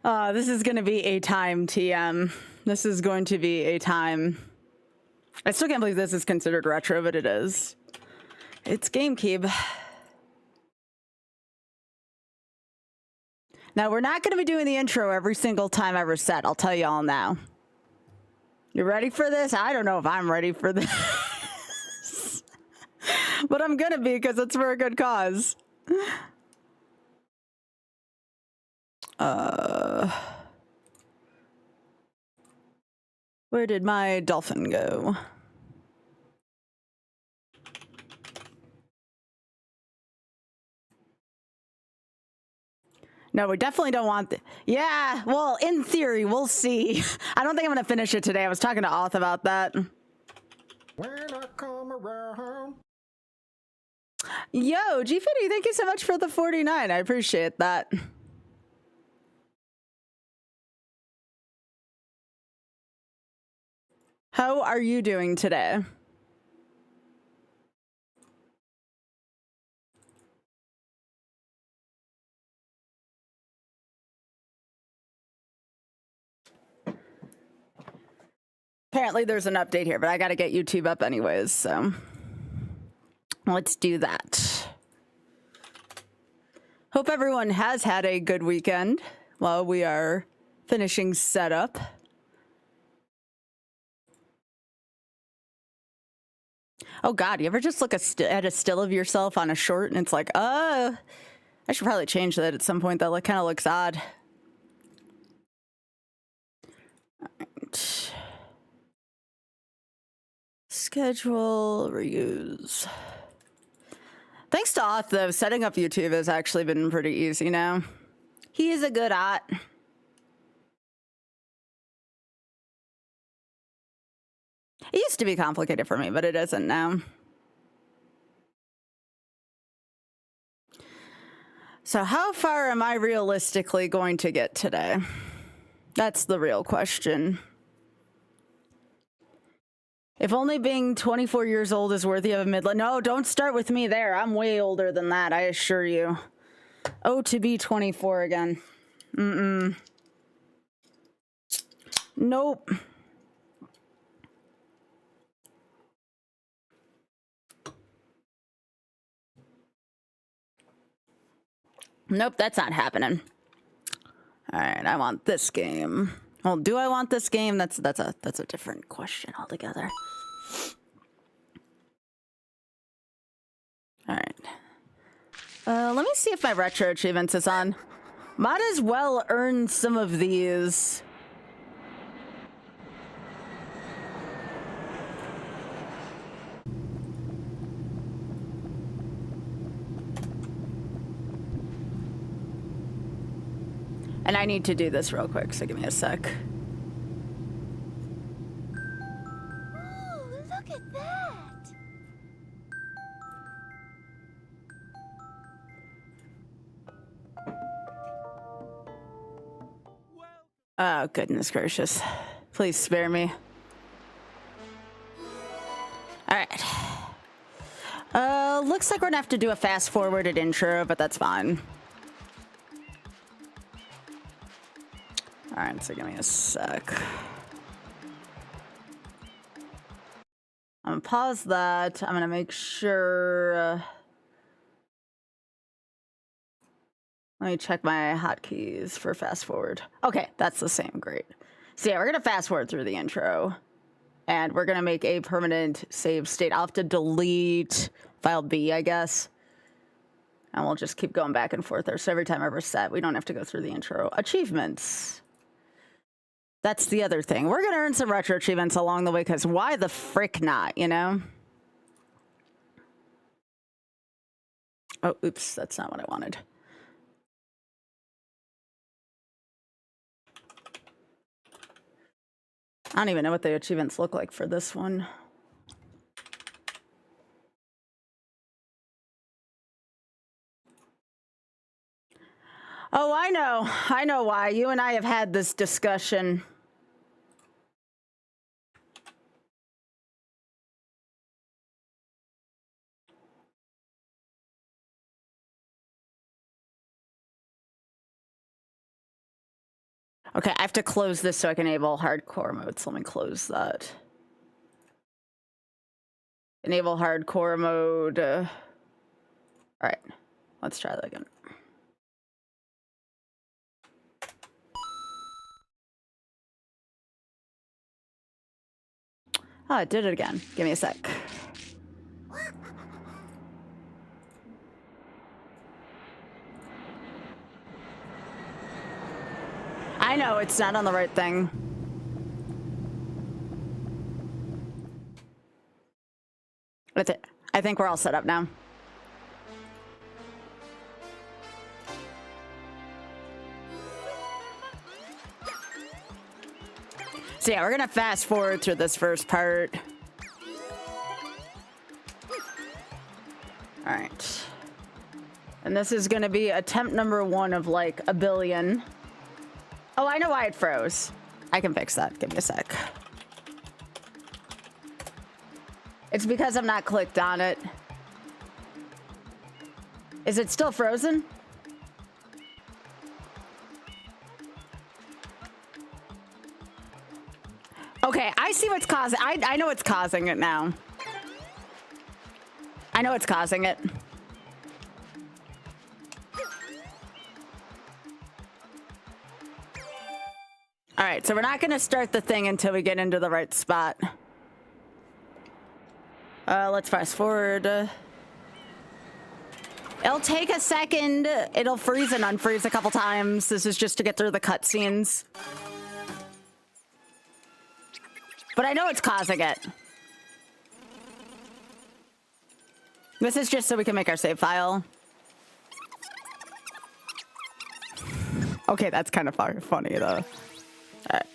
This is going to be a time, TM. This is going to be a time. I still can't believe this is considered retro, but it is. It's GameCube. Now, we're not going to be doing the intro every single time I reset. I'll tell you all now. You ready for this? I don't know if I'm ready for this. But I'm going to be because it's for a good cause. Where did my dolphin go? No, we definitely don't want yeah, well, in theory, we'll see. I don't think I'm going to finish it today. I was talking to Auth about that. When I come around. Yo, G50, thank you so much for the 49. I appreciate that. How are you doing today? Apparently there's an update here, but I gotta get YouTube up anyways, so let's do that. Hope everyone has had a good weekend while we are finishing setup. Oh God, you ever just look at a still of yourself on a short and it's like, I should probably change that at some point. That kind of looks odd. All right. Schedule, reuse. Thanks to Auth, though, setting up YouTube has actually been pretty easy now. He is a good Auth. It used to be complicated for me, but it isn't now. So how far am I realistically going to get today? That's the real question. If only being 24 years old is worthy of a midlife. No, don't start with me there. I'm way older than that, I assure you. Oh, to be 24 again. Nope. Nope, that's not happening. All right, I want this game. Well, do I want this game? That's a different question altogether. All right. Let me see if my retro achievements is on. Might as well earn some of these. And I need to do this real quick, so give me a sec. Ooh, look at that! Oh, goodness gracious. Please spare me. All right. Looks like we're gonna have to do a fast-forwarded intro, but that's fine. All right, so give me a sec. I'm gonna pause that. I'm gonna make sure. Let me check my hotkeys for fast forward. Okay, that's the same. Great. So yeah, we're gonna fast forward through the intro, and we're gonna make a permanent save state. I'll have to delete file B, I guess, and we'll just keep going back and forth there. So every time I reset, we don't have to go through the intro. Achievements. That's the other thing. We're gonna earn some retro achievements along the way, because why the frick not, you know? Oh, oops, that's not what I wanted. I don't even know what the achievements look like for this one. Oh, I know. I know why. You and I have had this discussion. Okay, I have to close this so I can enable hardcore mode. So let me close that. Enable hardcore mode. All right, let's try that again. Oh, it did it again. Give me a sec. I know, it's not on the right thing. That's it. I think we're all set up now. So yeah, we're gonna fast forward through this first part. All right. And this is gonna be attempt number 1 of like a billion. Oh, I know why it froze. I can fix that. Give me a sec. It's because I'm not clicked on it. Is it still frozen? Okay, I see what's causing. I know what's causing it now. I know what's causing it. All right, so we're not going to start the thing until we get into the right spot. Let's fast forward. It'll take a second. It'll freeze and unfreeze a couple times. This is just to get through the cutscenes. But I know it's causing it. This is just so we can make our save file. Okay, that's kind of funny though. All right.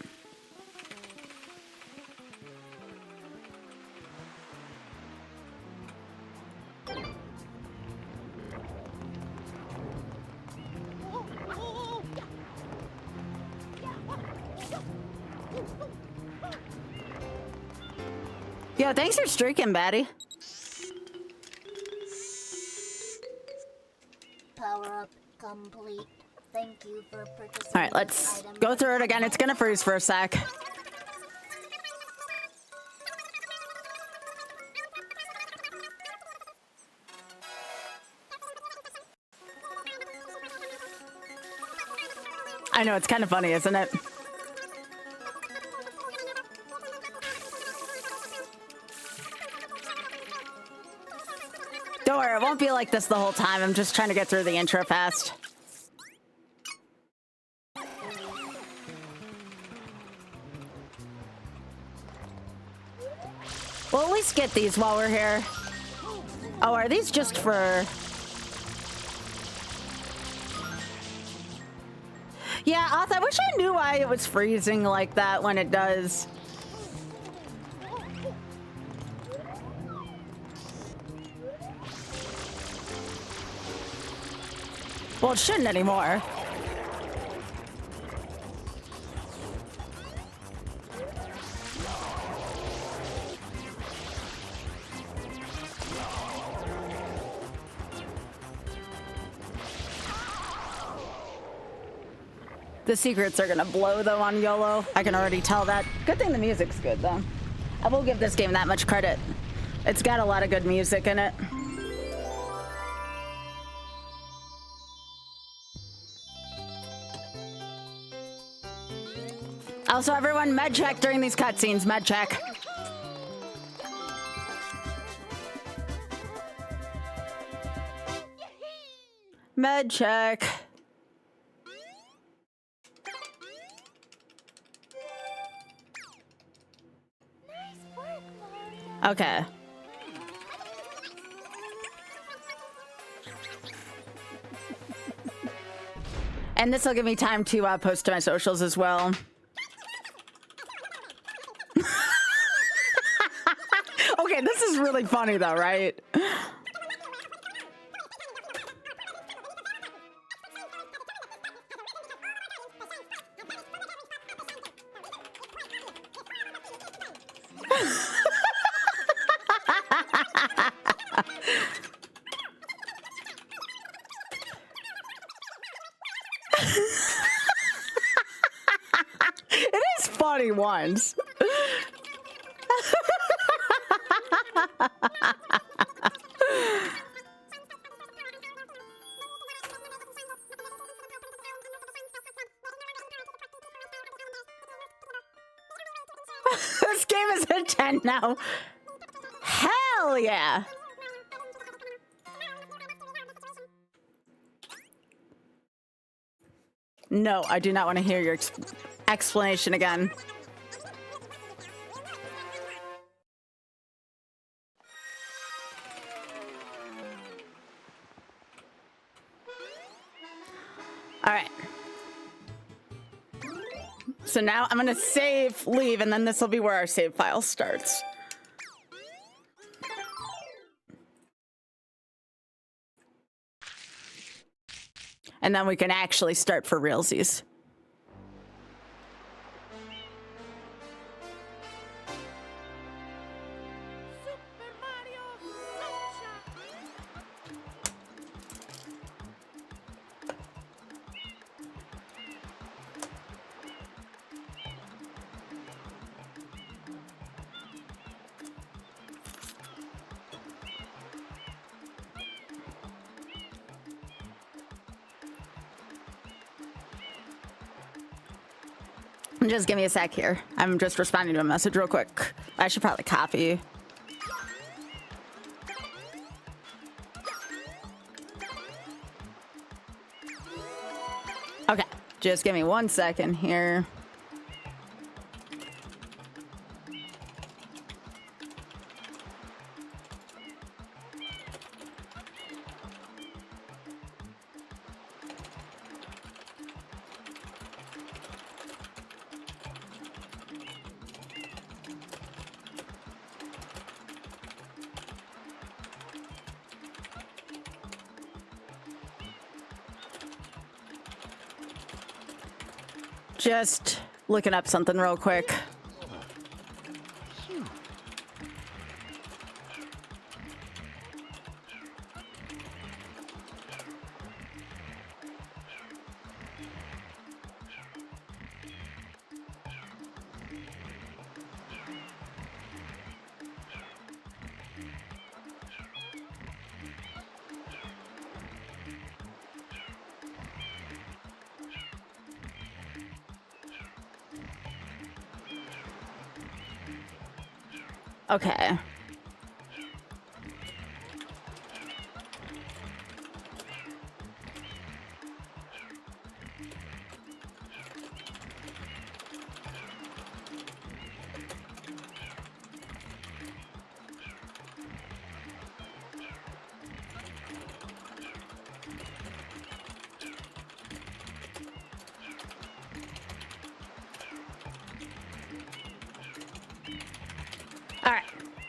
Yo, thanks for streaking, Batty. Power up complete. Thank you for purchasing. All right, let's go through it again. It's gonna freeze for a sec. I know, it's kind of funny, isn't it? Don't worry, it won't be like this the whole time. I'm just trying to get through the intro fast. We'll at least get these while we're here. Oh, are these just for... Yeah, Oth, I wish I knew why it was freezing like that when it does. Well, it shouldn't anymore. The secrets are gonna blow though on YOLO. I can already tell that. Good thing the music's good though. I will give this game that much credit. It's got a lot of good music in it. Also, everyone, med check during these cutscenes. Med check. Med check. Okay. And this will give me time to post to my socials as well. Okay, this is really funny though, right? what he wants. This game is a 10 now. Hell yeah. No, I do not want to hear your explanation again. All right. So now I'm gonna save, leave, and then this will be where our save file starts. And then we can actually start for realsies. Just give me a sec here. I'm just responding to a message real quick. I should probably copy. Okay, just give me 1 second here. Just looking up something real quick. Okay.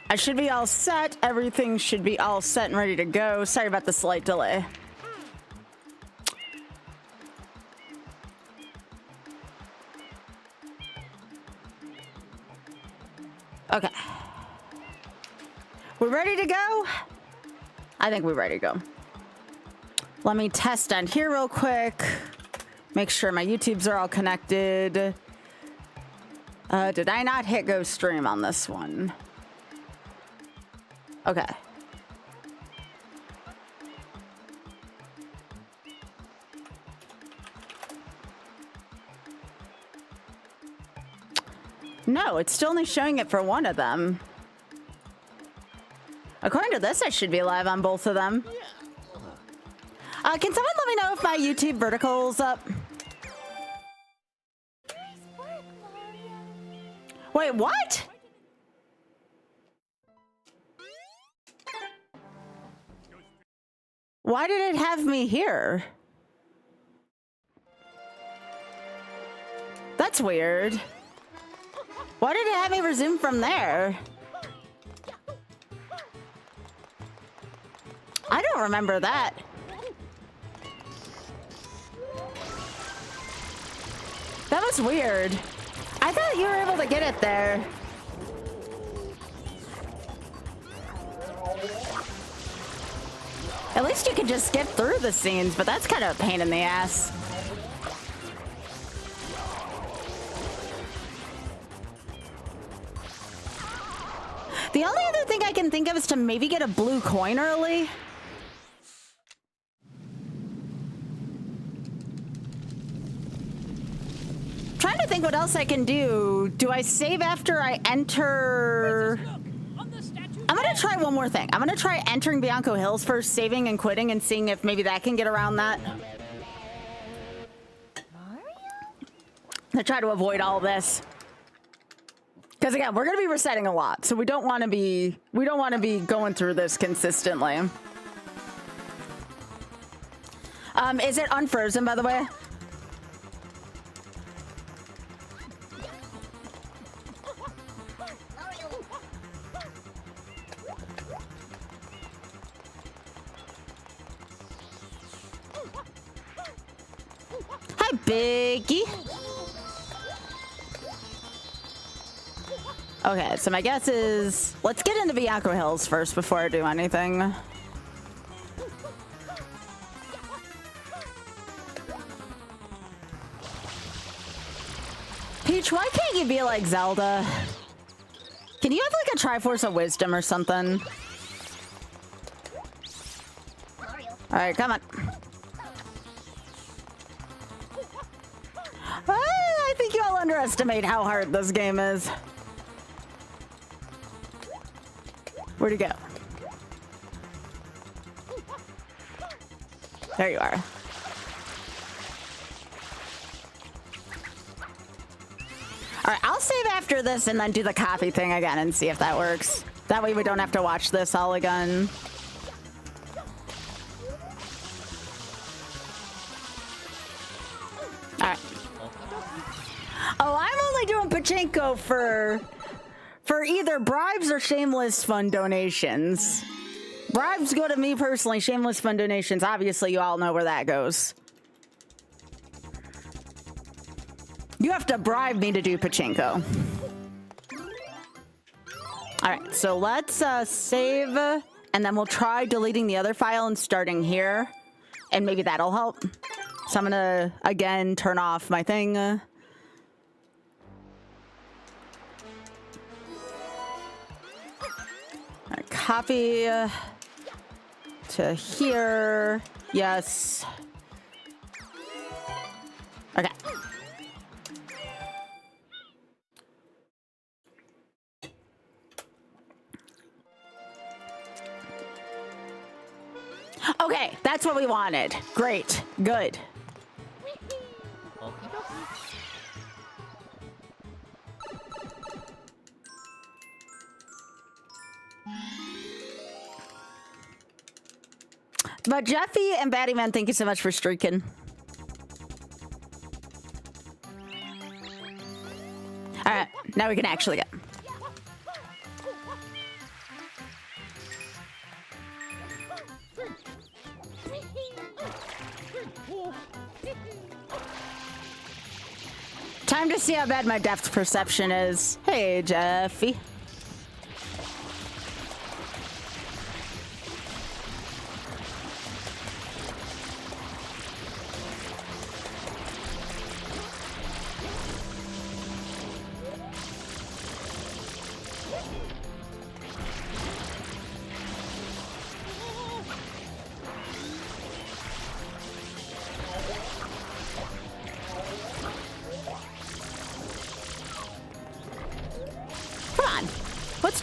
I should be all set. Everything should be all set and ready to go. Sorry about the slight delay. Okay. We're ready to go? I think we're ready to go. Let me test on here real quick. Make sure my YouTubes are all connected. Did I not hit go stream on this one? Okay. No, it's still only showing it for one of them. According to this, I should be live on both of them. Can someone let me know if my YouTube vertical's up? Wait, what? Why did it have me here? That's weird. Why did it have me resume from there? I don't remember that. That was weird. I thought you were able to get it there. At least you could just skip through the scenes, but that's kind of a pain in the ass. The only other thing I can think of is to maybe get a blue coin early. Trying to think what else I can do. Do I save after I enter? I'm gonna try one more thing. I'm gonna try entering Bianco Hills first, saving and quitting, and seeing if maybe that can get around that. I try to avoid all this. Because again, we're gonna be resetting a lot, so we don't want to be going through this consistently. Is it unfrozen, by the way? Hi, Biggie. Okay, so my guess is let's get into Bianco Hills first before I do anything. Peach, why can't you be like Zelda? Can you have like a Triforce of Wisdom or something? All right, come on. I think you all underestimate how hard this game is. Where'd he go? There you are. All right, I'll save after this and then do the copy thing again and see if that works. That way we don't have to watch this all again. All right. Oh, I'm only doing pachinko for either bribes or shameless fun donations. Bribes go to me personally. Shameless fun donations, obviously, you all know where that goes. You have to bribe me to do pachinko. All right, so let's save, and then we'll try deleting the other file and starting here, and maybe that'll help. So I'm gonna, again, turn off my thing. All right, copy to here. Yes. Okay. Okay, that's what we wanted. Great. Good. But Jeffy and Battyman, thank you so much for streaking. All right, now we can actually go. Time to see how bad my depth perception is. Hey, Jeffy.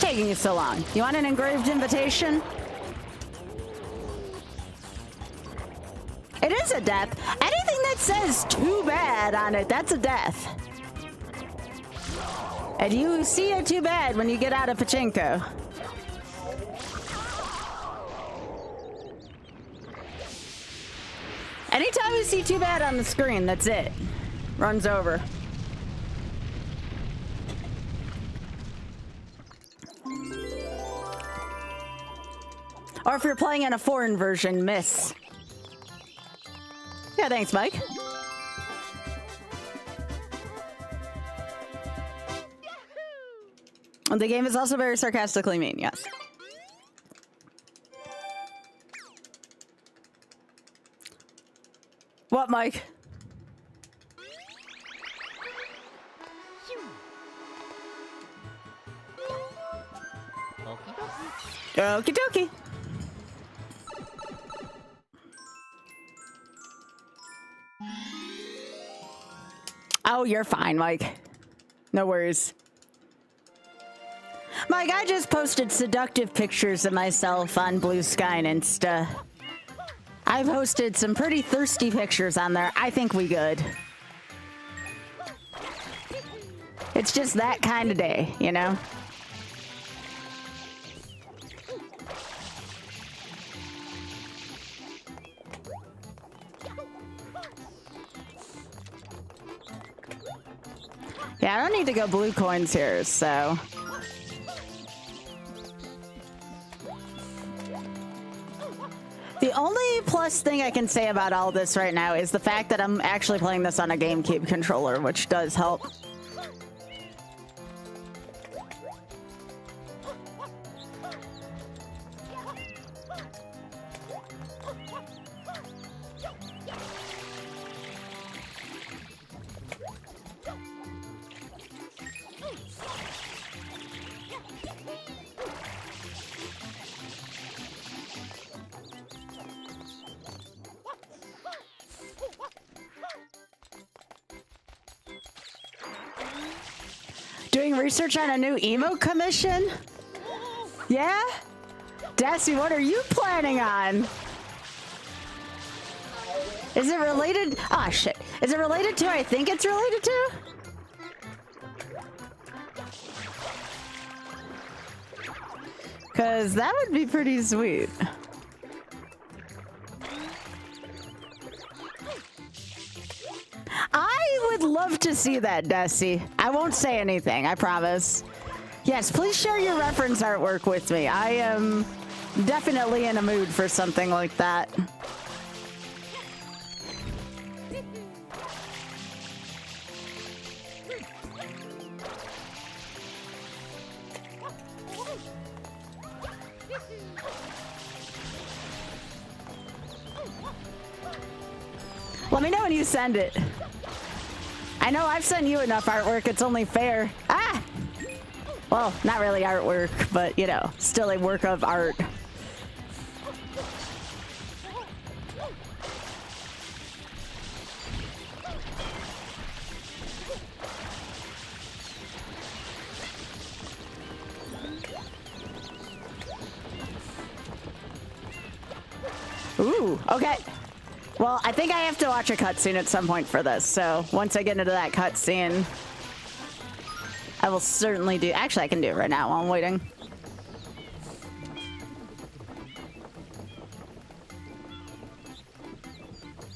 Taking you so long? You want an engraved invitation? It is a death. Anything that says too bad on it, that's a death. And you see it too bad when you get out of pachinko. Anytime you see too bad on the screen, that's it. Runs over. Or if you're playing in a foreign version, miss. Yeah, thanks, Mike. And the game is also very sarcastically mean, yes. What, Mike? Okie dokie. Oh, you're fine, Mike. No worries. Mike, I just posted seductive pictures of myself on Blue Sky and Insta. I posted some pretty thirsty pictures on there. I think we good. It's just that kind of day, you know? Yeah, I don't need to go blue coins here, so... The only plus thing I can say about all this right now is the fact that I'm actually playing this on a GameCube controller, which does help. Doing research on a new emo commission? Yeah? Desi, what are you planning on? Is it related? Ah, shit. Is it related to I think it's related to? Because that would be pretty sweet. I would love to see that, Desi. I won't say anything, I promise. Yes, please share your reference artwork with me. I am definitely in a mood for something like that. Let me know when you send it. I know I've sent you enough artwork, it's only fair. Ah! Well, not really artwork, but, you know, still a work of art. Ooh, okay. Well, I think I have to watch a cutscene at some point for this, so once I get into that cutscene, I will certainly do... Actually, I can do it right now while I'm waiting.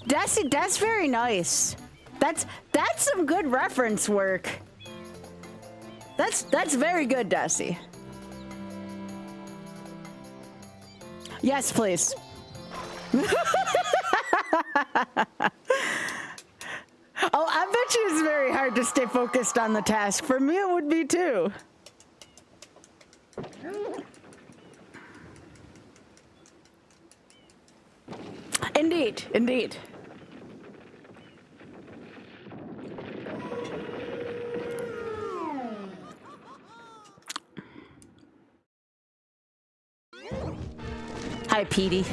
Desi, that's very nice. That's some good reference work. That's very good, Desi. Yes, please. Oh, I bet you it's very hard to stay focused on the task. For me, it would be too. Indeed, indeed. Hi, Petey.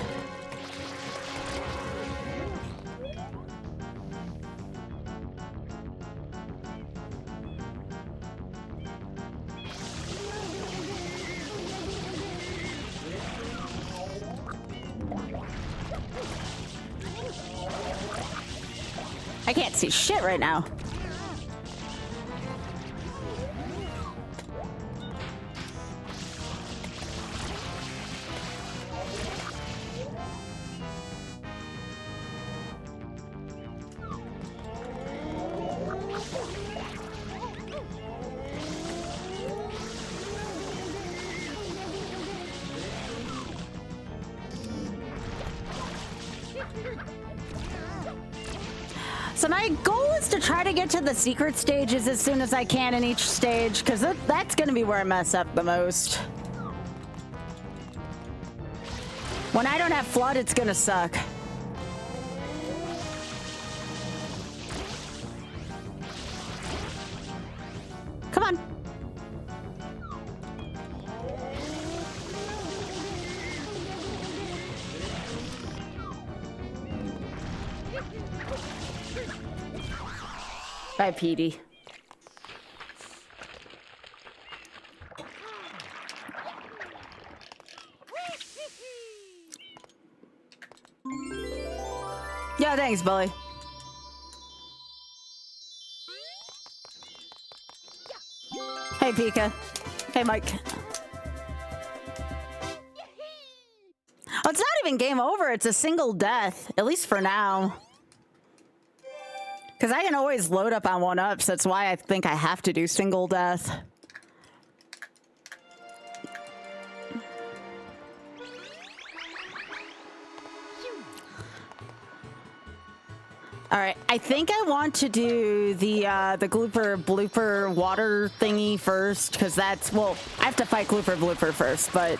I can't see shit right now. So my goal is to try to get to the secret stages as soon as I can in each stage, because that's going to be where I mess up the most. When I don't have Flood, it's going to suck. Come on. Bye, Petey. Yeah, thanks, Bully. Hey, Pika. Hey, Mike. Oh, it's not even game over. It's a single death, at least for now. Because I can always load up on 1-ups. That's why I think I have to do single death. All right, I think I want to do the Glooper Blooper water thingy first, because that's, well, I have to fight Glooper Blooper first, but...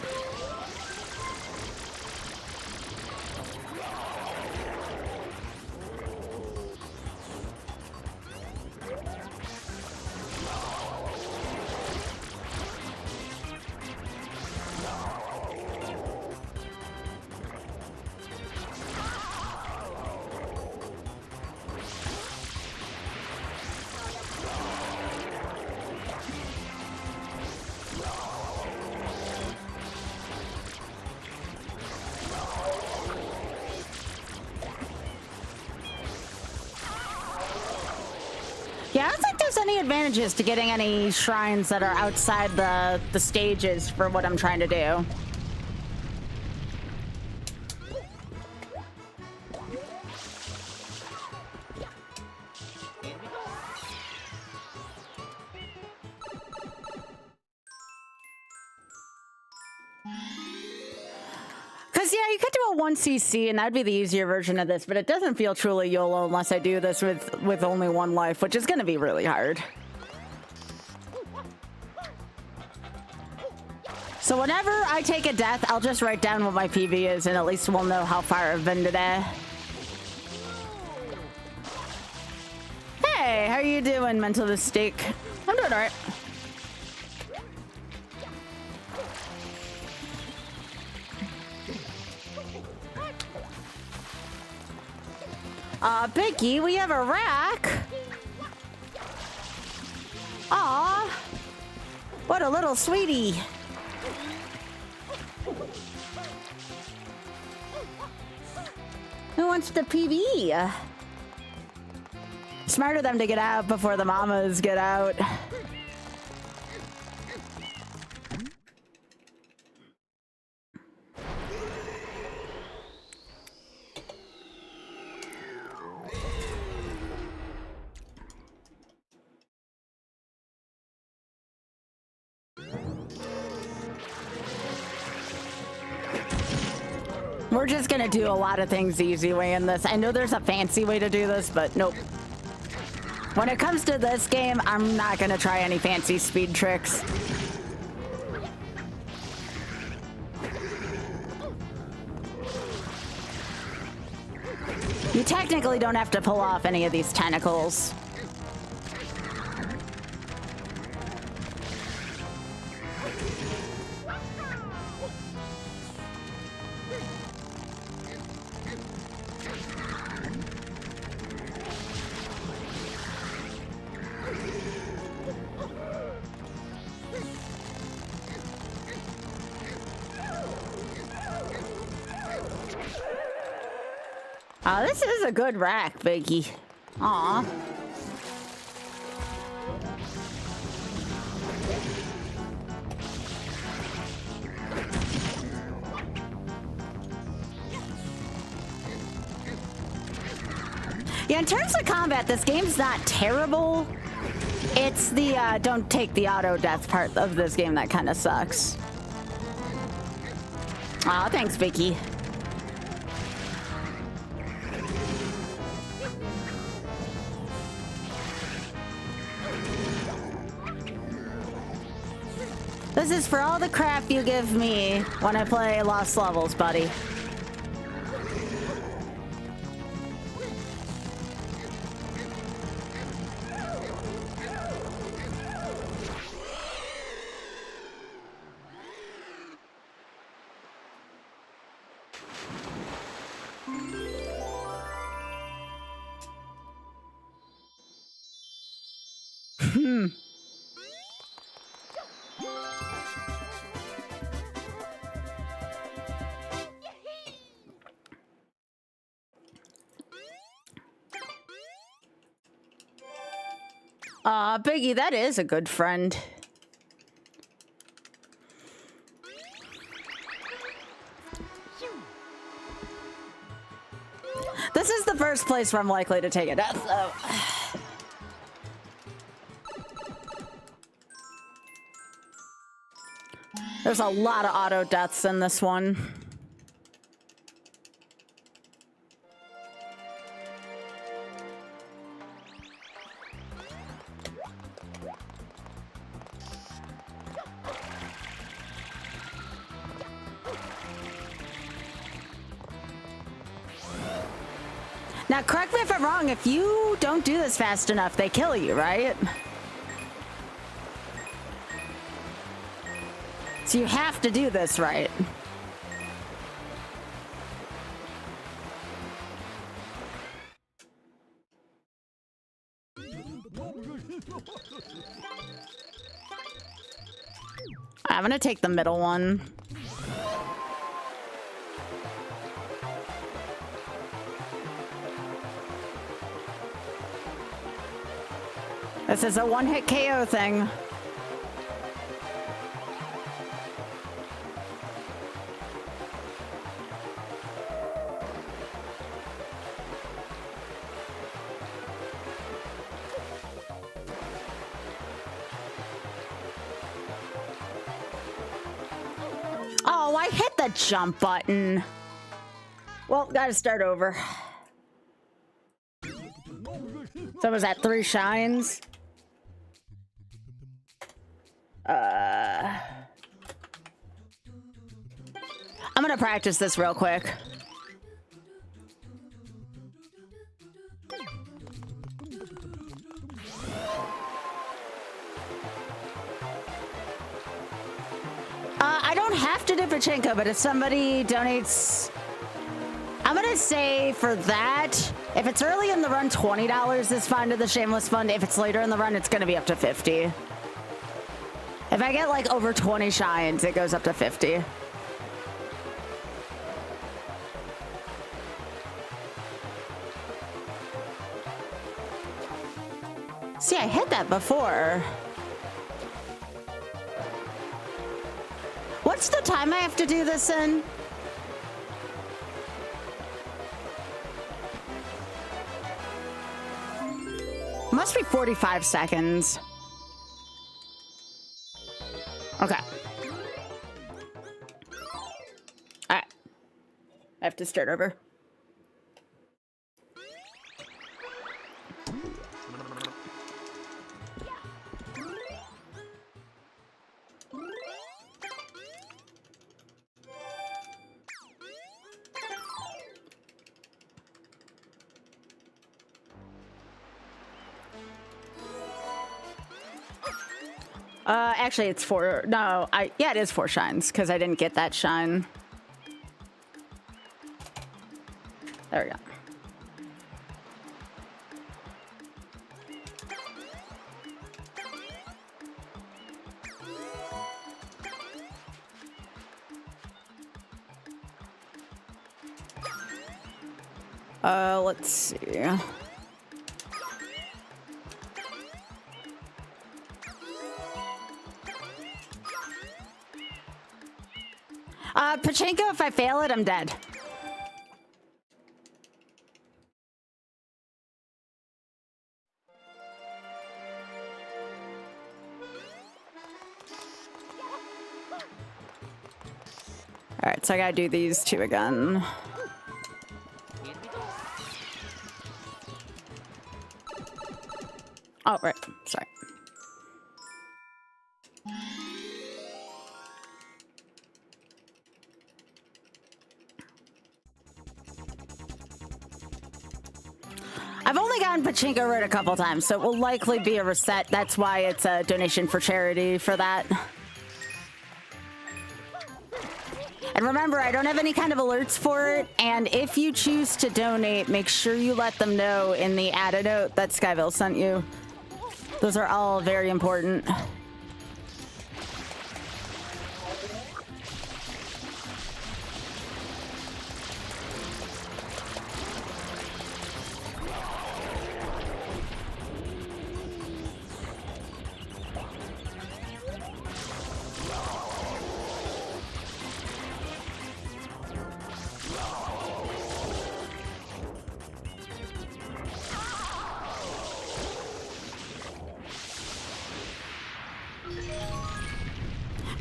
Yeah, I don't think there's any advantages to getting any shrines that are outside the stages for what I'm trying to do. Because, yeah, you could do a 1cc, and that'd be the easier version of this, but it doesn't feel truly YOLO unless I do this with only one life, which is going to be really hard. So whenever I take a death, I'll just write down what my PV is, and at least we'll know how far I've been today. Hey, how are you doing, Mental Mistake? I'm doing all right. Biggie, we have a rack. Aw, what a little sweetie. Who wants the PV? Smart of them to get out before the mamas get out. We're just gonna do a lot of things the easy way in this. I know there's a fancy way to do this, but nope. When it comes to this game, I'm not gonna try any fancy speed tricks. You technically don't have to pull off any of these tentacles. Oh, this is a good rack, Biggie. Aw. Yeah, in terms of combat, this game's not terrible. It's the don't take the auto death part of this game that kind of sucks. Aw, thanks, Vicky. This is for all the crap you give me when I play Lost Levels, buddy. Biggie, that is a good friend. This is the first place where I'm likely to take a death, though. There's a lot of auto deaths in this one. Now, correct me if I'm wrong, if you don't do this fast enough, they kill you, right? So you have to do this right. I'm gonna take the middle one. This is a one-hit KO thing. Oh, I hit the jump button. Well, gotta start over. So was that 3 shines? I'm gonna practice this real quick. I don't have to do Pachinko, but if somebody donates, I'm gonna say for that, if it's early in the run, $20 is fine to the Shameless Fund. If it's later in the run, it's gonna be up to 50. If I get like over 20 shines, it goes up to 50. See, I hit that before. What's the time I have to do this in? Must be 45 seconds. Okay. All right. I have to start over. Actually, it's 4. No, yeah, it is 4 shines because I didn't get that shine. There we go. Let's see. Pachinko, if I fail it, I'm dead. All right, so I gotta do these 2 again. Oh, right, sorry. I've only gotten Pachinko right a couple times, so it will likely be a reset. That's why it's a donation for charity for that. And remember, I don't have any kind of alerts for it, and if you choose to donate, make sure you let them know in the add a note that Skybilz sent you. Those are all very important.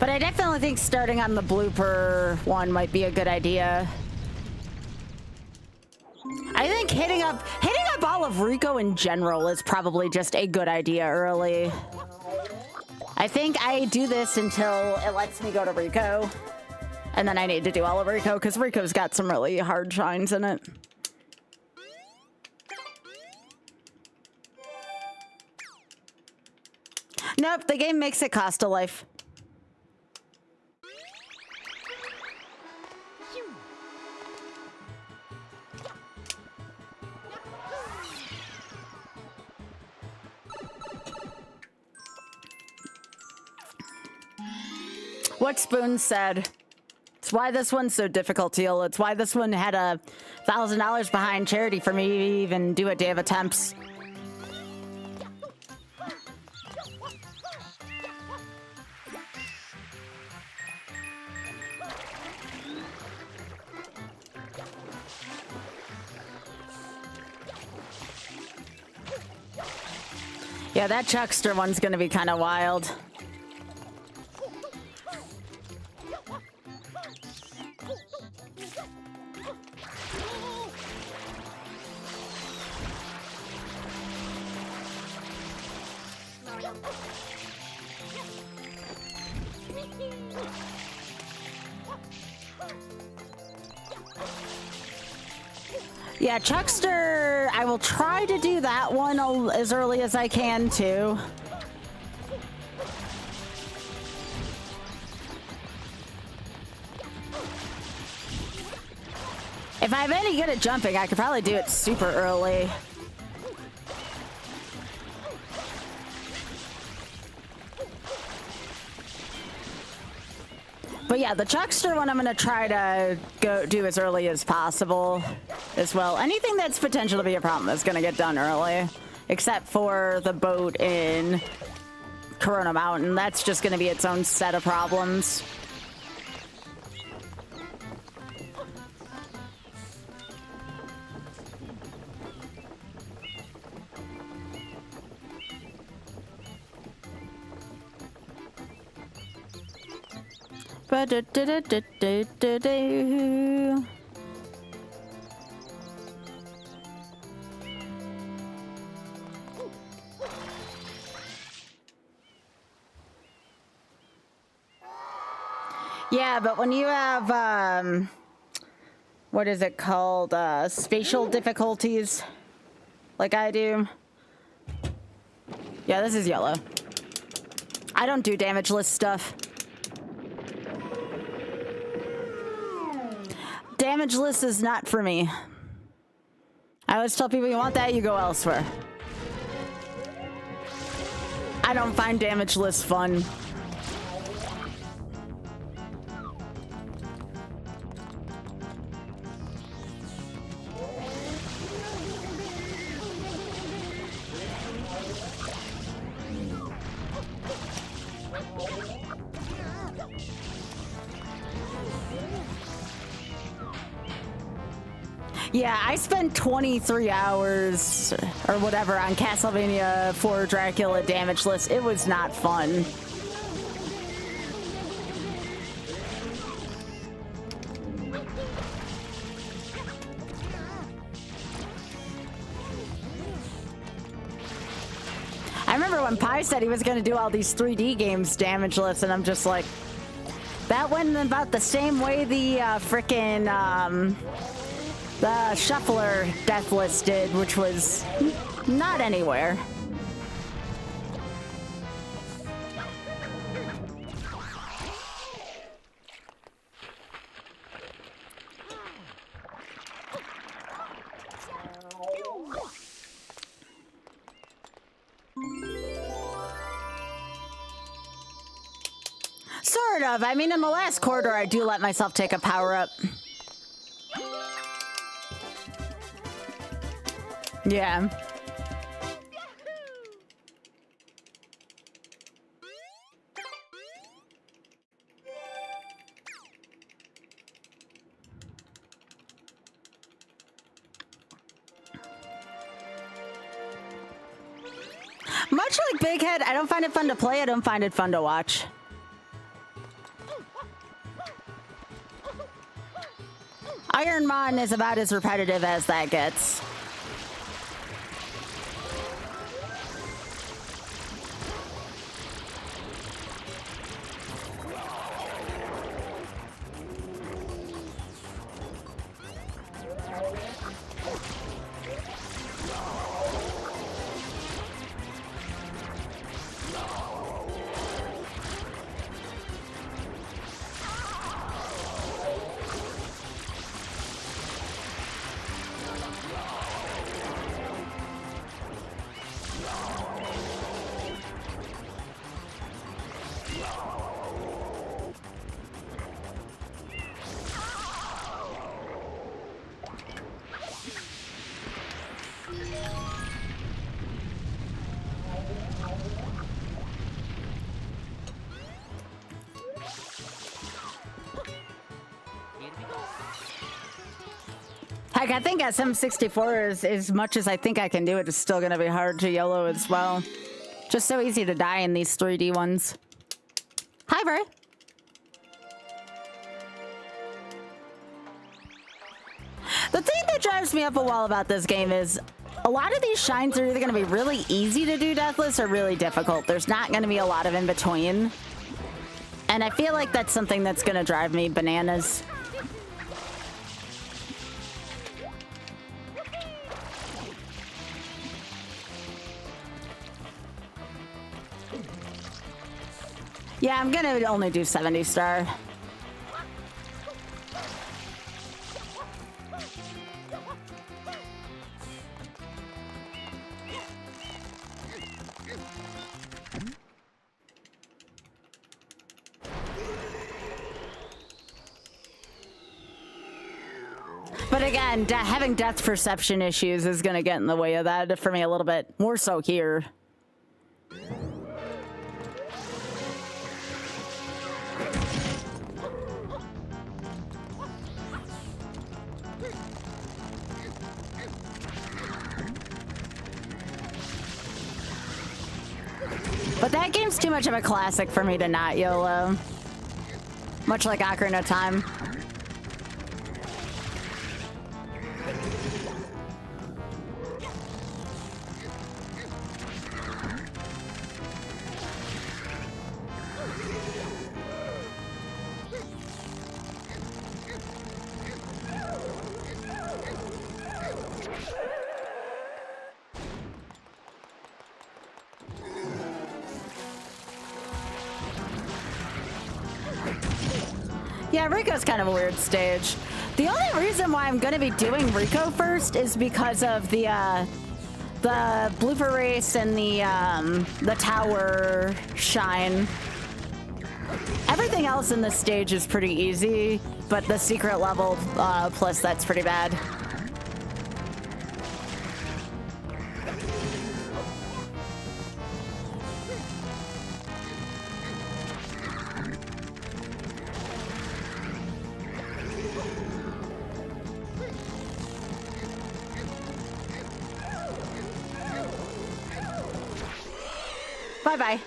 But I definitely think starting on the blooper one might be a good idea. I think hitting up all of Rico in general is probably just a good idea early. I think I do this until it lets me go to Rico. And then I need to do all of Rico because Rico's got some really hard shines in it. Nope, the game makes it cost a life. What Spoon said. It's why this one's so difficult to heal. It's why this one had $1,000 behind charity for me to even do a day of attempts. Yeah, that Chuckster one's gonna be kind of wild. Yeah, Chuckster, I will try to do that one as early as I can, too. If I'm any good at jumping, I could probably do it super early. But yeah, the Chuckster one I'm gonna try to go do as early as possible as well. Anything that's potential to be a problem is gonna get done early, except for the boat in Corona Mountain. That's just gonna be its own set of problems. Ba-da-da-da-da-da-da-da. Yeah, but when you have, what is it called? Spatial difficulties, like I do. Yeah, this is yellow. I don't do damageless stuff. Damageless is not for me. I always tell people, you want that, you go elsewhere. I don't find damageless fun. Yeah, I spent 23 hours or whatever on Castlevania 4 Dracula Damageless. It was not fun. I remember when Pi said he was going to do all these 3D games damageless, and I'm just like, that went about the same way the frickin' the Shuffler Deathless did, which was not anywhere. Sort of. I mean, in the last quarter, I do let myself take a power-up. Yeah. Much like Big Head, I don't find it fun to play, I don't find it fun to watch. Ironmon is about as repetitive as that gets. Heck, I think SM64 is as much as I think I can do it is still going to be hard to YOLO as well. Just so easy to die in these 3D ones. Hi, Bray. The thing that drives me up a wall about this game is a lot of these shines are either going to be really easy to do deathless or really difficult. There's not going to be a lot of in between. And I feel like that's something that's going to drive me bananas. Yeah, I'm gonna only do 70 star. But again, having depth perception issues is gonna get in the way of that for me a little bit, more so here. But that game's too much of a classic for me to not YOLO. Much like Ocarina of Time. Yeah, Rico's kind of a weird stage. The only reason why I'm going to be doing Rico first is because of the blooper race and the tower shine. Everything else in this stage is pretty easy, but the secret level plus that's pretty bad. Bye-bye.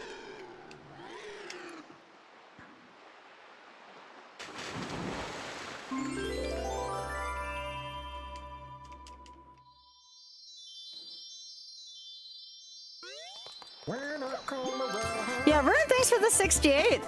Yeah, Ruin, thanks for the 68.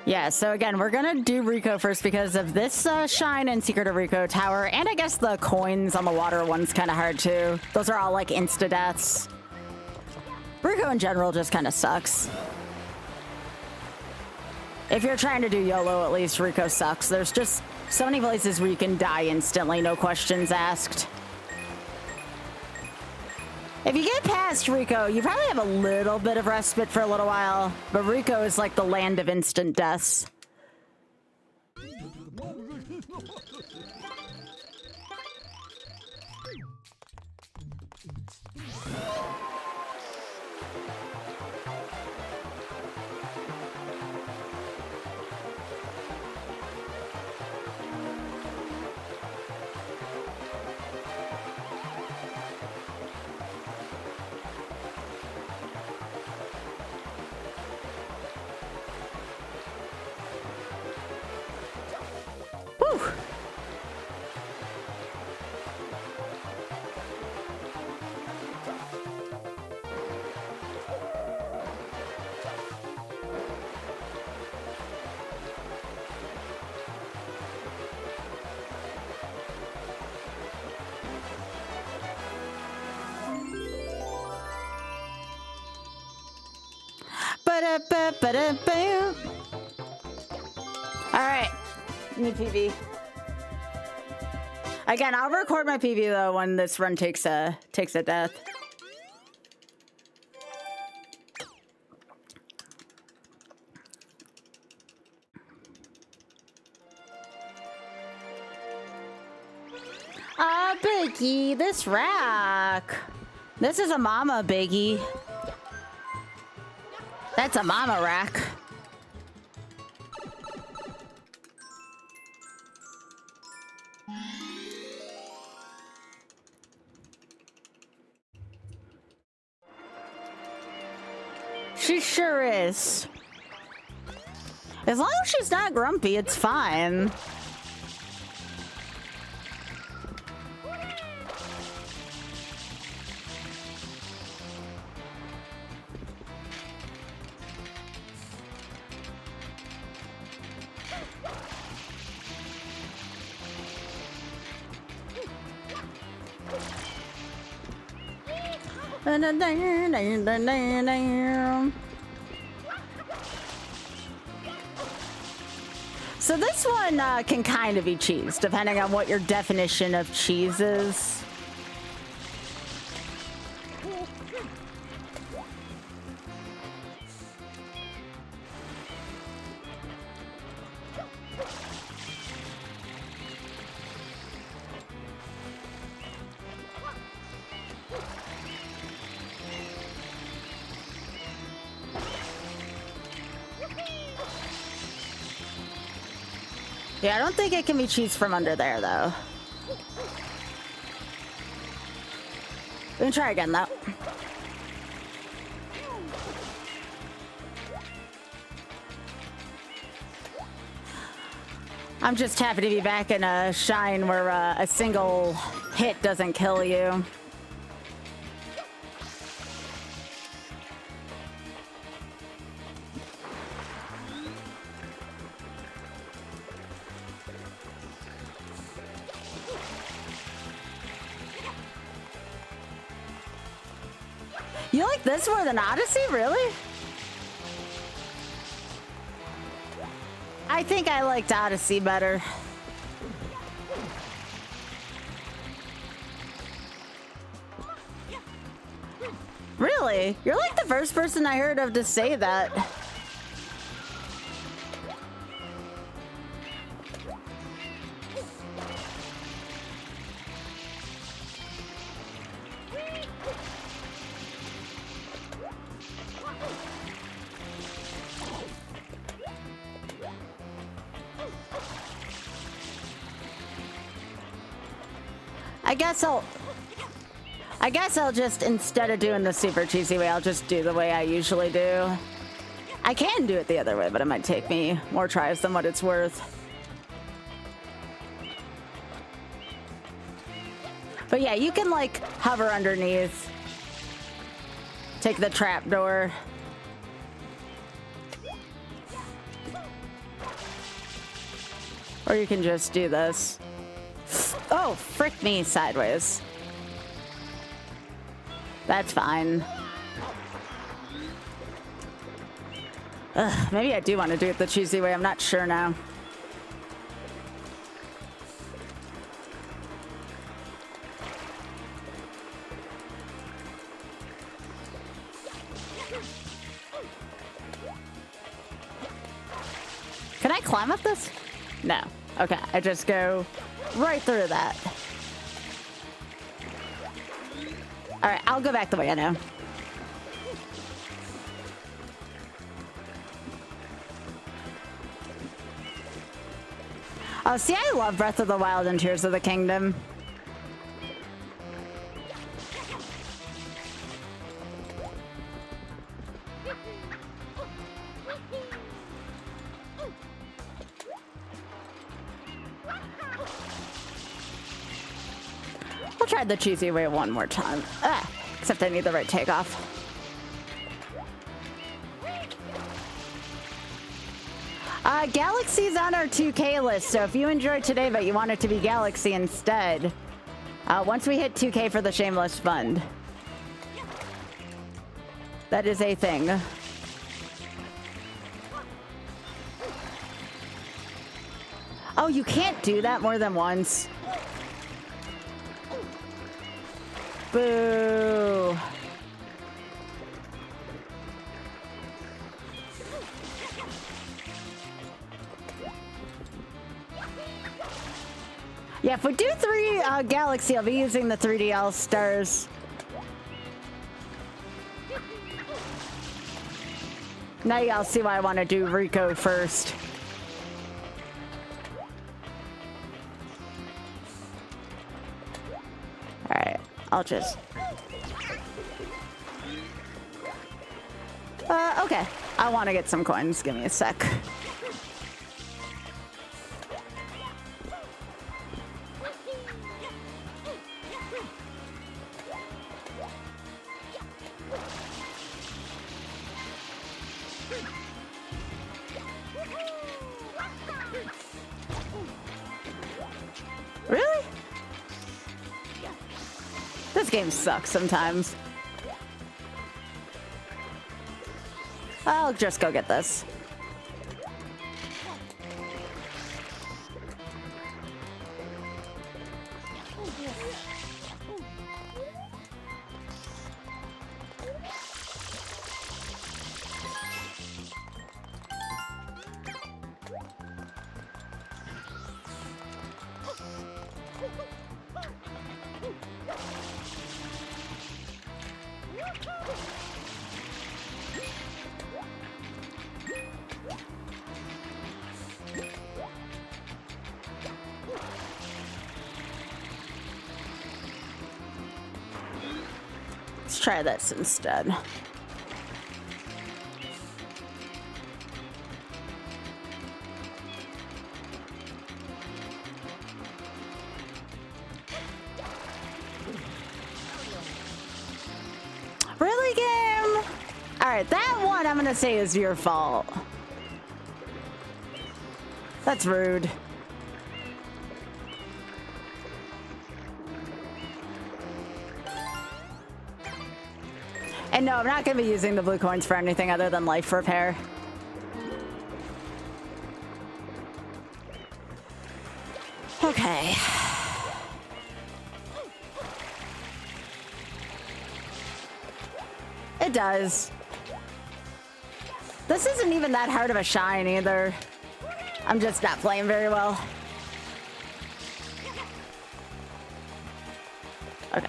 Yeah, so again, we're gonna do Rico first because of this Shine and Secret of Rico tower, and I guess the coins on the water one's kind of hard too. Those are all like insta-deaths. Rico in general just kind of sucks. If you're trying to do YOLO, at least Rico sucks. There's just so many places where you can die instantly, no questions asked. If you get past Rico, you probably have a little bit of respite for a little while, but Rico is like the land of instant deaths. Whew. Ba-da-ba-ba-da-bam. All right, new PV. Again, I'll record my PV though when this run takes a death. Ah, Biggie, this rack. This is a mama, Biggie. That's a mama rack. She sure is. As long as she's not grumpy, it's fine. So this one can kind of be cheese, depending on what your definition of cheese is. Yeah, I don't think it can be cheese from under there, though. We can try again, though. I'm just happy to be back in a Shine where a single hit doesn't kill you. You like this more than Odyssey? Really? I think I liked Odyssey better. Really? You're like the first person I heard of to say that. I guess I'll just, instead of doing the super cheesy way, I'll just do the way I usually do. I can do it the other way, but it might take me more tries than what it's worth. But yeah, you can like hover underneath. Take the trap door. Or you can just do this. Oh, frick me sideways. That's fine. Ugh, maybe I do want to do it the cheesy way. I'm not sure now. Can I climb up this? No. Okay, I just go right through that. All right, I'll go back the way I know. Oh, see, I love Breath of the Wild and Tears of the Kingdom. I'll try the cheesy way one more time. Ah, except I need the right takeoff. Galaxy's on our 2K list, so if you enjoyed today but you want it to be Galaxy instead, once we hit 2K for the Shameless Fund. That is a thing. Oh, you can't do that more than once. Boo. Yeah, if we do 3 Galaxy, I'll be using the 3D All-Stars. Now y'all see why I want to do Rico first. Alright, I'll just... okay. I want to get some coins. Give me a sec. Really? This game sucks sometimes. I'll just go get this. Let's try this instead. Really, game? Alright, that one I'm gonna say is your fault. That's rude. And no, I'm not going to be using the blue coins for anything other than life repair. Okay. It does. This isn't even that hard of a shine either. I'm just not playing very well. Okay.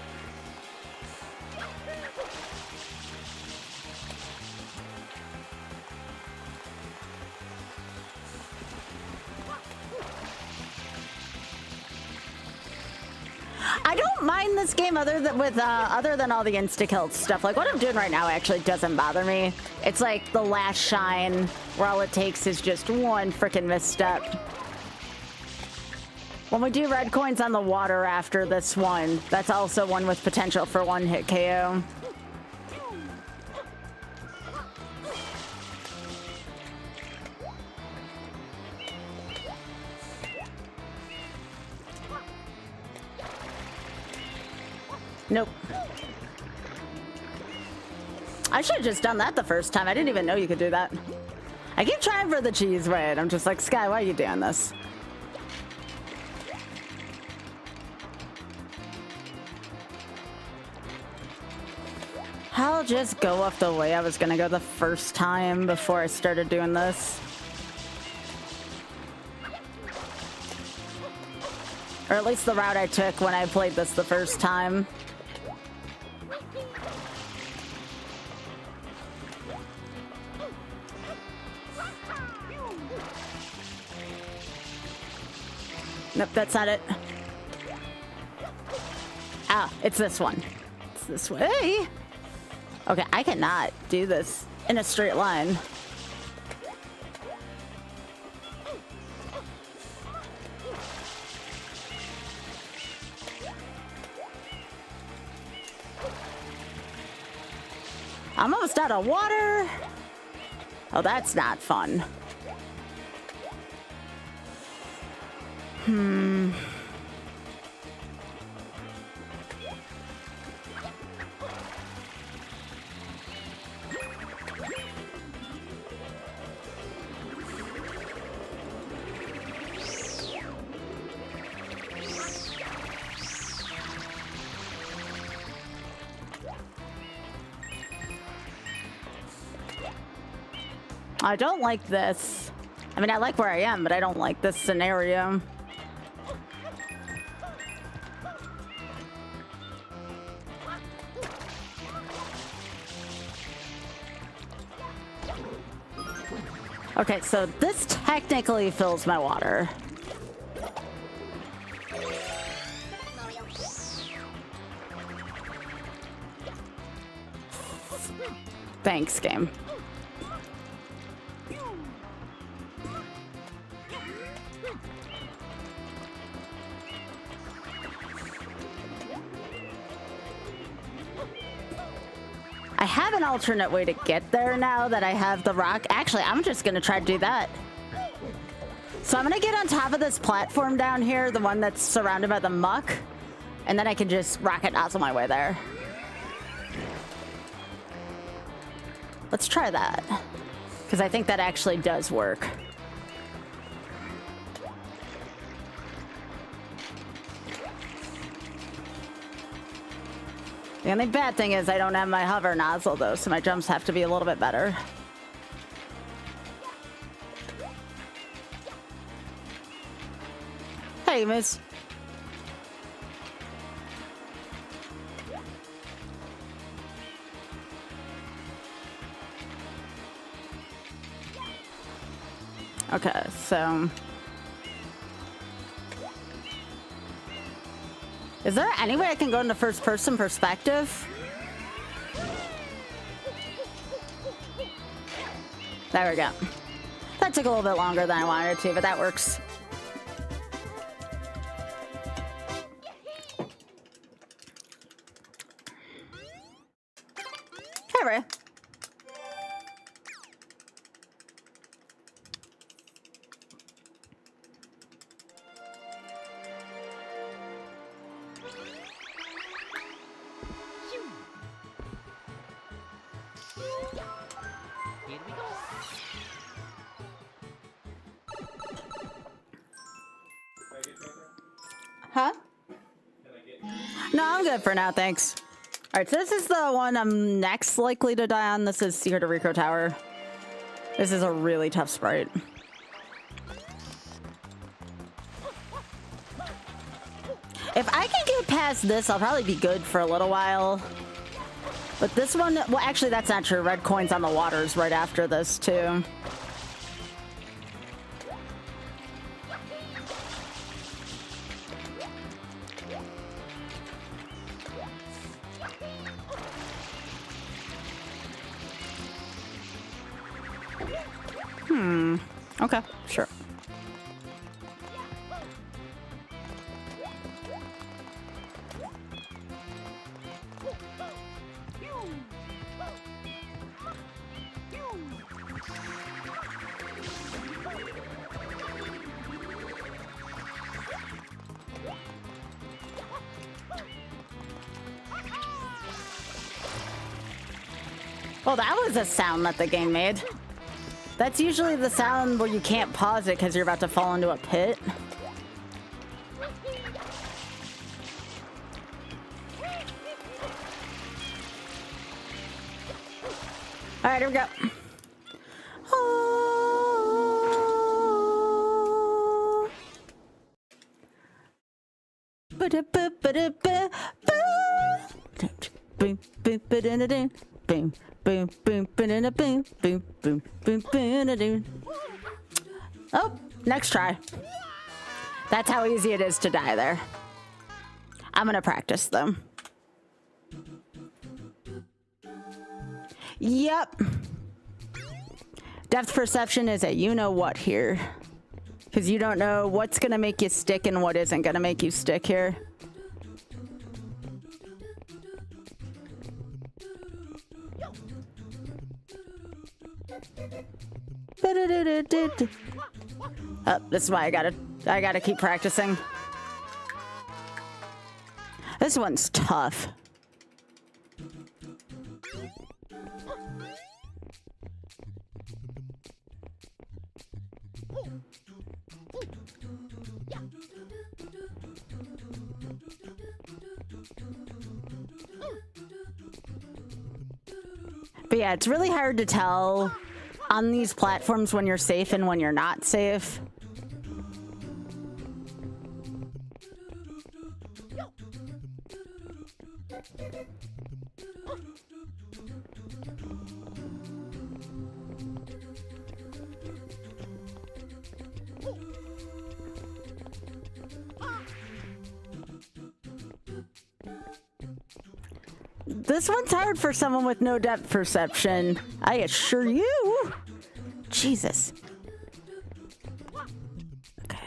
I don't mind this game other than all the insta-kill stuff. Like what I'm doing right now actually doesn't bother me. It's like the last shine where all it takes is just one freaking misstep. When we do red coins on the water after this one, that's also one with potential for one hit KO. Nope. I should have just done that the first time. I didn't even know you could do that. I keep trying for the cheese way, and I'm just like, Sky, why are you doing this? I'll just go off the way I was gonna go the first time before I started doing this. Or at least the route I took when I played this the first time. Nope, that's not it. Ah, it's this one. It's this way. Okay, I cannot do this in a straight line. I'm almost out of water. Oh, that's not fun. I don't like this. I mean, I like where I am, but I don't like this scenario. Okay, so this technically fills my water. Thanks, game. I have an alternate way to get there now that I have the rock. Actually, I'm just gonna try to do that. So I'm gonna get on top of this platform down here, the one that's surrounded by the muck, and then I can just rocket nozzle my way there. Let's try that, because I think that actually does work. The only bad thing is I don't have my hover nozzle though, so my jumps have to be a little bit better. Hey, miss. Okay, so... Is there any way I can go into first-person perspective? There we go. That took a little bit longer than I wanted it to, but that works. Hey, Ray. Huh? No, I'm good for now, thanks. Alright, so this is the one I'm next likely to die on. This is Secret of Rico Tower. This is a really tough sprite. If I can get past this, I'll probably be good for a little while. But this one, well, actually, that's not true. Red coins on the waters right after this, too. Okay, sure. Well, that was a sound that the game made. That's usually the sound where you can't pause it because you're about to fall into a pit. All right, here we go. Oh. Boom, boom, ba-da-da-doo. Boom, boom, boom, ba-da-da-boom. Boom, boom, boom, ba-da-da-doo. Oh, next try. That's how easy it is to die there. I'm gonna practice them. Yep. Depth perception is a you-know-what here. Because you don't know what's gonna make you stick and what isn't gonna make you stick here. Oh, this is why I gotta keep practicing. This one's tough. But yeah, it's really hard to tell on these platforms when you're safe and when you're not safe. This one's hard for someone with no depth perception, I assure you. Jesus. Okay.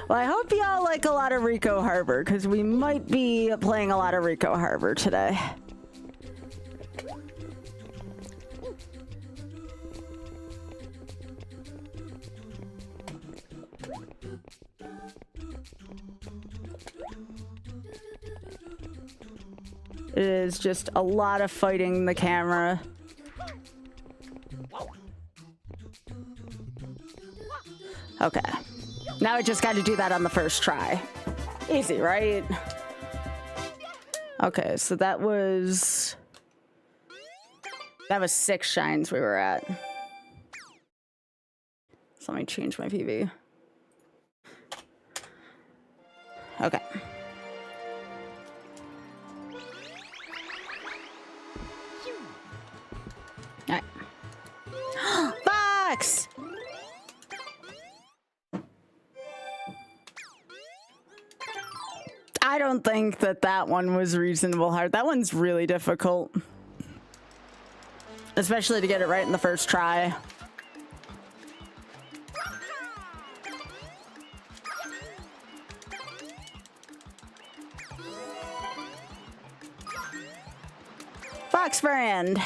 Well, I hope y'all like a lot of Rico Harbor, because we might be playing a lot of Rico Harbor today. It is just a lot of fighting the camera. Okay. Now I just got to do that on the first try. Easy, right? Okay, so that was 6 shines we were at. So let me change my PV. Okay. All right. Box! I don't think that one was reasonable hard. That one's really difficult. Especially to get it right in the first try. Box brand.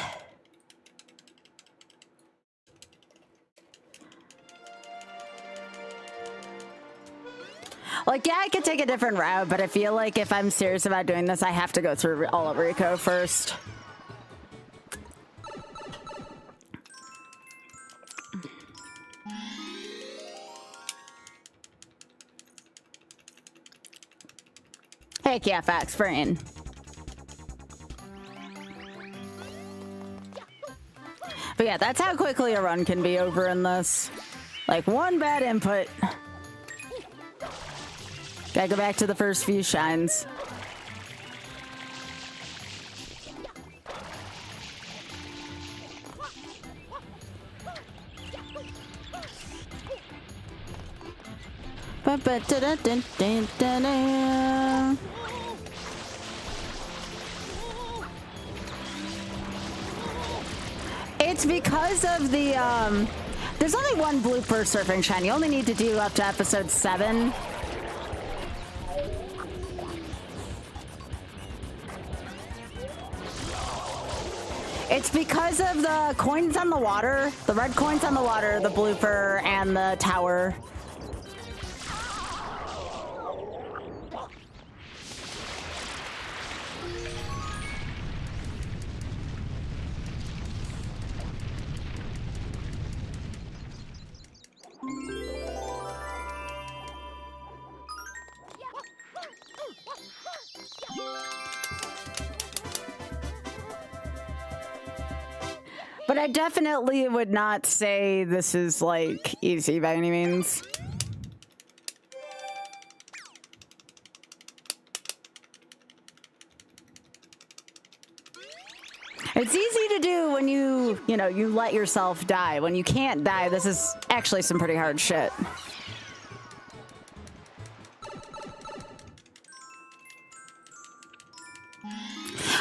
Like, yeah, I could take a different route, but I feel like if I'm serious about doing this, I have to go through all of Rico first. Heck yeah, Fox Brain. But yeah, that's how quickly a run can be over in this. Like, one bad input. Gotta go back to the first few shines. It's because of the, there's only one blooper surfing shine. You only need to do up to episode 7. It's because of the coins on the water, the red coins on the water, the blooper, and the tower. But I definitely would not say this is, like, easy by any means. It's easy to do when you let yourself die. When you can't die, this is actually some pretty hard shit.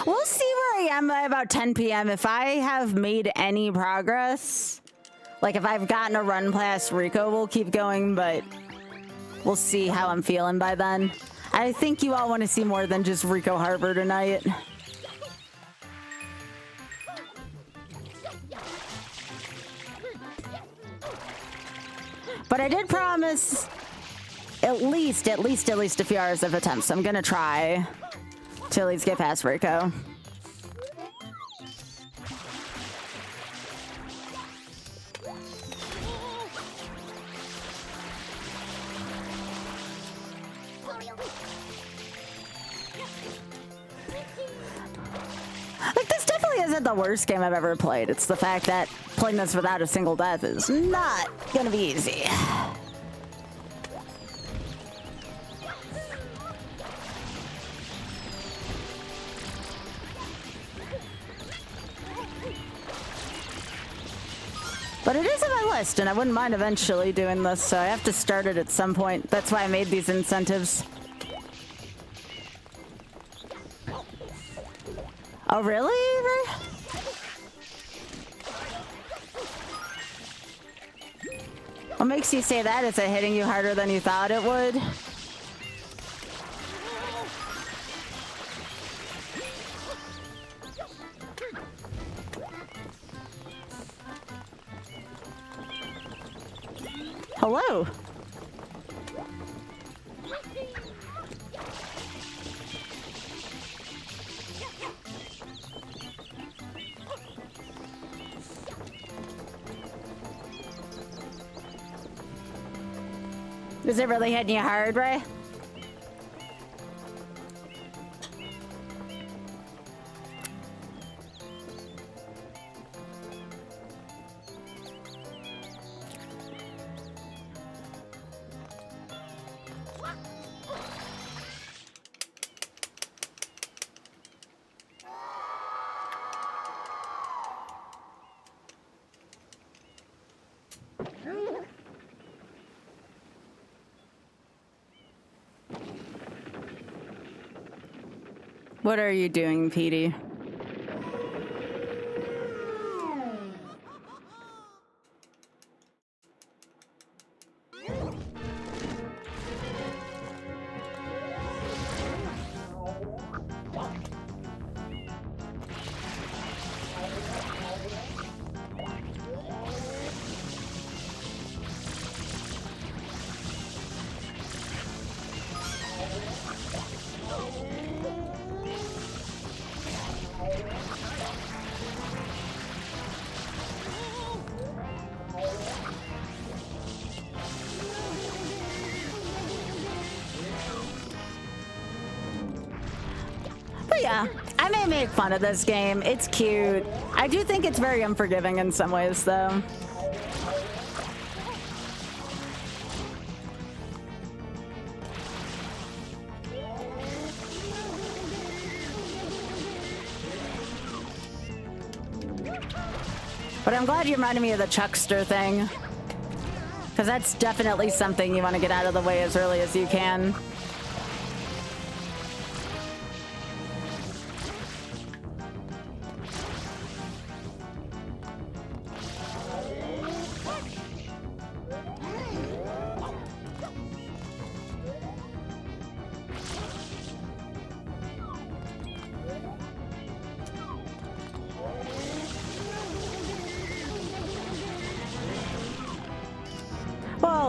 We'll see where I am by about 10 p.m. If I have made any progress, like if I've gotten a run past Rico, we'll keep going, but we'll see how I'm feeling by then. I think you all want to see more than just Rico Harbor tonight. But I did promise at least a few hours of attempts. I'm gonna try to at least get past Rico. Like, this definitely isn't the worst game I've ever played. It's the fact that playing this without a single death is not gonna be easy. But it is on my list, and I wouldn't mind eventually doing this, so I have to start it at some point. That's why I made these incentives. Oh, really? What makes you say that? Is it hitting you harder than you thought it would? Hello. Is it really hitting you hard, Ray? What are you doing, Petey? But yeah, I may make fun of this game. It's cute. I do think it's very unforgiving in some ways, though. But I'm glad you reminded me of the Chuckster thing, because that's definitely something you want to get out of the way as early as you can.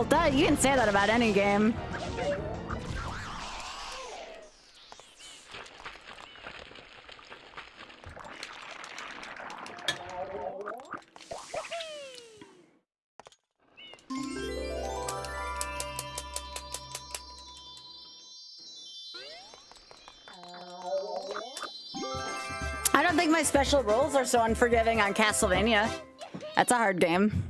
Well, you can say that about any game. I don't think my special rules are so unforgiving on Castlevania. That's a hard game.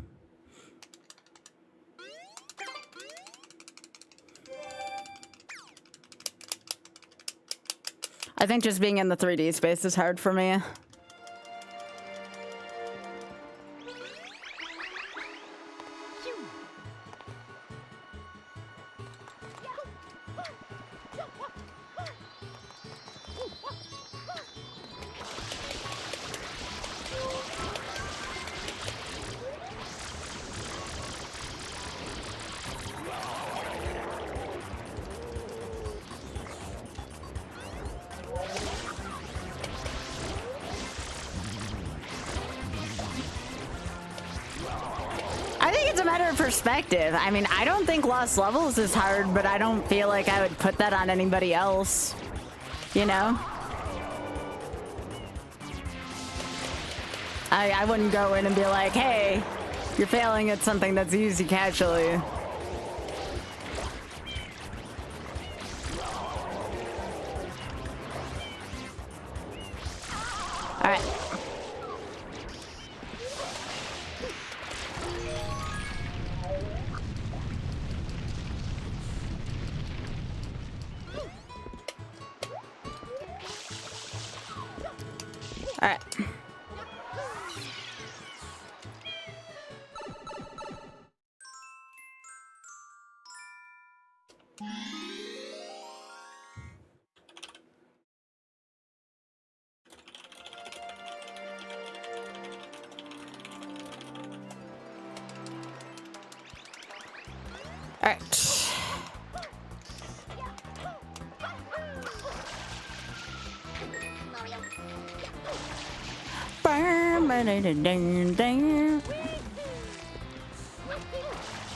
I think just being in the 3D space is hard for me. Perspective. I mean, I don't think Lost Levels is hard, but I don't feel like I would put that on anybody else, you know? I wouldn't go in and be like, hey, you're failing at something that's easy casually. All right.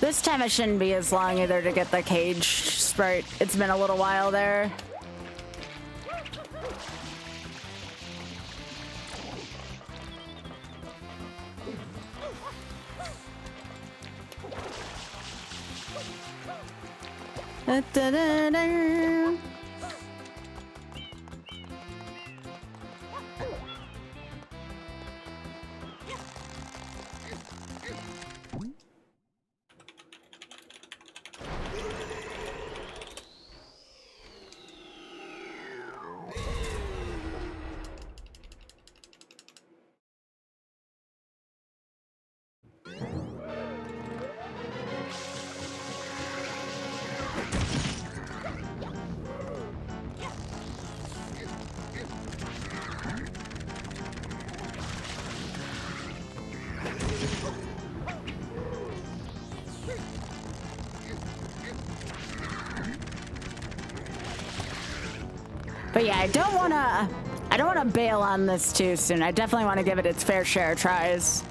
This time it shouldn't be as long either to get the cage sprite. It's been a little while there. But yeah, I don't wanna bail on this too soon. I definitely want to give it its fair share of tries.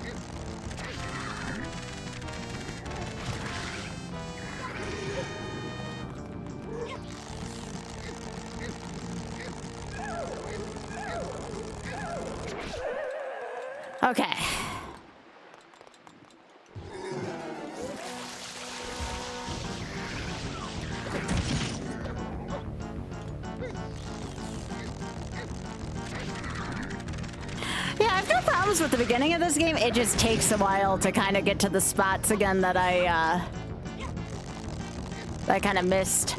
Okay. With the beginning of this game, it just takes a while to kind of get to the spots again that I kind of missed.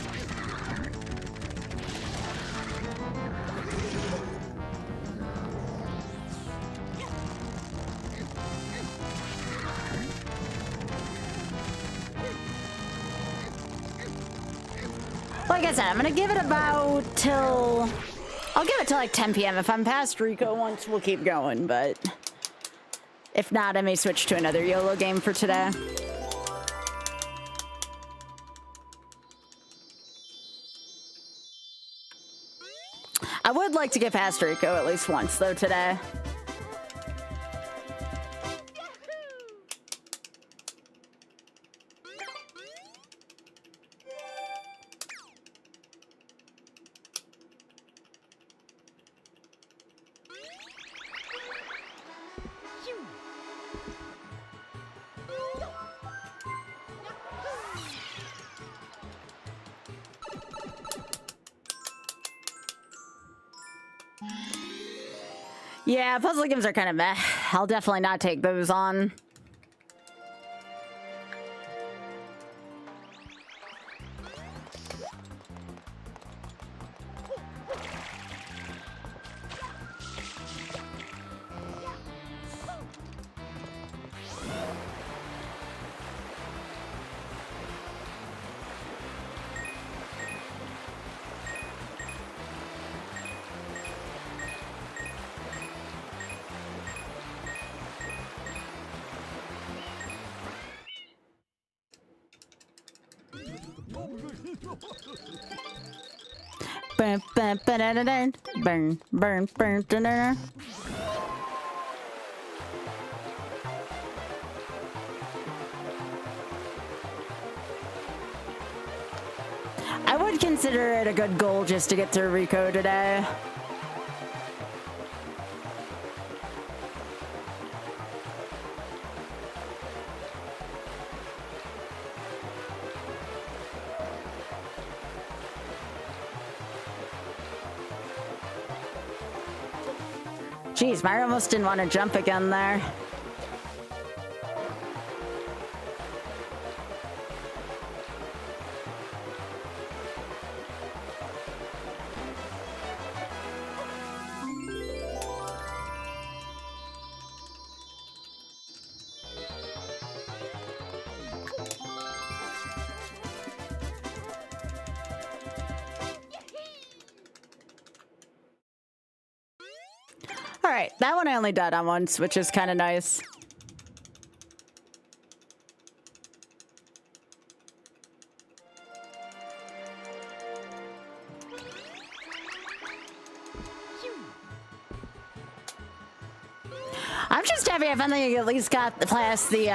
Like I said, I'm gonna give it about till... I'll give it till like 10 p.m. If I'm past Rico once, we'll keep going, but if not, I may switch to another YOLO game for today. I would like to get past Rico at least once, though, today. Yeah, puzzle games are kind of meh. I'll definitely not take those on. Burn, burn, burn, burn, burn, burn, burn. I would consider it a good goal just to get through Rico today. Jeez, Mario almost didn't want to jump again there. All right, that one I only died on once, which is kind of nice. I'm just happy I finally at least got past the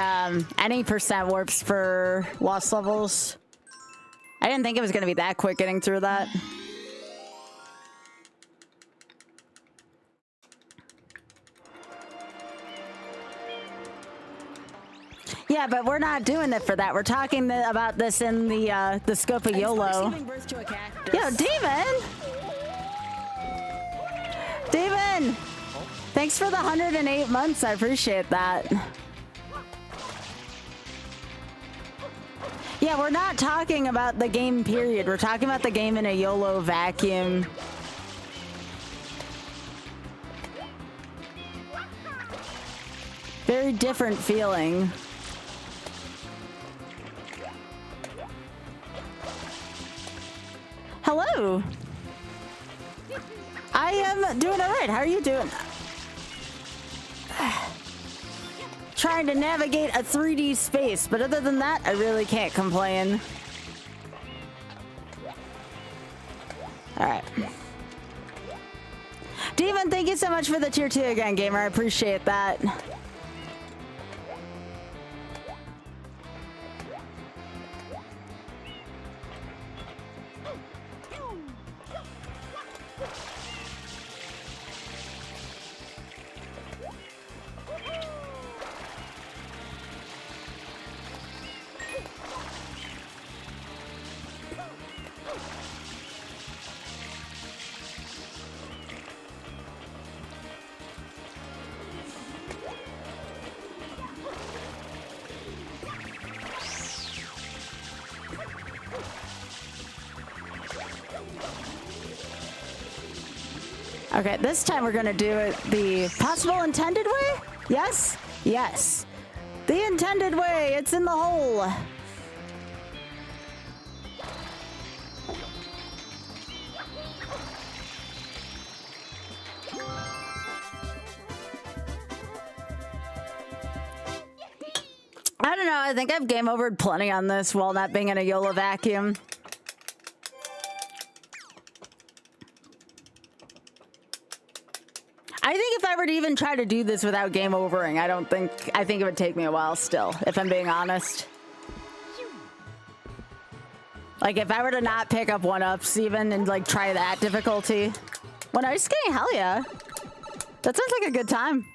any percent warps for lost levels. I didn't think it was going to be that quick getting through that. Yeah, but we're not doing it for that. We're talking about this in the scope of YOLO. Yo, Demon! Demon! Thanks for the 108 months. I appreciate that. Yeah, we're not talking about the game period. We're talking about the game in a YOLO vacuum. Very different feeling. Hello. I am doing all right. How are you doing? Trying to navigate a 3D space, but other than that, I really can't complain. All right. Demon, thank you so much for the tier 2 again, gamer. I appreciate that. Okay, this time we're gonna do it the possible intended way? Yes? Yes. The intended way, it's in the hole. I don't know, I think I've game overed plenty on this while not being in a YOLO vacuum. I think if I were to even try to do this without game overing, I think it would take me a while still, if I'm being honest. Like, if I were to not pick up 1-ups even and, like, try that difficulty. When ice skating, hell yeah. That sounds like a good time.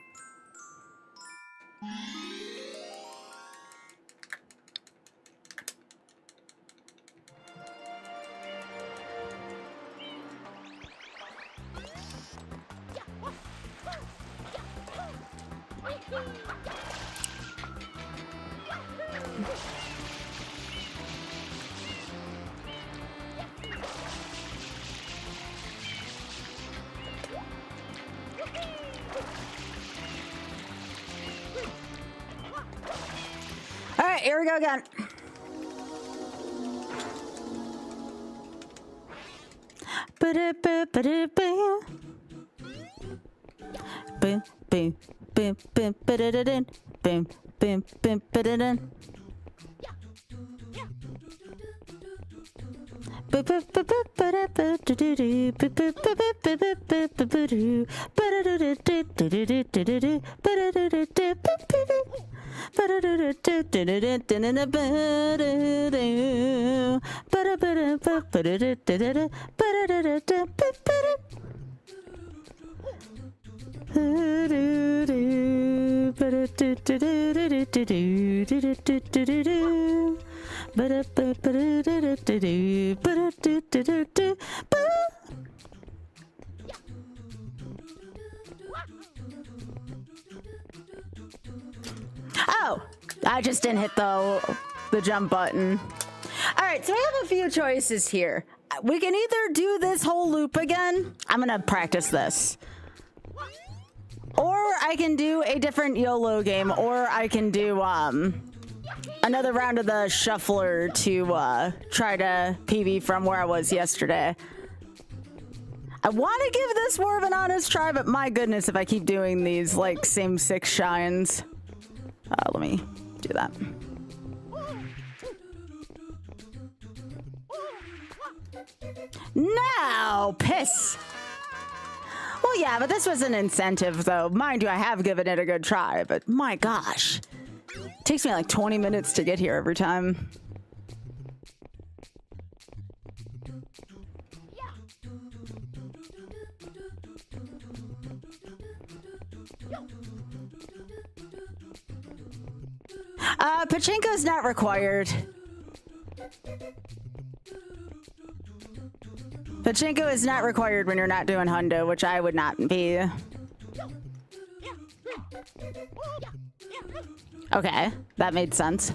All right, here we go again. Boom, boom, boom, boom, ba-da-da-dun. Boom, boom, boom, ba-da-dun. Oh, I just didn't hit the jump button. All right, so we have a few choices here. We can either do this whole loop again. I'm gonna practice this. Or I can do a different YOLO game, or I can do another round of the shuffler to try to PB from where I was yesterday. I want to give this more of an honest try, but my goodness, if I keep doing these like same 6 shines. Let me do that. No, piss. Well, yeah, but this was an incentive, though. Mind you, I have given it a good try, but my gosh. It takes me like 20 minutes to get here every time. Pachinko's not required. Pachinko is not required when you're not doing hundo, which I would not be. Okay, that made sense.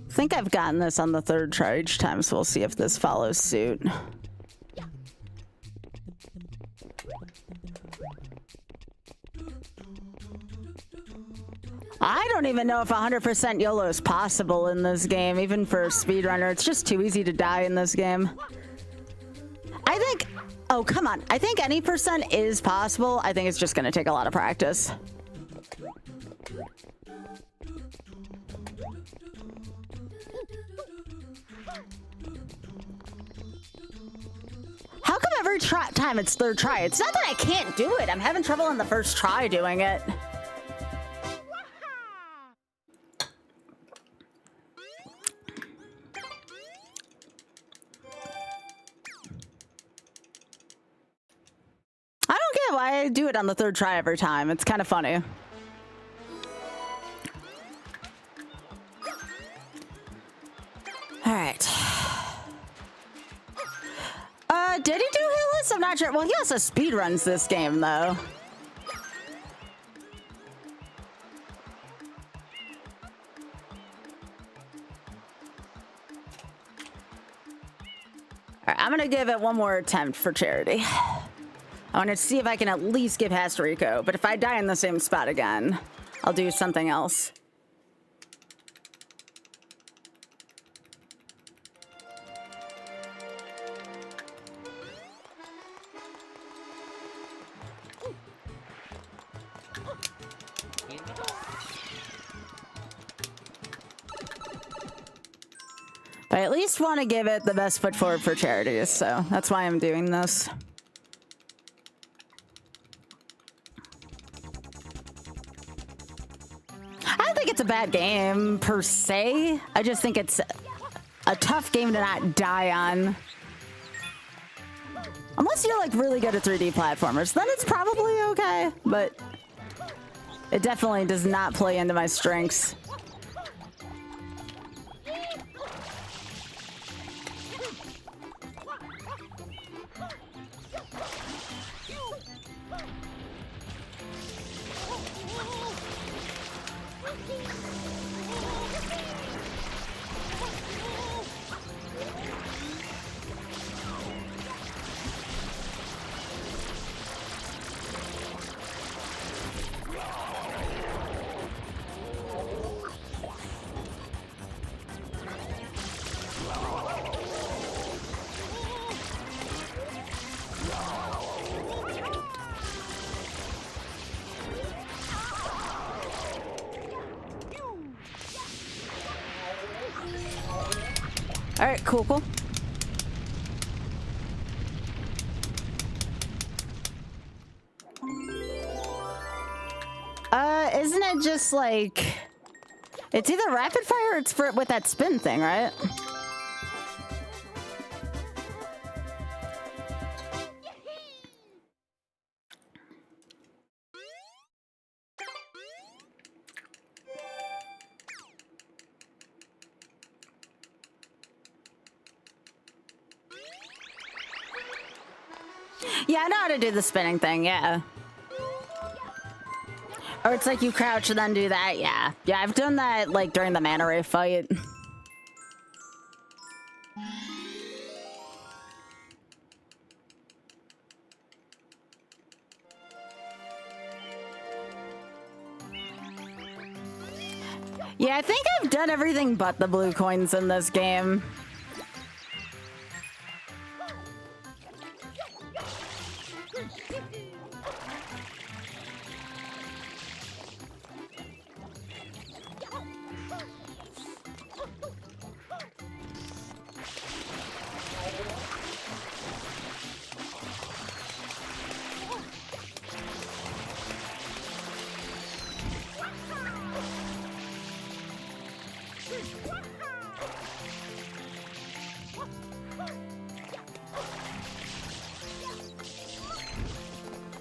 I think I've gotten this on the 3rd try each time, so we'll see if this follows suit. I don't even know if 100% YOLO is possible in this game, even for a speedrunner. It's just too easy to die in this game. I think... Oh, come on. I think any percent is possible. I think it's just going to take a lot of practice. How come every time it's 3rd try? It's not that I can't do it. I'm having trouble on the 1st try doing it. I don't get why I do it on the 3rd try every time. It's kind of funny. All right. Did he do hitless? I'm not sure. Well, he also speedruns this game, though. All right, I'm gonna give it one more attempt for charity. I want to see if I can at least get past Rico, but if I die in the same spot again, I'll do something else. But I at least want to give it the best foot forward for charity, so that's why I'm doing this. I don't think it's a bad game, per se. I just think it's a tough game to not die on. Unless you're like really good at 3D platformers, then it's probably okay, but it definitely does not play into my strengths. All right, cool, cool. Isn't it just like, it's either rapid fire or it's for with that spin thing, right? Yeah, I know how to do the spinning thing, yeah. Or it's like you crouch and then do that, yeah. Yeah, I've done that like during the manta ray fight. Yeah, I think I've done everything but the blue coins in this game.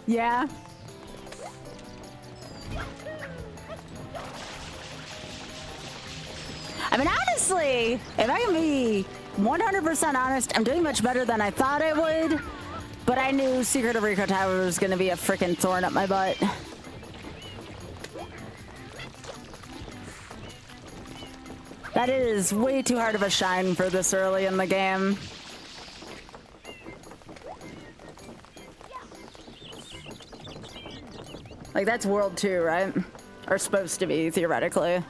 Yeah. I mean, honestly, if I can be 100% honest, I'm doing much better than I thought I would. But I knew Secret of Rico Tower was going to be a freaking thorn up my butt. That is way too hard of a shine for this early in the game. Like, that's World 2, right? Or supposed to be, theoretically.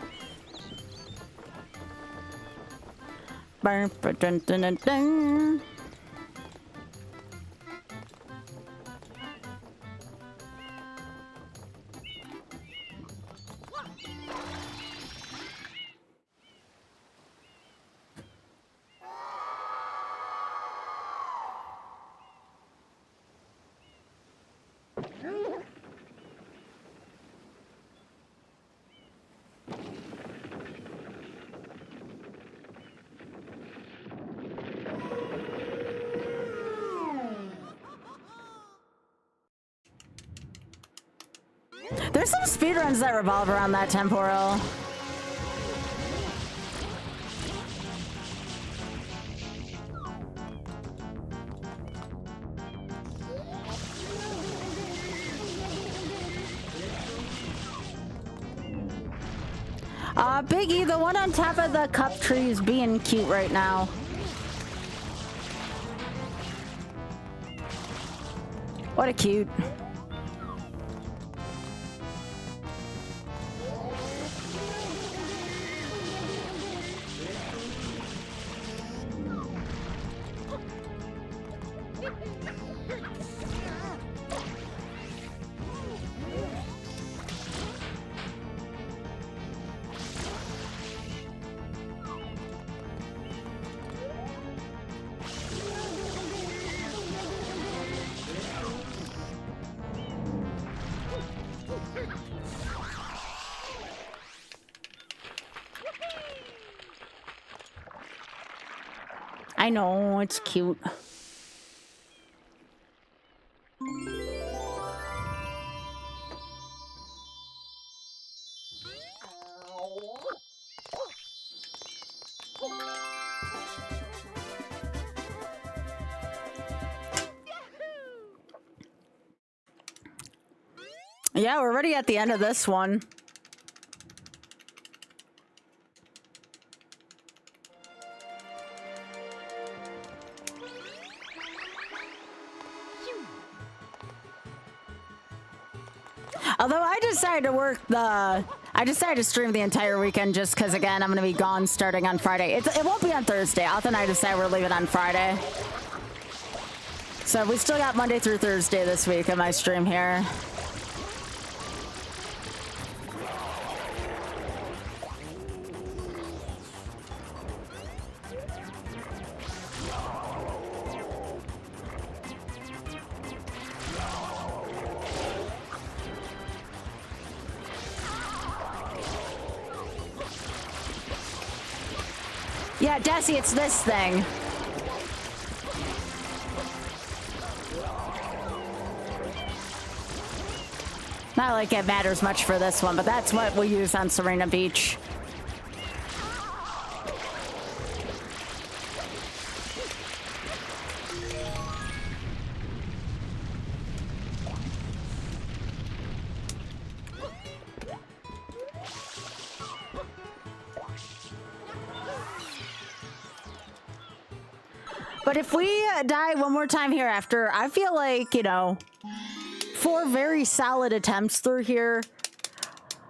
There's some speedruns that revolve around that temporal. Biggie, the one on top of the cup tree is being cute right now. What a cute. I know, it's cute. Yeah, we're already at the end of this one. Although I decided to stream the entire weekend just because, again, I'm going to be gone starting on Friday. It won't be on Thursday. Alth and I decided we're leaving on Friday. So we still got Monday through Thursday this week in my stream here. Yeah, Desi, it's this thing. Not like it matters much for this one, but that's what we use on Serena Beach. But if we die one more time hereafter, I feel like, you know, 4 very solid attempts through here,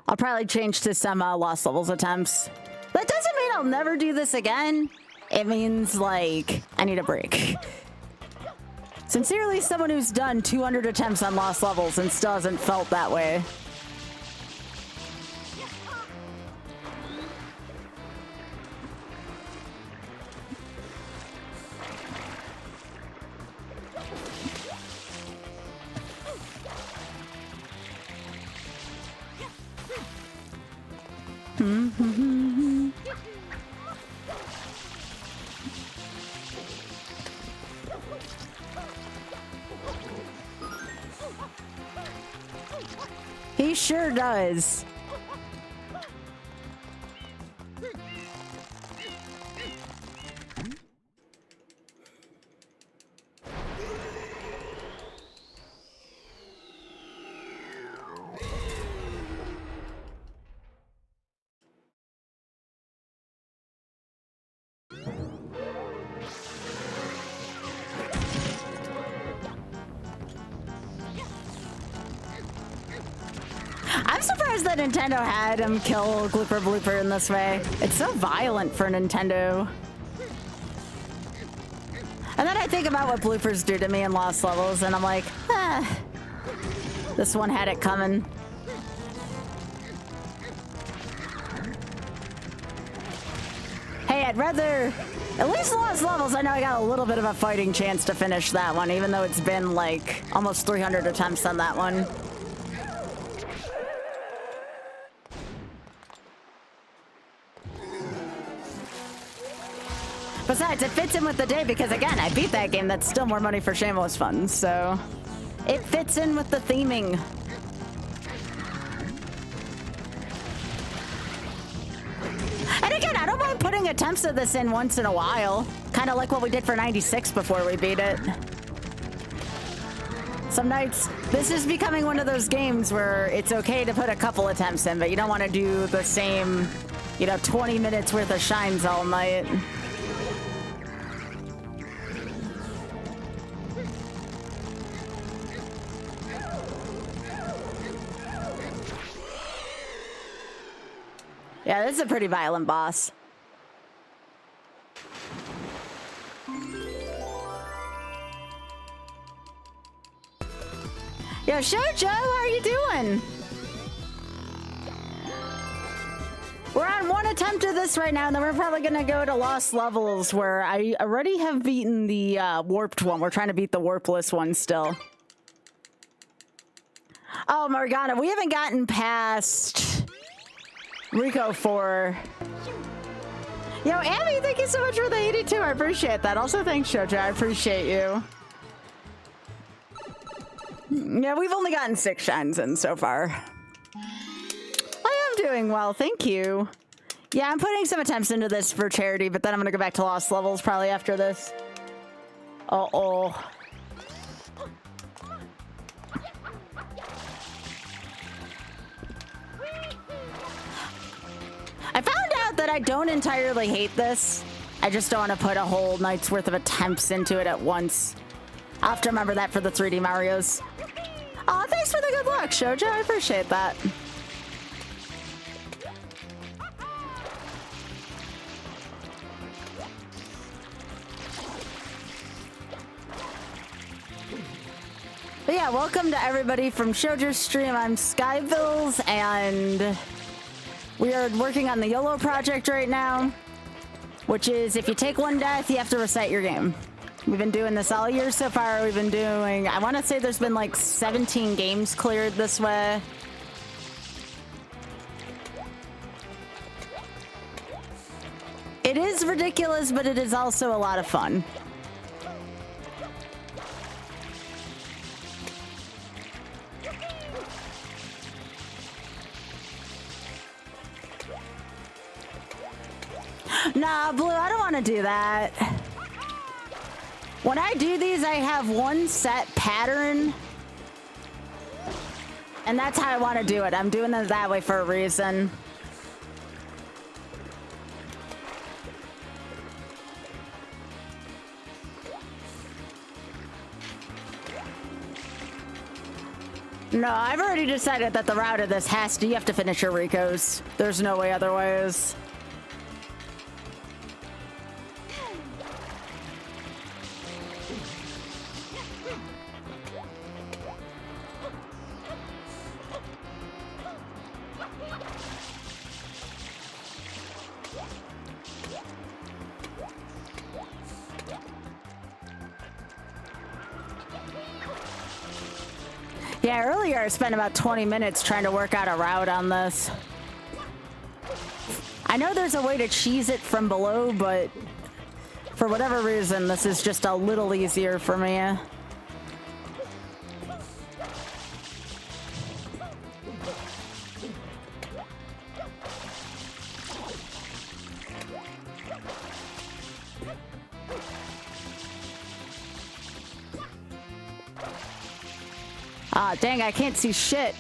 I'll probably change to some lost levels attempts. That doesn't mean I'll never do this again. It means, like, I need a break. Sincerely, someone who's done 200 attempts on lost levels and still hasn't felt that way. He sure does. I'm surprised that Nintendo had him kill Glooper Blooper in this way. It's so violent for Nintendo. And then I think about what bloopers do to me in Lost Levels, and I'm like, this one had it coming. Hey, I'd rather... At least Lost Levels, I know I got a little bit of a fighting chance to finish that one, even though it's been, like, almost 300 attempts on that one. Besides, it fits in with the day because, again, I beat that game. That's still more money for Shameless funds, so... It fits in with the theming. And again, I don't mind putting attempts of this in once in a while. Kind of like what we did for 96 before we beat it. Some nights, this is becoming one of those games where it's okay to put a couple attempts in, but you don't want to do the same, you know, 20 minutes worth of shines all night. Yeah, this is a pretty violent boss. Yo, Shoujo, how are you doing? We're on one attempt of this right now, and then we're probably gonna go to Lost Levels, where I already have beaten the warped one. We're trying to beat the warpless one still. Oh, Morgana, we haven't gotten past Rico 4. Yo, Abby, thank you so much for the 82. I appreciate that. Also, thanks, Shoujo. I appreciate you. Yeah, we've only gotten 6 shines in so far. I am doing well, thank you. Yeah, I'm putting some attempts into this for charity, but then I'm gonna go back to lost levels probably after this. Uh-oh. I found out that I don't entirely hate this. I just don't want to put a whole night's worth of attempts into it at once. I'll have to remember that for the 3D Marios. Aw, thanks for the good luck, Shoujo. I appreciate that. But yeah, welcome to everybody from Shoujo's stream. I'm Skybilz, and we are working on the YOLO project right now, which is if you take 1 death, you have to reset your game. We've been doing this all year so far. We've been doing, I want to say there's been like 17 games cleared this way. It is ridiculous, but it is also a lot of fun. Nah, Blue, I don't want to do that. When I do these, I have one set pattern. And that's how I want to do it. I'm doing it that way for a reason. No, I've already decided that the route of this has to, you have to finish your Ricos. There's no way otherwise. Yeah, earlier I spent about 20 minutes trying to work out a route on this. I know there's a way to cheese it from below, but for whatever reason, this is just a little easier for me. Ah, dang, I can't see shit.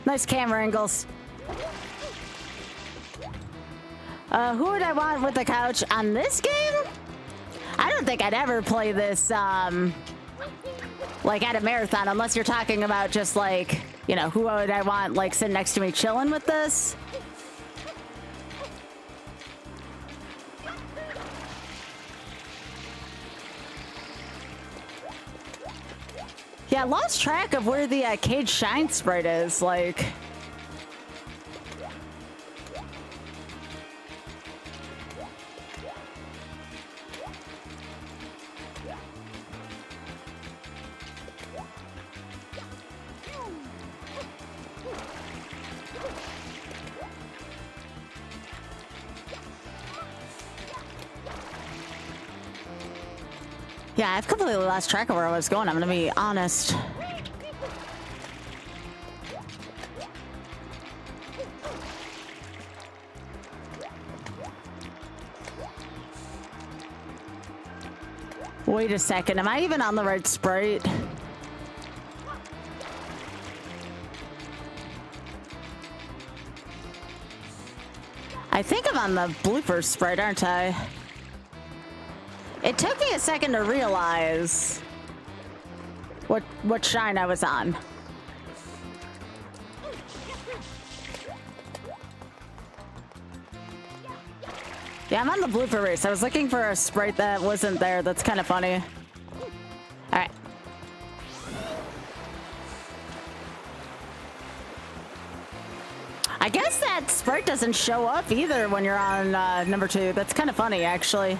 Nice camera angles. Who would I want with the couch on this game? I don't think I'd ever play this, like at a marathon, unless you're talking about just like, you know, who would I want like sitting next to me chilling with this? Yeah, I lost track of where the Cage Shine sprite is, like... Yeah, I've completely lost track of where I was going, I'm gonna be honest. Wait a second, am I even on the right sprite? I think I'm on the blooper sprite, aren't I? It took me a second to realize what shine I was on. Yeah, I'm on the blooper race. I was looking for a sprite that wasn't there. That's kind of funny. All right. I guess that sprite doesn't show up either when you're on number 2. That's kind of funny, actually.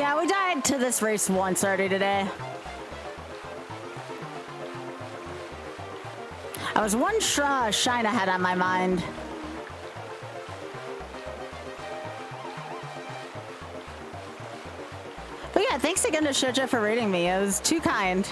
Yeah, we died to this race once already today. I was one shine ahead on my mind. But yeah, thanks again to Shoja for rating me. It was too kind.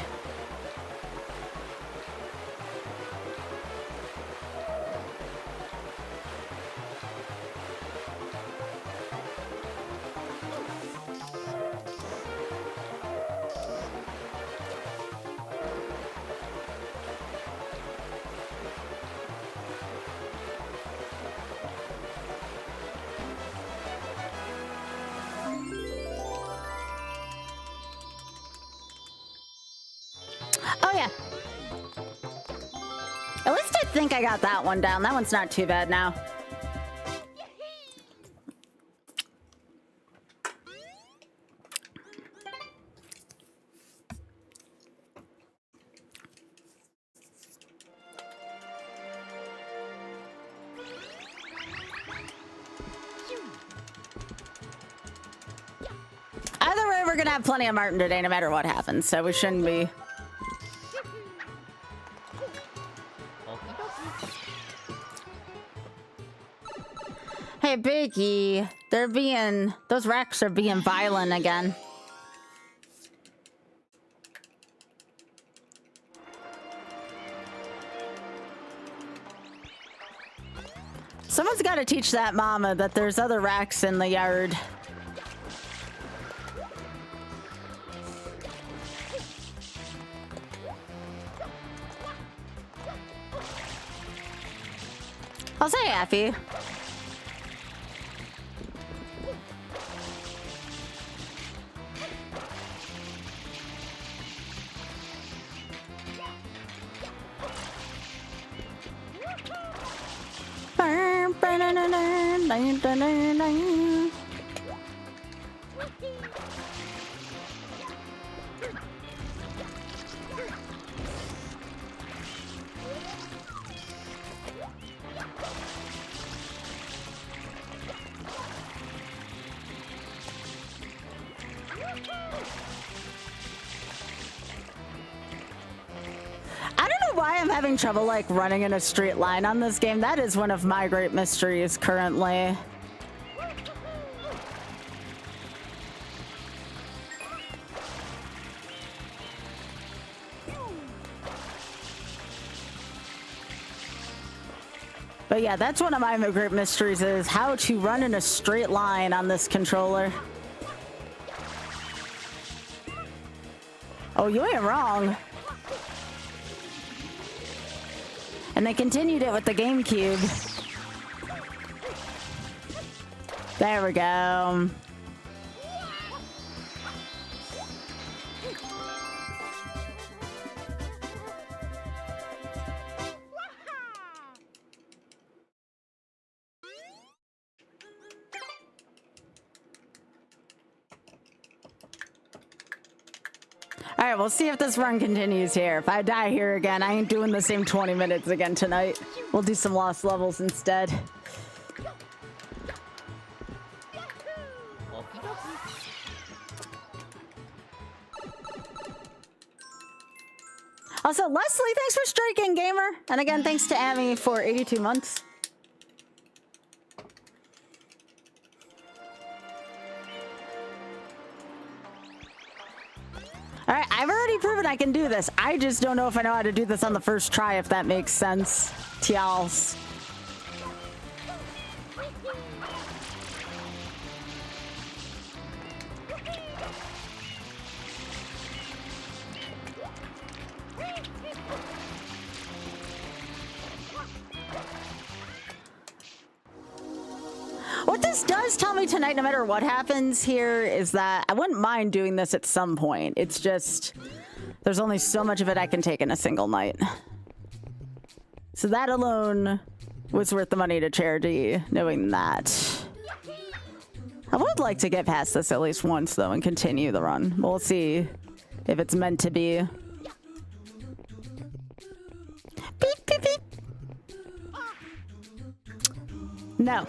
Oh yeah. At least I think I got that one down. That one's not too bad now. Either way, we're gonna have plenty of Martin today no matter what happens, so we shouldn't be. Hey, Biggie, those wrecks are being violent again. Someone's got to teach that mama that there's other racks in the yard. I'll say Affy. I'm having trouble like running in a straight line on this game. That is one of my great mysteries currently. But yeah, that's one of my great mysteries, is how to run in a straight line on this controller. Oh, you ain't wrong. And they continued it with the GameCube. There we go. All right, we'll see if this run continues here. If I die here again, I ain't doing the same 20 minutes again tonight. We'll do some lost levels instead. Also, Leslie, thanks for striking, gamer. And again, thanks to Amy for 82 months. All right, I've already proven I can do this. I just don't know if I know how to do this on the first try, if that makes sense. Tials. What this does tell me tonight, no matter what happens here, is that I wouldn't mind doing this at some point. It's just, there's only so much of it I can take in a single night. So that alone was worth the money to charity, knowing that. I would like to get past this at least once, though, and continue the run. We'll see if it's meant to be. Beep, beep, beep. No.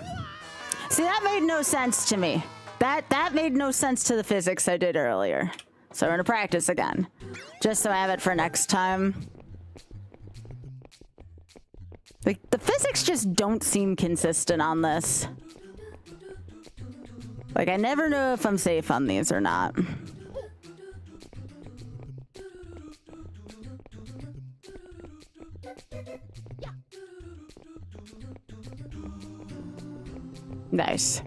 See, that made no sense to me. That made no sense to the physics I did earlier. So we're gonna practice again. Just so I have it for next time. Like, the physics just don't seem consistent on this. Like, I never know if I'm safe on these or not. Nice.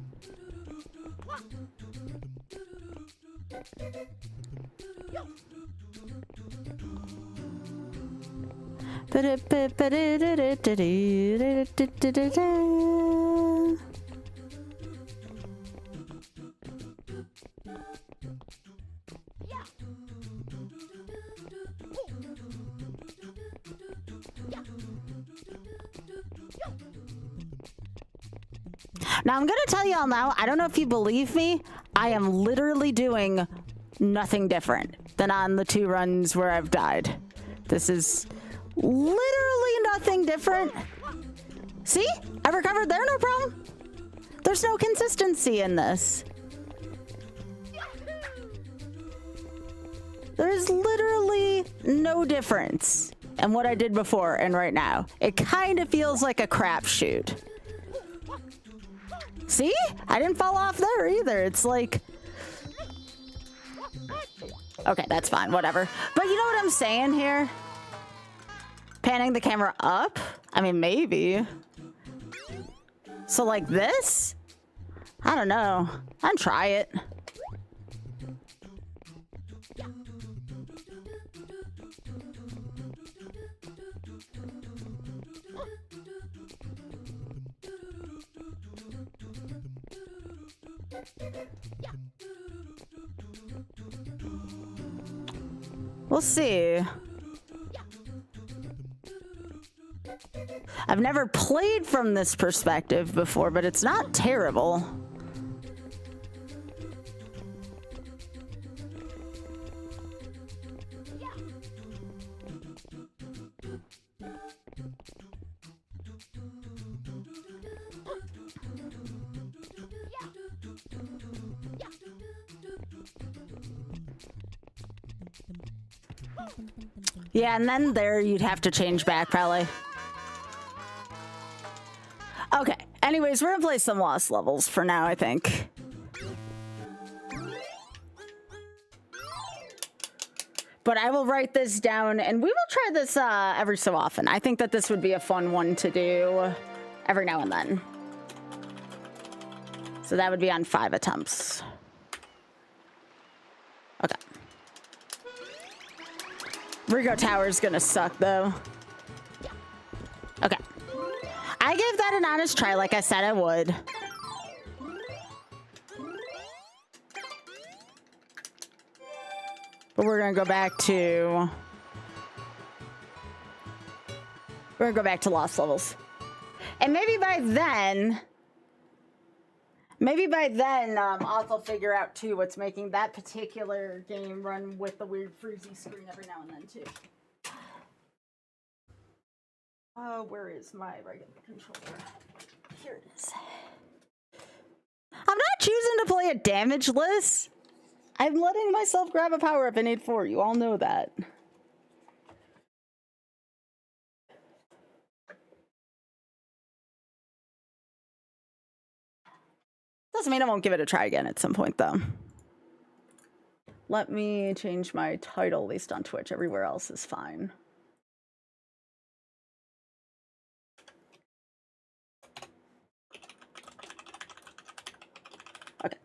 Now, I'm gonna tell y'all now, I don't know if you believe me, I am literally doing nothing different than on the 2 runs where I've died. This is literally nothing different. See? I recovered there, no problem. There's no consistency in this. There's literally no difference in what I did before and right now. It kind of feels like a crapshoot. See? I didn't fall off there either. It's like... Okay, that's fine. Whatever. But you know what I'm saying here? Panning the camera up? I mean, maybe. So like this? I don't know. I'd try it. We'll see. I've never played from this perspective before, but it's not terrible. Yeah, and then there you'd have to change back probably. Okay, anyways, we're gonna play some lost levels for now, I think. But I will write this down and we will try this every so often. I think that this would be a fun one to do every now and then. So that would be on 5 attempts. Okay. Rigo Tower's gonna suck though. Okay. I gave that an honest try like I said I would. But we're gonna go back to... We're gonna go back to lost levels. And maybe by then... I'll also figure out too what's making that particular game run with the weird freezy screen every now and then too. Oh, where is my regular controller? Here it is. I'm not choosing to play a damage list. I'm letting myself grab a power up in 8-4. You all know that. Doesn't mean I won't give it a try again at some point, though. Let me change my title, at least on Twitch. Everywhere else is fine. Okay.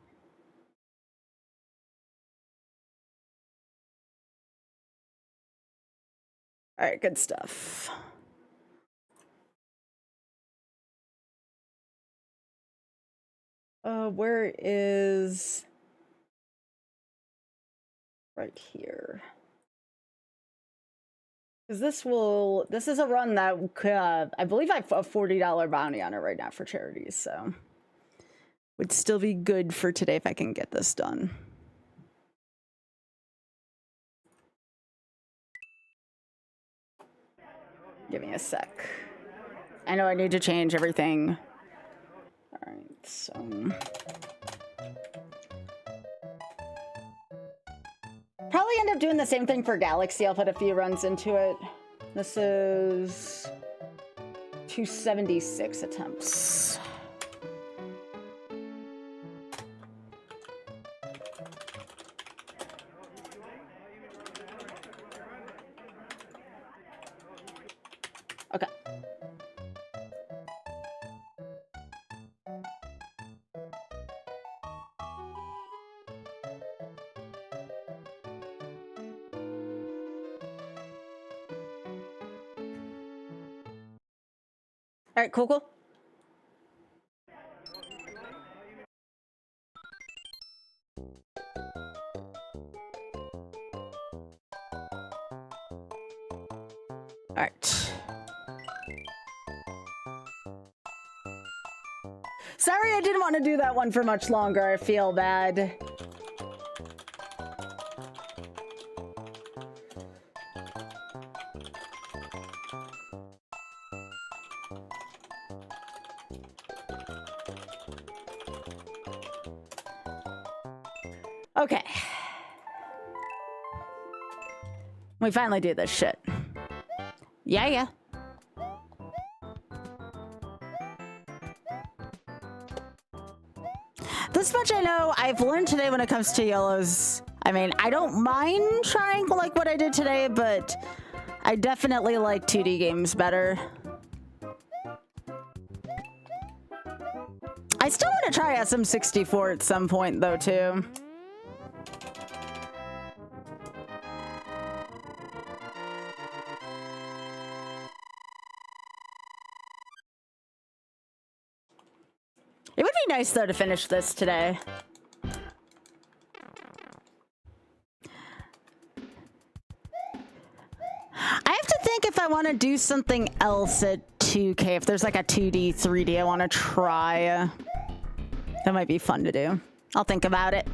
All right, good stuff. Where is... Right here. Because this is a run that I believe I have a $40 bounty on it right now for charities, so would still be good for today if I can get this done. Give me a sec. I know I need to change everything. All right, so Probably end up doing the same thing for Galaxy. I'll put a few runs into it. This is 276 attempts. Okay. All right, cool. All right. Sorry, I didn't want to do that one for much longer. I feel bad. Okay. We finally do this shit. Yeah. This much I know, I've learned today when it comes to YOLOs. I mean, I don't mind trying like what I did today, but I definitely like 2D games better. I still want to try SM64 at some point though, too. It would be nice, though, to finish this today. I have to think if I want to do something else at 2K. If there's like a 2D, 3D I want to try. That might be fun to do. I'll think about it.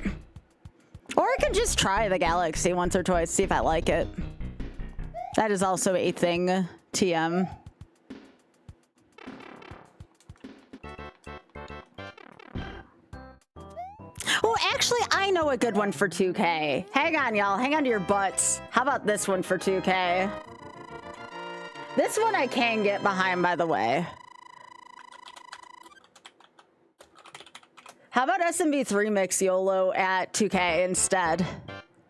Or I could just try the Galaxy once or twice, see if I like it. That is also a thing, TM. Oh, actually, I know a good one for 2K. Hang on, y'all. Hang on to your butts. How about this one for 2K? This one I can get behind, by the way. How about SMB3 mix YOLO at 2K instead?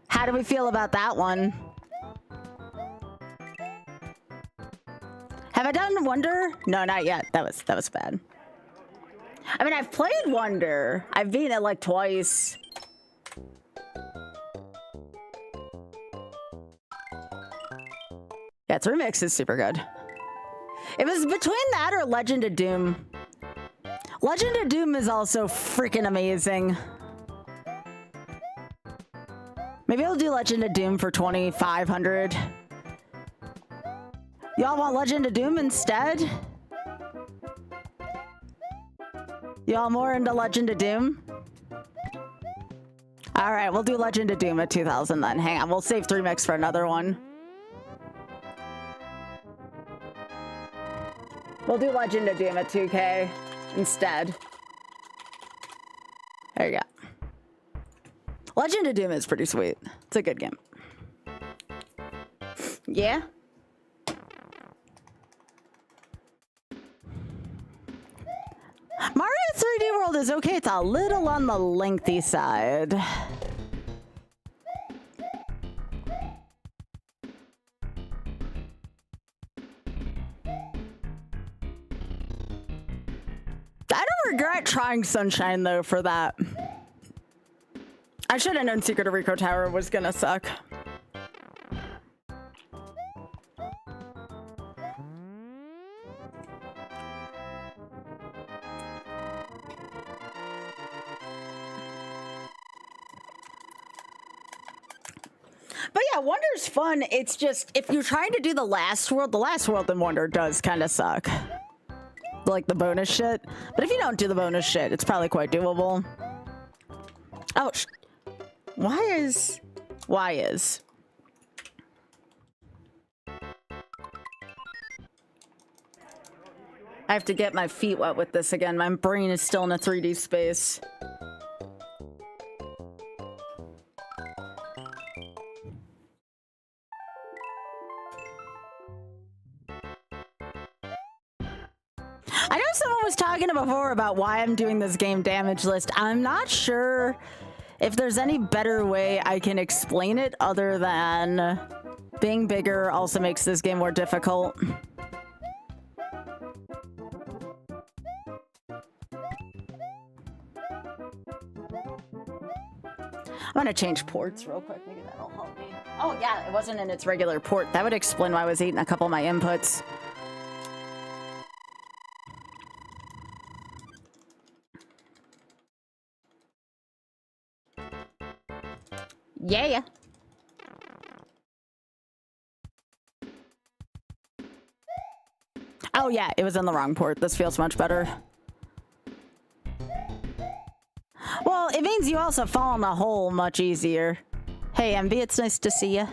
How do we feel about that one? Have I done Wonder? No, not yet. That was bad. I mean, I've played Wonder. I've beaten it like twice. Yeah, its remix is super good. It was between that or Legend of Doom. Legend of Doom is also freaking amazing. Maybe I'll do Legend of Doom for 2,500. Y'all want Legend of Doom instead? Y'all more into Legend of Doom? All right, we'll do Legend of Doom at 2,000 then. Hang on, we'll save 3 mix for another one. We'll do Legend of Doom at 2K instead. There you go. Legend of Doom is pretty sweet. It's a good game. Yeah? Mario 3D World is okay. It's a little on the lengthy side. I don't regret trying Sunshine, though, for that. I should have known Secret of Rico Tower was gonna suck. But yeah, Wonder's fun. It's just, if you're trying to do the last world in Wonder does kind of suck. Like the bonus shit. But if you don't do the bonus shit, it's probably quite doable. Oh, why is... I have to get my feet wet with this again. My brain is still in a 3D space. someone was talking before about why I'm doing this game damage list. I'm not sure if there's any better way I can explain it other than being bigger also makes this game more difficult. I'm gonna change ports real quick. Maybe that'll help me. Oh yeah, it wasn't in its regular port. That would explain why I was eating a couple of my inputs. Yeah. Oh yeah, it was in the wrong port. This feels much better. Well, it means you also fall in a hole much easier. Hey, Envy, it's nice to see you.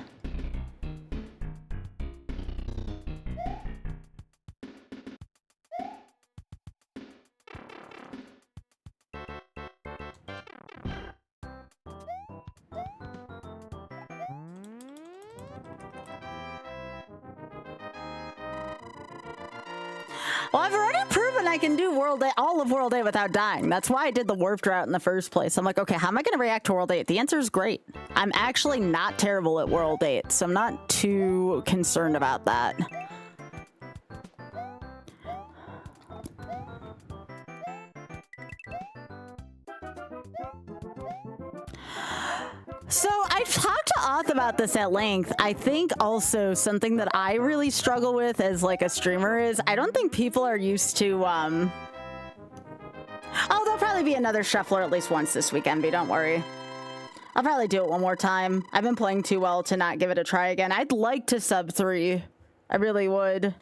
Well, I've already proven I can do all of World 8 without dying. That's why I did the warped route in the first place. I'm like, okay, how am I going to react to World 8? The answer is great. I'm actually not terrible at World 8, so I'm not too concerned about that. So I've talked to Oth about this at length. I think also something that I really struggle with as like a streamer is I don't think people are used to oh, there'll probably be another shuffler at least once this weekend, but don't worry. I'll probably do it one more time. I've been playing too well to not give it a try again. I'd like to sub 3. I really would.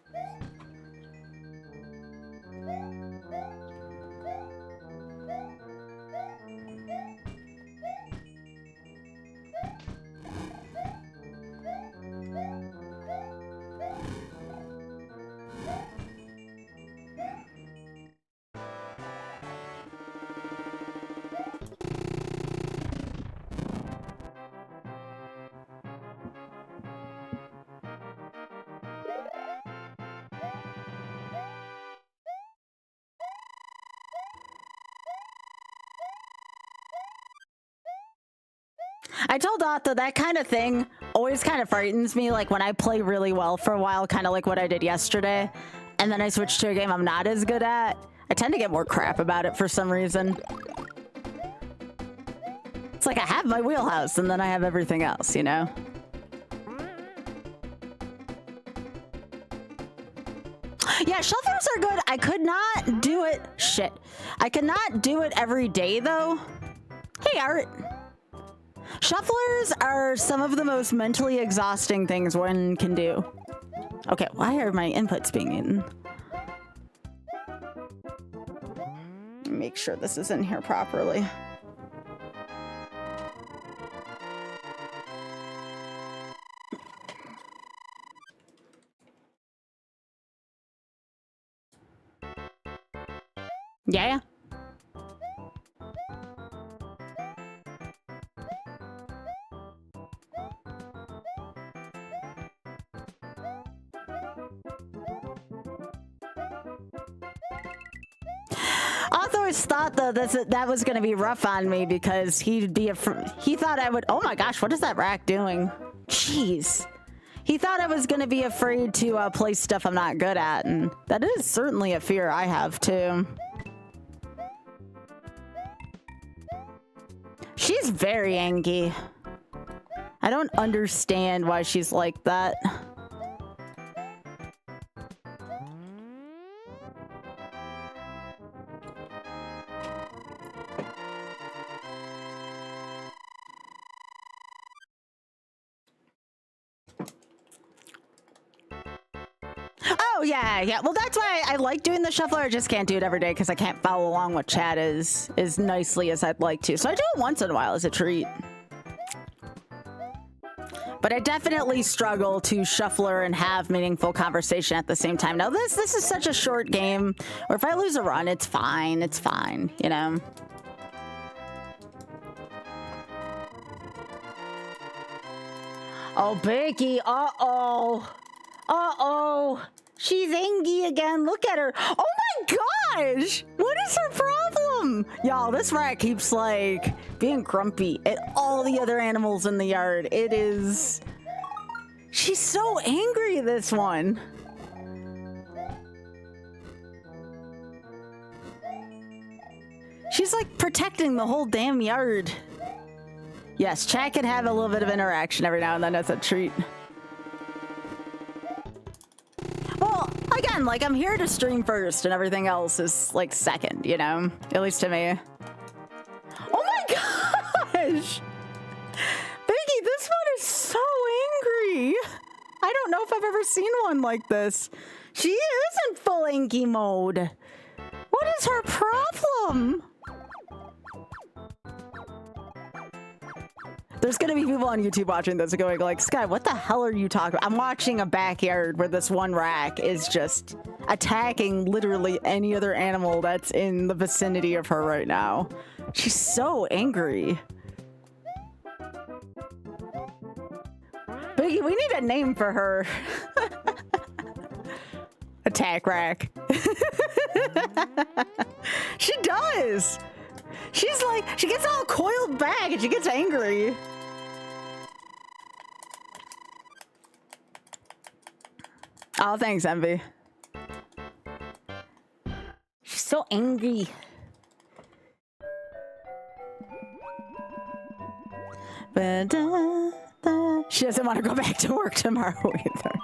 I told Otto that kind of thing always kind of frightens me, like when I play really well for a while, kind of like what I did yesterday, and then I switch to a game I'm not as good at. I tend to get more crap about it for some reason. It's like I have my wheelhouse and then I have everything else, you know? Yeah, shufflers are good. I could not do it. Shit. I could not do it every day though. Hey, Art. Shufflers are some of the most mentally exhausting things one can do. Okay, why are my inputs being eaten? Make sure this is in here properly. Yeah. I've always thought though that was gonna be rough on me because he thought I would. Oh my gosh, what is that rack doing? Jeez. He thought I was gonna be afraid to play stuff I'm not good at, and that is certainly a fear I have too. She's very angry. I don't understand why she's like that. Oh, yeah. Well, that's why I like doing the shuffler. I just can't do it every day because I can't follow along with chat as nicely as I'd like to. So I do it once in a while as a treat. But I definitely struggle to shuffler and have meaningful conversation at the same time. Now, this is such a short game, or if I lose a run, it's fine. It's fine, you know? Oh, Becky. Uh-oh. Uh-oh. She's angry again. Look at her. Oh my gosh! What is her problem? Y'all, this rat keeps like being grumpy at all the other animals in the yard. It is... She's so angry, this one. She's like protecting the whole damn yard. Yes, chat can have a little bit of interaction every now and then. That's a treat. Well, again, like I'm here to stream first and everything else is like second, you know? At least to me. Oh my gosh! Biggie, this one is so angry. I don't know if I've ever seen one like this. She is in full Anki mode. What is her problem? There's gonna be people on YouTube watching this going like, Sky, what the hell are you talking about? I'm watching a backyard where this one rack is just attacking literally any other animal that's in the vicinity of her right now. She's so angry. Biggie, we need a name for her. Attack rack. She does. She's like, she gets all coiled back and she gets angry. Oh, thanks, Envy. She's so angry. She doesn't want to go back to work tomorrow either.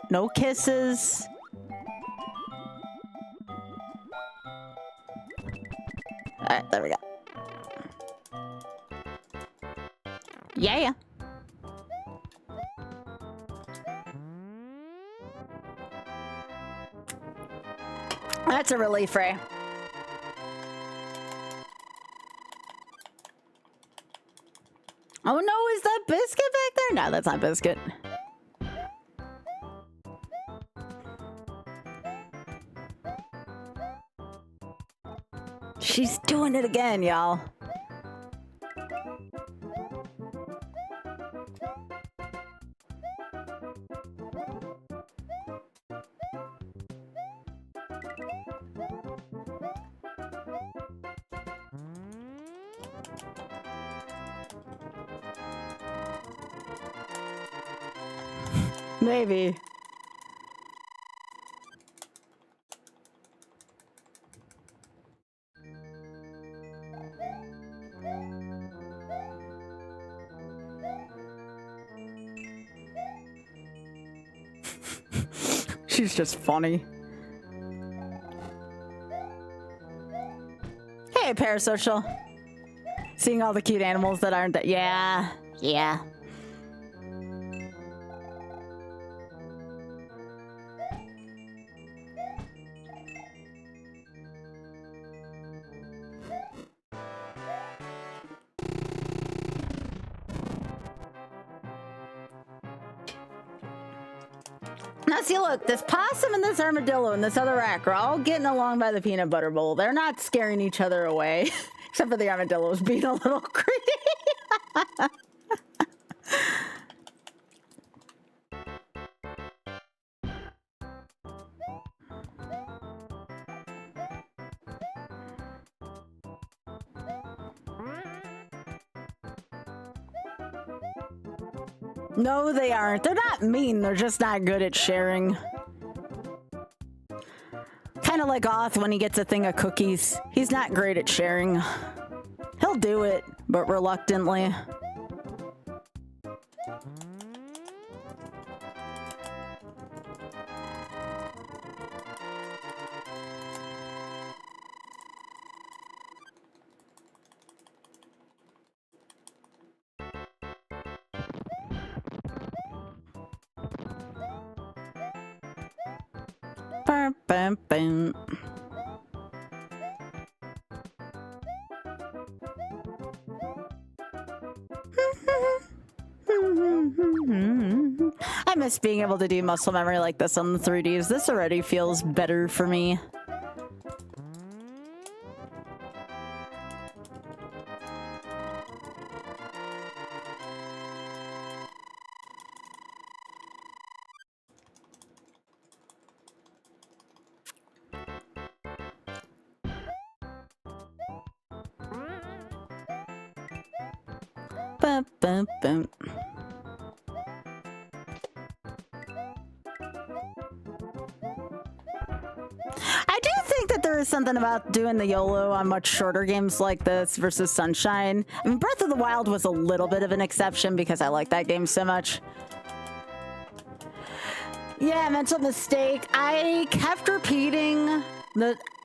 No kisses. Alright, there we go. Yeah. That's a relief, Ray. Oh no, is that Biscuit back there? No, that's not Biscuit. She's doing it again, y'all. Maybe. She's just funny. Hey, parasocial. Seeing all the cute animals that aren't that. Yeah. Now see, look, this possum and this armadillo and this other rack are all getting along by the peanut butter bowl. They're not scaring each other away, except for the armadillo's being a little greedy. No, they aren't. They're not mean. They're just not good at sharing. Kind of like Oth when he gets a thing of cookies. He's not great at sharing. He'll do it, but reluctantly. Bum, bum. I miss being able to do muscle memory like this on the 3Ds. This already feels better for me. Bum, bum, bum. I do think that there is something about doing the YOLO on much shorter games like this versus Sunshine. I mean, Breath of the Wild was a little bit of an exception because I like that game so much. Yeah, mental mistake. I kept repeating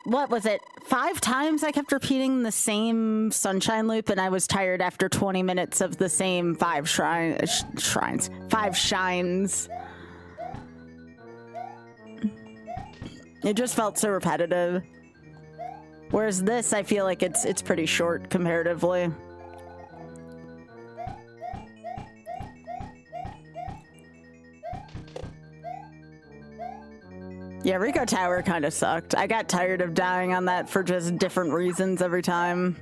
what was it? 5 times I kept repeating the same Sunshine loop, and I was tired after 20 minutes of the same 5 shines. 5 shines. It just felt so repetitive. Whereas this, I feel like it's pretty short comparatively. Yeah, Rico Tower kind of sucked. I got tired of dying on that for just different reasons every time.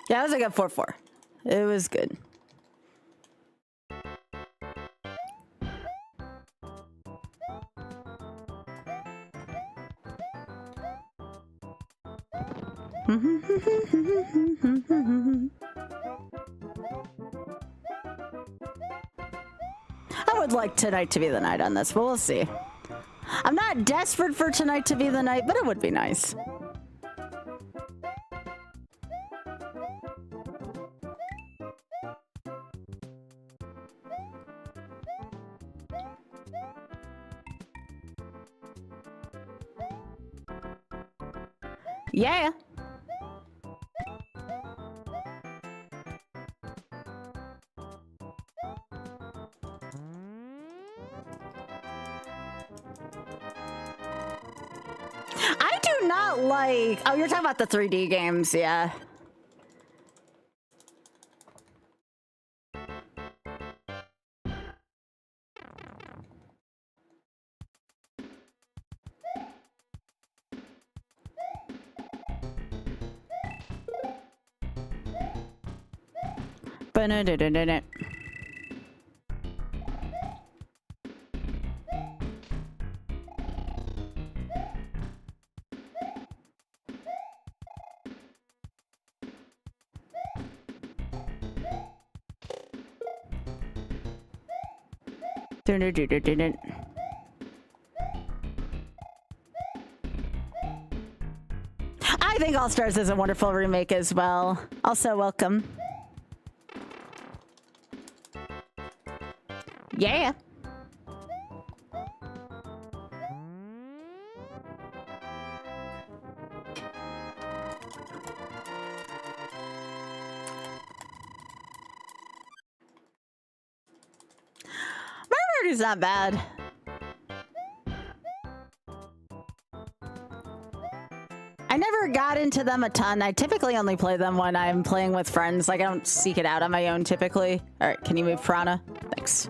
Yeah, it was like a 4-4. It was good. I would like tonight to be the night on this, but we'll see. I'm not desperate for tonight to be the night, but it would be nice. Yeah. I do not like... Oh, you're talking about the 3D games, yeah. Ba-na-da-da-da-da. Da-da-da-da-da-da. I think All Stars is a wonderful remake as well. Also, welcome. Yeah. Is not bad. I never got into them a ton. I typically only play them when I'm playing with friends. Like, I don't seek it out on my own typically. All right, can you move, Piranha? Thanks.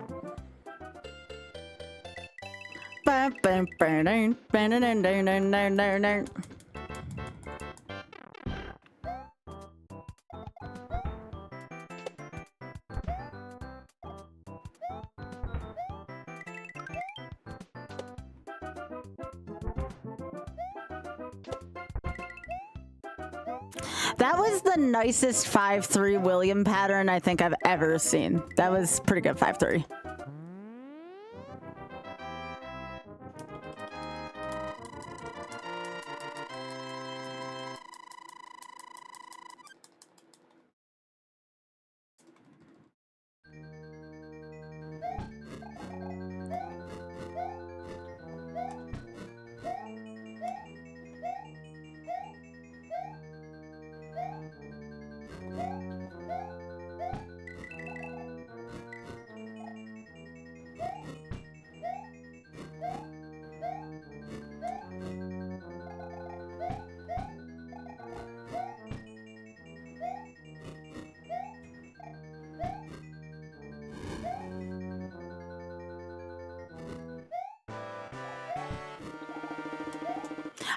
That was the nicest 5-3 William pattern I think I've ever seen. That was pretty good 5-3.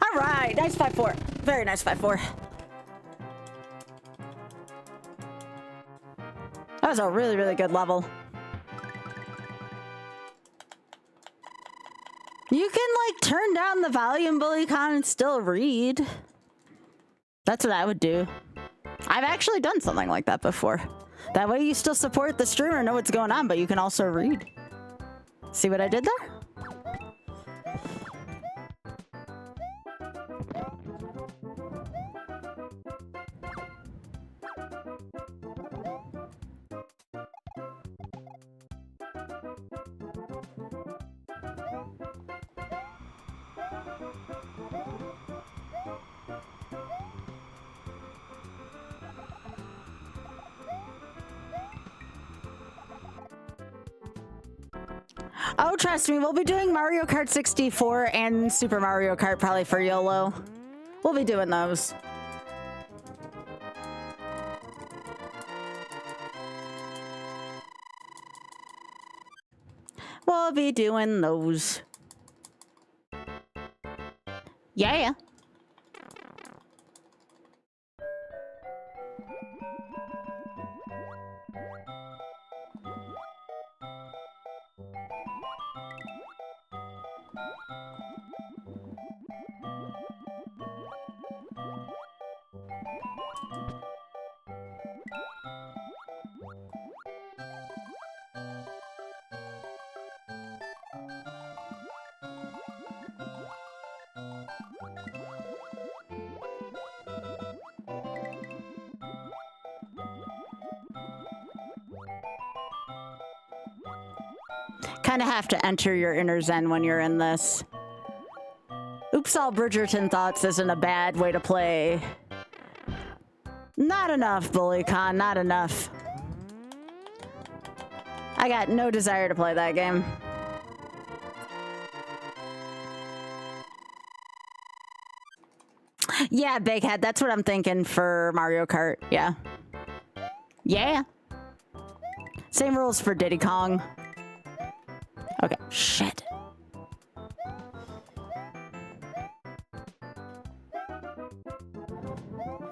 All right, nice 5-4. Very nice 5-4. That was a really, really good level. You can, like, turn down the volume, BullyCon, and still read. That's what I would do. I've actually done something like that before. That way you still support the streamer, know what's going on, but you can also read. See what I did there? Oh, trust me, we'll be doing Mario Kart 64 and Super Mario Kart probably for YOLO. We'll be doing those. We'll be doing those. Yeah. Kind of have to enter your inner zen when you're in this. Oops, all Bridgerton thoughts isn't a bad way to play. Not enough, BullyCon, not enough. I got no desire to play that game. Yeah, Big Head, that's what I'm thinking for Mario Kart, yeah. Yeah. Same rules for Diddy Kong. Okay, shit.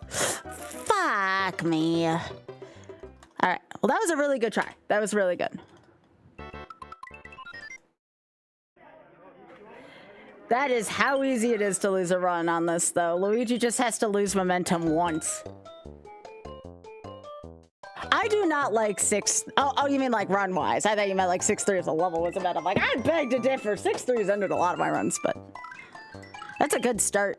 Fuck me. All right, well, that was a really good try. That was really good. That is how easy it is to lose a run on this, though. Luigi just has to lose momentum once. I do not like 6. Oh, you mean like run wise? I thought you meant like 6-3 as a level was about. I'm like, I beg to differ. 6-3 has ended a lot of my runs, but that's a good start.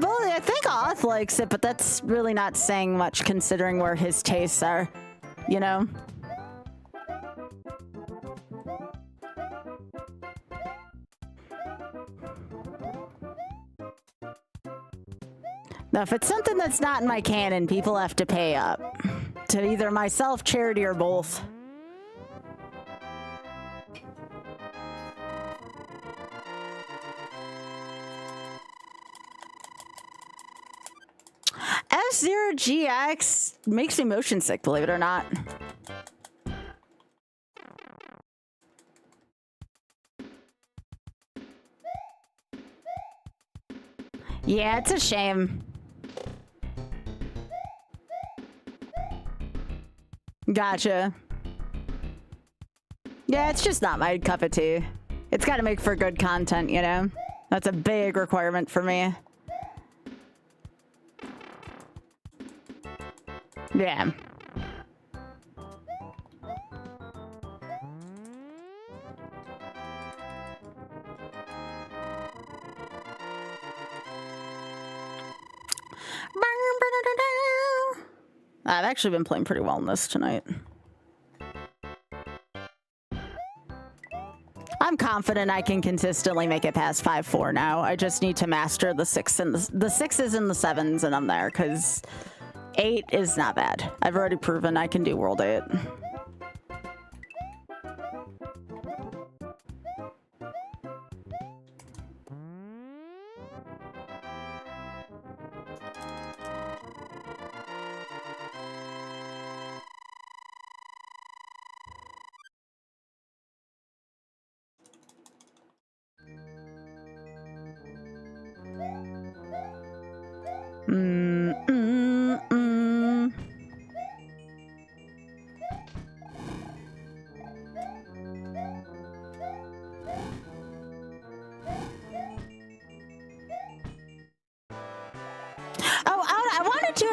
Bully, I think Oth likes it, but that's really not saying much considering where his tastes are, you know? Now, if it's something that's not in my canon, people have to pay up to either myself, charity, or both. F-Zero GX makes me motion sick, believe it or not. Yeah, it's a shame. Gotcha. Yeah, it's just not my cup of tea. It's got to make for good content, you know? That's a big requirement for me. Yeah. I've actually been playing pretty well in this tonight. I'm confident I can consistently make it past 5-4 now. I just need to master the 6 and the 6s and the 7s, and I'm there, because 8 is not bad. I've already proven I can do World 8.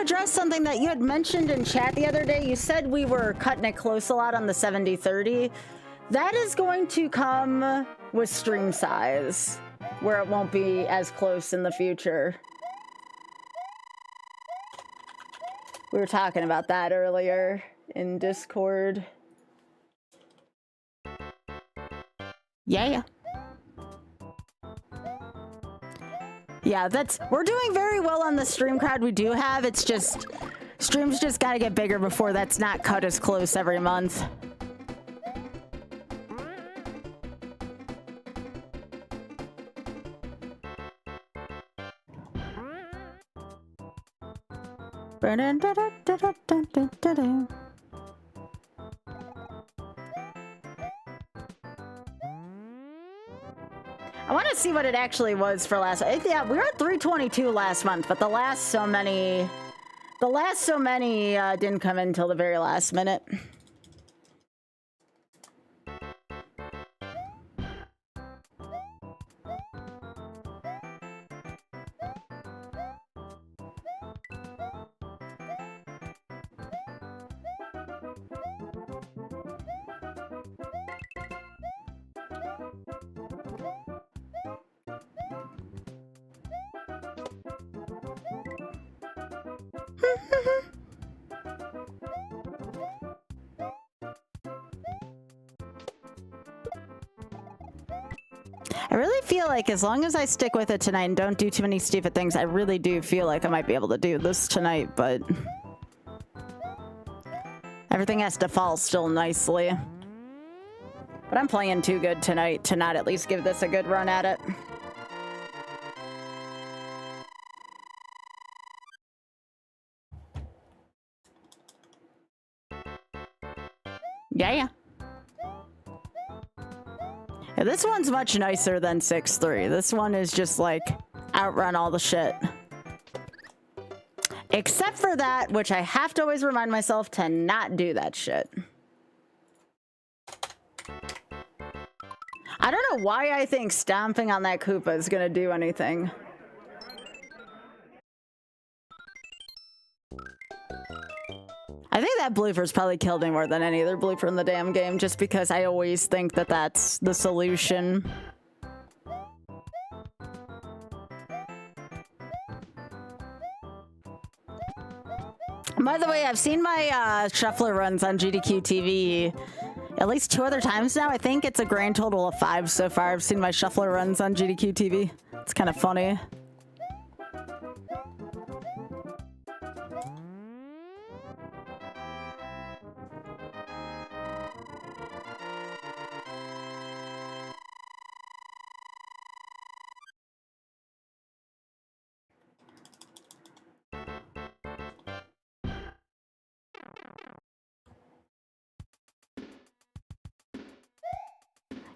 address something that you had mentioned in chat the other day. You said we were cutting it close a lot on the 70-30. That is going to come with stream size, where it won't be as close in the future. We were talking about that earlier in Discord. Yeah. Yeah, we're doing very well on the stream crowd we do have. It's just, streams just gotta get bigger before that's not cut as close every month. I want to see what it actually was for last. Yeah, we were at 322 last month, but the last so many didn't come in until the very last minute. I really feel like as long as I stick with it tonight and don't do too many stupid things, I really do feel like I might be able to do this tonight, but everything has to fall still nicely. But I'm playing too good tonight to not at least give this a good run at it. Yeah. Yeah, this one's much nicer than 6-3. This one is just like outrun all the shit. Except for that, which I have to always remind myself to not do that shit. I don't know why I think stomping on that Koopa is gonna do anything. I think that blooper's probably killed me more than any other blooper in the damn game, just because I always think that that's the solution. By the way, I've seen my shuffler runs on GDQ TV at least 2 other times now. I think it's a grand total of 5 so far. I've seen my shuffler runs on GDQ TV. It's kind of funny.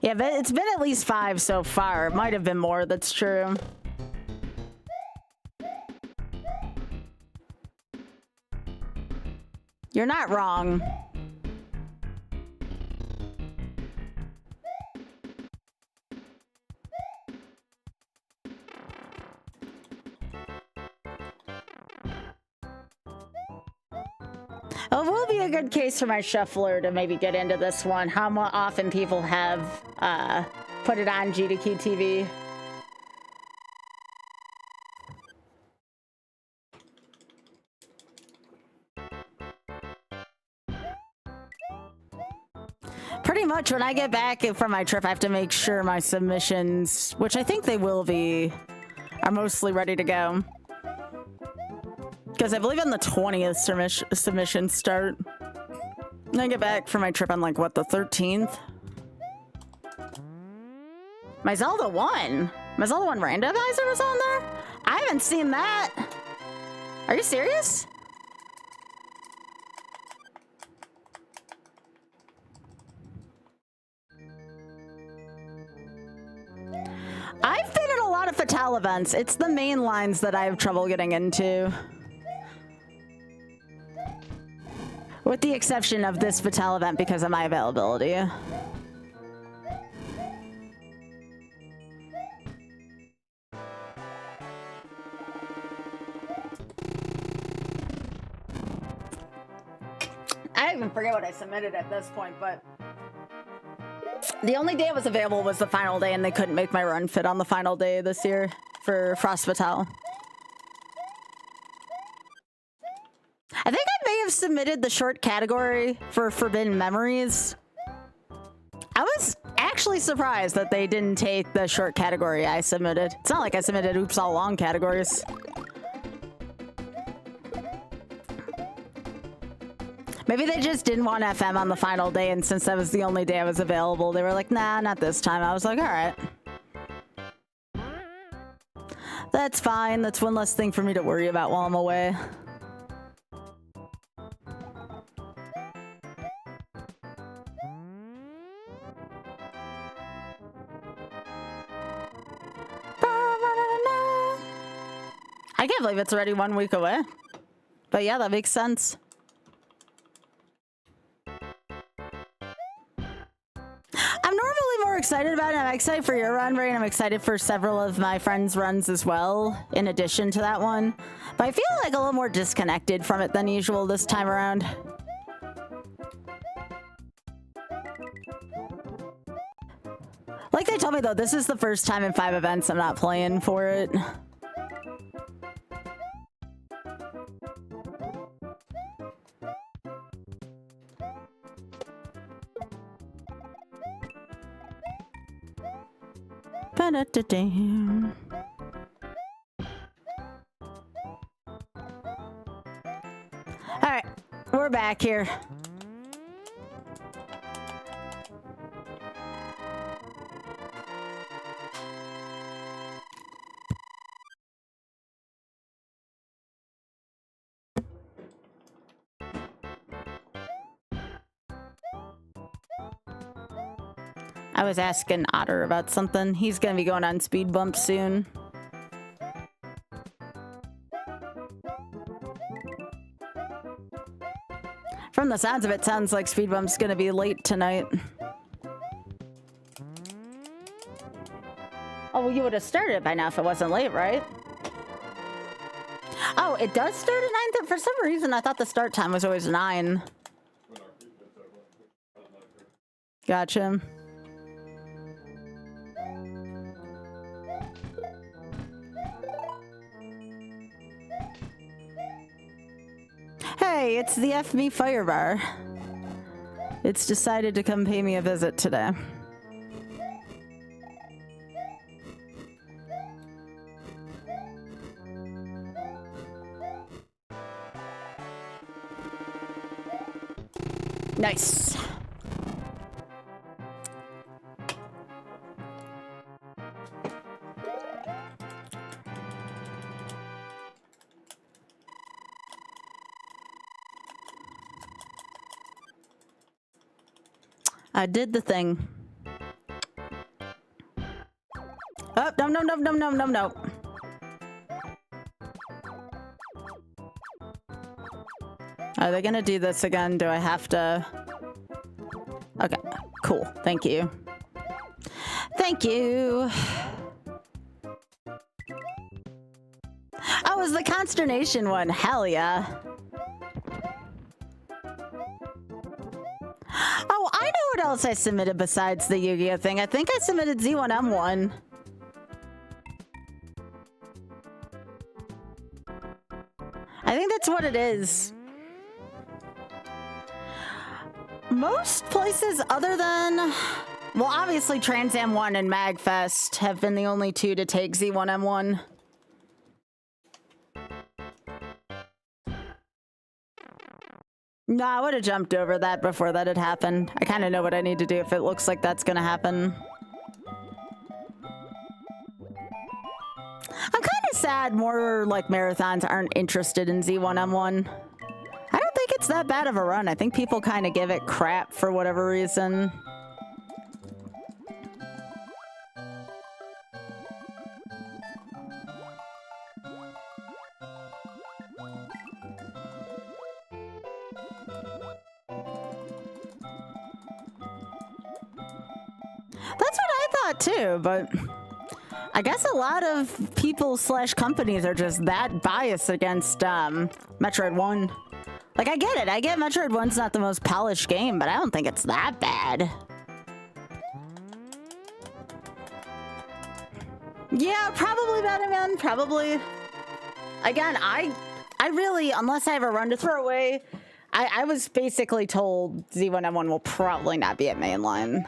Yeah, but it's been at least 5 so far. It might have been more, that's true. You're not wrong. It will be a good case for my shuffler to maybe get into this one. How often people have put it on GDQ TV. Pretty much when I get back from my trip, I have to make sure my submissions, which I think they will be, are mostly ready to go. Because I believe on the 20th submissions start. And I get back from my trip on like, what, the 13th? My Zelda 1? My Zelda 1 randomizer was on there? I haven't seen that. Are you serious? I've been in a lot of Fatale events. It's the main lines that I have trouble getting into. With the exception of this Fatale event because of my availability. I even forget what I submitted at this point, but the only day it was available was the final day, and they couldn't make my run fit on the final day this year for Frost Fatale. I think I may have submitted the short category for Forbidden Memories. I was actually surprised that they didn't take the short category I submitted. It's not like I submitted Oops All Along categories. Maybe they just didn't want FM on the final day, and since that was the only day I was available, they were like, nah, not this time. I was like, all right. That's fine. That's one less thing for me to worry about while I'm away. I can't believe it's already 1 week away. But yeah, that makes sense. I'm normally more excited about it. I'm excited for your run, Ray, and I'm excited for several of my friends' runs as well, in addition to that one. But I feel like a little more disconnected from it than usual this time around. Like they told me, though, this is the first time in 5 events I'm not playing for it. Alright, we're back here. I was asking Otter about something. He's gonna be going on speed bump soon. From the sounds of it, sounds like speed bump's gonna be late tonight. Oh, well, you would have started it by now if it wasn't late, right? Oh, it does start at 9? For some reason, I thought the start time was always 9. Gotcha. Hey, it's the F Me Fire Bar. It's decided to come pay me a visit today. Nice. I did the thing. Oh, no, no, no, no, no, no, no. Are they gonna do this again? Do I have to? Okay, cool. Thank you. Thank you. Oh, it was the consternation one. Hell yeah. Oh, I know what else I submitted besides the Yu-Gi-Oh thing. I think I submitted Z1M1. I think that's what it is. Most places other than, well, obviously Trans Am 1 and MagFest have been the only two to take Z1M1. No, I would have jumped over that before that had happened. I kind of know what I need to do if it looks like that's gonna happen. I'm kind of sad more like marathons aren't interested in Z1M1. I don't think it's that bad of a run. I think people kind of give it crap for whatever reason. That's what I thought too, but I guess a lot of people / companies are just that biased against Metroid 1. Like, I get it. I get Metroid 1's not the most polished game, but I don't think it's that bad. Yeah, probably better, man. Probably. Again, I really, unless I have a run to throw away, I was basically told Z1M1 will probably not be at mainline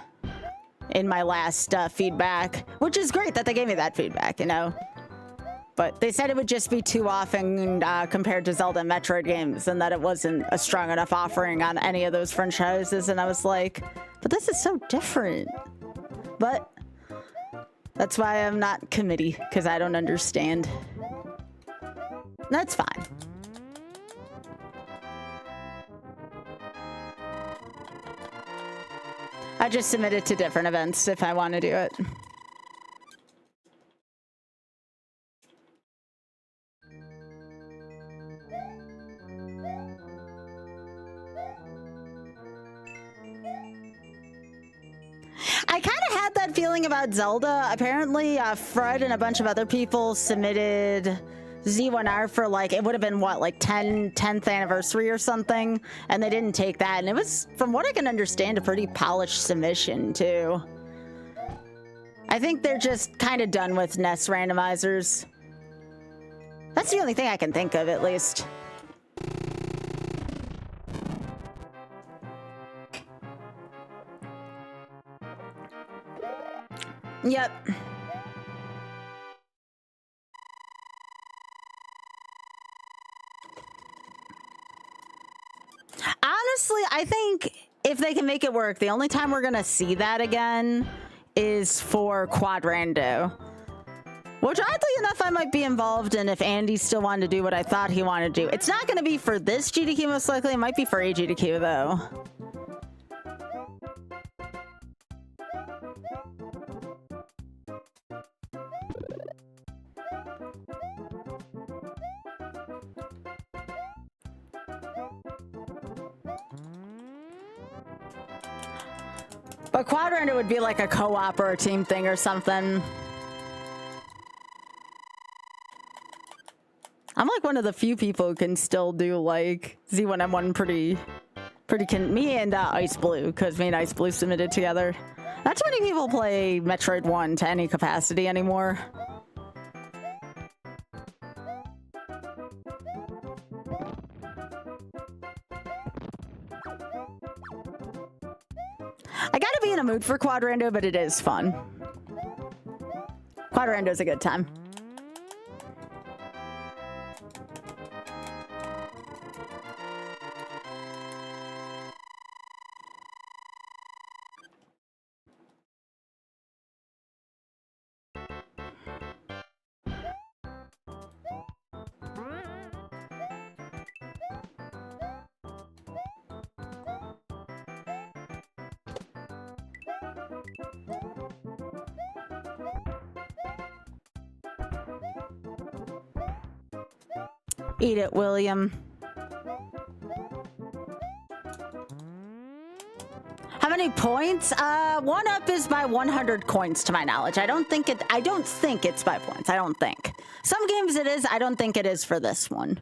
in my last feedback, which is great that they gave me that feedback, you know? But they said it would just be too often compared to Zelda and Metroid games, and that it wasn't a strong enough offering on any of those franchises, and I was like, but this is so different. But that's why I'm not committee, because I don't understand. That's fine. I just submit it to different events if I want to do it. I kind of had that feeling about Zelda. Apparently, Fred and a bunch of other people submitted Z1R for, like, it would have been, what, like 10th anniversary or something, and they didn't take that. And it was, from what I can understand, a pretty polished submission, too. I think they're just kind of done with NES randomizers. That's the only thing I can think of, at least. Yep. Honestly, I think if they can make it work, the only time we're gonna see that again is for Quadrando. Which, oddly enough, I might be involved in if Andy still wanted to do what I thought he wanted to do. It's not gonna be for this GDQ, most likely. It might be for a GDQ, though. But Quadrando would be like a co-op or a team thing or something. I'm like one of the few people who can still do like Z1M1 pretty me and Ice Blue, because me and Ice Blue submitted together. Not too many people play Metroid 1 to any capacity anymore. I gotta be in a mood for Quadrando, but it is fun. Quadrando's a good time. Eat it, William. How many points? 1-up is by 100 coins to my knowledge. I don't think it's by points. I don't think. Some games it is. I don't think it is for this one.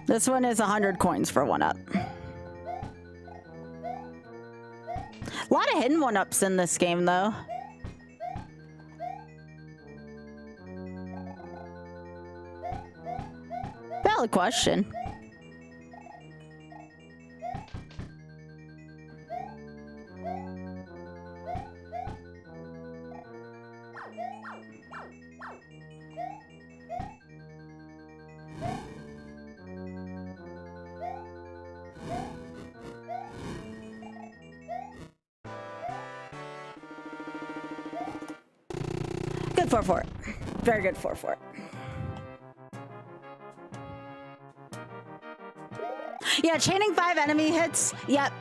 This one is 100 coins for 1-up. A lot of hidden 1-ups in this game, though. Valid question. Good 4-4. Very good 4-4. Yeah, chaining 5 enemy hits. Yep.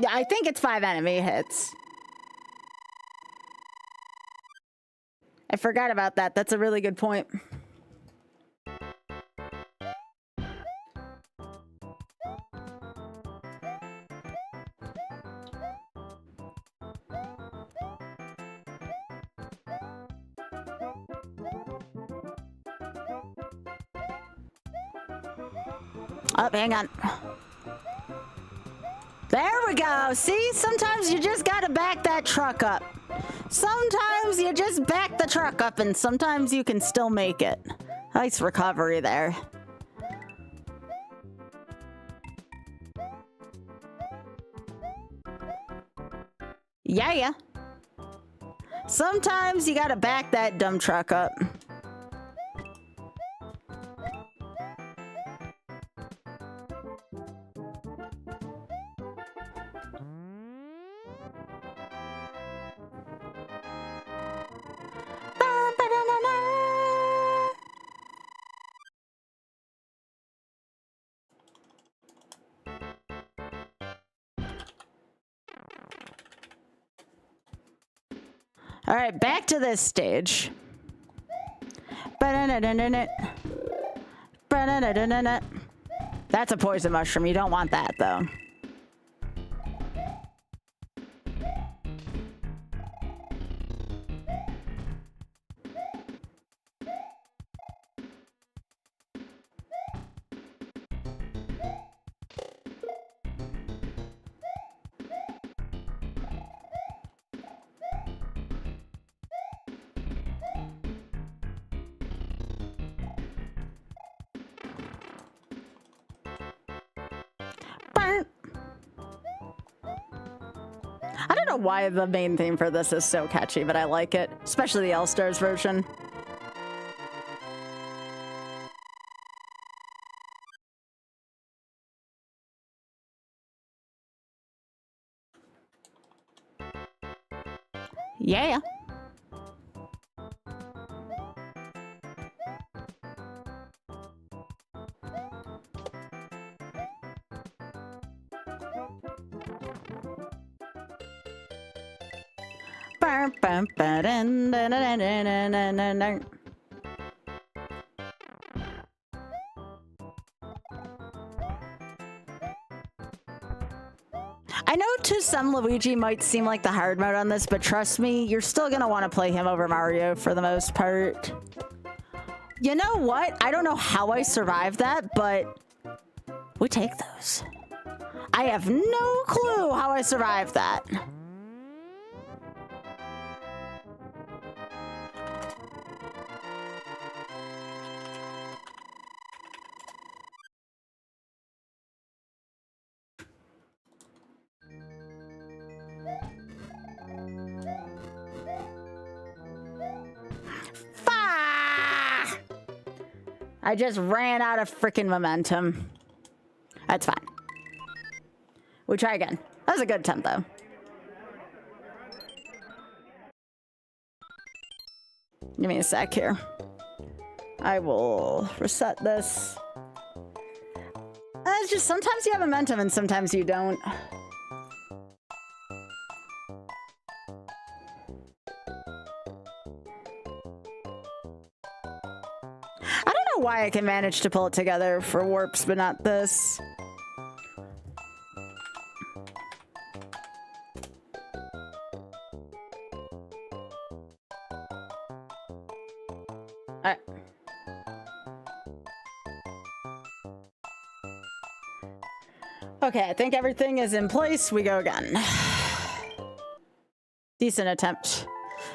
I think it's 5 enemy hits. I forgot about that. That's a really good point. Oh, hang on. There we go. See, sometimes you just gotta back that truck up. Sometimes you just back the truck up and sometimes you can still make it. Nice recovery there. Yeah. Sometimes you gotta back that dumb truck up. All right, back to this stage. That's a poison mushroom. You don't want that, though. I don't know why the main theme for this is so catchy, but I like it, especially the All-Stars version. Yeah. I know to some Luigi might seem like the hard mode on this, but trust me, you're still gonna want to play him over Mario for the most part. You know what? I don't know how I survived that, but we take those. I have no clue how I survived that. I just ran out of freaking momentum. That's fine. We try again. That was a good attempt, though. Give me a sec here. I will reset this. It's just sometimes you have momentum and sometimes you don't. Why I can manage to pull it together for warps, but not this. Alright. Okay, I think everything is in place. We go again. Decent attempt.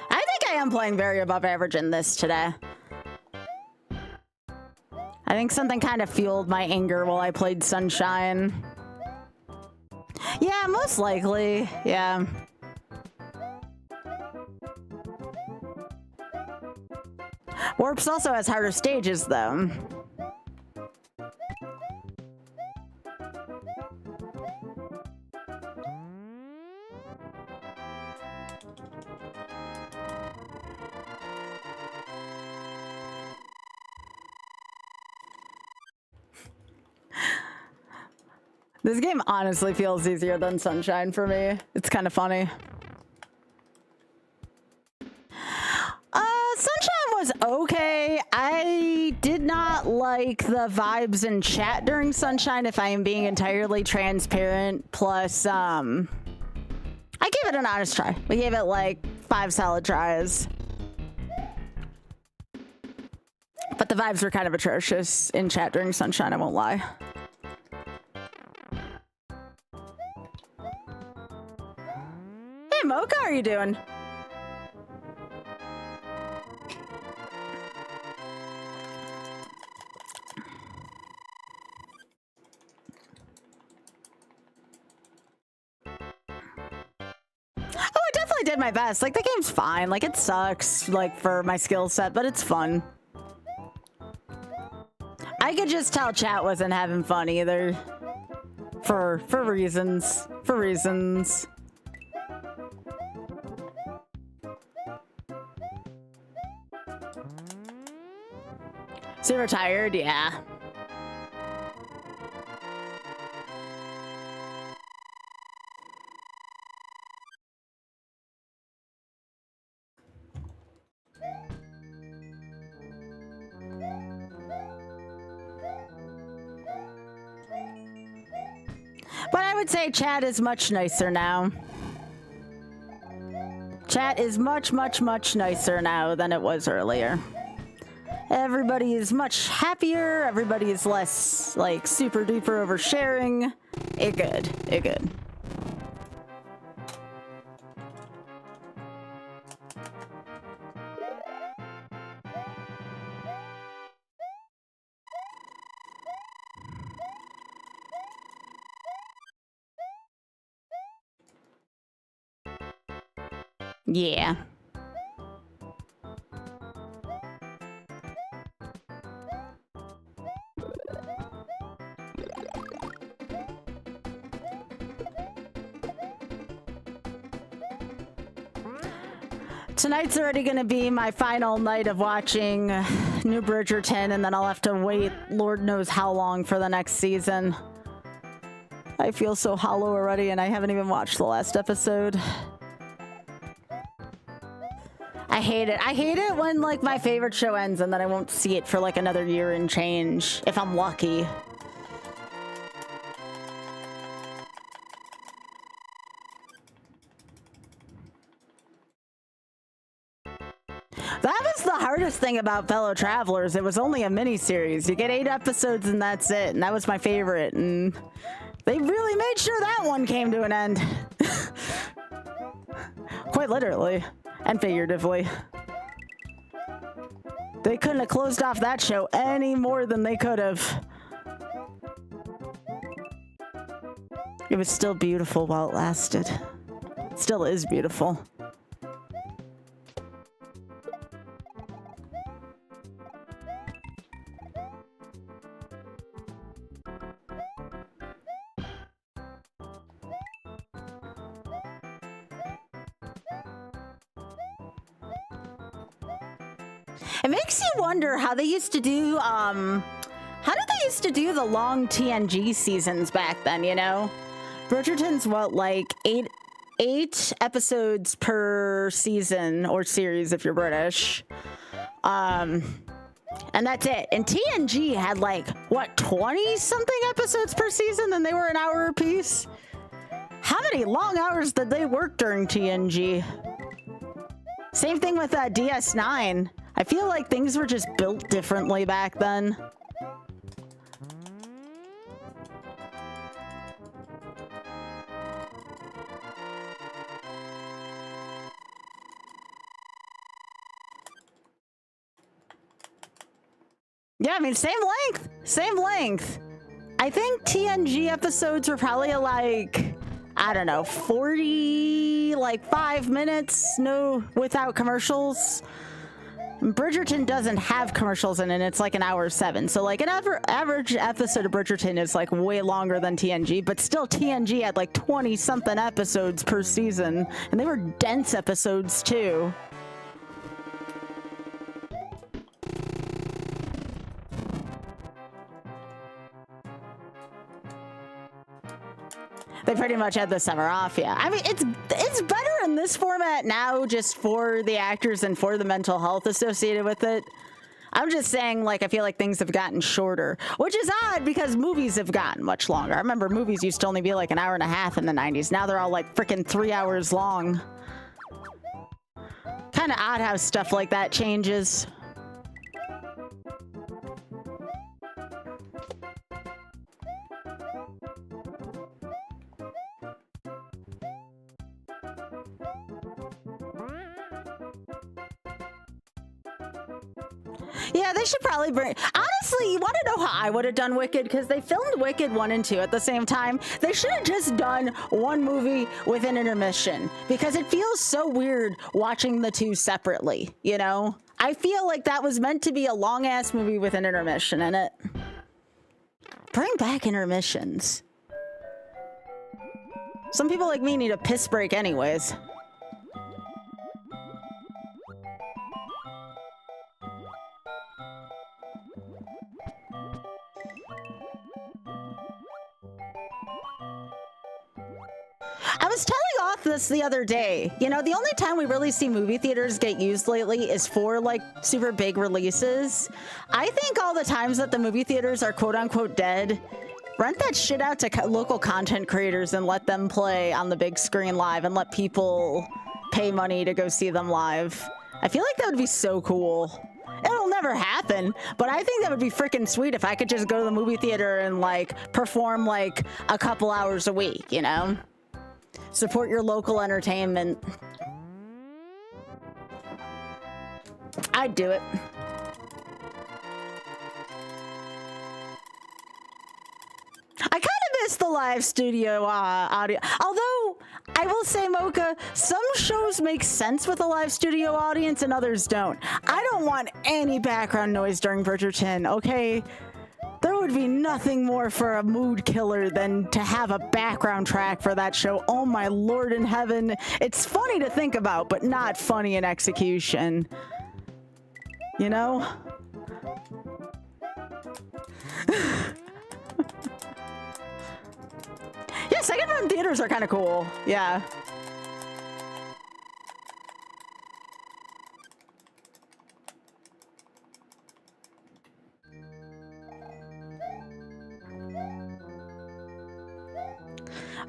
I think I am playing very above average in this today. I think something kind of fueled my anger while I played Sunshine. Yeah, most likely. Yeah. Warps also has harder stages, though. This game honestly feels easier than Sunshine for me. It's kind of funny. Sunshine was okay. I did not like the vibes in chat during Sunshine, if I am being entirely transparent. Plus, I gave it an honest try. We gave it like 5 solid tries. But the vibes were kind of atrocious in chat during Sunshine, I won't lie. Mocha, how are you doing? Did my best. Like, the game's fine. Like, it sucks, like, for my skill set, but it's fun. I could just tell chat wasn't having fun either. For reasons. For reasons. So you're tired? Yeah. But I would say chat is much nicer now. Chat is much, much, much nicer now than it was earlier. Everybody is much happier. Everybody is less, like, super duper oversharing. It good. It good. Yeah. Tonight's already going to be my final night of watching New Bridgerton, and then I'll have to wait Lord knows how long for the next season. I feel so hollow already, and I haven't even watched the last episode. I hate it. I hate it when, like, my favorite show ends and then I won't see it for, like, another year and change, if I'm lucky. That was the hardest thing about Fellow Travelers. It was only a mini-series. You get 8 episodes and that's it. And that was my favorite. And they really made sure that one came to an end. Quite literally. And figuratively. They couldn't have closed off that show any more than they could have. It was still beautiful while it lasted. It still is beautiful. It makes you wonder how they used to do, how did they used to do the long TNG seasons back then, you know? Bridgerton's what, like eight episodes per season or series if you're British. And that's it. And TNG had like, what, 20-something episodes per season, and they were an hour apiece? How many long hours did they work during TNG? Same thing with DS9. I feel like things were just built differently back then. Yeah, I mean, same length. Same length. I think TNG episodes were probably like, I don't know, 40, like 5 minutes, no, without commercials. Bridgerton doesn't have commercials in it. It's like an hour 7. So like an average episode of Bridgerton is like way longer than TNG, but still TNG had like 20 something episodes per season, and they were dense episodes too. They pretty much had the summer off, yeah. I mean, it's better in this format now just for the actors and for the mental health associated with it. I'm just saying, like, I feel like things have gotten shorter, which is odd because movies have gotten much longer. I remember movies used to only be like an hour and a half in the 90s. Now they're all like freaking 3 hours long. Kind of odd how stuff like that changes. Yeah, they should probably bring... Honestly, you want to know how I would have done Wicked? Because they filmed Wicked 1 and 2 at the same time. They should have just done one movie with an intermission. Because it feels so weird watching the two separately, you know? I feel like that was meant to be a long-ass movie with an intermission in it. Bring back intermissions. Some people like me need a piss break anyways. I was telling off this the other day. You know, the only time we really see movie theaters get used lately is for like super big releases. I think all the times that the movie theaters are quote unquote dead, rent that shit out to local content creators and let them play on the big screen live and let people pay money to go see them live. I feel like that would be so cool. It'll never happen, but I think that would be freaking sweet if I could just go to the movie theater and like perform like a couple hours a week, you know? Support your local entertainment. I'd do it. I kind of miss the live studio audio. Although, I will say, Mocha, some shows make sense with a live studio audience and others don't. I don't want any background noise during Bridgerton, okay? There would be nothing more for a mood killer than to have a background track for that show. Oh my Lord in heaven. It's funny to think about, but not funny in execution. You know? Yeah, second run theaters are kind of cool. Yeah.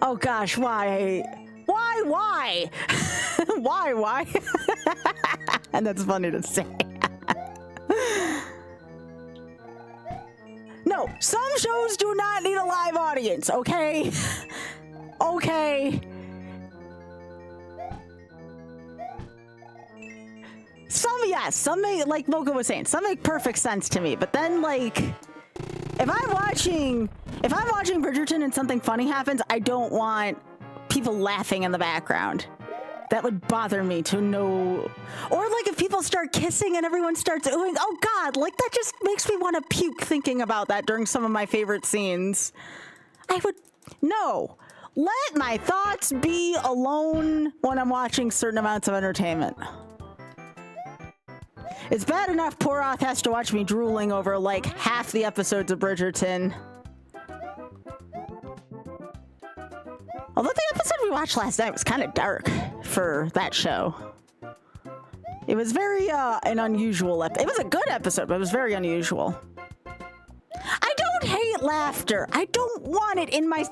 Oh gosh, why? Why? Why? And that's funny to say. No, some shows do not need a live audience, okay? Okay. Some make, like Mocha was saying, some make perfect sense to me, but then like, if I'm watching Bridgerton and something funny happens, I don't want people laughing in the background. That would bother me to no... Or like if people start kissing and everyone starts oohing, oh God, like that just makes me want to puke thinking about that during some of my favorite scenes. No. Let my thoughts be alone when I'm watching certain amounts of entertainment. It's bad enough Poroth has to watch me drooling over like half the episodes of Bridgerton. Although the episode we watched last night was kind of dark for that show. It was very an unusual it was a good episode, but it was very unusual. I don't hate laughter. I don't want it in my...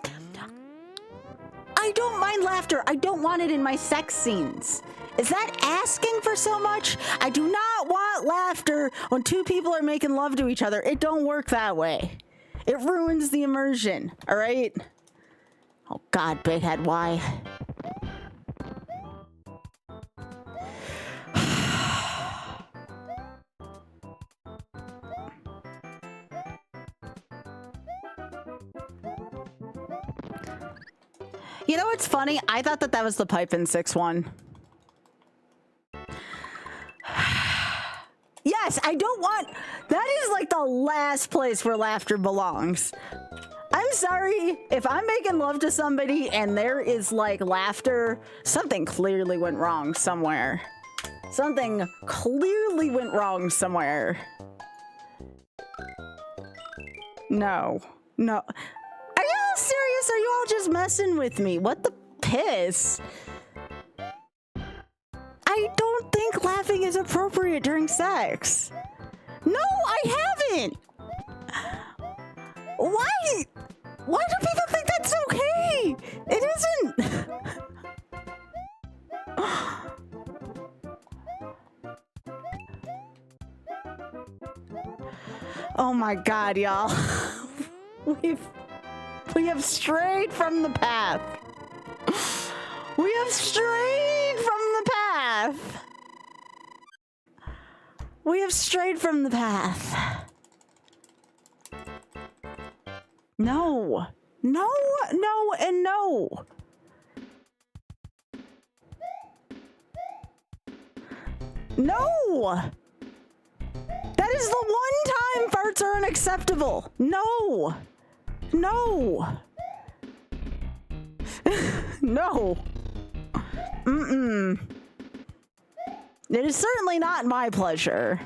I don't mind laughter. I don't want it in my sex scenes. Is that asking for so much? I do not want laughter when two people are making love to each other. It don't work that way. It ruins the immersion, all right? Oh God, big head, why? You know what's funny? I thought that was the Pipe in 6-1. Yes, I don't want... That is like the last place where laughter belongs. I'm sorry, if I'm making love to somebody and there is like laughter, something clearly went wrong somewhere. Something clearly went wrong somewhere. No. Are you all serious? Are you all just messing with me? What the piss? I don't think laughing is appropriate during sex. No, I haven't. Why? Why do people think that's okay? It isn't. Oh my God, y'all. We have strayed from the path. We have strayed from the path. We have strayed from the path. No. No, no, and no. No. That is the one time farts are unacceptable. No. No. No. Mm-mm. It is certainly not my pleasure.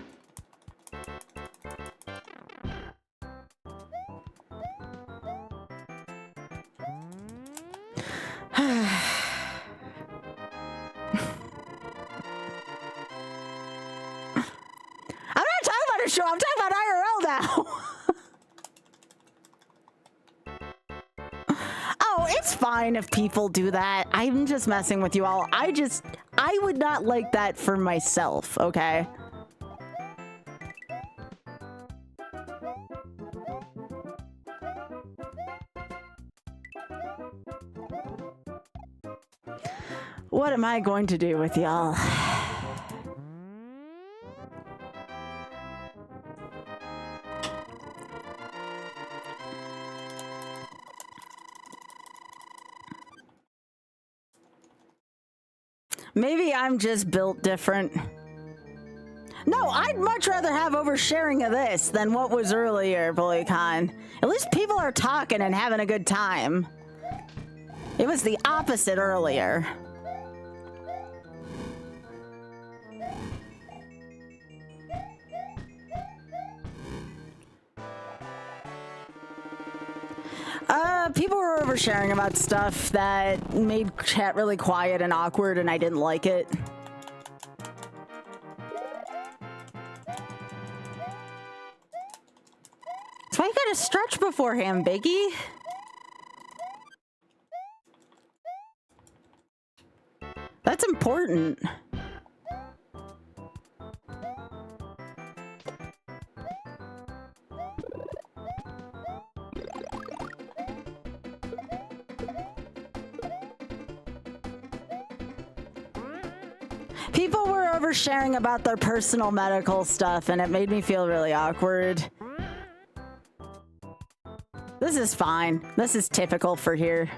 I'm not talking about a show, I'm talking about IRL now. Oh, it's fine if people do that. I'm just messing with you all. I would not like that for myself, okay? What am I going to do with y'all? Maybe I'm just built different. No, I'd much rather have oversharing of this than what was earlier, BullyCon. At least people are talking and having a good time. It was the opposite earlier. People were oversharing about stuff that made chat really quiet and awkward, and I didn't like it. That's why you gotta stretch beforehand, Biggie. That's important. People were oversharing about their personal medical stuff, and it made me feel really awkward. This is fine. This is typical for here.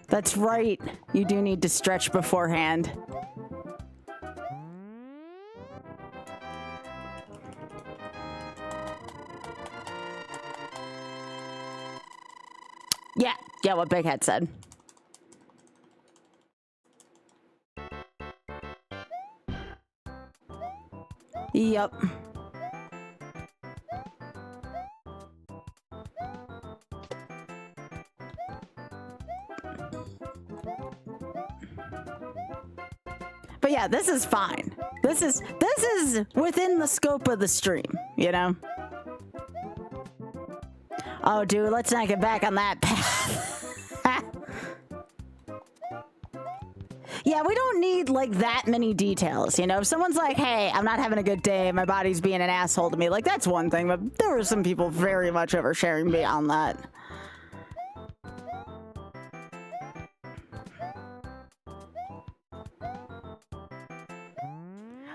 That's right. You do need to stretch beforehand. Yeah, what Big Head said. Yep. But yeah, this is fine. This is within the scope of the stream, you know? Oh, dude, let's not get back on that path. Yeah, we don't need, like, that many details, you know? If someone's like, hey, I'm not having a good day, my body's being an asshole to me, like, that's one thing, but there were some people very much oversharing beyond that.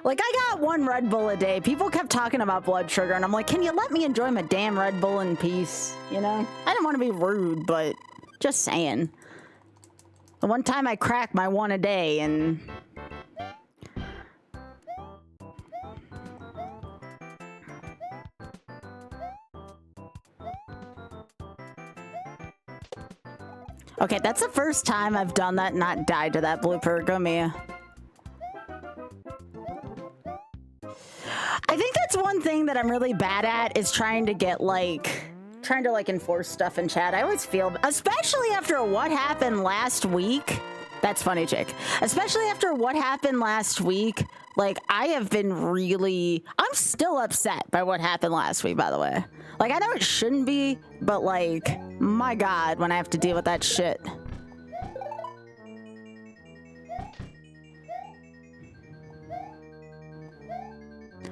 Like, I got one Red Bull a day. People kept talking about blood sugar, and I'm like, can you let me enjoy my damn Red Bull in peace, you know? I didn't want to be rude, but just saying. The one time I cracked my one a day, and... Okay, that's the first time I've done that and not died to that blooper. Go Mia. I think that's one thing that I'm really bad at, is trying to get, like... trying to, like, enforce stuff in chat. I always feel, especially after what happened last week. That's funny, Jake. Especially after what happened last week, like, I have been really... I'm still upset by what happened last week, by the way. Like, I know it shouldn't be, but, like, my God, when I have to deal with that shit.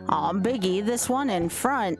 Aw, Biggie, this one in front.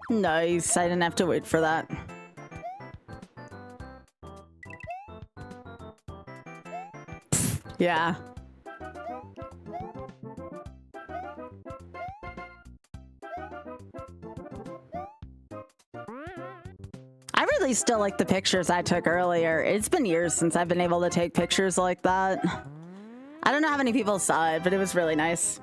Nice. I didn't have to wait for that. Yeah. I really still like the pictures I took earlier. It's been years since I've been able to take pictures like that. I don't know how many people saw it, but it was really nice.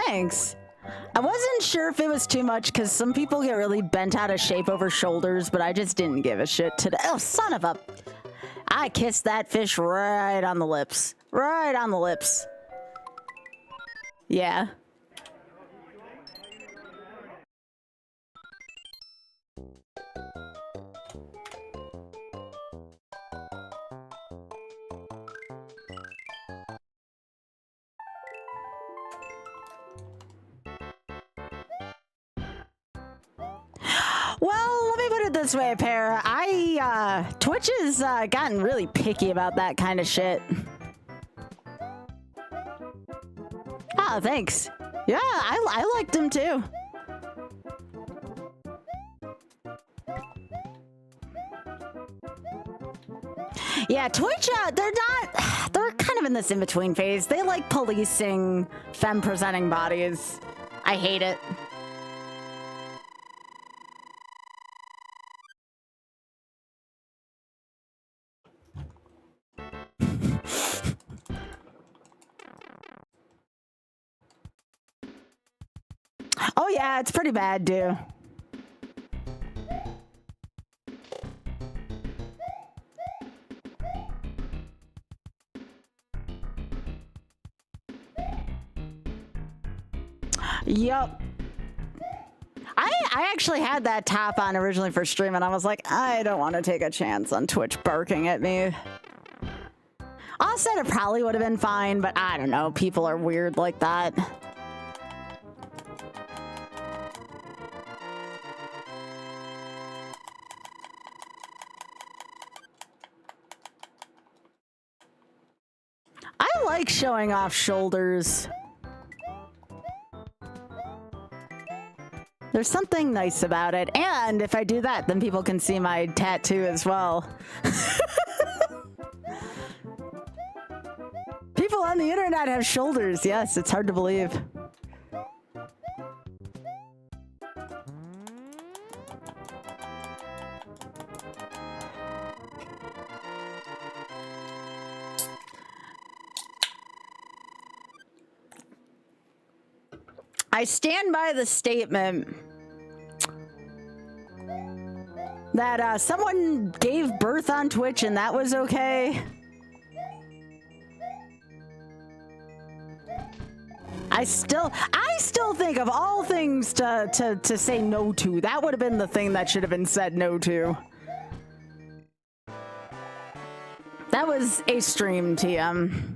Thanks. I wasn't sure if it was too much because some people get really bent out of shape over shoulders, but I just didn't give a shit today. Oh, son of a... I kissed that fish right on the lips. Right on the lips. Yeah. Well, let me put it this way, Pear. Twitch has gotten really picky about that kind of shit. Oh, thanks. Yeah, I liked him too. Yeah, Twitch, they're kind of in this in-between phase. They like policing femme-presenting bodies. I hate it. Oh yeah, it's pretty bad, dude. Yup. I actually had that tap on originally for stream, and I was like, I don't want to take a chance on Twitch barking at me. I said it probably would have been fine, but I don't know. People are weird like that. I like showing off shoulders. There's something nice about it. And if I do that, then people can see my tattoo as well. People on the internet have shoulders. Yes, it's hard to believe. I stand by the statement that someone gave birth on Twitch and that was okay. I still think of all things to say no to, that would have been the thing that should have been said no to. That was a stream, TM.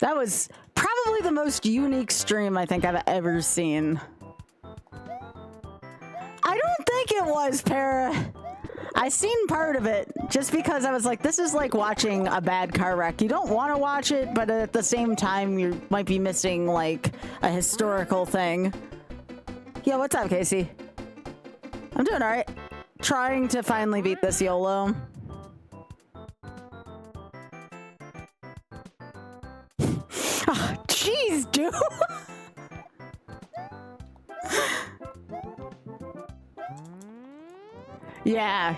That was probably the most unique stream I think I've ever seen. I don't think it was, Para. I seen part of it just because I was like, this is like watching a bad car wreck. You don't want to watch it, but at the same time, you might be missing like a historical thing. Yeah, what's up, Casey? I'm doing all right. Trying to finally beat this YOLO. Oh, jeez, dude. Yeah.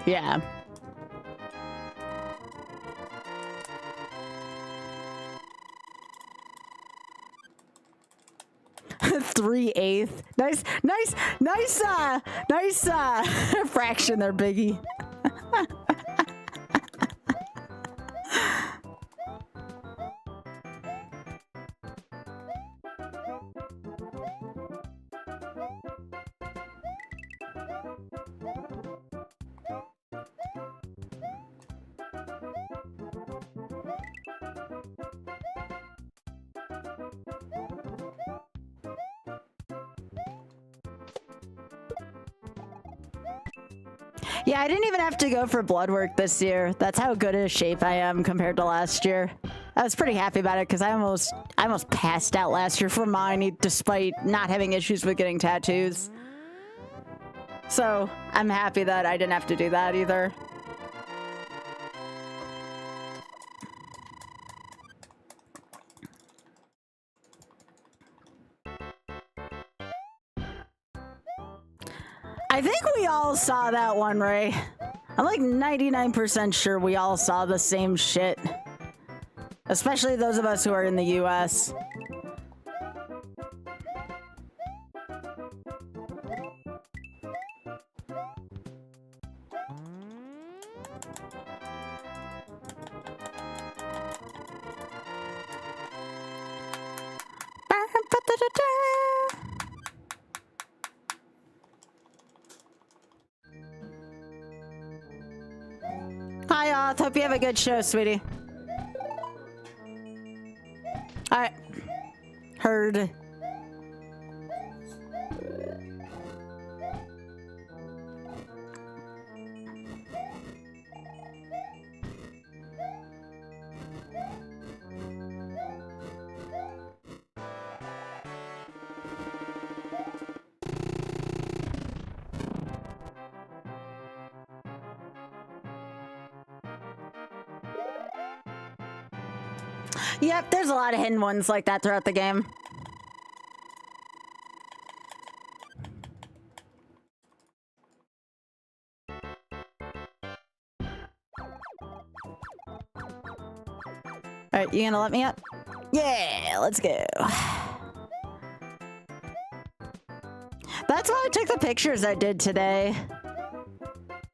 3/8. Nice fraction there, Biggie. Yeah, I didn't even have to go for blood work this year. That's how good a shape I am compared to last year. I was pretty happy about it because I almost passed out last year for mine, despite not having issues with getting tattoos. So I'm happy that I didn't have to do that either. I think we all saw that one, Ray. I'm like 99% sure we all saw the same shit. Especially those of us who are in the US. Hi, Oth. Hope you have a good show, sweetie. Alright. Heard. Yep, there's a lot of hidden ones like that throughout the game. Alright, you gonna let me up? Yeah, let's go. That's why I took the pictures I did today.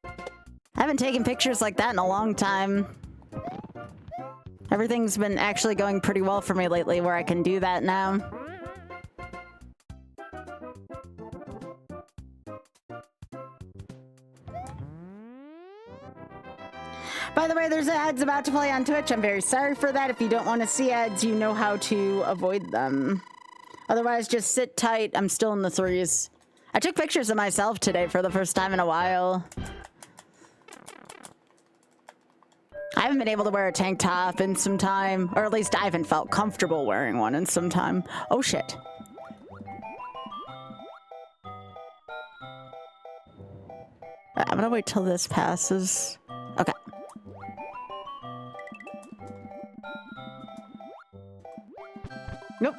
I haven't taken pictures like that in a long time. Everything's been actually going pretty well for me lately where I can do that now. By the way, there's ads about to play on Twitch. I'm very sorry for that. If you don't want to see ads, you know how to avoid them. Otherwise, just sit tight. I'm still in the threes. I took pictures of myself today for the first time in a while. I haven't been able to wear a tank top in some time, or at least I haven't felt comfortable wearing one in some time. Oh shit. I'm gonna wait till this passes. Okay. Nope.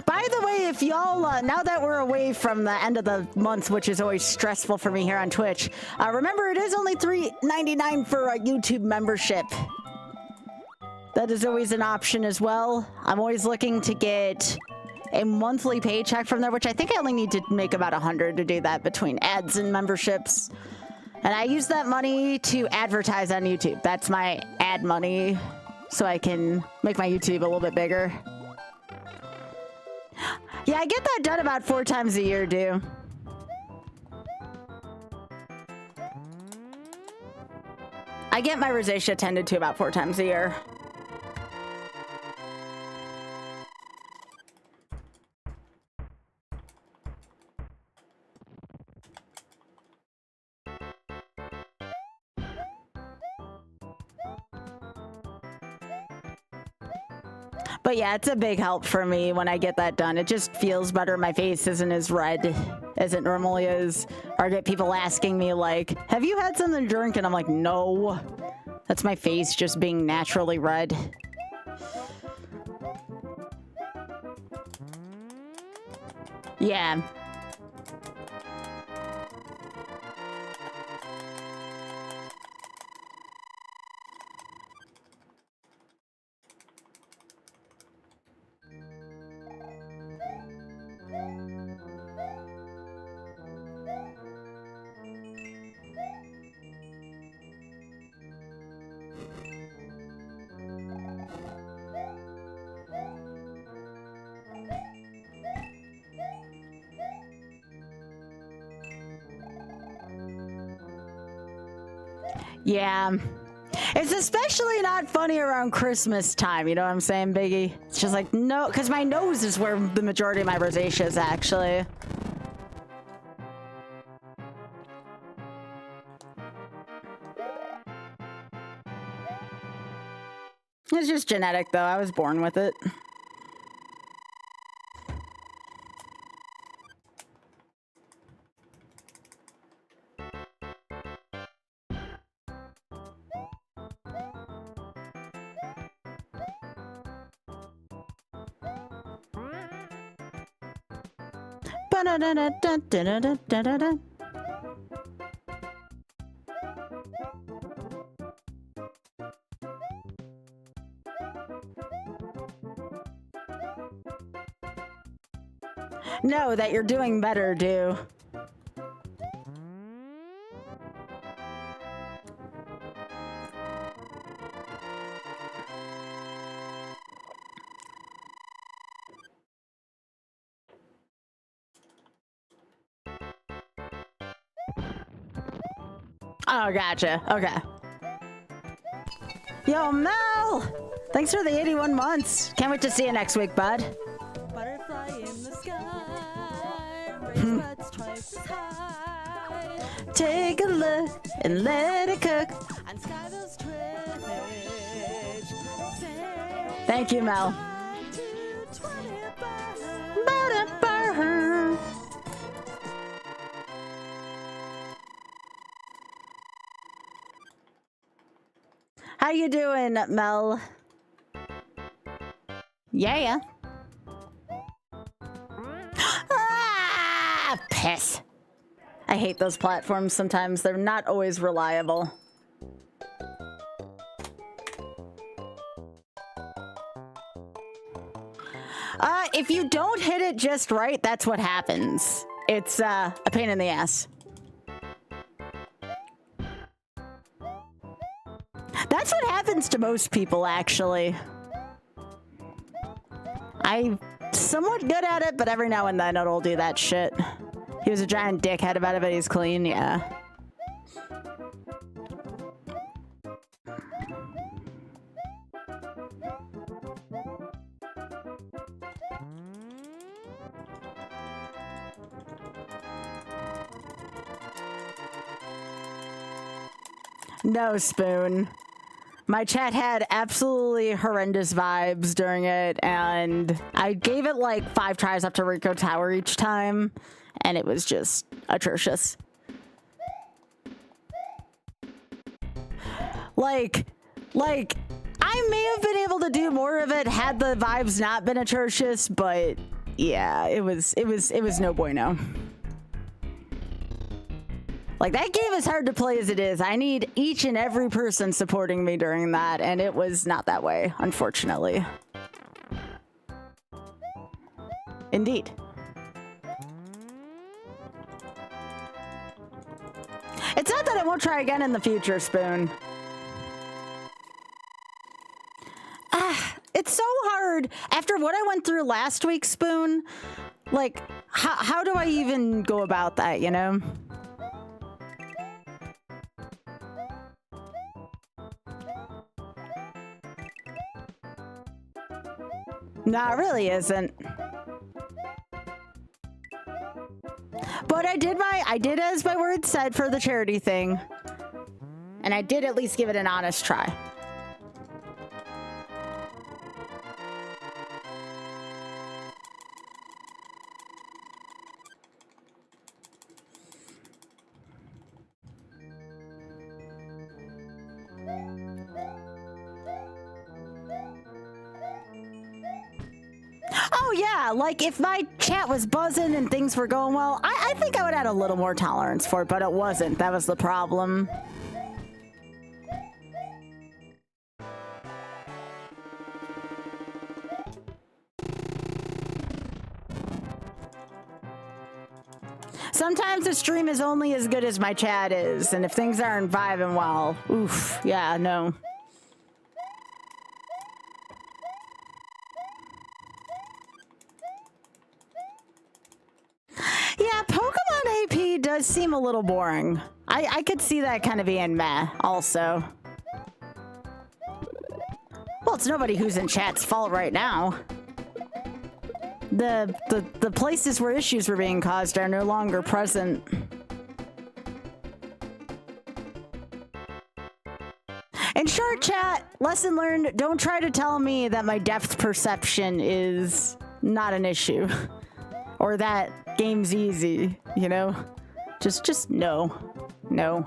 By the way, if y'all, now that we're away from the end of the month, which is always stressful for me here on Twitch, remember it is only $3.99 for a YouTube membership. That is always an option as well. I'm always looking to get a monthly paycheck from there, which I think I only need to make about 100 to do that between ads and memberships. And I use that money to advertise on YouTube. That's my ad money, so I can make my YouTube a little bit bigger. Yeah, I get that done about 4 times a year, dude. I get my rosacea tended to about 4 times a year. But yeah, it's a big help for me when I get that done. It just feels better. My face isn't as red as it normally is. Or I get people asking me like, have you had something to drink? And I'm like, no. That's my face just being naturally red. Yeah. Yeah. It's especially not funny around Christmas time, you know what I'm saying, Biggie? It's just like, no, because my nose is where the majority of my rosacea is, actually. It's just genetic, though. I was born with it. Ba-da-da-da-da-da-da-da-da. No, that you're doing better, do. Oh, gotcha. Okay. Yo, Mel! Thanks for the 81 months. Can't wait to see you next week, bud. Butterfly in the sky, raise buds twice as high. Take a look and let it cook. On Skybilz Twitch. Thank you, Mel. Ba-da-ba. How you doing, Mel? Yeah. Ah, piss. I hate those platforms sometimes. They're not always reliable. If you don't hit it just right, that's what happens. It's a pain in the ass. That's what happens to most people, actually. I'm somewhat good at it, but every now and then it'll do that shit. He was a giant dickhead about it, but he's clean, yeah. No, Spoon. My chat had absolutely horrendous vibes during it, and I gave it like 5 tries up to Rico Tower each time, and it was just atrocious. Like, I may have been able to do more of it had the vibes not been atrocious, but yeah, it was no bueno. Like, that game is hard to play as it is. I need each and every person supporting me during that, and it was not that way, unfortunately. Indeed. It's not that I won't try again in the future, Spoon. It's so hard. After what I went through last week, Spoon, like, how do I even go about that, you know? No, it really isn't. But I did as my word said for the charity thing. And I did at least give it an honest try. Oh yeah, like if my chat was buzzing and things were going well, I think I would add a little more tolerance for it, but it wasn't. That was the problem. Sometimes the stream is only as good as my chat is, and if things aren't vibing well, oof, yeah, no. Yeah, Pokemon AP does seem a little boring. I could see that kind of being meh, also. Well, it's nobody who's in chat's fault right now. The places where issues were being caused are no longer present. In short, chat, lesson learned, don't try to tell me that my depth perception is not an issue. Or that game's easy, you know? Just no. No.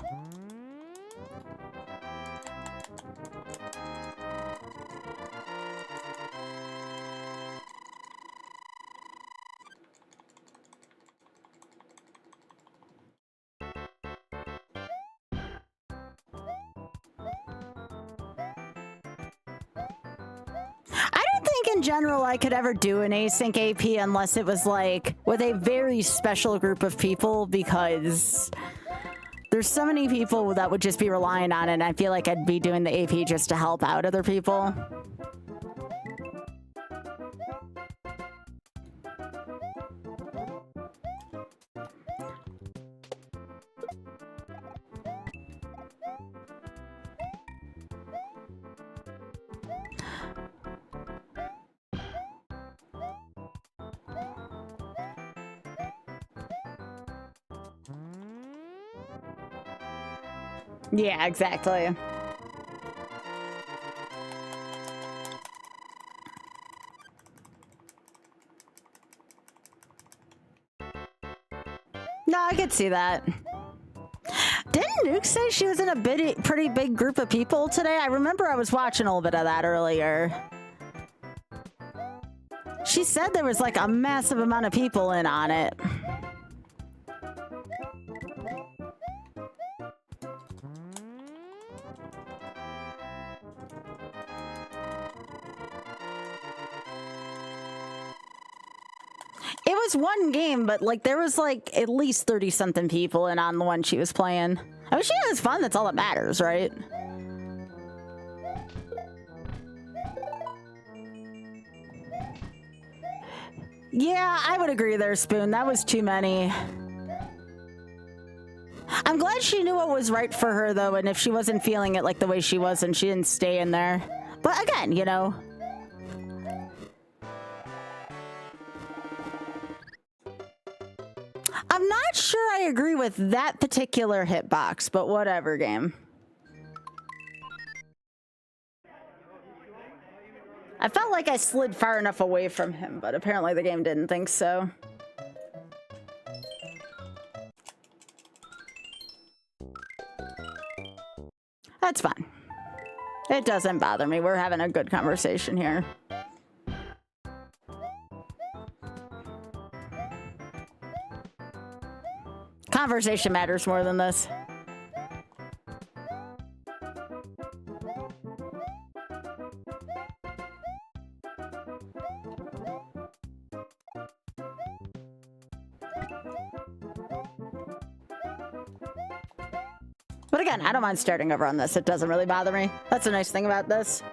I don't think in general I could ever do an async AP unless it was like with a very special group of people, because there's so many people that would just be relying on it, and I feel like I'd be doing the AP just to help out other people. Yeah, exactly. No, I could see that. Didn't Nuke say she was in a pretty big group of people today? I remember I was watching a little bit of that earlier. She said there was like a massive amount of people in on it. It was one game, but like there was like at least 30 something people in on the one she was playing. I mean, she has fun. That's all that matters, right? Yeah, I would agree there, Spoon. That was too many. I'm glad she knew what was right for her, though, and if she wasn't feeling it like the way she was, and she didn't stay in there. But again, you know. I'm not sure I agree with that particular hitbox, but whatever, game. I felt like I slid far enough away from him, but apparently the game didn't think so. That's fine. It doesn't bother me. We're having a good conversation here. Conversation matters more than this. But again, I don't mind starting over on this. It doesn't really bother me. That's a nice thing about this.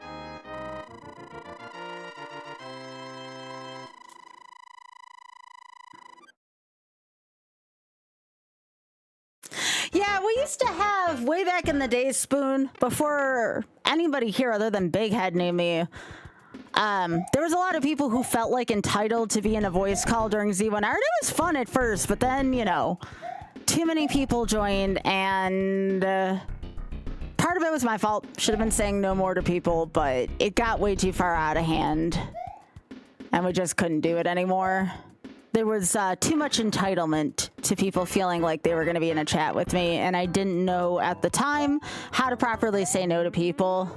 Yeah, we used to have, way back in the day, Spoon, before anybody here other than Big Head knew me, there was a lot of people who felt like entitled to be in a voice call during Z1R, and it was fun at first, but then, you know, too many people joined, and part of it was my fault. Should have been saying no more to people, but it got way too far out of hand, and we just couldn't do it anymore. There was too much entitlement to people feeling like they were going to be in a chat with me, and I didn't know at the time how to properly say no to people.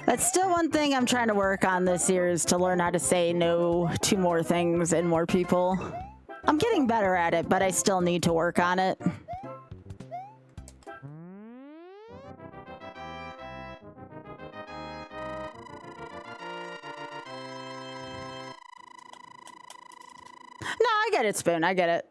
That's still one thing I'm trying to work on this year, is to learn how to say no to more things and more people. I'm getting better at it, but I still need to work on it. No, I get it, Spoon. I get it.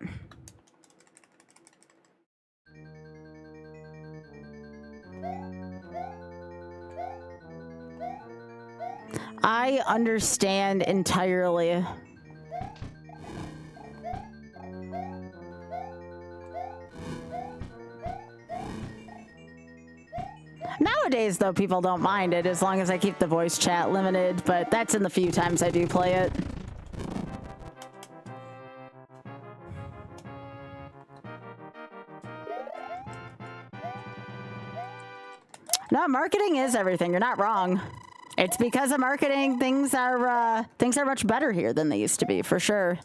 I understand entirely. Nowadays, though, people don't mind it as long as I keep the voice chat limited, but that's in the few times I do play it. No, marketing is everything. You're not wrong. It's because of marketing, things are much better here than they used to be, for sure.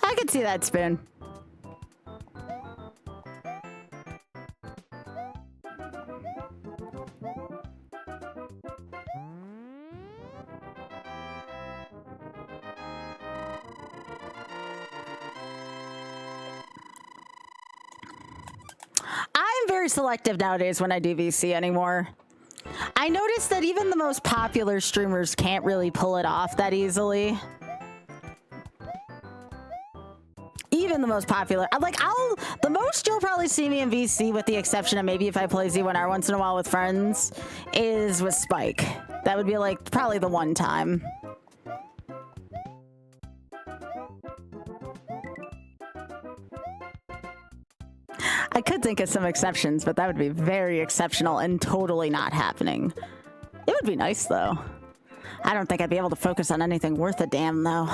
I could see that, Spoon. I'm very selective nowadays when I do VC anymore. I noticed that even the most popular streamers can't really pull it off that easily. Even the most popular, the most you'll probably see me in VC, with the exception of maybe if I play Z1R once in a while with friends, is with Spike. That would be like probably the one time. I could think of some exceptions, but that would be very exceptional and totally not happening. It would be nice though. I don't think I'd be able to focus on anything worth a damn though.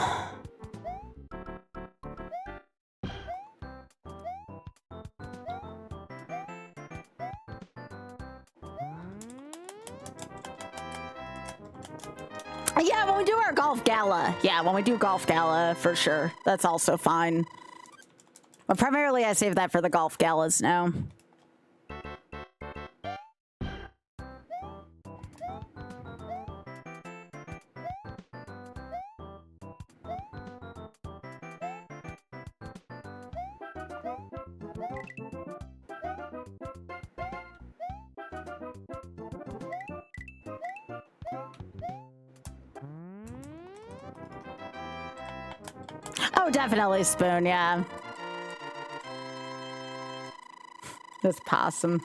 Yeah, when we do our golf gala. Yeah, when we do golf gala, for sure. That's also fine. But primarily, I save that for the golf galas now. Oh, definitely Spoon, yeah. This possum.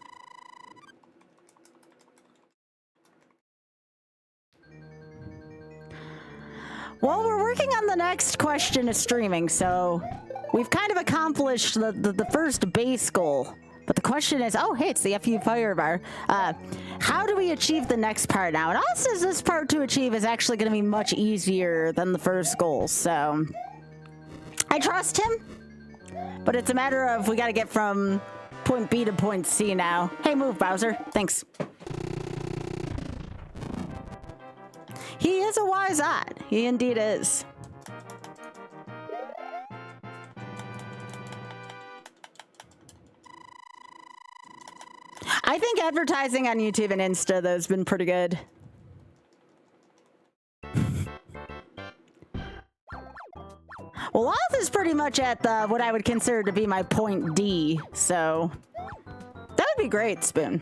Well, we're working on the next question of streaming, so we've kind of accomplished the first base goal. But the question is, oh, hey, it's the FU Fire Bar. How do we achieve the next part now? And also, this part to achieve is actually going to be much easier than the first goal, so I trust him. But it's a matter of we got to get from point B to point C now. Hey, move, Bowser. Thanks. He is a wise odd. He indeed is. I think advertising on YouTube and Insta, though, has been pretty good. Well, Loth is pretty much at the what I would consider to be my point D, so that would be great, Spoon.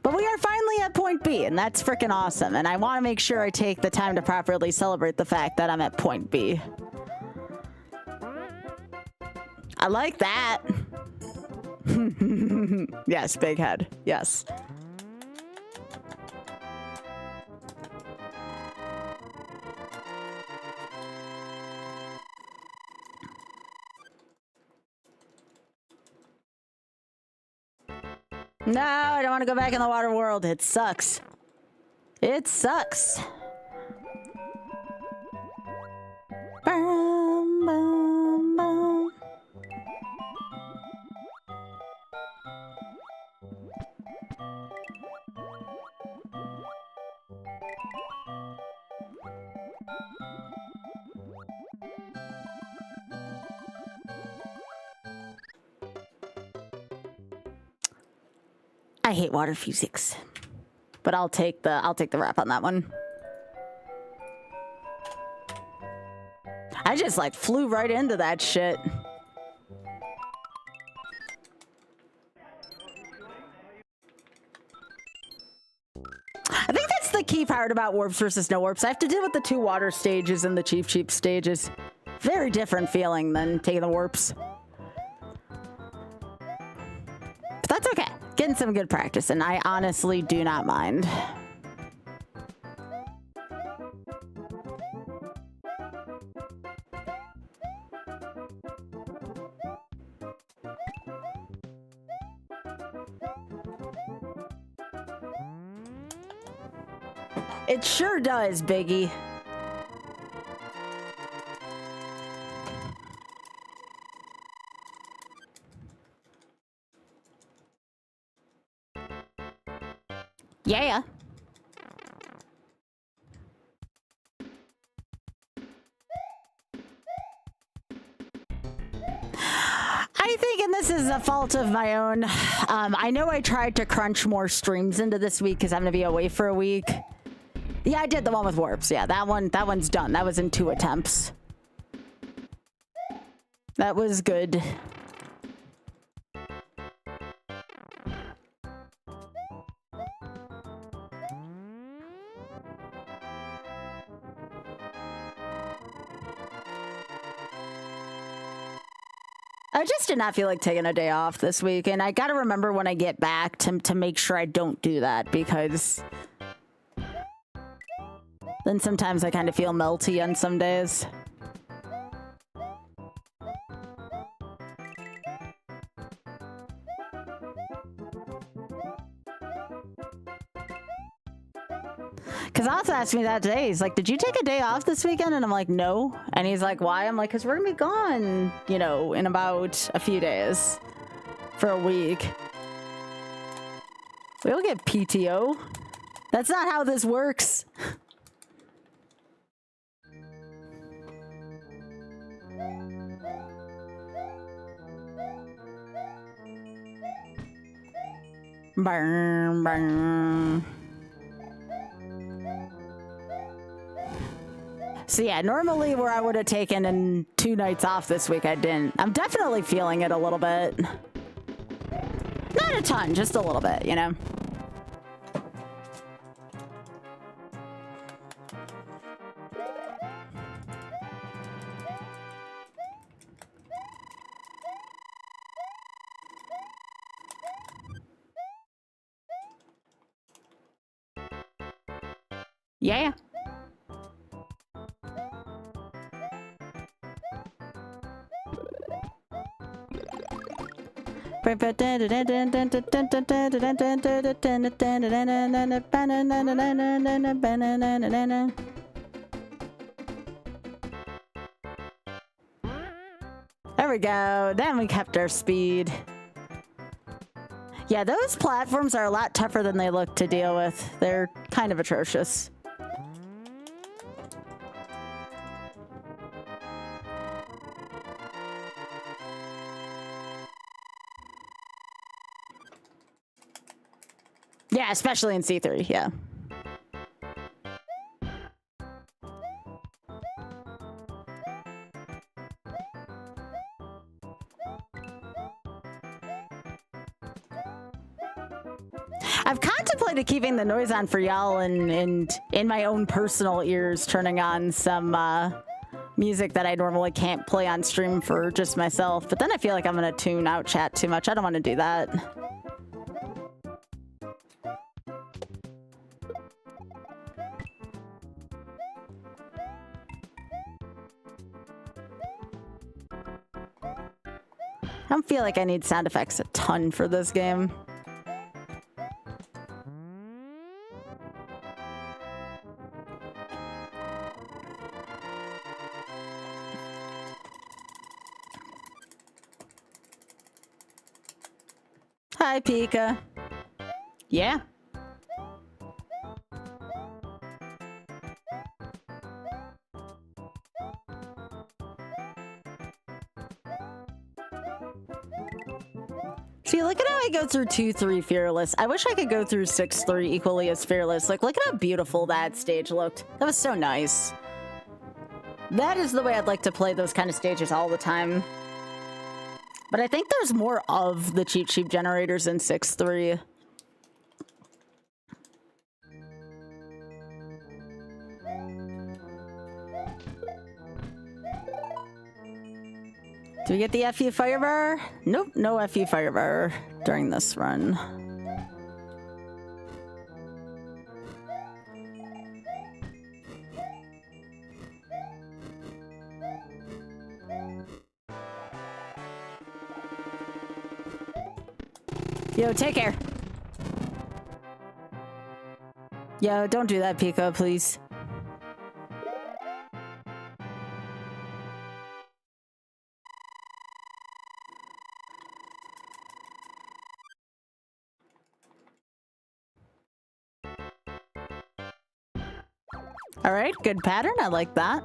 But we are finally at point B, and that's freaking awesome. And I want to make sure I take the time to properly celebrate the fact that I'm at point B. I like that. Yes, big head. Yes. No, I don't want to go back in the water world. It sucks. It sucks. Bum, bum, bum. I hate water physics, but I'll take the rap on that one. I just like flew right into that shit. key part about warps versus no warps. I have to deal with the 2 water stages and the cheap stages. Very different feeling than taking the warps. But that's okay. Getting some good practice, and I honestly do not mind. It sure does, Biggie. Yeah. I think, and this is a fault of my own, I know I tried to crunch more streams into this week because I'm going to be away for a week. Yeah, I did the one with warps. Yeah, that one's done. That was in 2 attempts. That was good. I just did not feel like taking a day off this week, and I gotta remember when I get back to make sure I don't do that, because then sometimes I kind of feel melty on some days. Because Oz asked me that today. He's like, did you take a day off this weekend? And I'm like, no. And he's like, why? I'm like, because we're going to be gone, you know, in about a few days for a week. We don't get PTO. That's not how this works. Burn, burn. So yeah, normally where I would have taken in 2 nights off this week, I didn't. I'm definitely feeling it a little bit. Not a ton, just a little bit, you know? Yeah. There we go. Then we kept our speed. Yeah, those platforms are a lot tougher than they look to deal with. They're kind of atrocious. Yeah, especially in C3, yeah. I've contemplated keeping the noise on for y'all and in my own personal ears, turning on some music that I normally can't play on stream for just myself. But then I feel like I'm going to tune out chat too much. I don't want to do that. I don't feel like I need sound effects a ton for this game. Hi, Pika. Yeah. See, look at how I go through 2-3 fearless. I wish I could go through 6-3 equally as fearless. Like, look at how beautiful that stage looked. That was so nice. That is the way I'd like to play those kind of stages all the time. But I think there's more of the cheap sheep generators in 6-3. Do we get the FU firebar? Nope, no FU firebar during this run. Yo, take care. Yo, don't do that, Pico, please. All right, good pattern. I like that.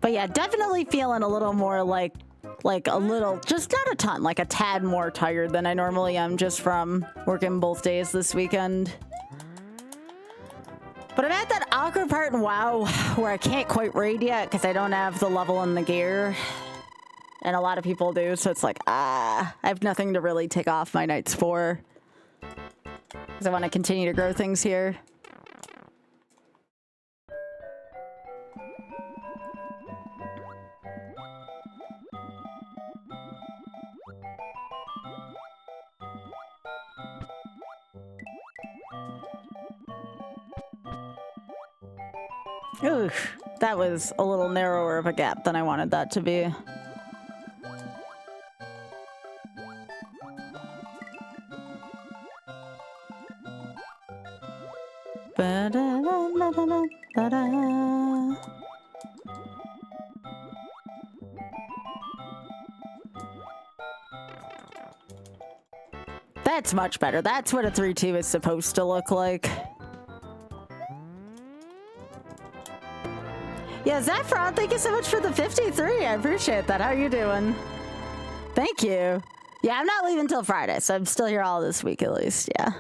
But yeah, definitely feeling a little more like a little, just not a ton, like a tad more tired than I normally am just from working both days this weekend. But I'm at that awkward part in WoW where I can't quite raid yet because I don't have the level and the gear. And a lot of people do, so it's like, I have nothing to really take off my nights for. Because I want to continue to grow things here. Oof, that was a little narrower of a gap than I wanted that to be. Ba-da-da-da-da-da-da. That's much better. That's what a 3-2 is supposed to look like. Yeah, Zaffron, thank you so much for the 53. I appreciate that. How are you doing? Thank you. Yeah, I'm not leaving till Friday, so I'm still here all this week at least, yeah.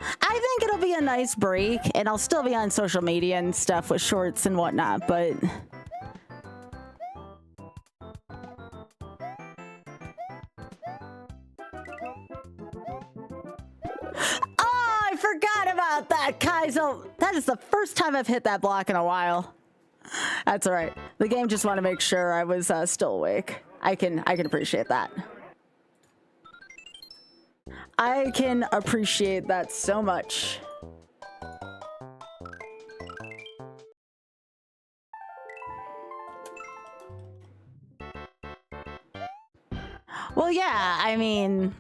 I think it'll be a nice break, and I'll still be on social media and stuff with shorts and whatnot, but... Oh, I forgot about that, Kaizo. That is the first time I've hit that block in a while. That's all right. The game just wanted to make sure I was still awake. I can appreciate that. I can appreciate that so much. Well, yeah, I mean,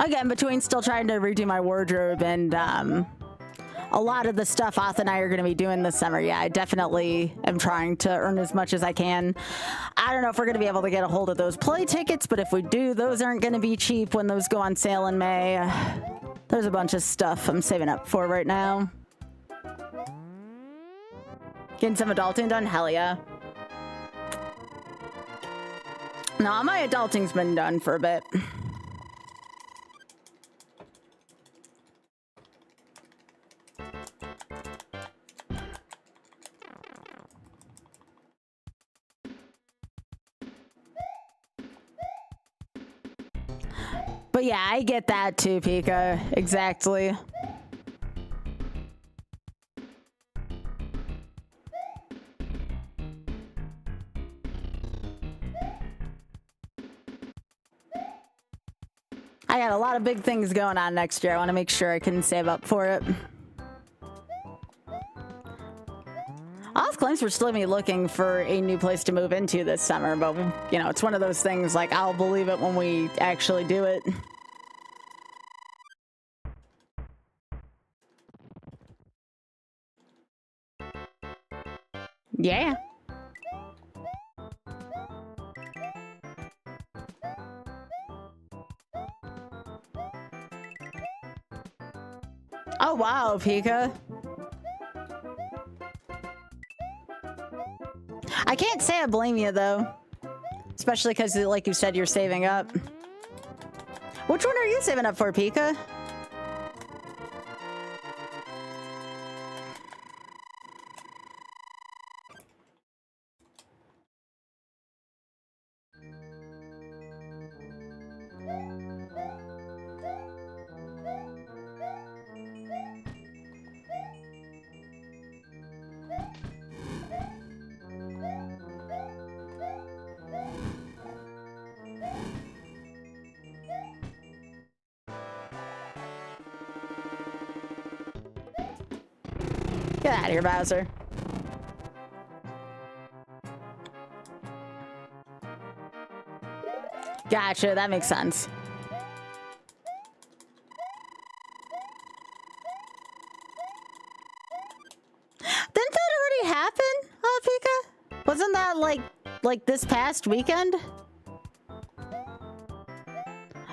again, between still trying to redo my wardrobe and a lot of the stuff Oth and I are going to be doing this summer, yeah, I definitely am trying to earn as much as I can. I don't know if we're going to be able to get a hold of those play tickets, but if we do, those aren't going to be cheap when those go on sale in May. There's a bunch of stuff I'm saving up for right now. Getting some adulting done? Hell yeah. No, my adulting's been done for a bit. But yeah, I get that too, Pika. Exactly. I got a lot of big things going on next year. I want to make sure I can save up for it. Off claims we're still gonna be looking for a new place to move into this summer, but you know, it's one of those things like I'll believe it when we actually do it. Yeah. Oh wow, Pika. I can't say I blame you though, especially because, like you said, you're saving up. Which one are you saving up for, Pika? Get out of here, Bowser. Gotcha, that makes sense. Didn't that already happen, Pika? Wasn't that like this past weekend?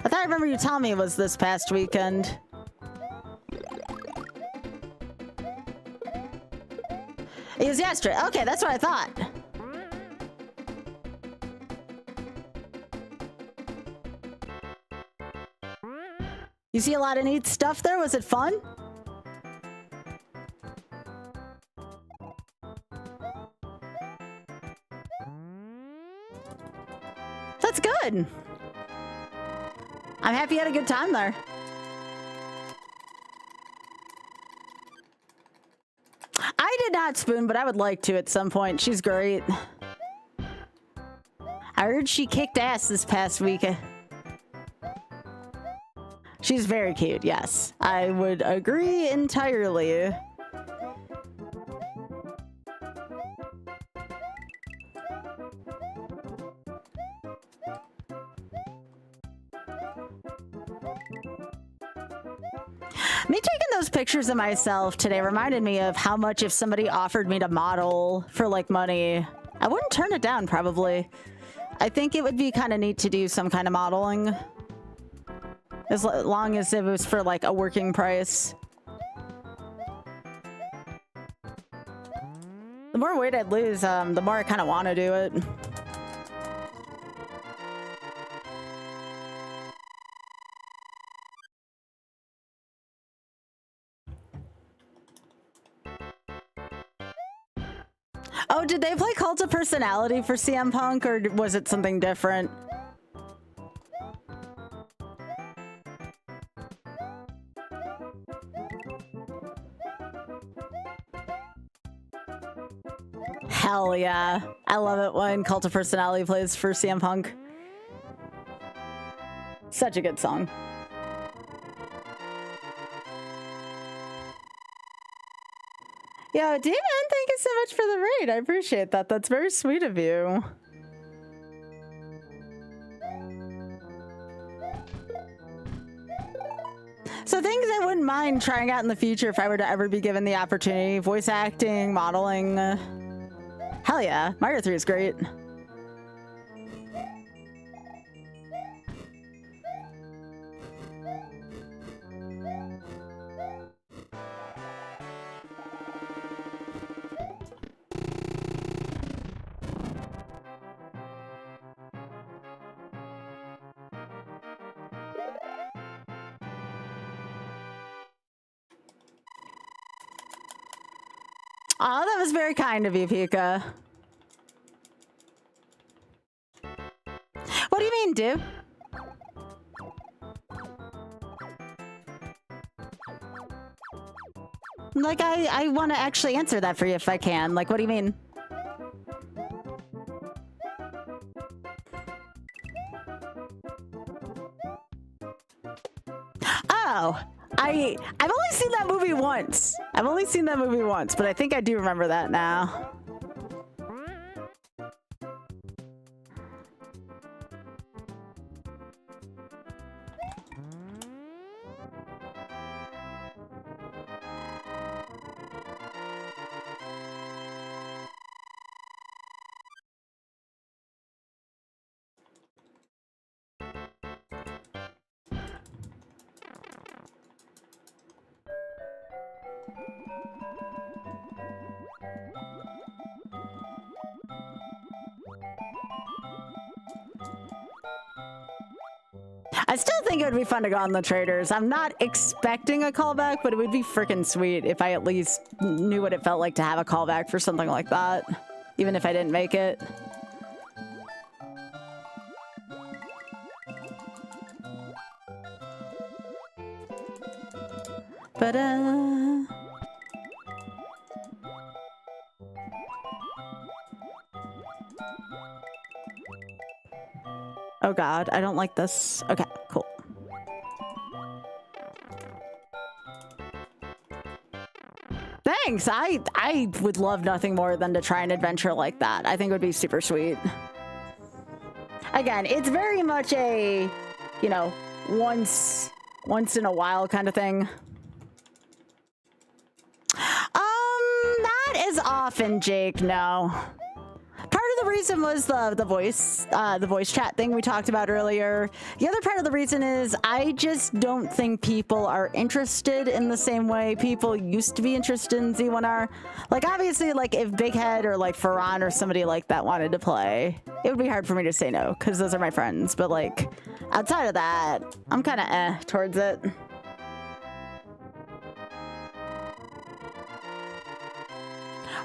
I thought I remember you telling me it was this past weekend. It was yesterday. Okay, that's what I thought. You see a lot of neat stuff there? Was it fun? That's good. I'm happy you had a good time there. I did not spoon, but I would like to at some point. She's great. I heard she kicked ass this past week. She's very cute, yes. I would agree entirely. Me taking those pictures of myself today reminded me of how much if somebody offered me to model for like money, I wouldn't turn it down probably. I think it would be kind of neat to do some kind of modeling. As long as it was for like a working price. The more weight I'd lose, the more I kind of want to do it. Oh, did they play Cult of Personality for CM Punk, or was it something different? Hell yeah. I love it when Cult of Personality plays for CM Punk. Such a good song. Yo, Demon, thank you so much for the raid. I appreciate that. That's very sweet of you. So things I wouldn't mind trying out in the future if I were to ever be given the opportunity. Voice acting, modeling. Hell yeah. Mario 3 is great. Oh, that was very kind of you, Pika. What do you mean, dude? Like, I want to actually answer that for you if I can. Like, what do you mean? Oh, I've only seen that movie once. I've only seen that movie once, but I think I do remember that now. I still think it would be fun to go on the traders. I'm not expecting a callback, but it would be freaking sweet if I at least knew what it felt like to have a callback for something like that, even if I didn't make it. But oh god, I don't like this. Okay, cool. Thanks. I would love nothing more than to try an adventure like that. I think it would be super sweet. Again, it's very much a, you know, once in a while kind of thing. Not as often, Jake, no. Part of the reason was the voice chat thing we talked about earlier. The other part of the reason is I just don't think people are interested in the same way people used to be interested in Z1R. Like, obviously, like, if Big Head or, like, Farron or somebody like that wanted to play, it would be hard for me to say no, because those are my friends. But, like, outside of that, I'm kind of towards it.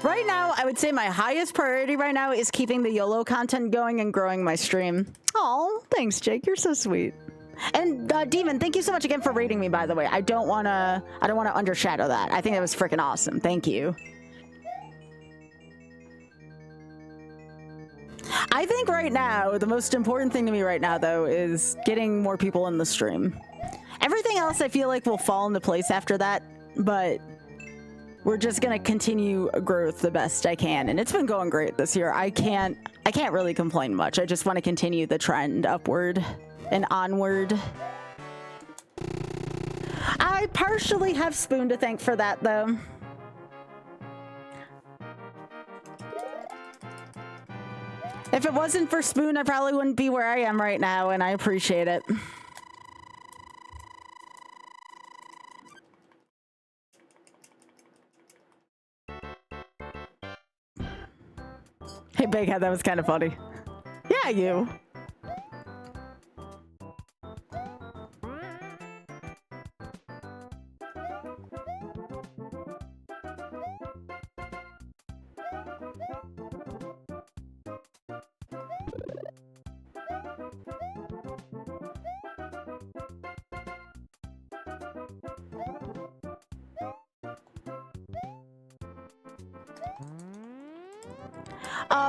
Right now, I would say my highest priority right now is keeping the YOLO content going and growing my stream. Oh, thanks, Jake. You're so sweet. And Demon, thank you so much again for rating me, by the way. I don't wanna undershadow that. I think that was freaking awesome. Thank you. I think right now, the most important thing to me right now, though, is getting more people in the stream. Everything else I feel like will fall into place after that, but we're just gonna continue growth the best I can, and it's been going great this year. I can't really complain much. I just want to continue the trend upward and onward. I partially have Spoon to thank for that, though. If it wasn't for Spoon, I probably wouldn't be where I am right now, and I appreciate it. Hey, Big Head, that was kind of funny. Yeah, you.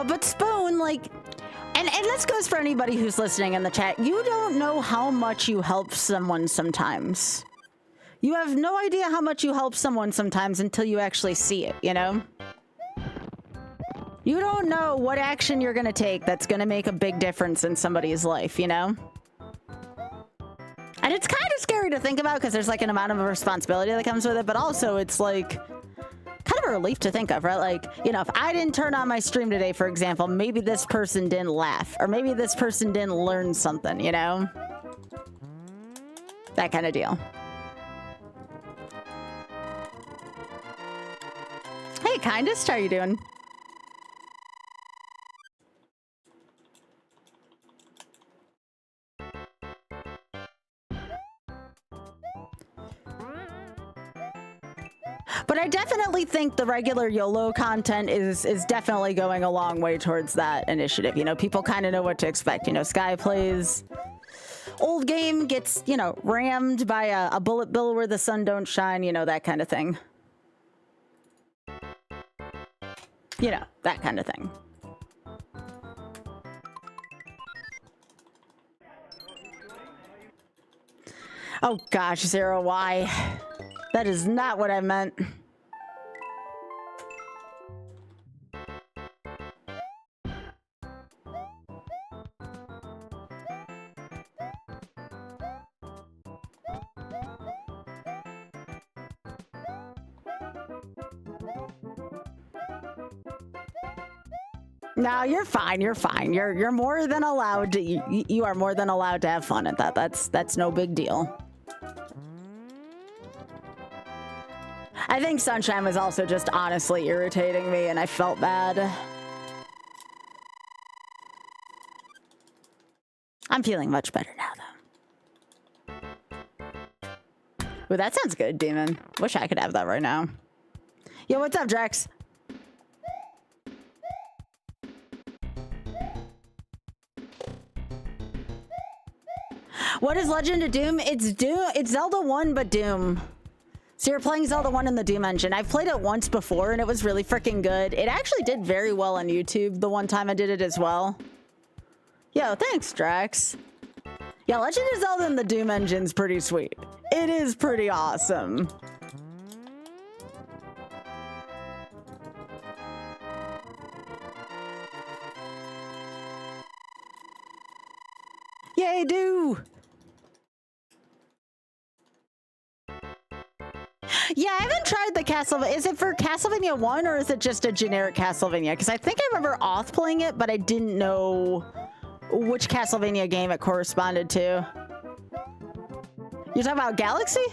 But Spoon, like, and this goes for anybody who's listening in the chat, you don't know how much you help someone sometimes. You have no idea how much you help someone sometimes until you actually see it, you know? You don't know what action you're gonna take that's gonna make a big difference in somebody's life, you know? And it's kind of scary to think about because there's like an amount of responsibility that comes with it, but also it's like kind of a relief to think of, right? Like, you know, if I didn't turn on my stream today, for example, maybe this person didn't laugh, or maybe this person didn't learn something, you know? That kind of deal. Hey, Kindest, how you doing? But I definitely think the regular YOLO content is definitely going a long way towards that initiative. You know, people kind of know what to expect. You know, Sky plays old game, gets, you know, rammed by a bullet bill where the sun don't shine, you know, that kind of thing. You know, that kind of thing. Oh gosh, Zero, why? That is not what I meant. No, you're fine. You're fine. You're more than allowed to. You are more than allowed to have fun at that. That's no big deal. I think Sunshine was also just honestly irritating me, and I felt bad. I'm feeling much better now, though. Ooh, that sounds good, Demon. Wish I could have that right now. Yo, what's up, Drex? What is Legend of Doom? It's Doom. It's Zelda 1, but Doom. So you're playing Zelda 1 in the Doom engine. I've played it once before, and it was really freaking good. It actually did very well on YouTube the one time I did it as well. Yo, thanks, Drax. Yeah, Legend of Zelda in the Doom engine's pretty sweet. It is pretty awesome. Yay, do! Yeah, I haven't tried the Castlevania. Is it for Castlevania 1 or is it just a generic Castlevania? Because I think I remember Oth playing it, but I didn't know which Castlevania game it corresponded to. You're talking about Galaxy?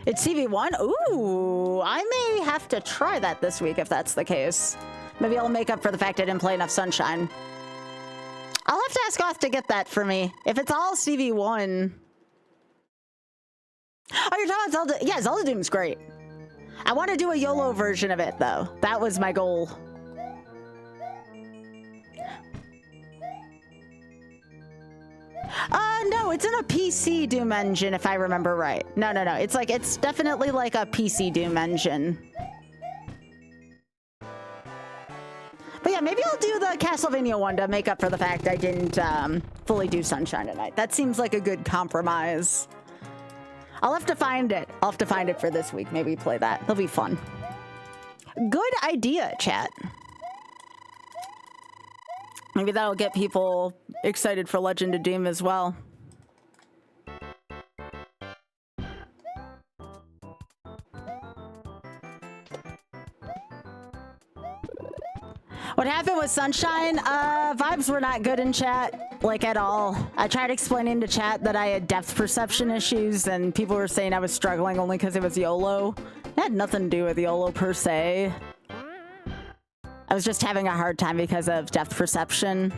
It's CV1? Ooh, I may have to try that this week if that's the case. Maybe I'll make up for the fact I didn't play enough Sunshine. I'll have to ask Oth to get that for me. If it's all CV1. Oh, you're talking about Zelda? Yeah, Zelda Doom's great. I want to do a YOLO version of it, though. That was my goal. No, it's in a PC Doom engine, if I remember right. No. It's definitely like a PC Doom engine. But yeah, maybe I'll do the Castlevania one to make up for the fact I didn't fully do Sunshine tonight. That seems like a good compromise. I'll have to find it. I'll have to find it for this week. Maybe play that. It'll be fun. Good idea, chat. Maybe that'll get people excited for Legend of Doom as well. What happened with Sunshine? Vibes were not good in chat, like at all. I tried explaining to chat that I had depth perception issues and people were saying I was struggling only because it was YOLO. It had nothing to do with YOLO per se. I was just having a hard time because of depth perception.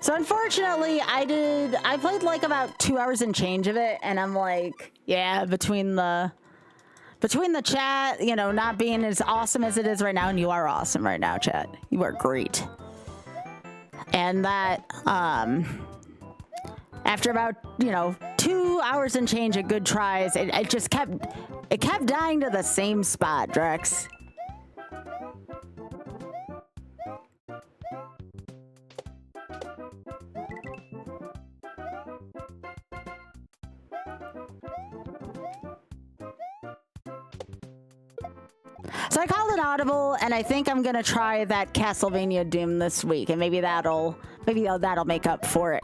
So unfortunately, I played like about 2 hours and change of it, and I'm like, yeah, between the chat, you know, not being as awesome as it is right now, and you are awesome right now, chat. You are great. And that, after about, you know, 2 hours and change of good tries, it just kept dying to the same spot, Drex. So I called an audible, and I think I'm gonna try that Castlevania Doom this week, and maybe that'll make up for it.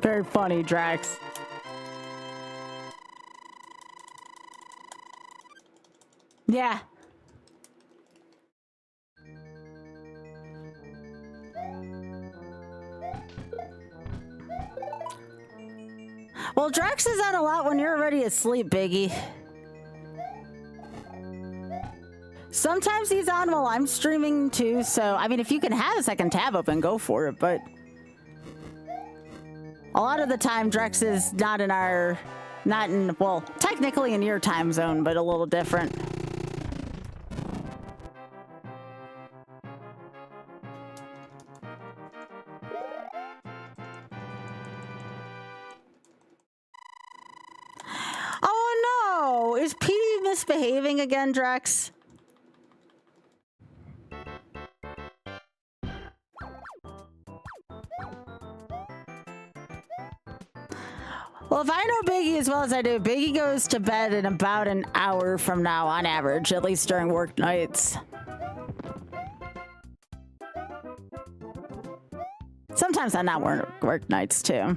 Very funny, Drax. Yeah. Well, Drax is on a lot when you're ready to sleep, Biggie. Sometimes he's on while I'm streaming too, so I mean, if you can have a second tab open, go for it, but a lot of the time Drex is not in, well, technically in your time zone, but a little different. Oh no! Is Petey misbehaving again, Drex? Well, if I know Biggie as well as I do, Biggie goes to bed in about an hour from now on average, at least during work nights. Sometimes on not work nights too.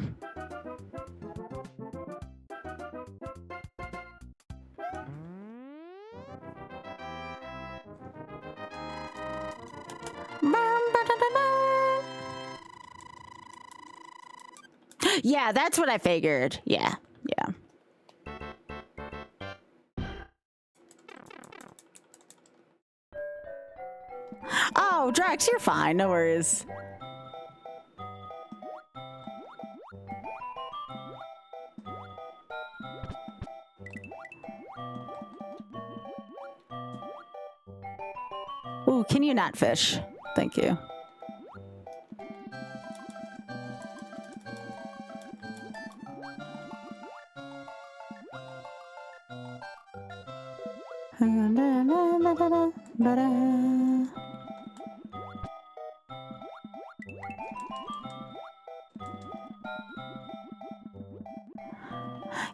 Yeah, that's what I figured. Yeah, yeah. Oh, Drax, you're fine. No worries. Ooh, can you not fish? Thank you.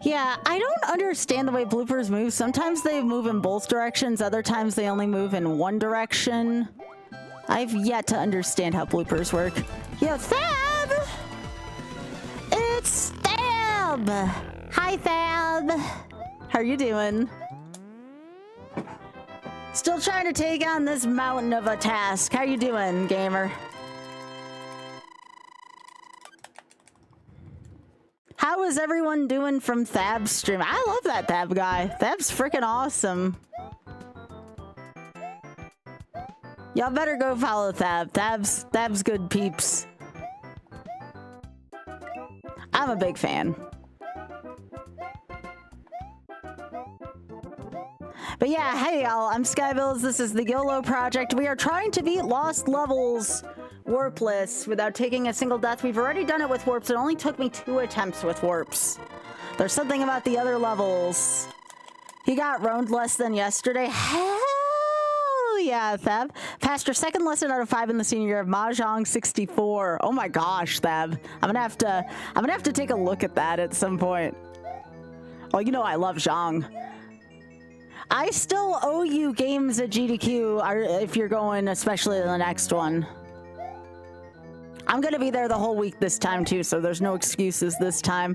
Yeah, I don't understand the way bloopers move. Sometimes they move in both directions, other times they only move in one direction. I've yet to understand how bloopers work. Yo, Thab! It's Thab! Hi, Thab! How are you doing? Still trying to take on this mountain of a task. How you doing, gamer? How is everyone doing from Thab's stream? I love that Thab guy. Thab's freaking awesome. Y'all better go follow Thab. Thab's good peeps. I'm a big fan. But yeah, hey y'all, I'm Skybilz. This is the YOLO project. We are trying to beat Lost Levels warpless without taking a single death. We've already done it with warps. It only took me 2 attempts with warps. There's something about the other levels. He got roamed less than yesterday. Hell yeah, Thab. Passed your 2nd lesson out of 5 in the senior year of Mahjong 64. Oh my gosh, Thab. I'm gonna have to take a look at that at some point. Well, you know I love Zhang. I still owe you games at GDQ if you're going, especially the next one. I'm gonna be there the whole week this time too, so there's no excuses this time.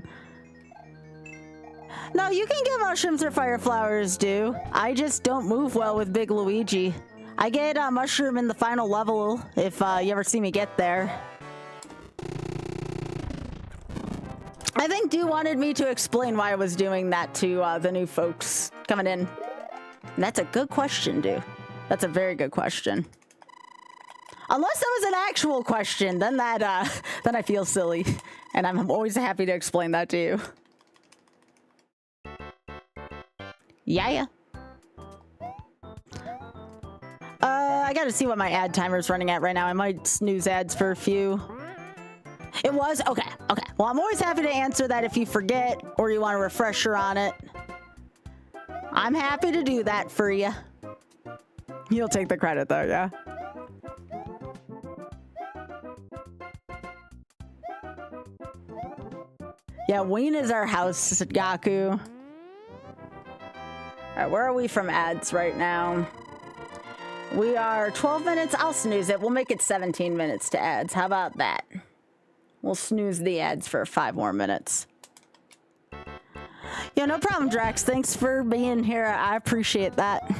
No, you can get mushrooms or fire flowers, dude. I just don't move well with Big Luigi. I get a mushroom in the final level if you ever see me get there. I think Dew wanted me to explain why I was doing that to the new folks coming in. And that's a good question, Dew. That's a very good question. Unless that was an actual question, then then I feel silly. And I'm always happy to explain that to you. Yeah. I gotta see what my ad timer's running at right now. I might snooze ads for a few. It was? Okay. Well, I'm always happy to answer that if you forget or you want a refresher on it. I'm happy to do that for you. You'll take the credit though, yeah? Yeah, Wayne is our house, Gaku. Alright, where are we from ads right now? We are 12 minutes. I'll snooze it. We'll make it 17 minutes to ads. How about that? We'll snooze the ads for 5 more minutes. Yeah, no problem, Drax. Thanks for being here. I appreciate that.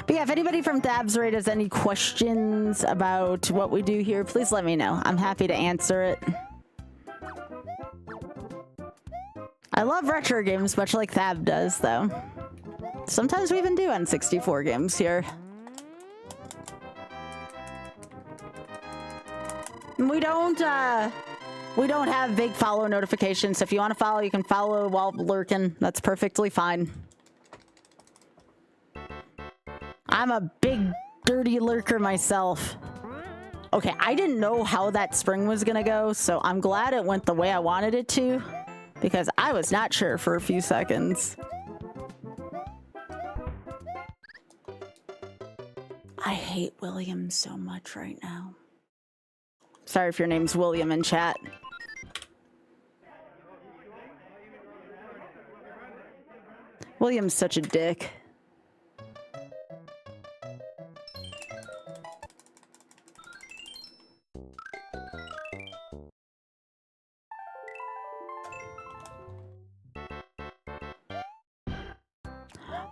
But yeah, if anybody from Thab's Raid has any questions about what we do here, please let me know. I'm happy to answer it. I love retro games, much like Thab does, though. Sometimes we even do N64 games here. We don't have big follow notifications, so if you want to follow, you can follow while lurking. That's perfectly fine. I'm a big, dirty lurker myself. Okay, I didn't know how that spring was gonna go, so I'm glad it went the way I wanted it to, because I was not sure for a few seconds. I hate William so much right now. Sorry if your name's William in chat. William's such a dick.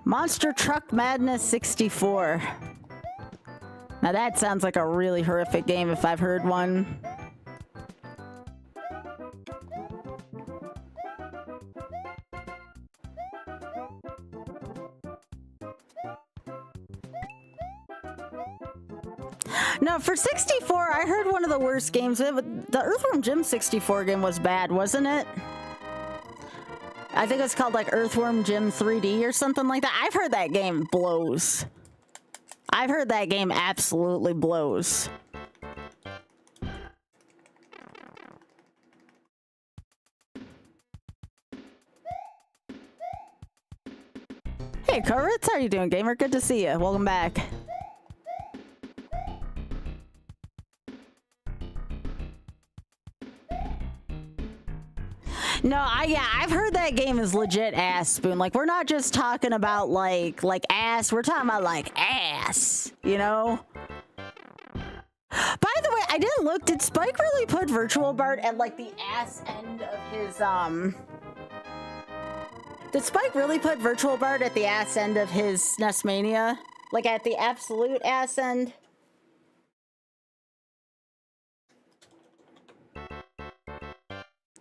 Monster Truck Madness 64. Now that sounds like a really horrific game if I've heard one. No, for 64, I heard one of the worst games. The Earthworm Jim 64 game was bad, wasn't it? I think it's called like Earthworm Jim 3D or something like that. I've heard that game blows. I've heard that game absolutely blows. Hey, Koritz, how are you doing, gamer? Good to see you. Welcome back. No, I've heard that game is legit ass, Spoon. Like, we're not just talking about like ass. We're talking about like ass, you know? By the way, I didn't look. Did Spike really put Virtual Bart at like the ass end of his Did Spike really put Virtual Bart at the ass end of his SNES Mania? Like at the absolute ass end?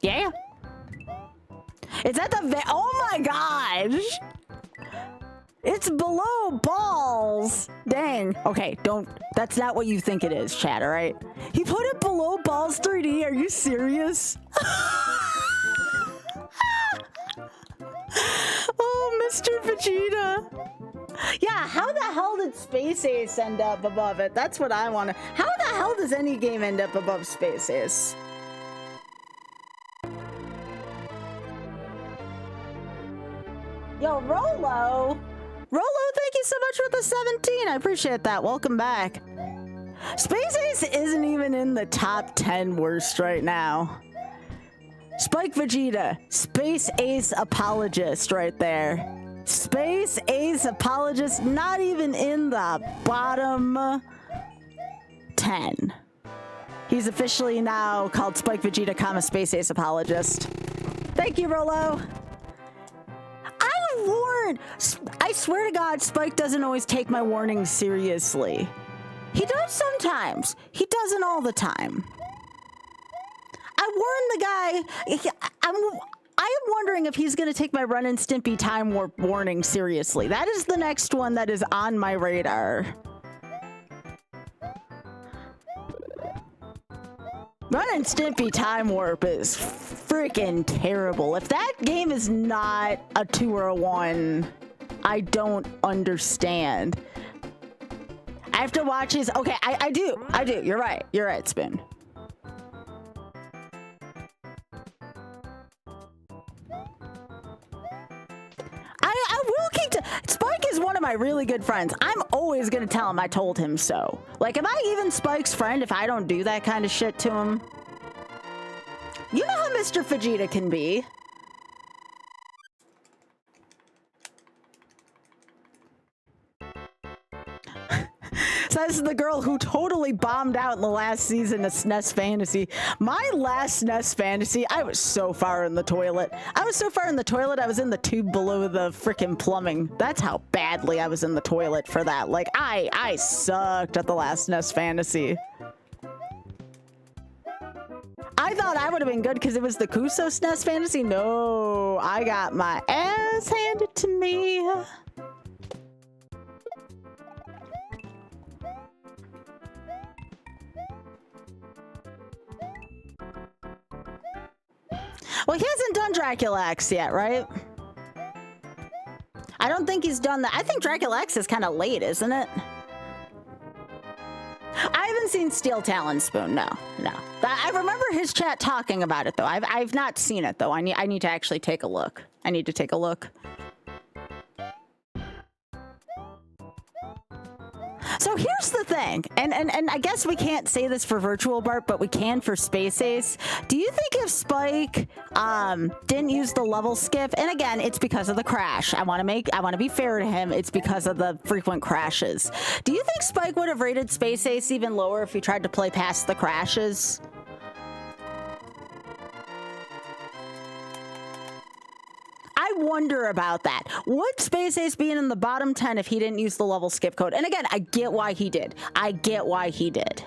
Yeah. Is that the oh my gosh! It's below balls! Dang. Okay, don't. That's not what you think it is, chat, alright? He put it below balls 3D. Are you serious? Oh, Mr. Vegeta. Yeah, how the hell did Space Ace end up above it? That's what I want to. How the hell does any game end up above Space Ace? Yo, Rolo! Rolo, thank you so much for the 17. I appreciate that. Welcome back. Space Ace isn't even in the top 10 worst right now. Spike Vegeta, Space Ace apologist right there. Space Ace apologist, not even in the bottom 10. He's officially now called Spike Vegeta, comma, Space Ace apologist. Thank you, Rolo. I warned. I swear to God, Spike doesn't always take my warnings seriously. He does sometimes. He doesn't all the time. I warned the guy. I am wondering if he's going to take my Ren and Stimpy Time Warp warning seriously. That is the next one that is on my radar. Ren and Stimpy Time Warp is freaking terrible. If that game is not a 2 or a 1, I don't understand. I have to watch his. Okay, I do. You're right. You're right, Spin. I will keep to. Spike is one of my really good friends. I'm always gonna tell him I told him so. Like, am I even Spike's friend if I don't do that kind of shit to him? You know how Mr. Vegeta can be. So this is the girl who totally bombed out in the last season of SNES Fantasy. My last SNES Fantasy, I was so far in the toilet. I was so far in the toilet, I was in the tube below the freaking plumbing. That's how badly I was in the toilet for that. Like, I sucked at the last SNES Fantasy. I thought I would have been good because it was the Kuso SNES Fantasy. No, I got my ass handed to me. Well, he hasn't done Dracula X yet, right? I don't think he's done that. I think Dracula X is kind of late, isn't it? I haven't seen Steel Talon Spoon. No. I remember his chat talking about it, though. I've not seen it, though. I need to actually take a look. I need to take a look. So here's the thing, and I guess we can't say this for Virtual Bart, but we can for Space Ace. Do you think if Spike didn't use the level skip, and again, it's because of the crash. I want to be fair to him. It's because of the frequent crashes. Do you think Spike would have rated Space Ace even lower if he tried to play past the crashes? I I wonder about that. Would Space Ace be in the bottom 10 if he didn't use the level skip code? And again, I get why he did. I get why he did.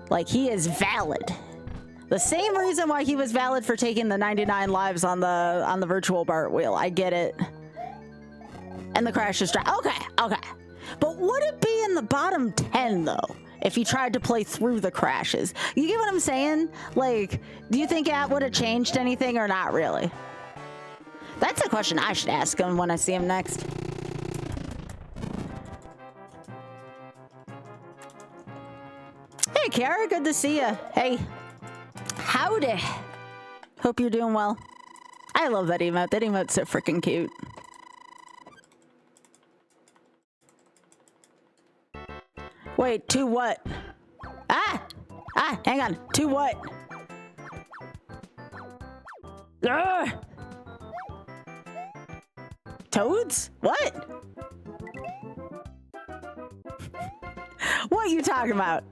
Like, he is valid. The same reason why he was valid for taking the 99 lives on the virtual BART wheel. I get it. And the crash is dry. Okay, okay. But would it be in the bottom 10 though? If he tried to play through the crashes? You get what I'm saying? Like, do you think that would have changed anything or not really? That's a question I should ask him when I see him next. Hey, Kara, good to see you. Hey. Howdy. Hope you're doing well. I love that emote. That emote's so freaking cute. Wait, to what? Hang on. To what? Ugh. Toads? What? What are you talking about?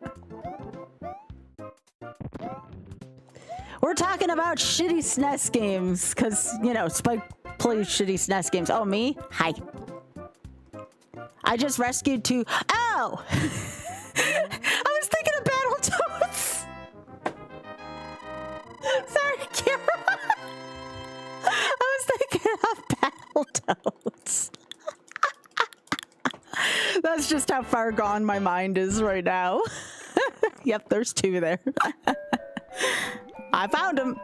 We're talking about shitty SNES games, because, you know, Spike plays shitty SNES games. Oh, me? Hi. I just rescued two. Ow! I was thinking of Battletoads. Sorry, Kira. I was thinking of Battletoads. That's just how far gone my mind is right now. Yep, there's two there. I found him.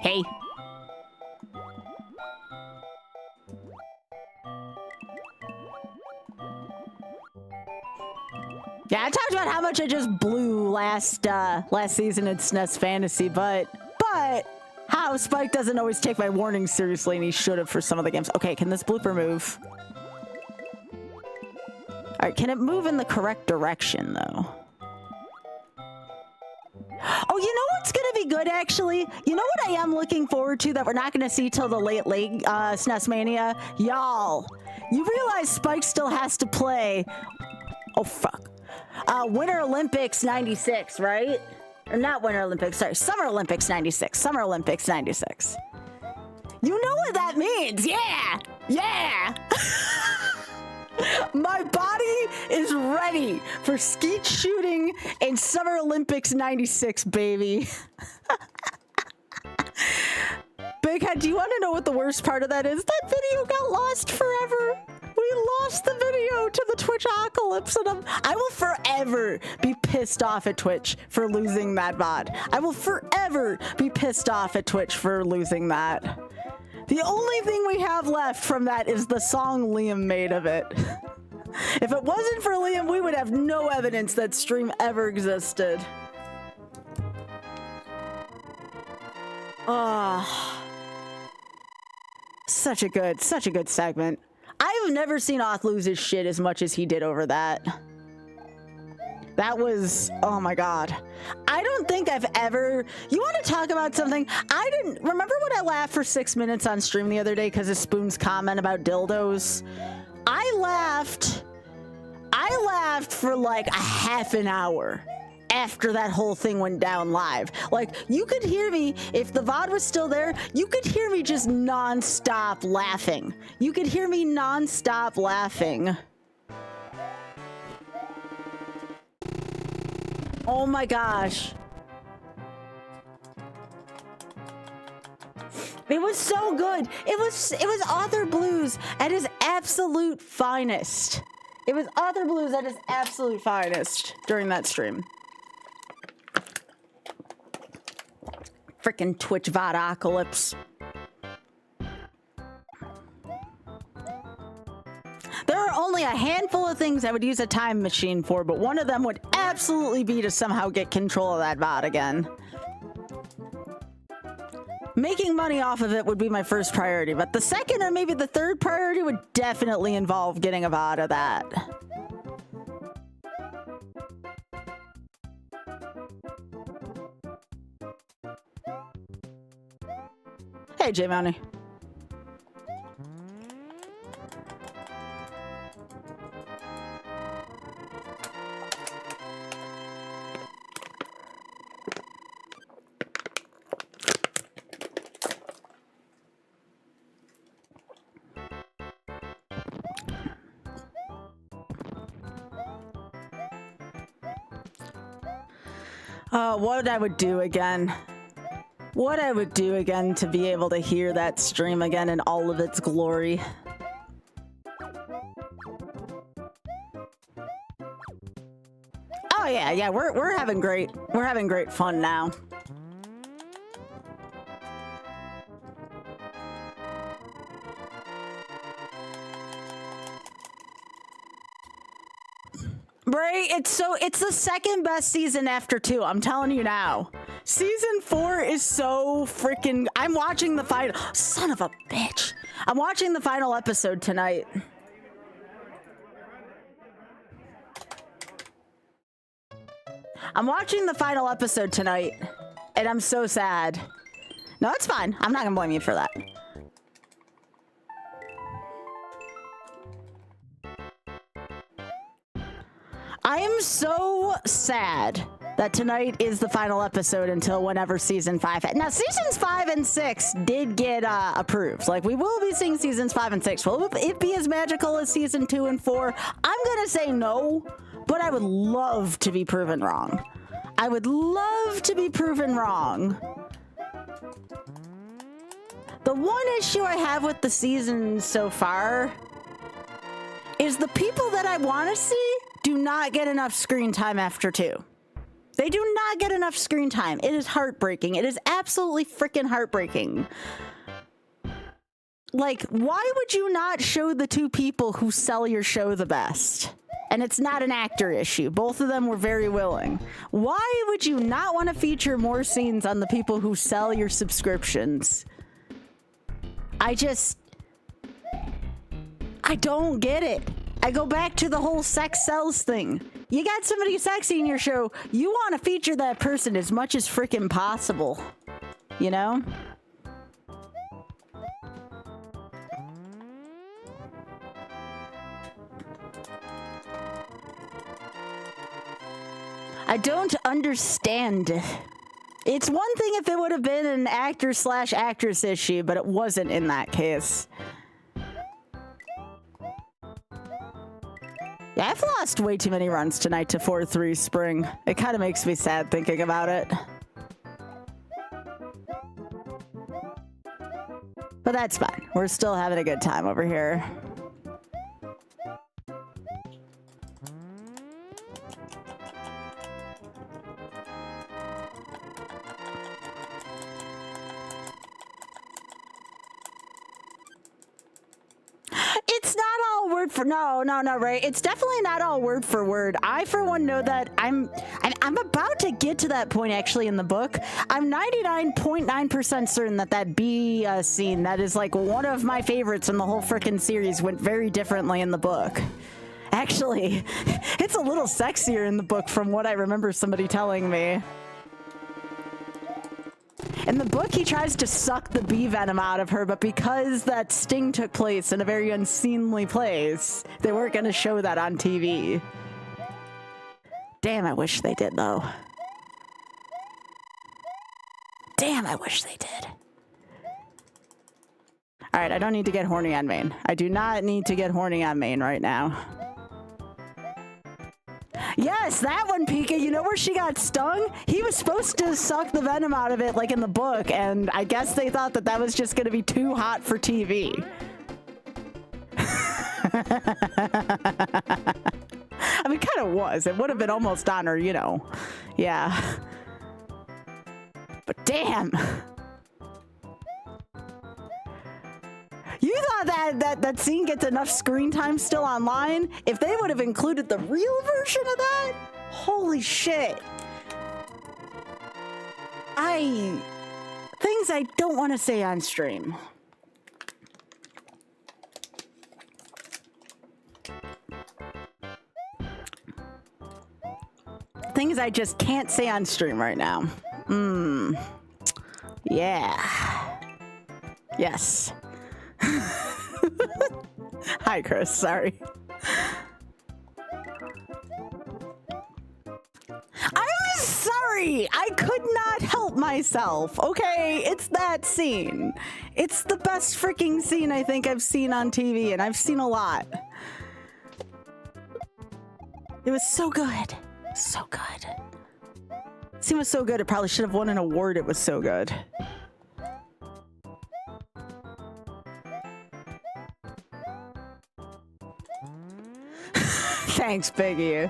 Hey. Yeah, I talked about how much I just blew last season in SNES Fantasy, but how Spike doesn't always take my warnings seriously, and he should have for some of the games. Okay, can this blooper move? All right, can it move in the correct direction, though? Oh, you know what's going to be good, actually? You know what I am looking forward to that we're not going to see till the late SNES Mania? Y'all, you realize Spike still has to play... Oh, fuck. Winter Olympics 96, right? Or not Winter Olympics, sorry. Summer Olympics 96. Summer Olympics 96. You know what that means? Yeah! Yeah! My body is ready for skeet shooting in Summer Olympics 96, baby. Big Head, do you want to know what the worst part of that is? That video got lost forever. We lost the video to the Twitch apocalypse, and I will forever be pissed off at Twitch for losing that VOD. I will forever be pissed off at Twitch for losing that. The only thing we have left from that is the song Liam made of it. If it wasn't for Liam, we would have no evidence that stream ever existed. Oh, such a good segment. I've never seen Oth lose his shit as much as he did over that. That was, oh my God. I don't think I've ever, you want to talk about something? I didn't, remember when I laughed for 6 minutes on stream the other day because of Spoon's comment about dildos? I laughed for like a half an hour after that whole thing went down live. Like, you could hear me, if the VOD was still there, you could hear me just non-stop laughing. You could hear me non-stop laughing. Oh my gosh. It was so good. It was Author Blues at his absolute finest. It was Author Blues at his absolute finest during that stream. Frickin' Twitch VODocalypse. There are only a handful of things I would use a time machine for, but one of them would absolutely be to somehow get control of that VOD again. Making money off of it would be my first priority, but the second or maybe the third priority would definitely involve getting a VOD of that. Hey, J Mounty. What I would do again. What I would do again to be able to hear that stream again in all of its glory. Oh yeah, we're having great fun now. Bray, it's the second best season after 2. I'm telling you now. Season 4 is so freaking. I'm watching the final. Son of a bitch. I'm watching the final episode tonight. I'm watching the final episode tonight, and I'm so sad. No, it's fine. I'm not gonna blame you for that. I am so sad that tonight is the final episode until whenever season 5. Now, seasons 5 and 6 did get approved. Like, we will be seeing seasons 5 and 6. Will it be as magical as season 2 and 4? I'm gonna say no, but I would love to be proven wrong. I would love to be proven wrong. The one issue I have with the season so far is the people that I want to see do not get enough screen time after 2. They do not get enough screen time. It is heartbreaking. It is absolutely freaking heartbreaking. Like, why would you not show the 2 people who sell your show the best? And it's not an actor issue. Both of them were very willing. Why would you not want to feature more scenes on the people who sell your subscriptions? I don't get it. I go back to the whole sex sells thing. You got somebody sexy in your show, you want to feature that person as much as freaking possible. You know? I don't understand. It's one thing if it would have been an actor/actress issue, but it wasn't in that case. Yeah, I've lost way too many runs tonight to 4-3 Spring. It kind of makes me sad thinking about it. But that's fine. We're still having a good time over here. It's not all word for no, right? It's definitely not all word for word. I, for one, know that I'm about to get to that point actually in the book. I'm 99.9% certain that B scene that is like one of my favorites in the whole frickin' series went very differently in the book. Actually, it's a little sexier in the book from what I remember somebody telling me. In the book, he tries to suck the bee venom out of her, but because that sting took place in a very unseemly place, they weren't going to show that on TV. Damn, I wish they did, though. Damn, I wish they did. All right, I don't need to get horny on main. I do not need to get horny on main right now. Yes, that one, Pika. You know where she got stung? He was supposed to suck the venom out of it, like in the book, and I guess they thought that was just going to be too hot for TV. I mean, kind of was. It would have been almost on her, you know. Yeah. But damn. You thought that scene gets enough screen time still online? If they would have included the real version of that? Holy shit. Things I don't want to say on stream. Things I just can't say on stream right now. Yeah. Yes. Hi, Chris. Sorry. I'm sorry. I could not help myself. Okay, it's that scene. It's the best freaking scene I think I've seen on TV, and I've seen a lot. It was so good. So good. Scene was so good, it probably should have won an award. It was so good. Thanks, Biggie.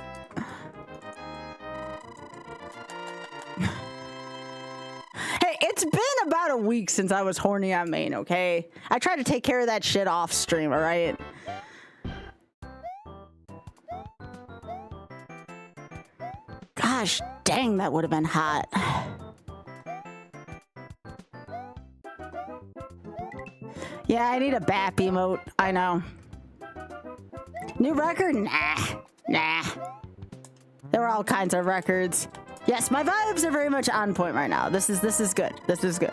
Hey, it's been about a week since I was horny on main, okay? I tried to take care of that shit off stream, alright? Gosh dang, that would have been hot. Yeah, I need a BAP emote. I know. New record? Nah. There were all kinds of records. Yes, my vibes are very much on point right now. This is good. This is good.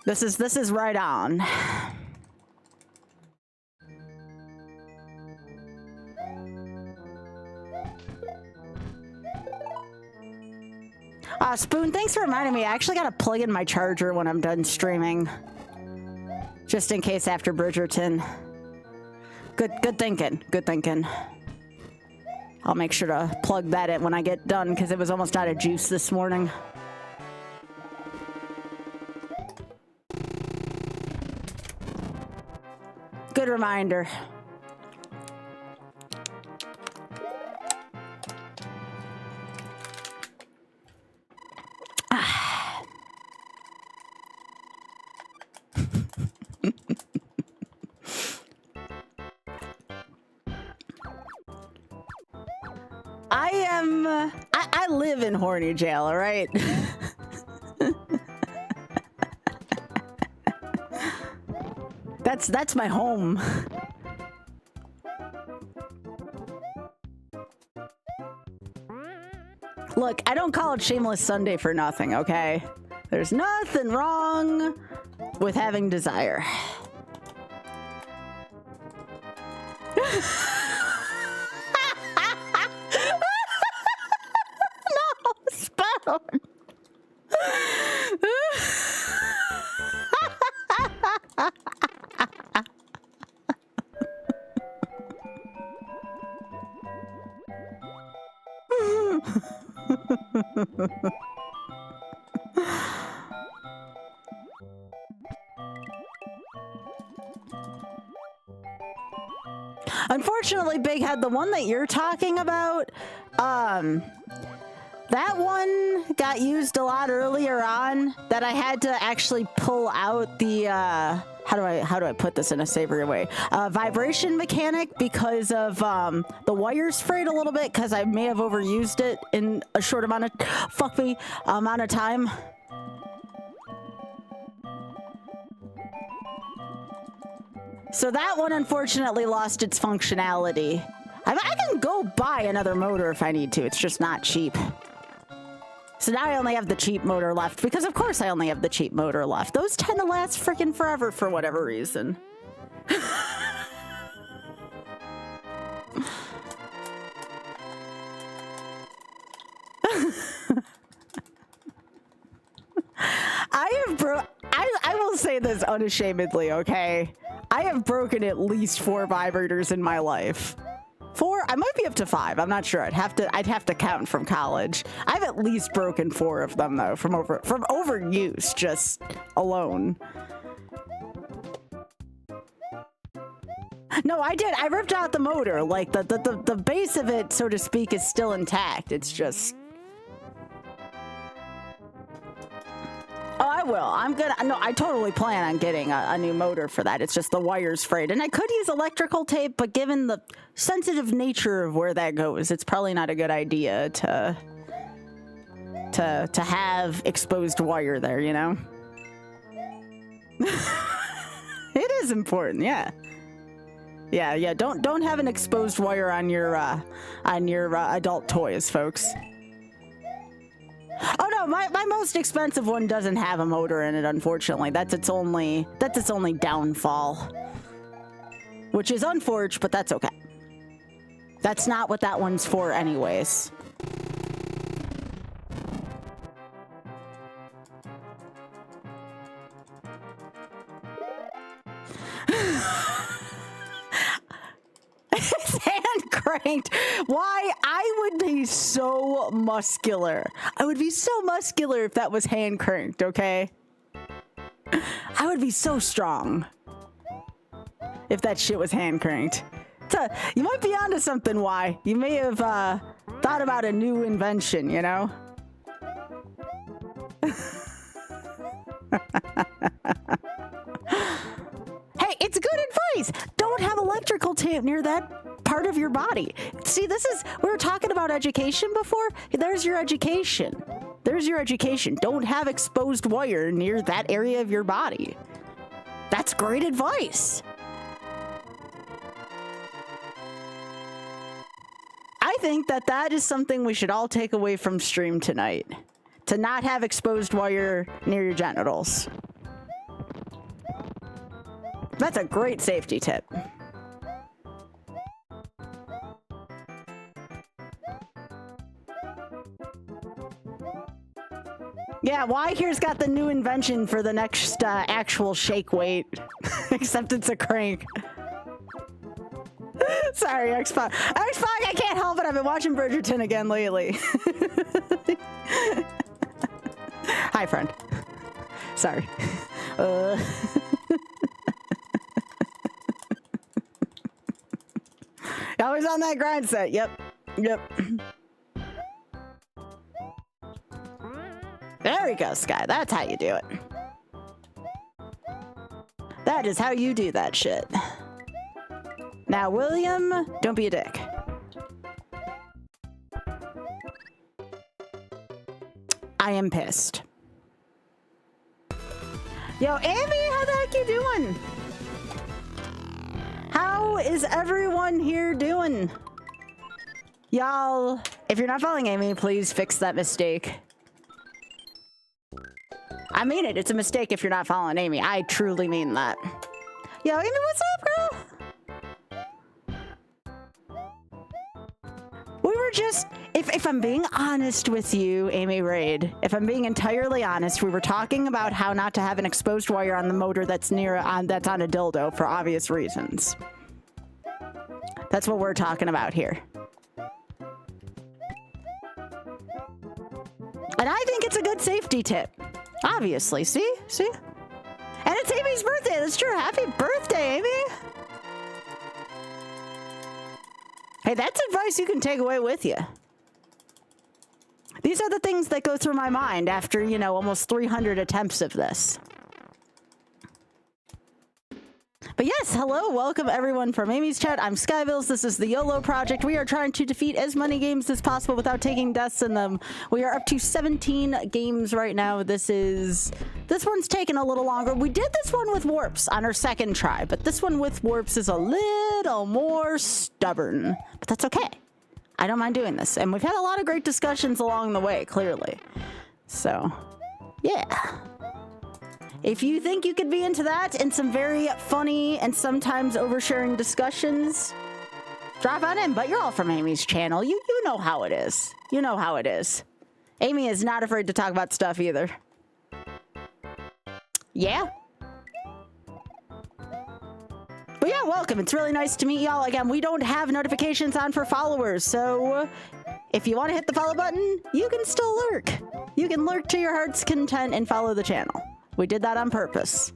This is right on. Spoon, thanks for reminding me. I actually gotta plug in my charger when I'm done streaming. Just in case after Bridgerton. Good thinking. Good thinking. I'll make sure to plug that in when I get done because it was almost out of juice this morning. Good reminder. I live in horny jail, all right? That's my home. Look, I don't call it Shameless Sunday for nothing, okay? There's nothing wrong with having desire. Unfortunately, Big Head, the one that you're talking about, that one got used a lot earlier on that I had to actually pull out the, how do I put this in a savory way? Vibration mechanic because of the wires frayed a little bit because I may have overused it in a short amount of, amount of time. So that one unfortunately lost its functionality. I can go buy another motor if I need to, it's just not cheap. So now I only have the cheap motor left, because of course I only have the cheap motor left. Those tend to last freaking forever for whatever reason. I will say this unashamedly, okay? I have broken at least 4 vibrators in my life. 4? I might be up to 5. I'm not sure. I'd have to count from college. I've at least broken 4 of them though from overuse just alone. No, I did. I ripped out the motor. Like the base of it, so to speak, is still intact. It's just. Oh, I will. I'm gonna. No, I totally plan on getting a new motor for that. It's just the wire's frayed, and I could use electrical tape, but given the sensitive nature of where that goes, it's probably not a good idea to have exposed wire there. You know. It is important. Yeah. Yeah. Don't have an exposed wire on your adult toys, folks. Oh no, my most expensive one doesn't have a motor in it, unfortunately. That's its only downfall. Which is unfortunate, but that's okay. That's not what that one's for anyways. It's hand cranked. Why? I would be so muscular. I would be so muscular if that was hand cranked, okay? I would be so strong if that shit was hand cranked. You might be onto something, why? You may have thought about a new invention, you know? Hey, it's good advice. Don't have electrical tape near that part of your body. See, we were talking about education before. There's your education. There's your education. Don't have exposed wire near that area of your body. That's great advice. I think that is something we should all take away from stream tonight. To not have exposed wire near your genitals. That's a great safety tip. Yeah, Y here's got the new invention for the next actual shake weight. Except it's a crank. Sorry, Xbox. Xbox, I can't help it. I've been watching Bridgerton again lately. Hi, friend. Sorry. Always on that grind set. Yep. There we go, Sky. That's how you do it. That is how you do that shit. Now, William, don't be a dick. I am pissed. Yo, Amy, how the heck you doing? How is everyone here doing? Y'all, if you're not following Amy, please fix that mistake. I mean it. It's a mistake if you're not following Amy. I truly mean that. Yo, Amy, what's up, girl? We were just, if I'm being honest with you, Amy Raid, if I'm being entirely honest, we were talking about how not to have an exposed wire on the motor that's that's on a dildo for obvious reasons. That's what we're talking about here. And I think it's a good safety tip. Obviously, see? And it's Amy's birthday, that's true. Happy birthday, Amy! Hey, that's advice you can take away with you. These are the things that go through my mind after, you know, almost 300 attempts of this. But yes, hello, welcome everyone from Amy's chat. I'm Skybilz. This is the YOLO project. We are trying to defeat as many games as possible without taking deaths in them. We are up to 17 games right now. This one's taking a little longer. We did this one with warps on our second try, but this one with warps is a little more stubborn. But that's okay. I don't mind doing this. And we've had a lot of great discussions along the way, clearly. So, yeah. If you think you could be into that and some very funny and sometimes oversharing discussions, drop on in. But you're all from Amy's channel. You know how it is. You know how it is. Amy is not afraid to talk about stuff either. Yeah. But yeah, welcome. It's really nice to meet y'all. Again, we don't have notifications on for followers, so if you want to hit the follow button, you can still lurk. You can lurk to your heart's content and follow the channel. We did that on purpose.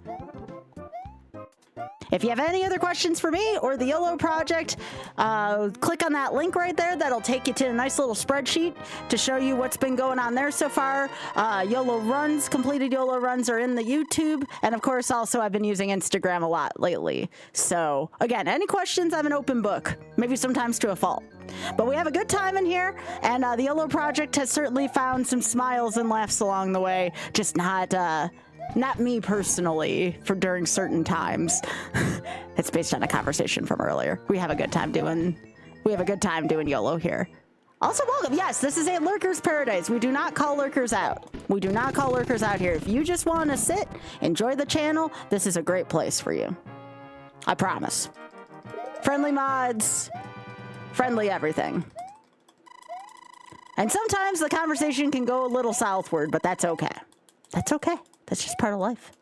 If you have any other questions for me or the YOLO project, click on that link right there. That'll take you to a nice little spreadsheet to show you what's been going on there so far. YOLO runs, completed YOLO runs are in the YouTube. And of course, also I've been using Instagram a lot lately. So again, any questions, I'm an open book, maybe sometimes to a fault. But we have a good time in here, and the YOLO project has certainly found some smiles and laughs along the way, just not me personally for during certain times. It's based on a conversation from earlier. We have a good time doing YOLO here. Also, welcome. Yes, this is a lurker's paradise. We do not call lurkers out. We do not call lurkers out here. If you just want to sit, enjoy the channel, this is a great place for you. I promise. Friendly mods, friendly everything. And sometimes the conversation can go a little southward, but that's okay. That's okay. That's just part of life.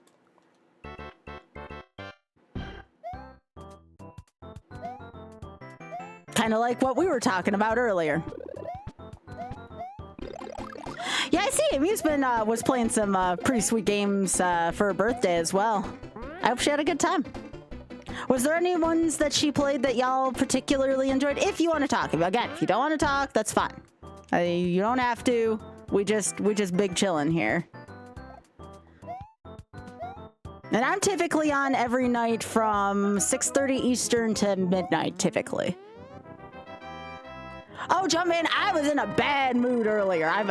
Okay, Kind of like what we were talking about earlier. Yeah, I see Amy's been was playing some pretty sweet games for her birthday as well. I hope she had a good time. Was there any ones that she played that y'all particularly enjoyed? If you want to talk. Again, if you don't want to talk, that's fine. You don't have to. We just big chillin' here. And I'm typically on every night from 6:30 Eastern to midnight, typically. Oh, Jumpman, I was in a bad mood earlier. I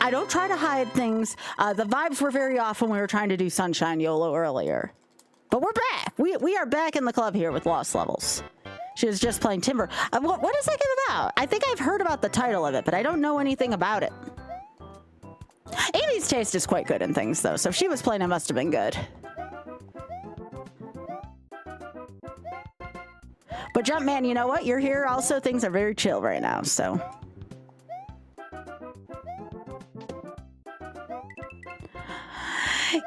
don't try to hide things. The vibes were very off when we were trying to do Sunshine YOLO earlier. But we're back. We are back in the club here with Lost Levels. She was just playing Timber. What is that game about? I think I've heard about the title of it, but I don't know anything about it. Amy's taste is quite good in things, though, so if she was playing, it must have been good. But Jumpman, you know what? You're here also. Things are very chill right now, so.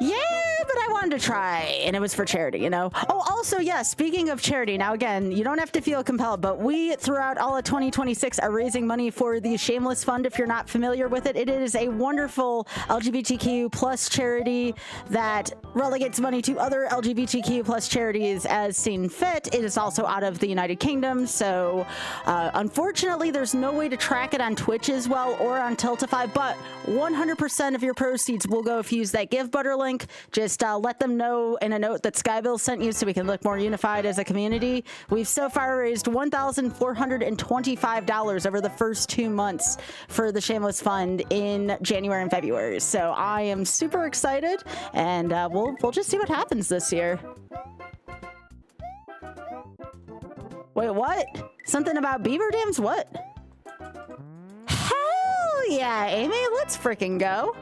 Yeah, but I wanted to try, and it was for charity, you know? Oh, also, yeah, speaking of charity, now again, you don't have to feel compelled, but we, throughout all of 2026, are raising money for the Shameless Fund, if you're not familiar with it. It is a wonderful LGBTQ plus charity that relegates money to other LGBTQ plus charities as seen fit. It is also out of the United Kingdom, so unfortunately, there's no way to track it on Twitch as well or on Tiltify, but 100% of your proceeds will go if you use that Give Butter link. Just let them know in a note that Skybilz sent you so we can look more unified as a community. We've so far raised $1,425 over the first 2 months for the Shameless Fund in January and February. So I am super excited, and we'll just see what happens this year. Wait, what? Something about beaver dams? What? Hell yeah, Amy, let's freaking go.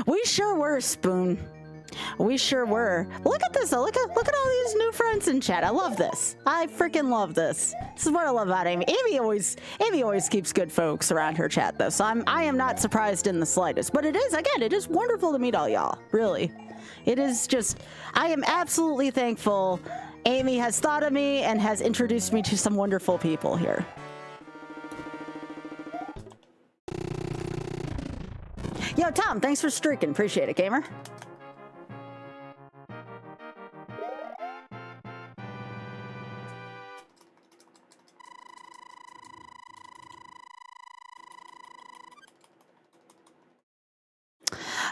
We sure were, Spoon. We sure were. Look at this. Look at all these new friends in chat. I love this. I freaking love this. This is what I love about Amy. Amy always keeps good folks around her chat, though. So I am not surprised in the slightest. But it is wonderful to meet all y'all. Really. It is just, I am absolutely thankful Amy has thought of me and has introduced me to some wonderful people here. Yo, Tom, thanks for streaking. Appreciate it, gamer.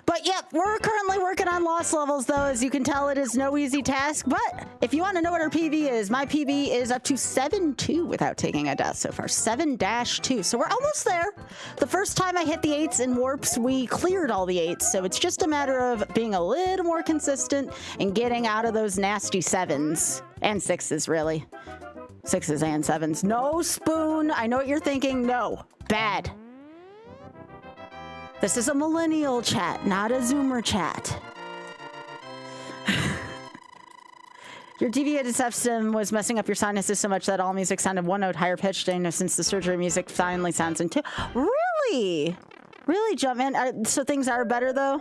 But yep, we're currently working on Lost Levels, though. As you can tell, it is no easy task. But if you want to know what our PB is, my PB is up to 7-2 without taking a death so far. 7-2. So we're almost there. The first time I hit the 8s in warps, we cleared all the 8s. So it's just a matter of being a little more consistent and getting out of those nasty 7s and 6s, really. 6s and 7s. No, Spoon. I know what you're thinking. No. Bad. This is a millennial chat, not a Zoomer chat. Your deviated system was messing up your sinuses so much that all music sounded one note higher pitched, and since the surgery music finally sounds in two. Really? Really, Jumpman? So things are better, though?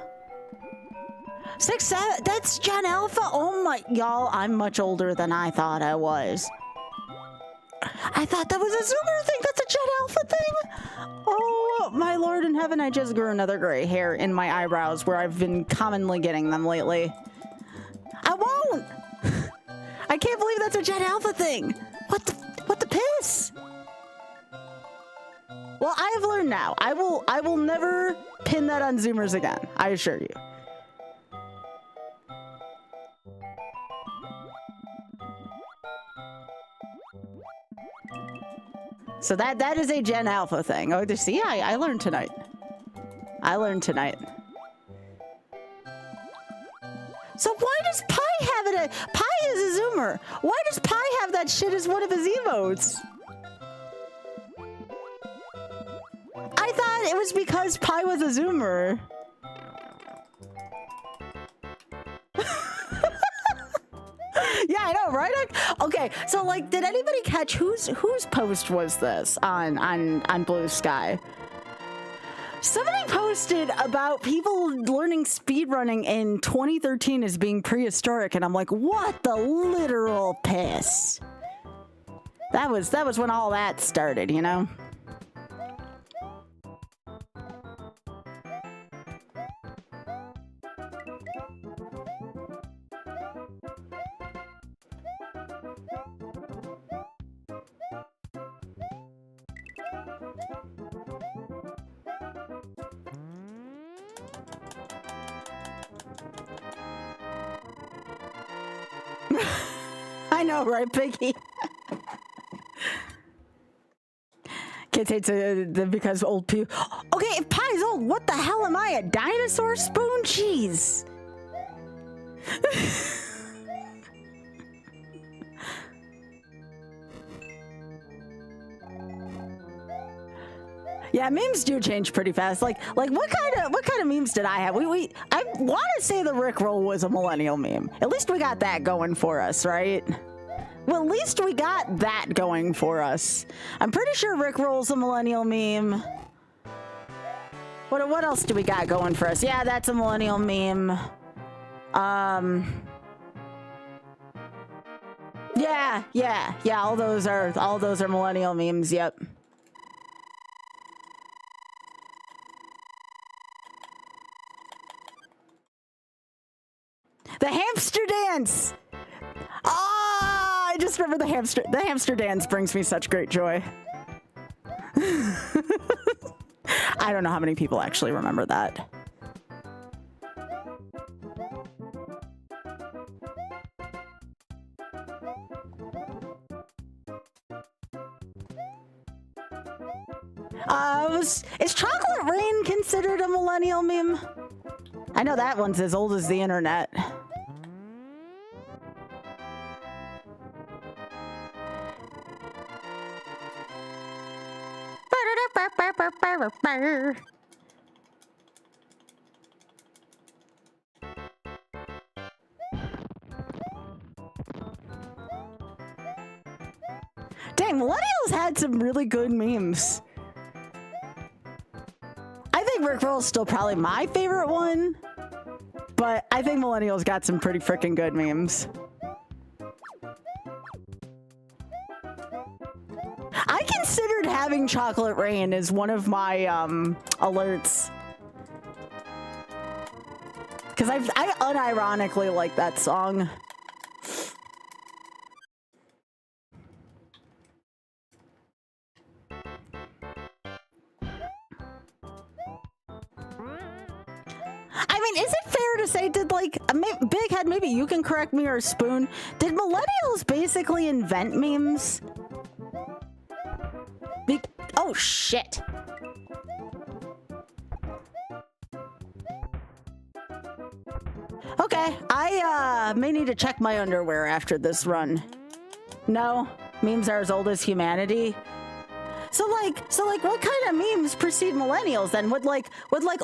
6, 7, that's Gen Alpha? Oh my, y'all, I'm much older than I thought I was. I thought that was a Zoomer thing. That's a Gen Alpha thing. Oh, my Lord in heaven. I just grew another gray hair in my eyebrows where I've been commonly getting them lately. I won't. I can't believe that's a Gen Alpha thing. What the piss? Well, I have learned now. I will never pin that on Zoomers again. I assure you. So that is a Gen Alpha thing. Oh, see, I learned tonight. I learned tonight. So why does Pi have it? Pi is a Zoomer. Why does Pi have that shit as one of his emotes? I thought it was because Pi was a Zoomer. Yeah, I know, right? Okay, so like, did anybody catch whose post was this on Blue Sky? Somebody posted about people learning speedrunning in 2013 as being prehistoric, and I'm like, what the literal piss? That was when all that started, you know? I know, right, Piggy? Kids hate to because old people. Okay, if Pie's old, what the hell am I? A dinosaur spoon? Jeez. Yeah, memes do change pretty fast. Like what kind of memes did I have? I want to say the Rickroll was a millennial meme. At least we got that going for us, right? Well, at least we got that going for us. I'm pretty sure Rickroll's a millennial meme. What else do we got going for us? Yeah, that's a millennial meme. Yeah. All those are millennial memes. Yep. The hamster dance! Ah, I just remember the hamster dance brings me such great joy. I don't know how many people actually remember that. Is Chocolate Rain considered a millennial meme? I know that one's as old as the internet. Dang, millennials had some really good memes. I think Rickroll's still probably my favorite one, but I think millennials got some pretty freaking good memes. I considered having Chocolate Rain as one of my alerts. Because I unironically like that song. I mean, is it fair to say, did like, Big Head, maybe you can correct me, or Spoon, did millennials basically invent memes? Oh, shit. Okay, I may need to check my underwear after this run. No, memes are as old as humanity. So like, what kind of memes precede millennials then? Would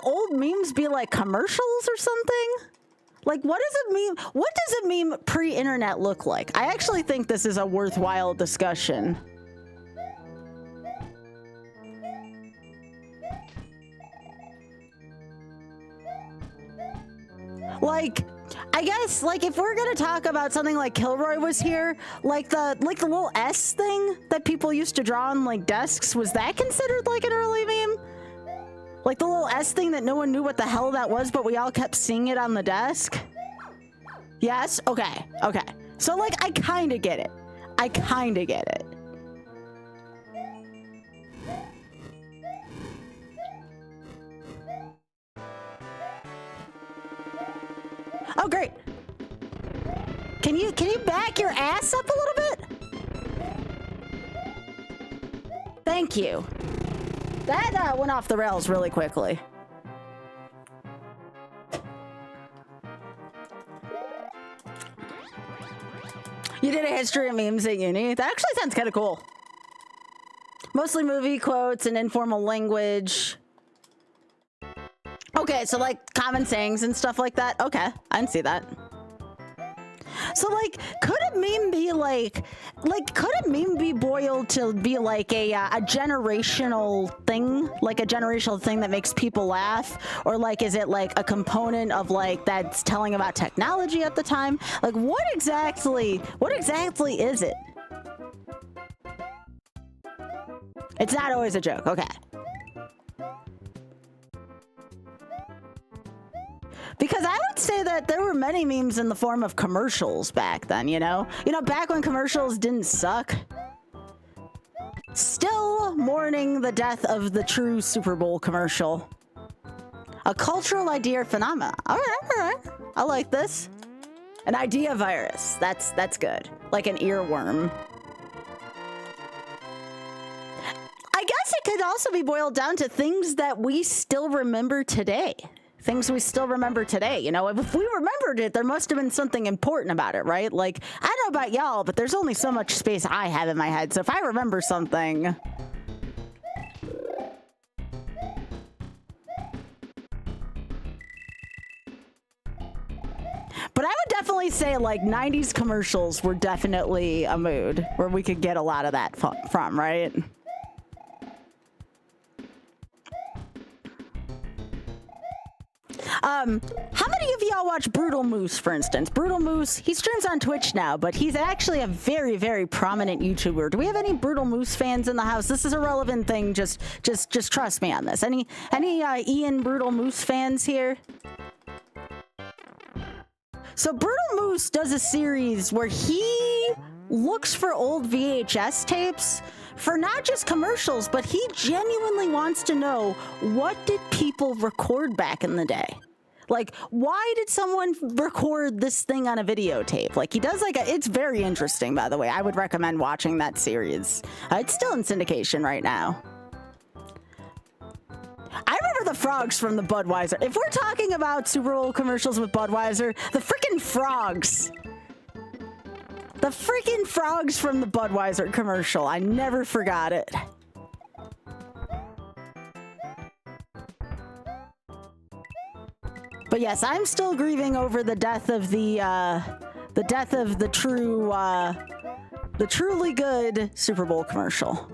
old memes be like commercials or something? Like, what does a meme pre-internet look like? I actually think this is a worthwhile discussion. Like, I guess, like, if we're gonna talk about something like Kilroy was here, like the little S thing that people used to draw on like desks, was that considered like an early meme? Like the little S thing that no one knew what the hell that was, but we all kept seeing it on the desk? Yes? Okay. So like, I kinda get it. Oh, great. Can you back your ass up a little bit? Thank you. That went off the rails really quickly. You did a history of memes at uni? That actually sounds kind of cool. Mostly movie quotes and informal language. Okay, so like common sayings and stuff like that. Okay, I can see that. So, like, could a meme be could a meme be boiled to be like a generational thing, like a generational thing that makes people laugh, or like is it like a component of like that's telling about technology at the time? Like, what exactly is it? It's not always a joke. Okay. Because I would say that there were many memes in the form of commercials back then, you know? You know, back when commercials didn't suck. Still mourning the death of the true Super Bowl commercial. A cultural idea or phenomena. All right. I like this. An idea virus. That's good. Like an earworm. I guess it could also be boiled down to things that we still remember today. Things we still remember today. You know, if we remembered it, there must have been something important about it, right? Like, I don't know about y'all, but there's only so much space I have in my head. So if I remember something... But I would definitely say, like, 90s commercials were definitely a mood where we could get a lot of that from, right? How many of y'all watch Brutal Moose, for instance? Brutal Moose, he streams on Twitch now, but he's actually a very, very prominent YouTuber. Do we have any Brutal Moose fans in the house? This is a relevant thing. Just trust me on this. Any Ian Brutal Moose fans here? So Brutal Moose does a series where he looks for old VHS tapes for not just commercials, but he genuinely wants to know, what did people record back in the day? Like, why did someone record this thing on a videotape? Like, he does it's very interesting, by the way. I would recommend watching that series. It's still in syndication right now. I remember the frogs from the Budweiser. If we're talking about Super Bowl commercials with Budweiser, the freaking frogs. The freaking frogs from the Budweiser commercial. I never forgot it. But yes, I'm still grieving over the death of the truly good Super Bowl commercial.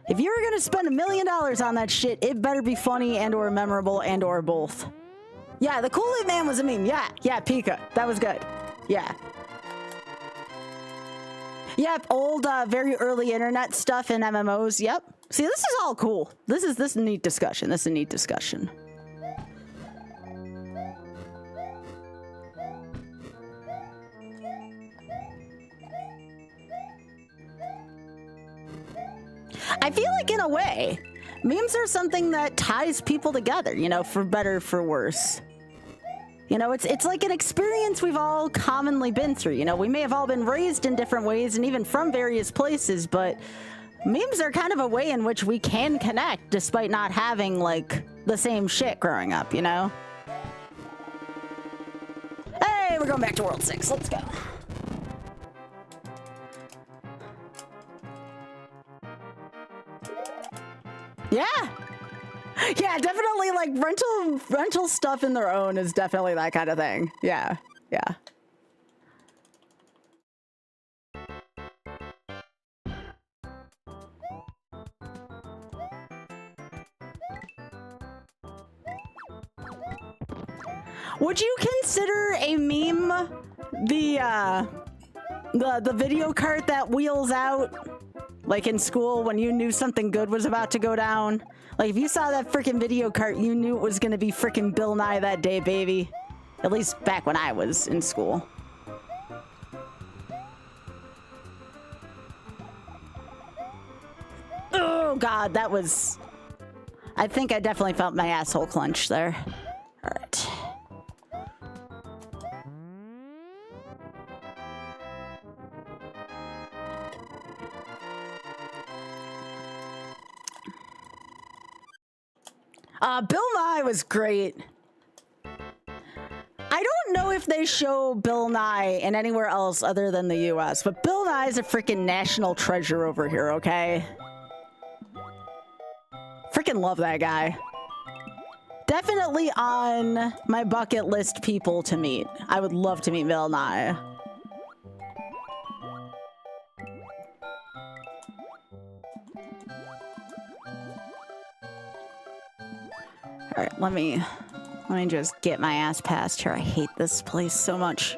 If you were gonna spend $1 million on that shit, it better be funny and or memorable and or both. Yeah, the Kool-Aid Man was a meme. Yeah, Pika. That was good. Yeah. Yep, old, very early internet stuff in MMOs. Yep. See, this is all cool. This is a neat discussion. This is a neat discussion. I feel like, in a way, memes are something that ties people together, you know, for better, for worse. You know, it's like an experience we've all commonly been through. You know, we may have all been raised in different ways and even from various places, but memes are kind of a way in which we can connect despite not having, like, the same shit growing up, you know? Hey, we're going back to World 6. Let's go. Yeah. Yeah, definitely, like, rental stuff in their own is definitely that kind of thing. Yeah. Would you consider a meme the video cart that wheels out? Like in school, when you knew something good was about to go down. Like, if you saw that freaking video cart, you knew it was gonna be freaking Bill Nye that day, baby. At least back when I was in school. Oh, God, that was... I think I definitely felt my asshole clench there. All right. Bill Nye was great. I don't know if they show Bill Nye in anywhere else other than the US, but Bill Nye is a freaking national treasure over here, okay? Freaking love that guy. Definitely on my bucket list people to meet. I would love to meet Bill Nye. right, let me just get my ass past here. I hate this place so much.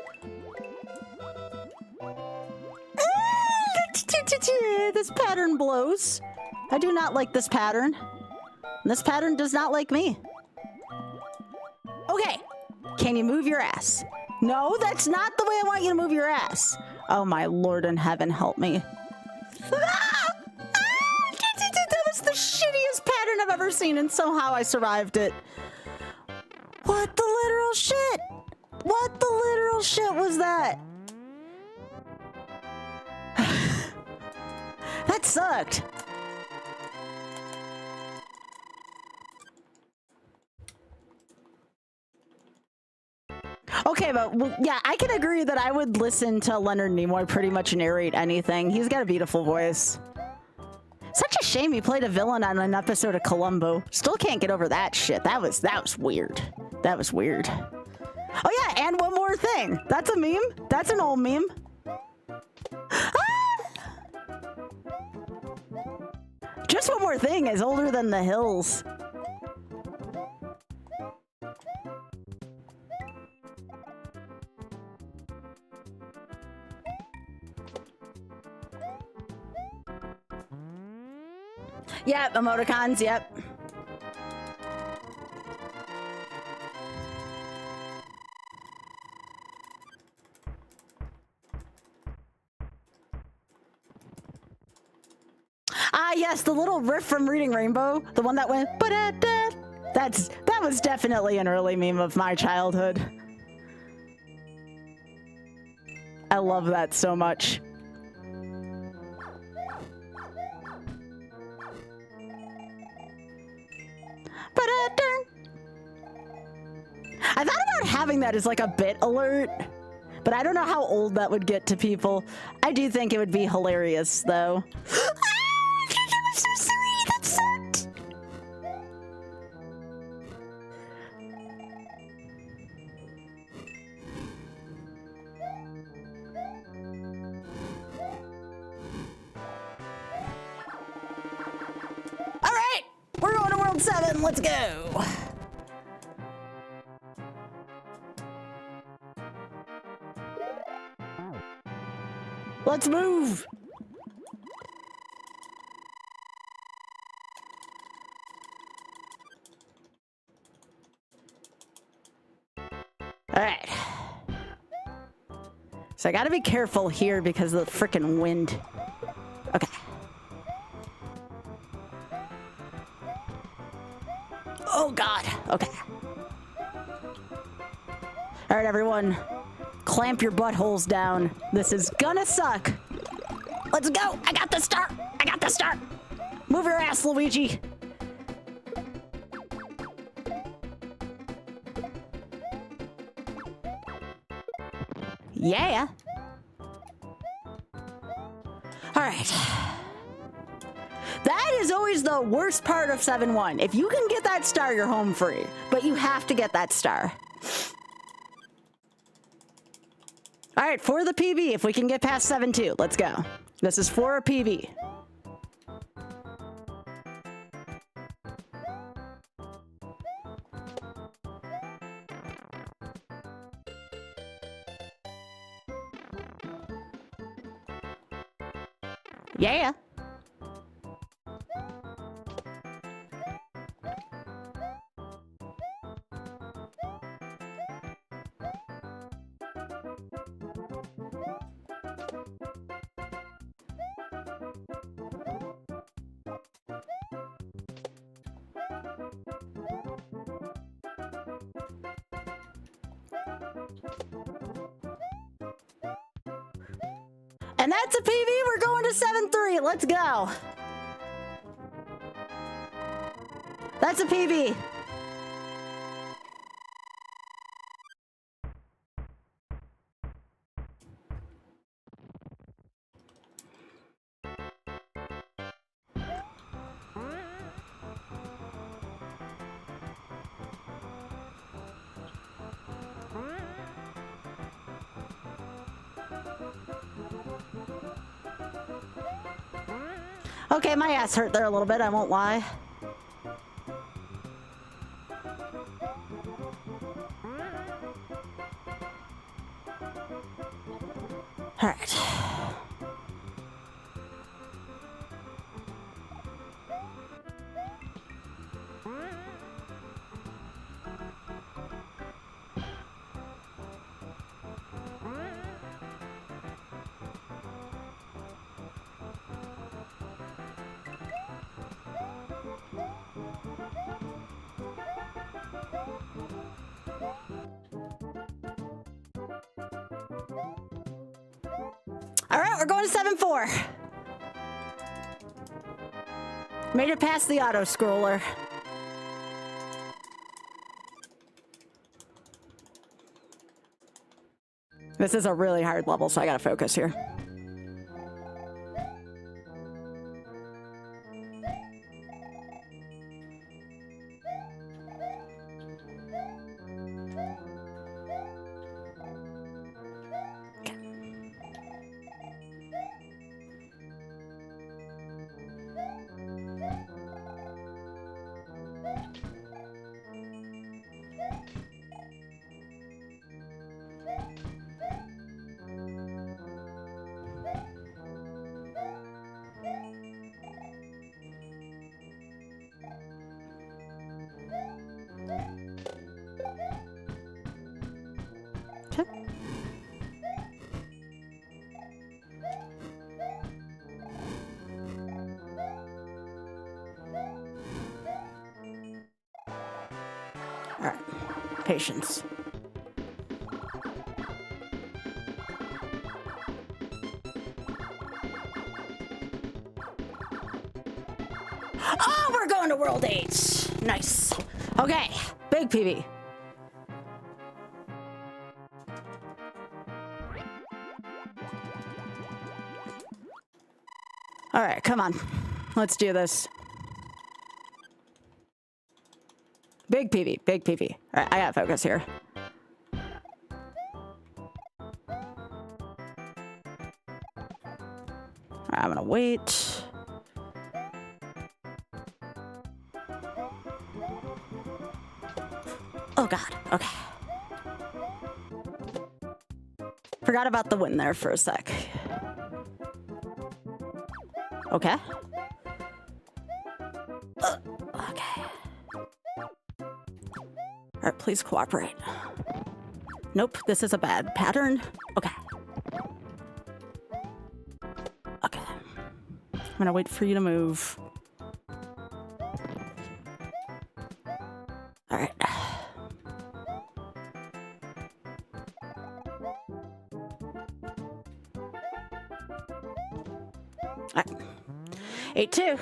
This pattern blows. I do not like this pattern. This pattern does not like me. Okay, can you move your ass? No, that's not the way I want you to move your ass. Oh my Lord in heaven, help me. That was the shittiest pattern I've ever seen, and somehow I survived it. What the literal shit? What the literal shit was that? That sucked. Okay, but yeah, I can agree that I would listen to Leonard Nimoy pretty much narrate anything. He's got a beautiful voice. Such a shame he played a villain on an episode of Columbo. Still can't get over that shit. That was weird. That was weird. Oh yeah, and one more thing. That's a meme. That's an old meme. Ah! Just one more thing is older than the hills. Yep, emoticons, yep. Ah, yes, the little riff from Reading Rainbow, the one that went ba-da-da. That was definitely an early meme of my childhood. I love that so much. I thought about having that as like a bit alert, but I don't know how old that would get to people. I do think it would be hilarious, though. That was so sweet. That sucked. All right, we're going to World 7. Let's go. Let's move! Alright. So I gotta be careful here because of the frickin' wind. Okay. Oh god, okay. Alright everyone. Clamp your buttholes down. This is gonna suck. Let's go. I got the start. I got the start. Move your ass, Luigi. Yeah. All right. That is always the worst part of 7-1. If you can get that star, you're home free. But you have to get that star. All right, for the PB, if we can get past 7-2, let's go. This is for a PB. Yeah. And that's a PB. We're going to 7-3. Let's go. That's a PB. Okay, my ass hurt there a little bit, I won't lie. All right. All right, we're going to 7-4. Made it past the auto scroller. This is a really hard level, so I gotta focus here. All right, patience. Oh, we're going to World 8. Nice. Okay, big PB. All right, come on. Let's do this. Big PV, big PV. All right, I gotta focus here. All right, I'm gonna wait. Oh God, okay. Forgot about the win there for a sec. Okay. Okay. All right, please cooperate. Nope, this is a bad pattern. Okay. Okay. I'm gonna wait for you to move. All right. All right. 8-2.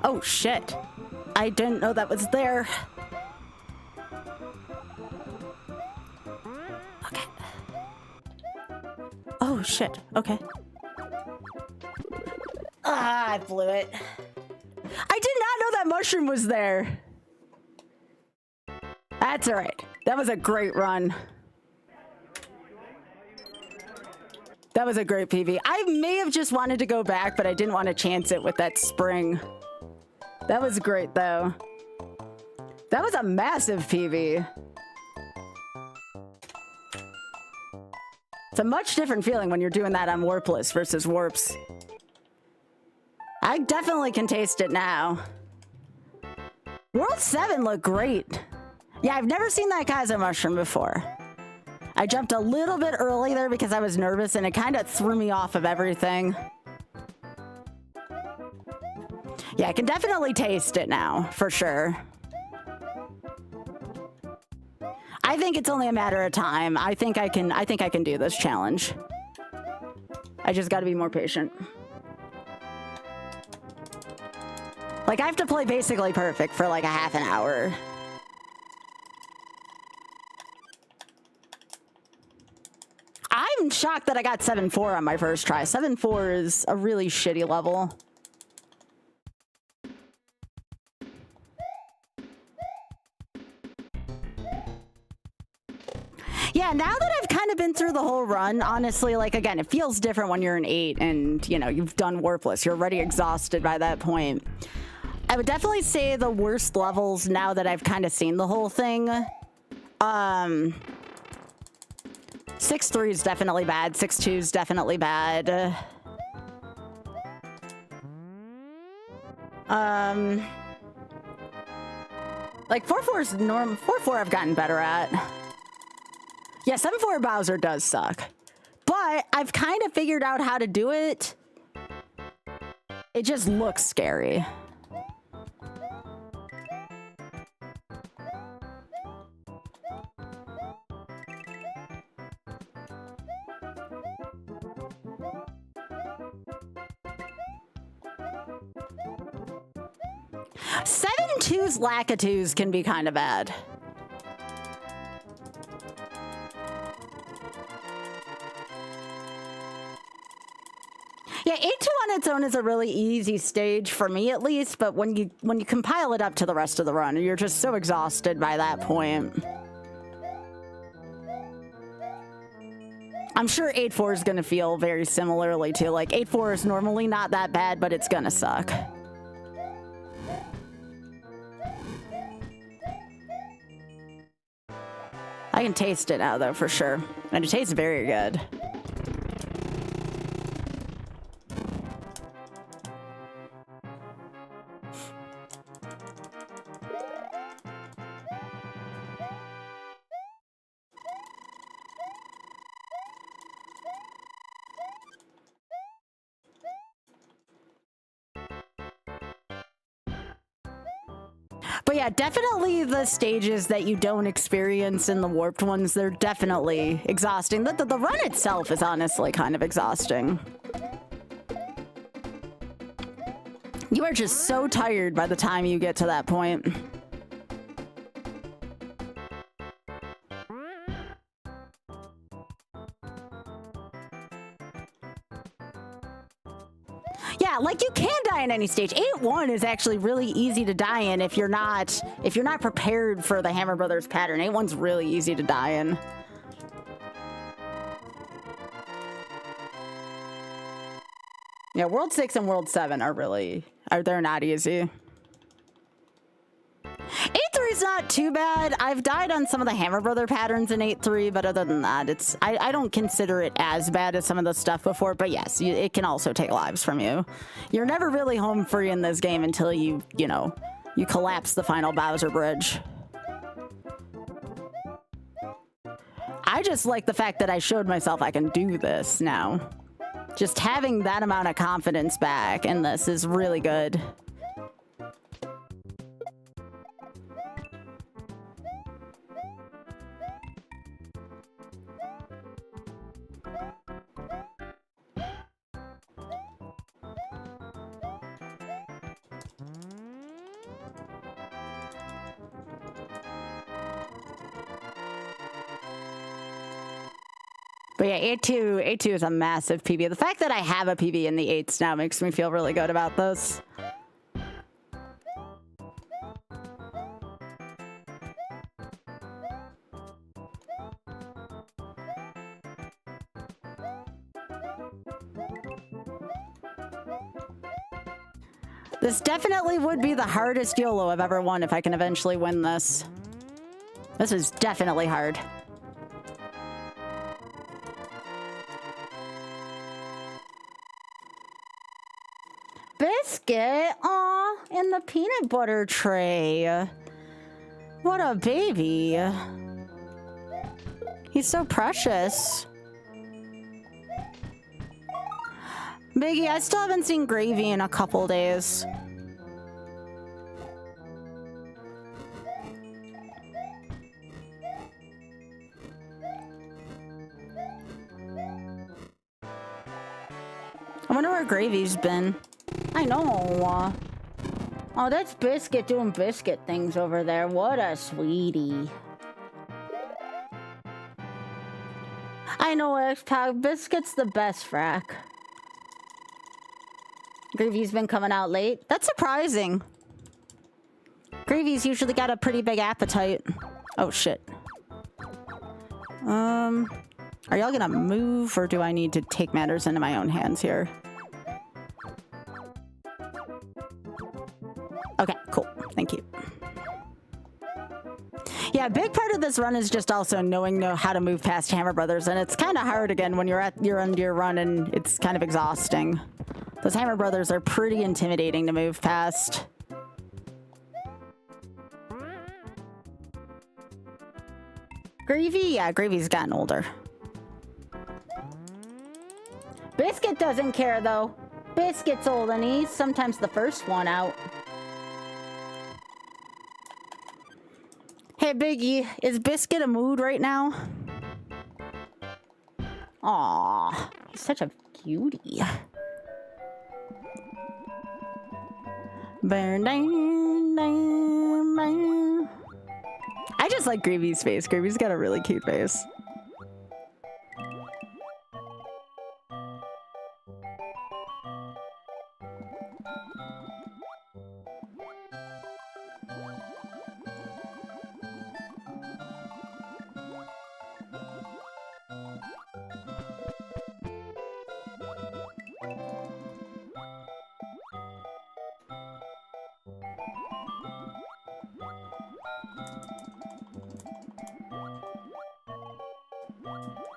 Oh shit. I didn't know that was there. Okay. Oh shit. Okay. Ah, I blew it. I did not know that mushroom was there. That's all right. That was a great run. That was a great PV. I may have just wanted to go back, but I didn't want to chance it with that spring. That was great, though. That was a massive PV. It's a much different feeling when you're doing that on Warpless versus Warps. I definitely can taste it now. World 7 looked great. Yeah, I've never seen that Kaiser mushroom before. I jumped a little bit early there because I was nervous and it kind of threw me off of everything. Yeah, I can definitely taste it now, for sure. I think it's only a matter of time. I think I can do this challenge. I just got to be more patient. Like, I have to play basically perfect for like a half an hour. I'm shocked that I got 7-4 on my first try. 7-4 is a really shitty level. Yeah, now that I've kind of been through the whole run, honestly, like, again, it feels different when you're an 8 and, you know, you've done Warpless. You're already exhausted by that point. I would definitely say the worst levels now that I've kind of seen the whole thing. 6-3 is definitely bad. 6-2 is definitely bad. Like 4-4 is norm. 4-4 I've gotten better at. Yeah, 7-4 Bowser does suck, but I've kind of figured out how to do it. It just looks scary. Seven twos lack-a-twos can be kind of bad. Yeah, 8-2 on its own is a really easy stage for me, at least. But when you compile it up to the rest of the run, you're just so exhausted by that point. I'm sure 8-4 is gonna feel very similarly too. Like 8-4 is normally not that bad, but it's gonna suck. I can taste it now, though, for sure. And it tastes very good. But yeah, definitely the stages that you don't experience in the warped ones, they're definitely exhausting. The run itself is honestly kind of exhausting. You are just so tired by the time you get to that point. Yeah, like you can die in any stage. 8-1 is actually really easy to die in if you're not prepared for the Hammer Brothers pattern. 8-1's really easy to die in. Yeah, World 6 and World 7 they're not easy. 8-3 is not too bad. I've died on some of the Hammer Brother patterns in 8-3, but other than that, I don't consider it as bad as some of the stuff before. But yes, it can also take lives from you. You're never really home free in this game until you collapse the final Bowser Bridge. I just like the fact that I showed myself I can do this now. Just having that amount of confidence back in this is really good. But yeah, 8-2 is a massive PB. The fact that I have a PB in the 8s now makes me feel really good about this. This definitely would be the hardest YOLO I've ever won if I can eventually win this. This is definitely hard. Biscuit, aw, in the peanut butter tray. What a baby. He's so precious. Biggie, I still haven't seen Gravy in a couple days. I wonder where Gravy's been. I know. Oh, that's Biscuit doing Biscuit things over there. What a sweetie. I know, X-Pac. Biscuit's the best frack. Gravy's been coming out late. That's surprising. Gravy's usually got a pretty big appetite. Oh, shit. Are y'all gonna move, or do I need to take matters into my own hands here? Okay, cool. Thank you. Yeah, a big part of this run is just also knowing how to move past Hammer Brothers, and it's kind of hard again when you're at your end of your run, and it's kind of exhausting. Those Hammer Brothers are pretty intimidating to move past. Gravy? Yeah, Gravy's gotten older. Biscuit doesn't care, though. Biscuit's old, and he's sometimes the first one out. Hey, Biggie, is Biscuit a mood right now? Aw, he's such a cutie. I just like Gravy's face. Gravy's got a really cute face.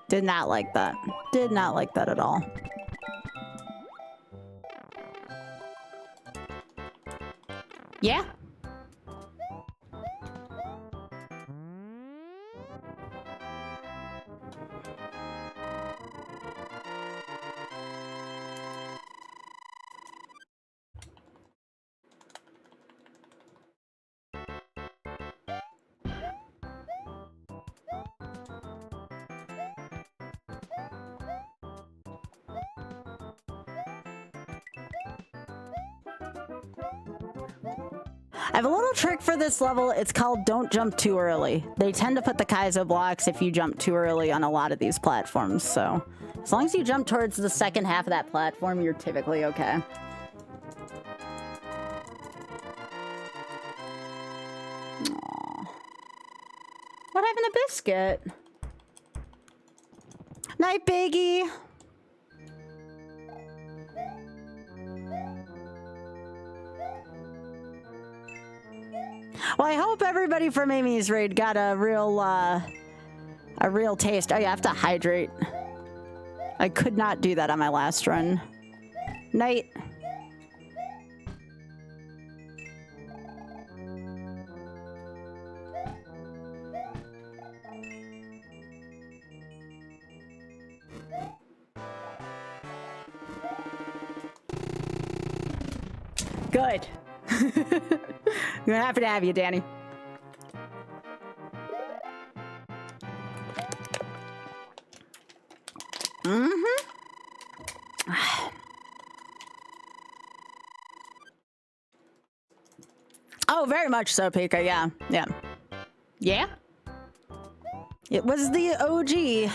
Did not like that. Did not like that at all. Yeah? I have a little trick for this level. It's called Don't Jump Too Early. They tend to put the Kaizo blocks if you jump too early on a lot of these platforms, so as long as you jump towards the second half of that platform, you're typically okay. Aww. What happened to Biscuit? Night, Biggie! Well, I hope everybody from Amy's raid got a real taste. Oh, you have to hydrate. I could not do that on my last run. Night. Good. I'm happy to have you, Danny. Oh, very much so, Pika. Yeah, yeah. Yeah? It was the OG.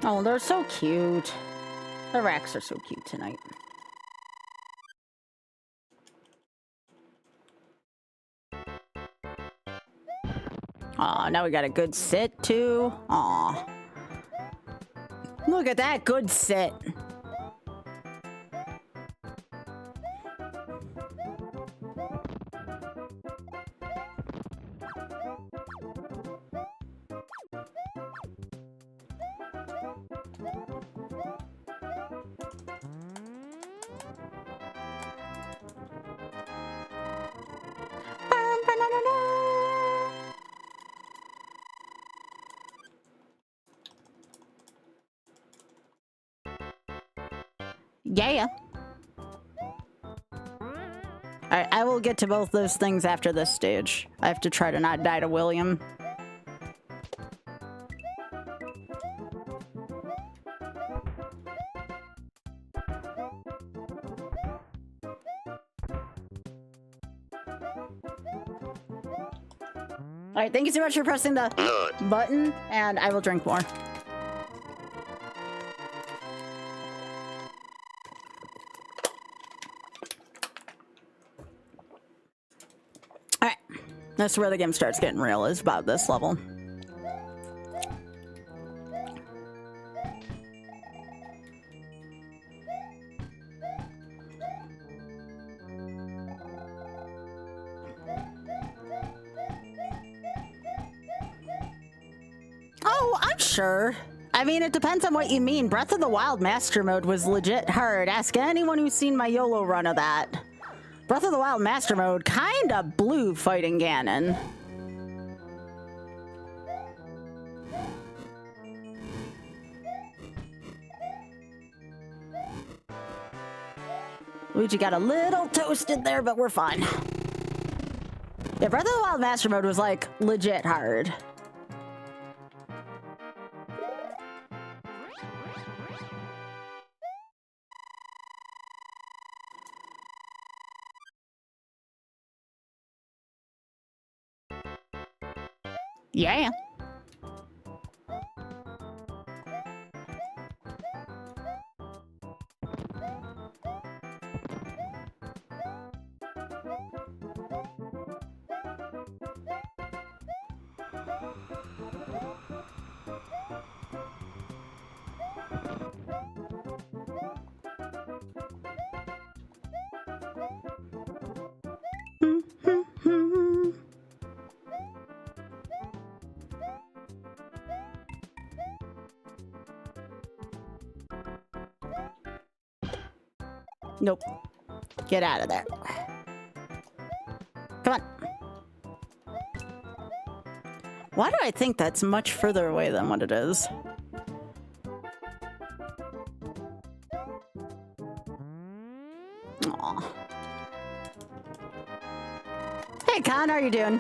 Oh, they're so cute. The racks are so cute tonight. Aw, now we got a good sit, too. Aw. Look at that good sit. Yeah. Alright, I will get to both those things after this stage. I have to try to not die to William. right, thank you so much for pressing the button, and I will drink more. All right, that's where the game starts getting real, is about this level. Oh, I'm sure. I mean, it depends on what you mean. Breath of the Wild Master Mode was legit hard. Ask anyone who's seen my YOLO run of that. Breath of the Wild Master Mode kinda blew fighting Ganon. Luigi got a little toasted there, but we're fine. Yeah, Breath of the Wild Master Mode was like legit hard. Yeah. Nope. Get out of there. Come on. Why do I think that's much further away than what it is? Aw. Hey, Con, how are you doing?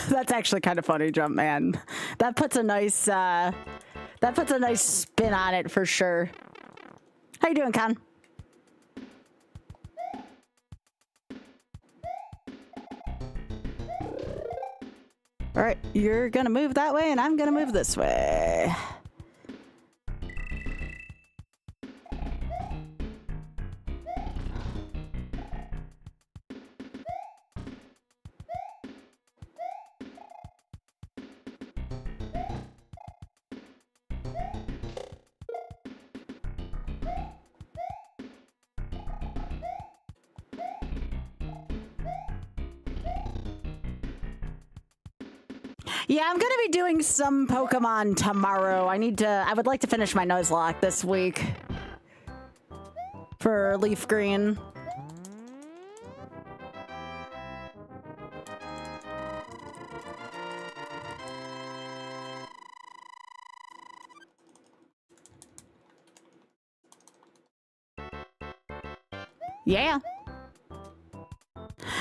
That's actually kind of funny, Jump Man. That puts a nice spin on it for sure. How you doing, Con? All right, you're gonna move that way, and I'm gonna move this way. Yeah, I'm gonna be doing some Pokemon tomorrow. I would like to finish my Nuzlocke this week for Leaf Green. Yeah.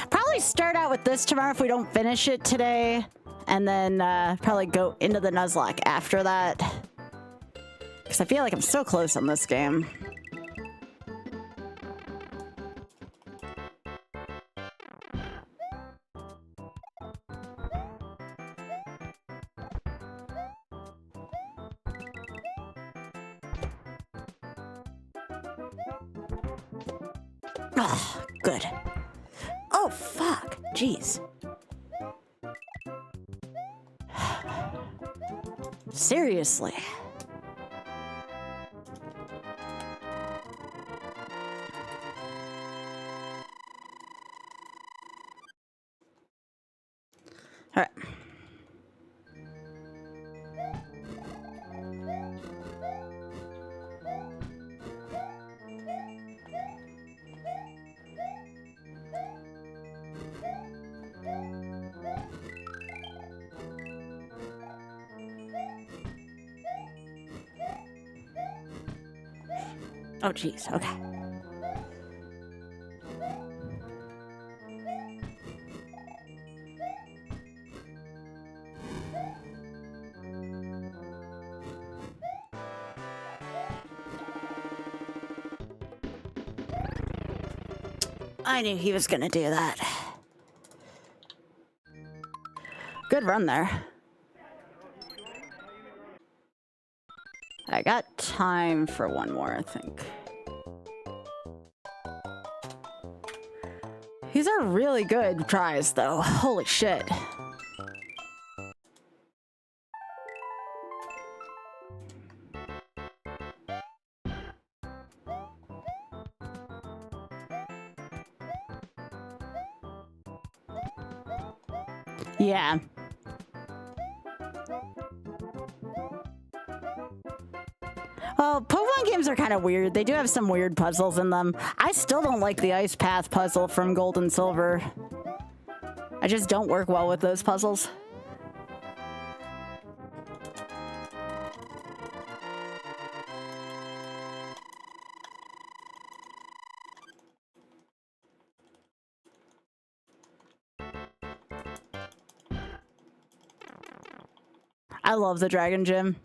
Probably start out with this tomorrow if we don't finish it today. And then probably go into the Nuzlocke after that. Because I feel like I'm so close on this game. Oh, good. Oh, fuck. Jeez. Seriously. All right. Oh, jeez. Okay. I knew he was gonna do that. Good run there. I got time for one more, I think. These are really good tries, though. Holy shit. Yeah. Well, Pokemon games are kind of weird. They do have some weird puzzles in them. I still don't like the Ice Path puzzle from Gold and Silver. I just don't work well with those puzzles. I love the Dragon Gym.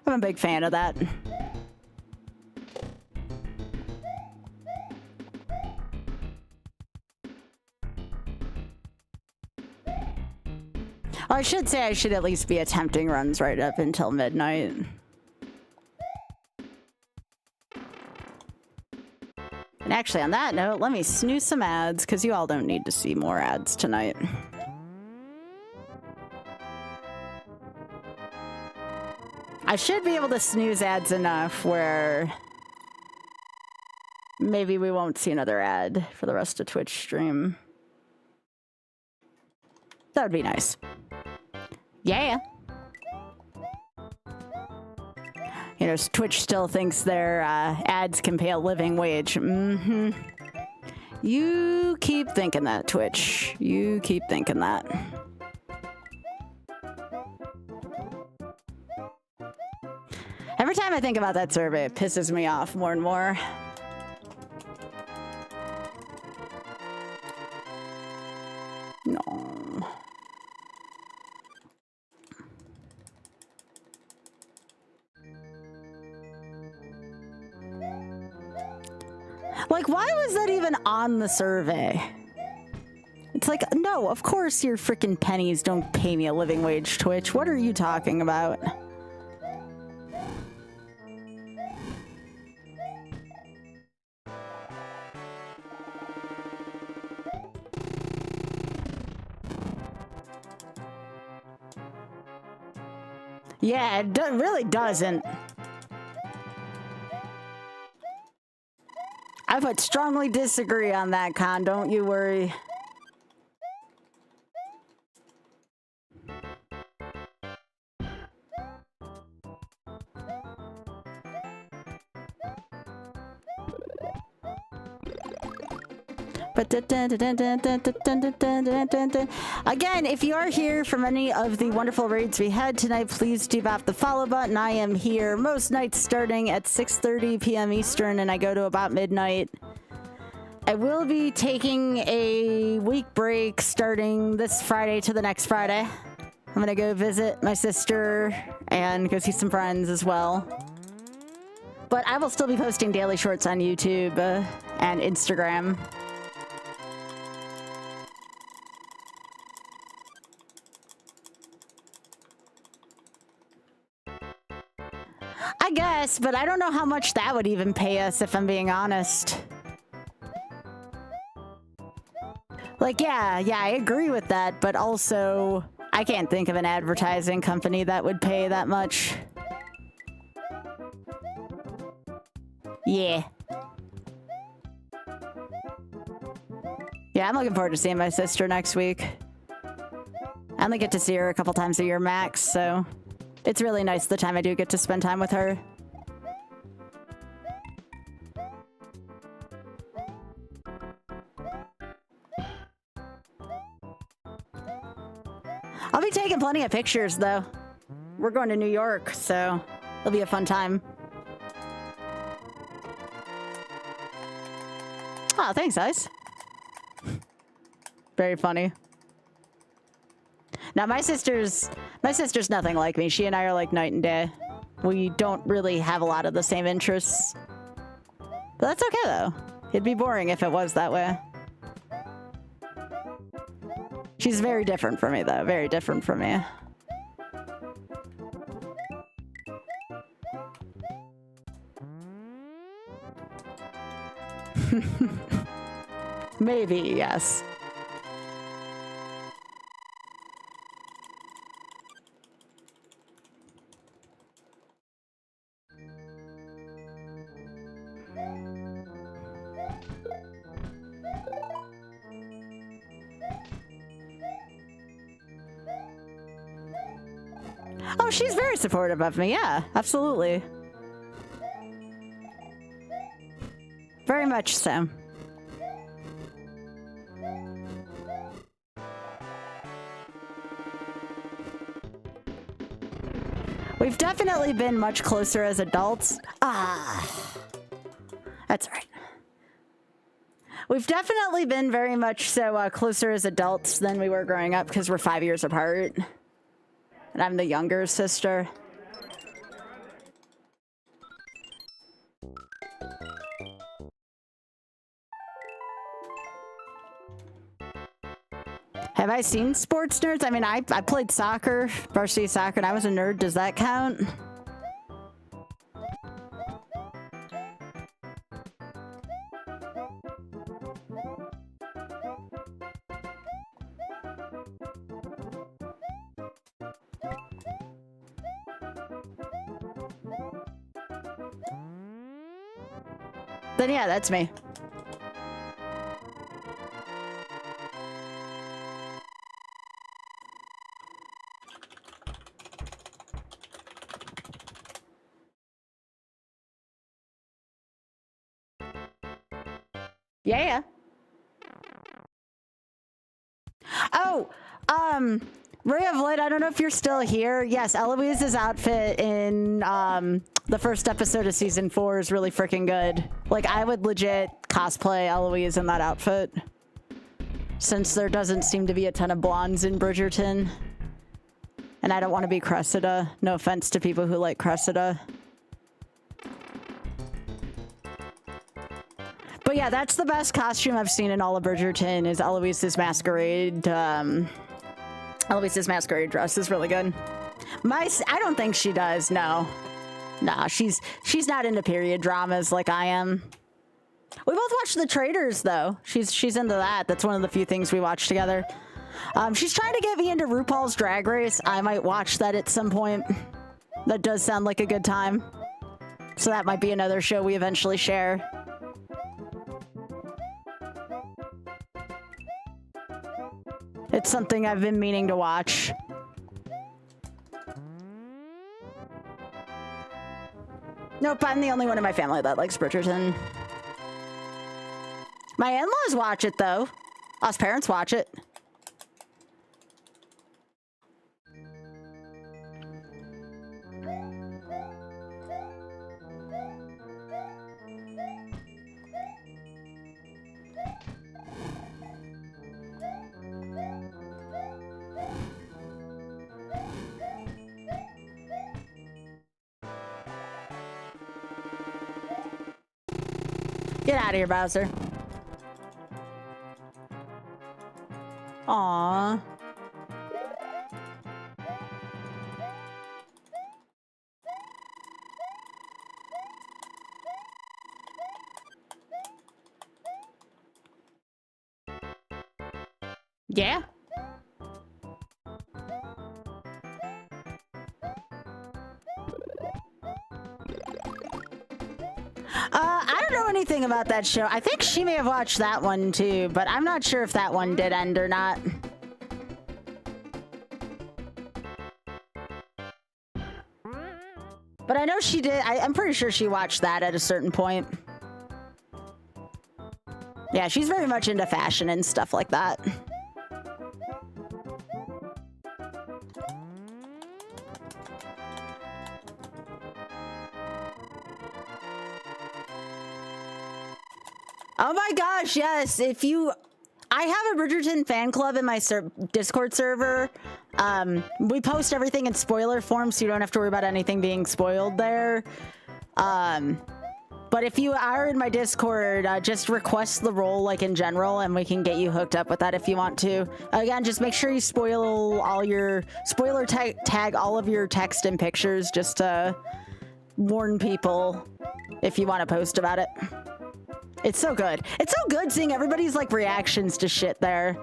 I'm a big fan of that. I should say I should at least be attempting runs right up until midnight. And actually, on that note, let me snooze some ads, because you all don't need to see more ads tonight. I should be able to snooze ads enough where maybe we won't see another ad for the rest of Twitch stream. That would be nice. Yeah. You know, Twitch still thinks their ads can pay a living wage. Mm-hmm. You keep thinking that, Twitch. You keep thinking that. Every time I think about that survey, it pisses me off more and more. No. Like, why was that even on the survey? It's like, no, of course your freaking pennies don't pay me a living wage, Twitch. What are you talking about? Yeah, it really doesn't. I would strongly disagree on that, Con. Don't you worry. Again, if you are here from any of the wonderful raids we had tonight, please do bop the follow button. I am here most nights starting at 6:30 p.m. Eastern, and I go to about midnight. I will be taking a week break starting this Friday to the next Friday. I'm gonna go visit my sister and go see some friends as well. But I will still be posting daily shorts on YouTube and Instagram. I guess, but I don't know how much that would even pay us, if I'm being honest. Like, yeah, I agree with that, but also, I can't think of an advertising company that would pay that much. Yeah. Yeah, I'm looking forward to seeing my sister next week. I only get to see her a couple times a year max, so it's really nice the time I do get to spend time with her. I'll be taking plenty of pictures, though. We're going to New York, so it'll be a fun time. Oh, thanks, guys. Very funny. Now, my sister's nothing like me. She and I are like night and day. We don't really have a lot of the same interests. But that's okay, though. It'd be boring if it was that way. She's very different from me, though. Very different from me. Maybe, yes. Oh, she's very supportive of me. Yeah, absolutely. Very much so. We've definitely been much closer as adults. That's right. We've definitely been very much so closer as adults than we were growing up because we're 5 years apart. And I'm the younger sister. Have I seen sports nerds? I mean, I played soccer, varsity soccer, and I was a nerd. Does that count? Then yeah, that's me. Yeah. Oh, Ray of Light, I don't know if you're still here. Yes, Eloise's outfit in the first episode of season 4 is really freaking good. Like, I would legit cosplay Eloise in that outfit. Since there doesn't seem to be a ton of blondes in Bridgerton. And I don't want to be Cressida. No offense to people who like Cressida. But yeah, that's the best costume I've seen in all of Bridgerton is Eloise's masquerade. Eloise's masquerade dress is really good. I don't think she does, no. Nah, she's not into period dramas like I am. We both watched The Traitors, though. She's into that. That's one of the few things we watch together. She's trying to get me into RuPaul's Drag Race. I might watch that at some point. That does sound like a good time. So that might be another show we eventually share. It's something I've been meaning to watch. Nope, I'm the only one in my family that likes Bridgerton. My in-laws watch it, though. Us parents watch it. Get out of here, Bowser. Aww. Yeah. I don't know anything about that show. I think she may have watched that one too, but I'm not sure if that one did end or not. But I know she did. I'm pretty sure she watched that at a certain point. Yeah, she's very much into fashion and stuff like that. Oh my gosh, yes. I have a Bridgerton fan club in my Discord server. We post everything in spoiler form, so you don't have to worry about anything being spoiled there. But But if you are in my Discord, just request the role like in general, and we can get you hooked up with that if you want to. Again, just make sure you tag all of your text and pictures just to warn people if you want to post about it. It's so good. It's so good seeing everybody's like reactions to shit there.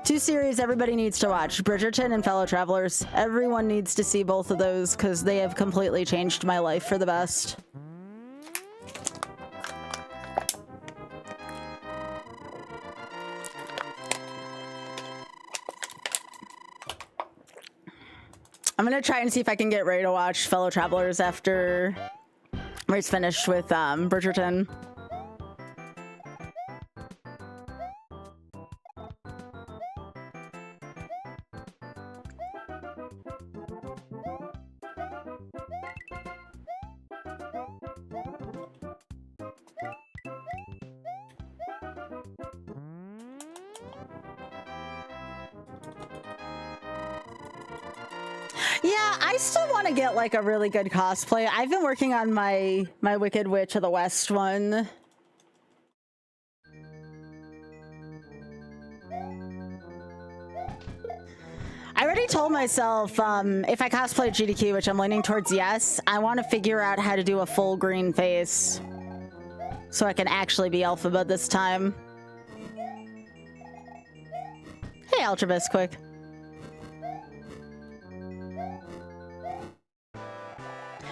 Two series everybody needs to watch, Bridgerton and Fellow Travelers. Everyone needs to see both of those because they have completely changed my life for the best. I'm gonna try and see if I can get ready to watch Fellow Travelers after Ray's finished with Bridgerton. Yeah, I still want to get like a really good cosplay. I've been working on my Wicked Witch of the West one. I already told myself if I cosplay GDQ, which I'm leaning towards yes, I want to figure out how to do a full green face so I can actually be Elphaba this time. Hey, Ultrabus, quick.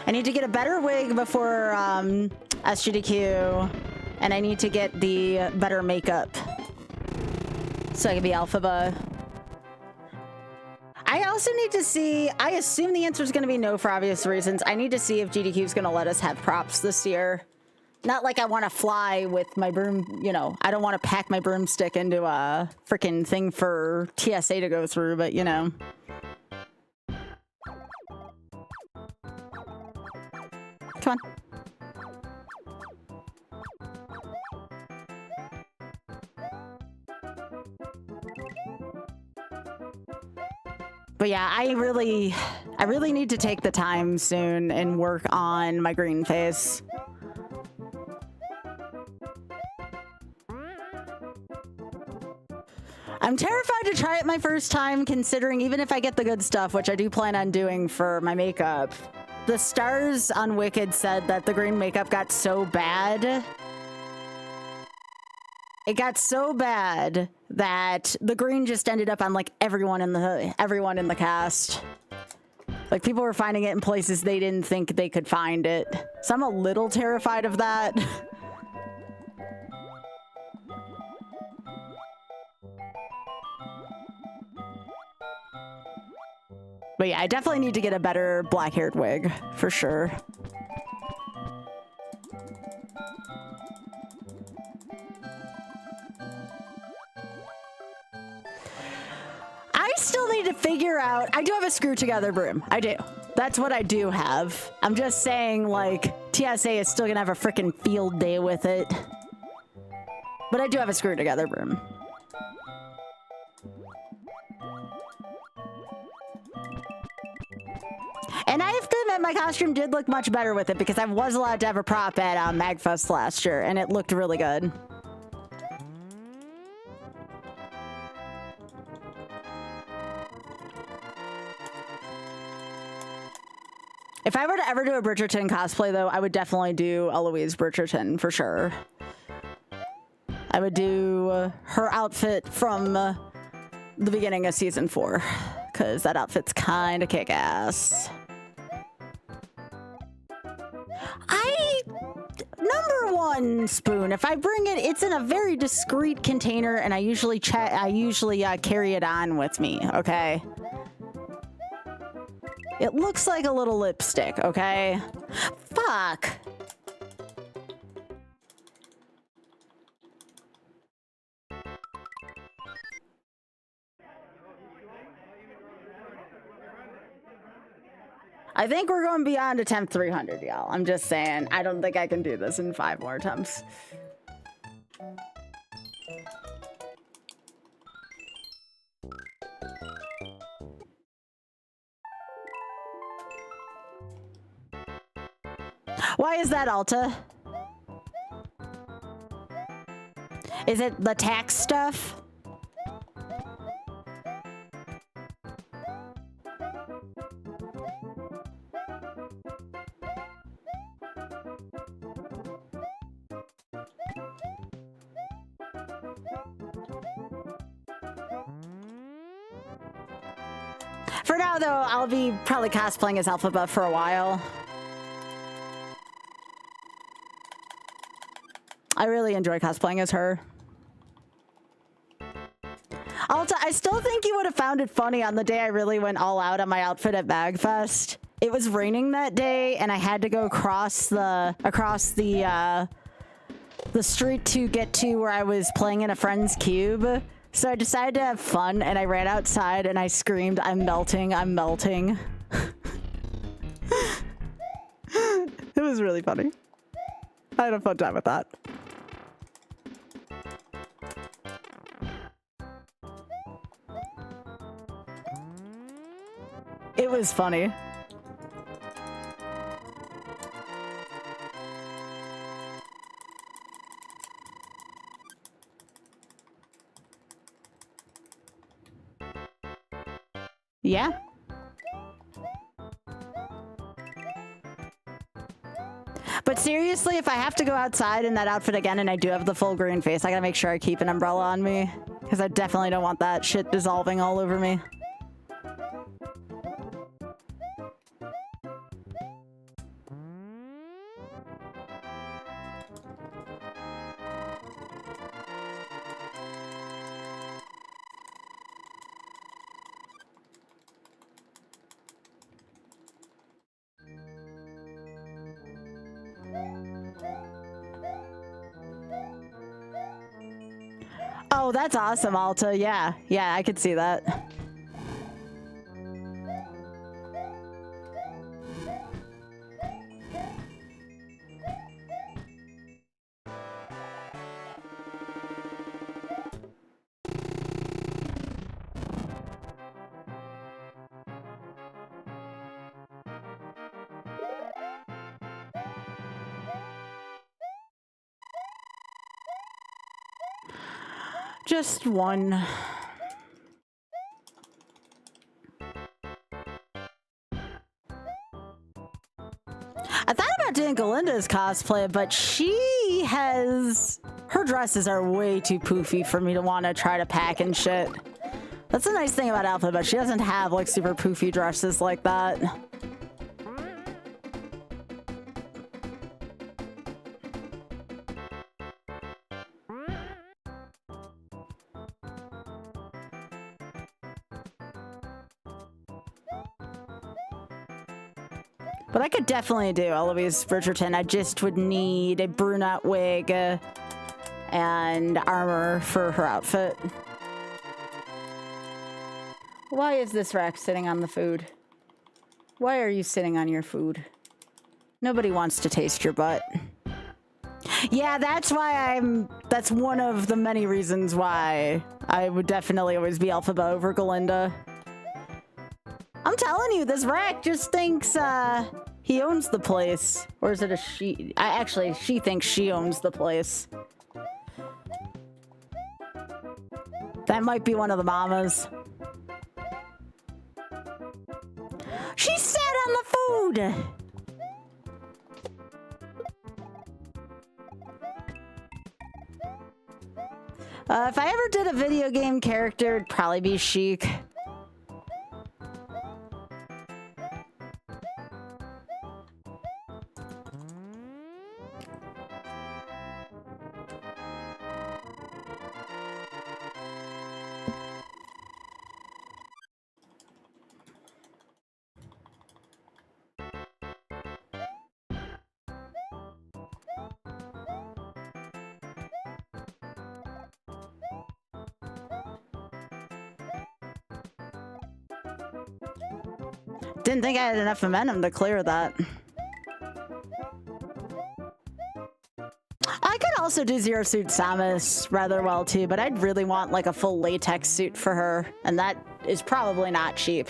I need to get a better wig before SGDQ, and I need to get the better makeup so I can be Elphaba. I also need to see, I assume the answer is going to be no for obvious reasons. I need to see if GDQ is going to let us have props this year. Not like I want to fly with my broom, you know, I don't want to pack my broomstick into a freaking thing for TSA to go through, but you know. Come on. But yeah, I really need to take the time soon and work on my green face. I'm terrified to try it my first time, considering even if I get the good stuff, which I do plan on doing for my makeup, the stars on Wicked said that the green makeup got so bad. It got so bad that the green just ended up on like everyone in the cast. Like people were finding it in places they didn't think they could find it. So I'm a little terrified of that. But yeah, I definitely need to get a better black-haired wig, for sure. I still need to figure out, I do have a screw together broom. I do. That's what I do have. I'm just saying, like, TSA is still gonna have a freaking field day with it. But I do have a screw together broom. And I have to admit, my costume did look much better with it because I was allowed to have a prop at MagFest last year, and it looked really good. If I were to ever do a Bridgerton cosplay, though, I would definitely do Eloise Bridgerton for sure. I would do her outfit from the beginning of season 4, because that outfit's kind of kick-ass. Number one spoon, if I bring it, it's in a very discreet container, and I usually carry it on with me, okay? It looks like a little lipstick, okay? Fuck. I think we're going beyond attempt 300, y'all. I'm just saying. I don't think I can do this in 5 more attempts. Why is that, Alta? Is it the tax stuff? For now, though, I'll be probably cosplaying as Alphaba for a while. I really enjoy cosplaying as her. Alta, I still think you would have found it funny on the day I really went all out on my outfit at Bagfest. It was raining that day, and I had to go across the street to get to where I was playing in a friend's cube. So I decided to have fun, and I ran outside and I screamed, "I'm melting, I'm melting." It was really funny. I had a fun time with that. It was funny. Yeah. But seriously, if I have to go outside in that outfit again and I do have the full green face, I gotta make sure I keep an umbrella on me. Because I definitely don't want that shit dissolving all over me. Oh, that's awesome, Alta. Yeah, yeah, I could see that. Just one. I thought about doing Galinda's cosplay, but her dresses are way too poofy for me to want to try to pack and shit. That's the nice thing about Alpha, but she doesn't have like super poofy dresses like that. But I could definitely do Eloise Bridgerton. I just would need a brunette wig and armor for her outfit. Why is this rack sitting on the food? Why are you sitting on your food? Nobody wants to taste your butt. Yeah, that's one of the many reasons why I would definitely always be Alphaba over Galinda. I'm telling you, this rack just thinks he owns the place. Or is it a she? Actually, she thinks she owns the place. That might be one of the mamas. She sat on the food! If I ever did a video game character, it'd probably be Sheik. Didn't think I had enough momentum to clear that. I could also do Zero Suit Samus rather well too, but I'd really want like a full latex suit for her, and that is probably not cheap.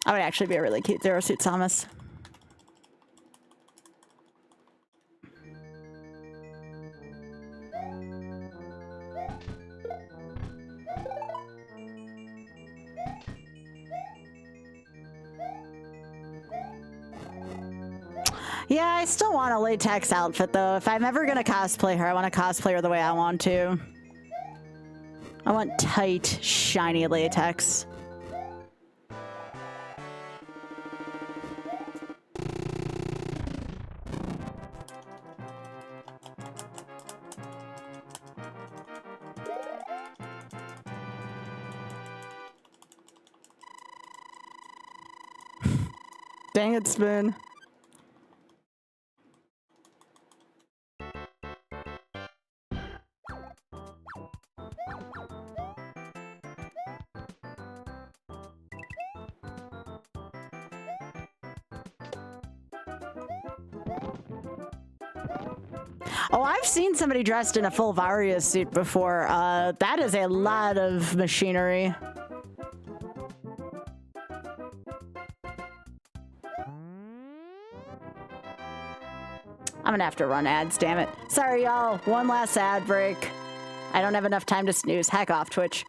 I would actually be a really cute Zero Suit Samus. Yeah, I still want a latex outfit though. If I'm ever gonna cosplay her, I want to cosplay her the way I want to. I want tight, shiny latex. Dang it, Spoon. Oh, I've seen somebody dressed in a full Varia suit before. That is a lot of machinery. I'm gonna have to run ads, damn it. Sorry, y'all. One last ad break. I don't have enough time to snooze. Hack off, Twitch.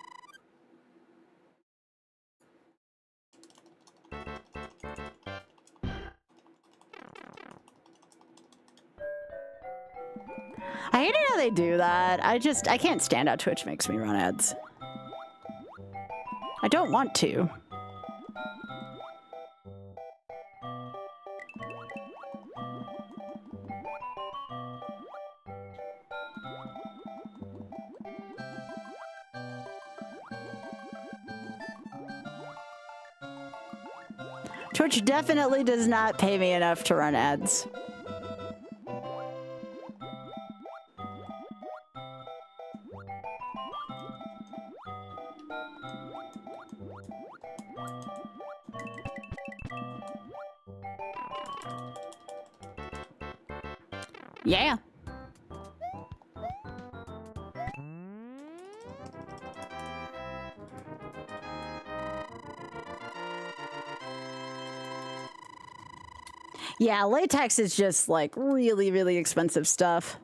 I hate it how they do that. I can't stand how Twitch makes me run ads. I don't want to. Twitch definitely does not pay me enough to run ads. Yeah. Yeah, latex is just like really, really expensive stuff.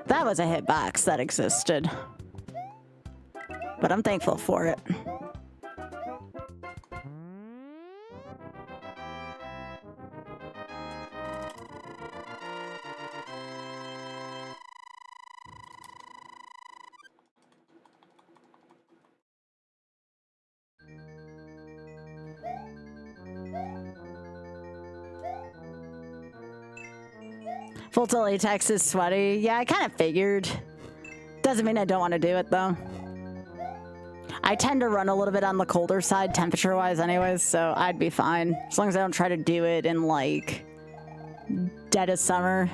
That was a hitbox that existed. But I'm thankful for it. Full to latex is sweaty. Yeah, I kind of figured. Doesn't mean I don't want to do it, though. I tend to run a little bit on the colder side, temperature-wise anyways, so I'd be fine. As long as I don't try to do it in, like, dead of summer.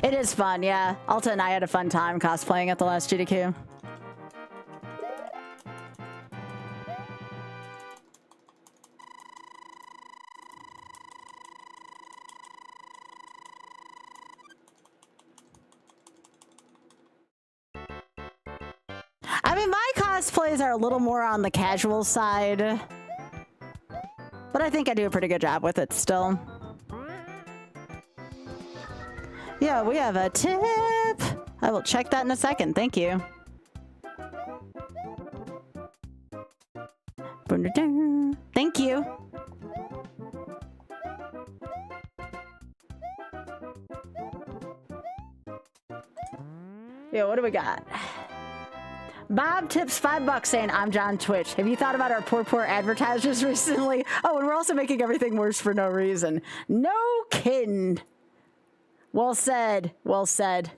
It is fun, yeah. Alta and I had a fun time cosplaying at the last GDQ. I mean, my cosplays are a little more on the casual side, but I think I do a pretty good job with it still. Yeah, we have a tip. I will check that in a second. Thank you. Thank you. Yeah, what do we got? Bob tips $5 saying, I'm John Twitch. Have you thought about our poor advertisers recently? Oh, and we're also making everything worse for no reason. No kidding. Well said. Well said.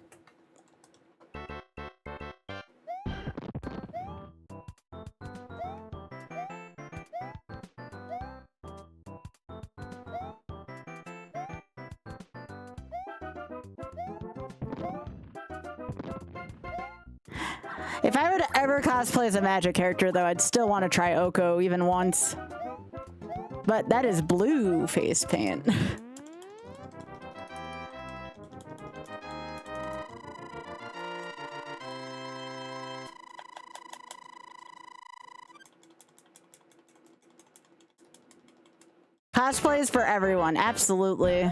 If I were to ever cosplay as a magic character, though, I'd still want to try Oko even once. But that is blue face paint. Cosplay is for everyone, absolutely.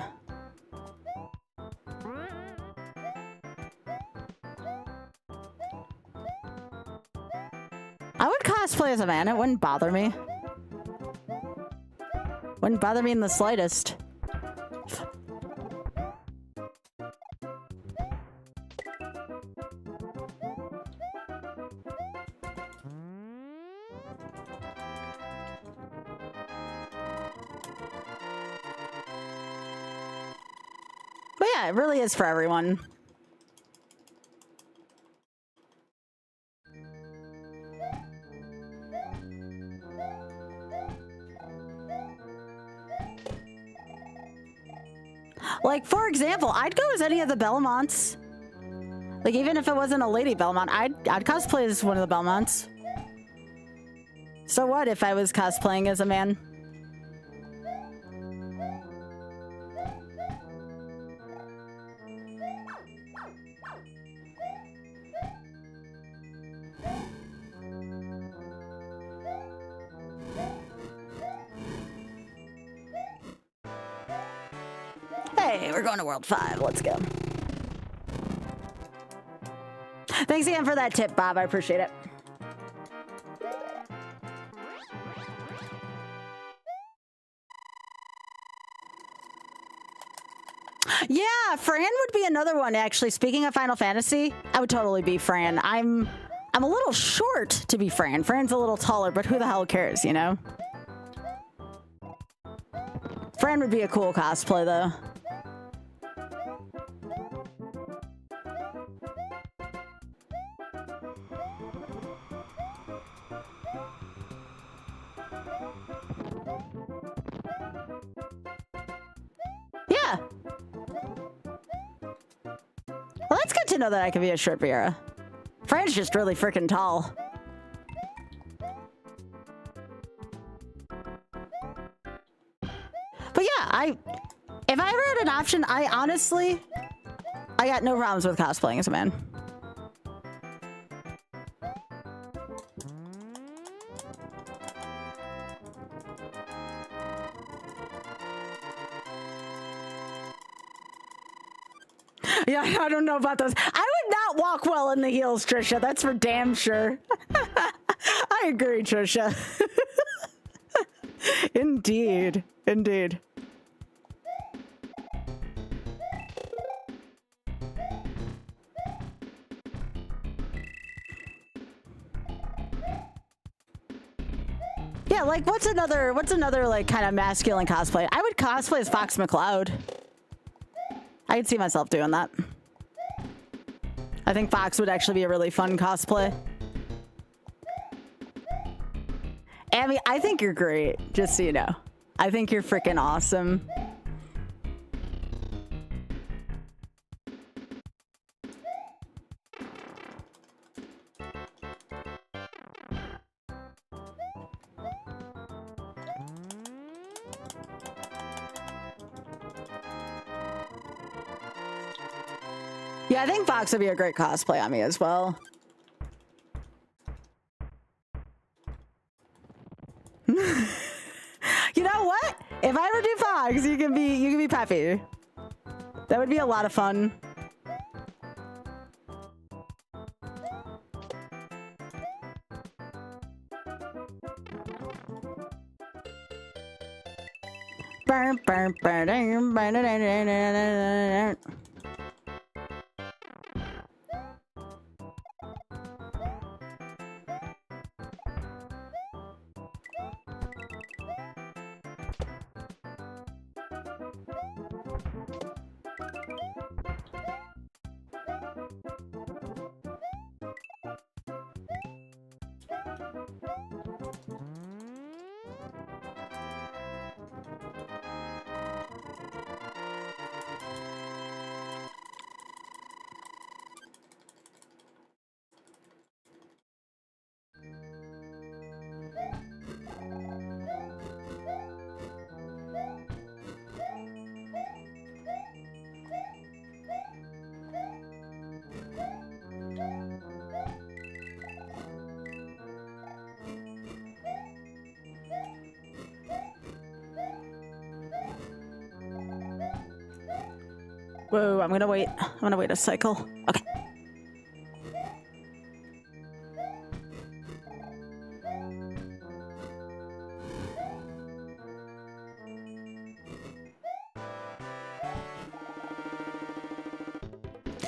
I would cosplay as a man, it wouldn't bother me. Wouldn't bother me in the slightest. But yeah, it really is for everyone. Like, for example, I'd go as any of the Belmonts. Like, even if it wasn't a lady Belmont, I'd cosplay as one of the Belmonts. So what if I was cosplaying as a man? Hey, we're going to World 5. Let's go. Thanks again for that tip, Bob. I appreciate it. Yeah, Fran would be another one, actually. Speaking of Final Fantasy, I would totally be Fran. I'm a little short to be Fran. Fran's a little taller, but who the hell cares, you know? Fran would be a cool cosplay, though. Yeah. Well, that's good to know that I can be a short Vera. Fran's just really freaking tall. But yeah, if I ever had an option, I got no problems with cosplaying as a man. Yeah, I don't know about those. I would not walk well in the heels, Trisha. That's for damn sure. I agree, Trisha. Indeed. Indeed. Yeah, like what's another like kind of masculine cosplay? I would cosplay as Fox McCloud. I could see myself doing that. I think Fox would actually be a really fun cosplay. Abby, I think you're great, just so you know. I think you're freaking awesome. Yeah, I think Fox would be a great cosplay on me as well. You know what? If I ever do Fox, you can be Peppy. That would be a lot of fun. Burn, burn, burn, burn, burn, burn, burn. Whoa, I'm gonna wait. I'm gonna wait a cycle. Okay.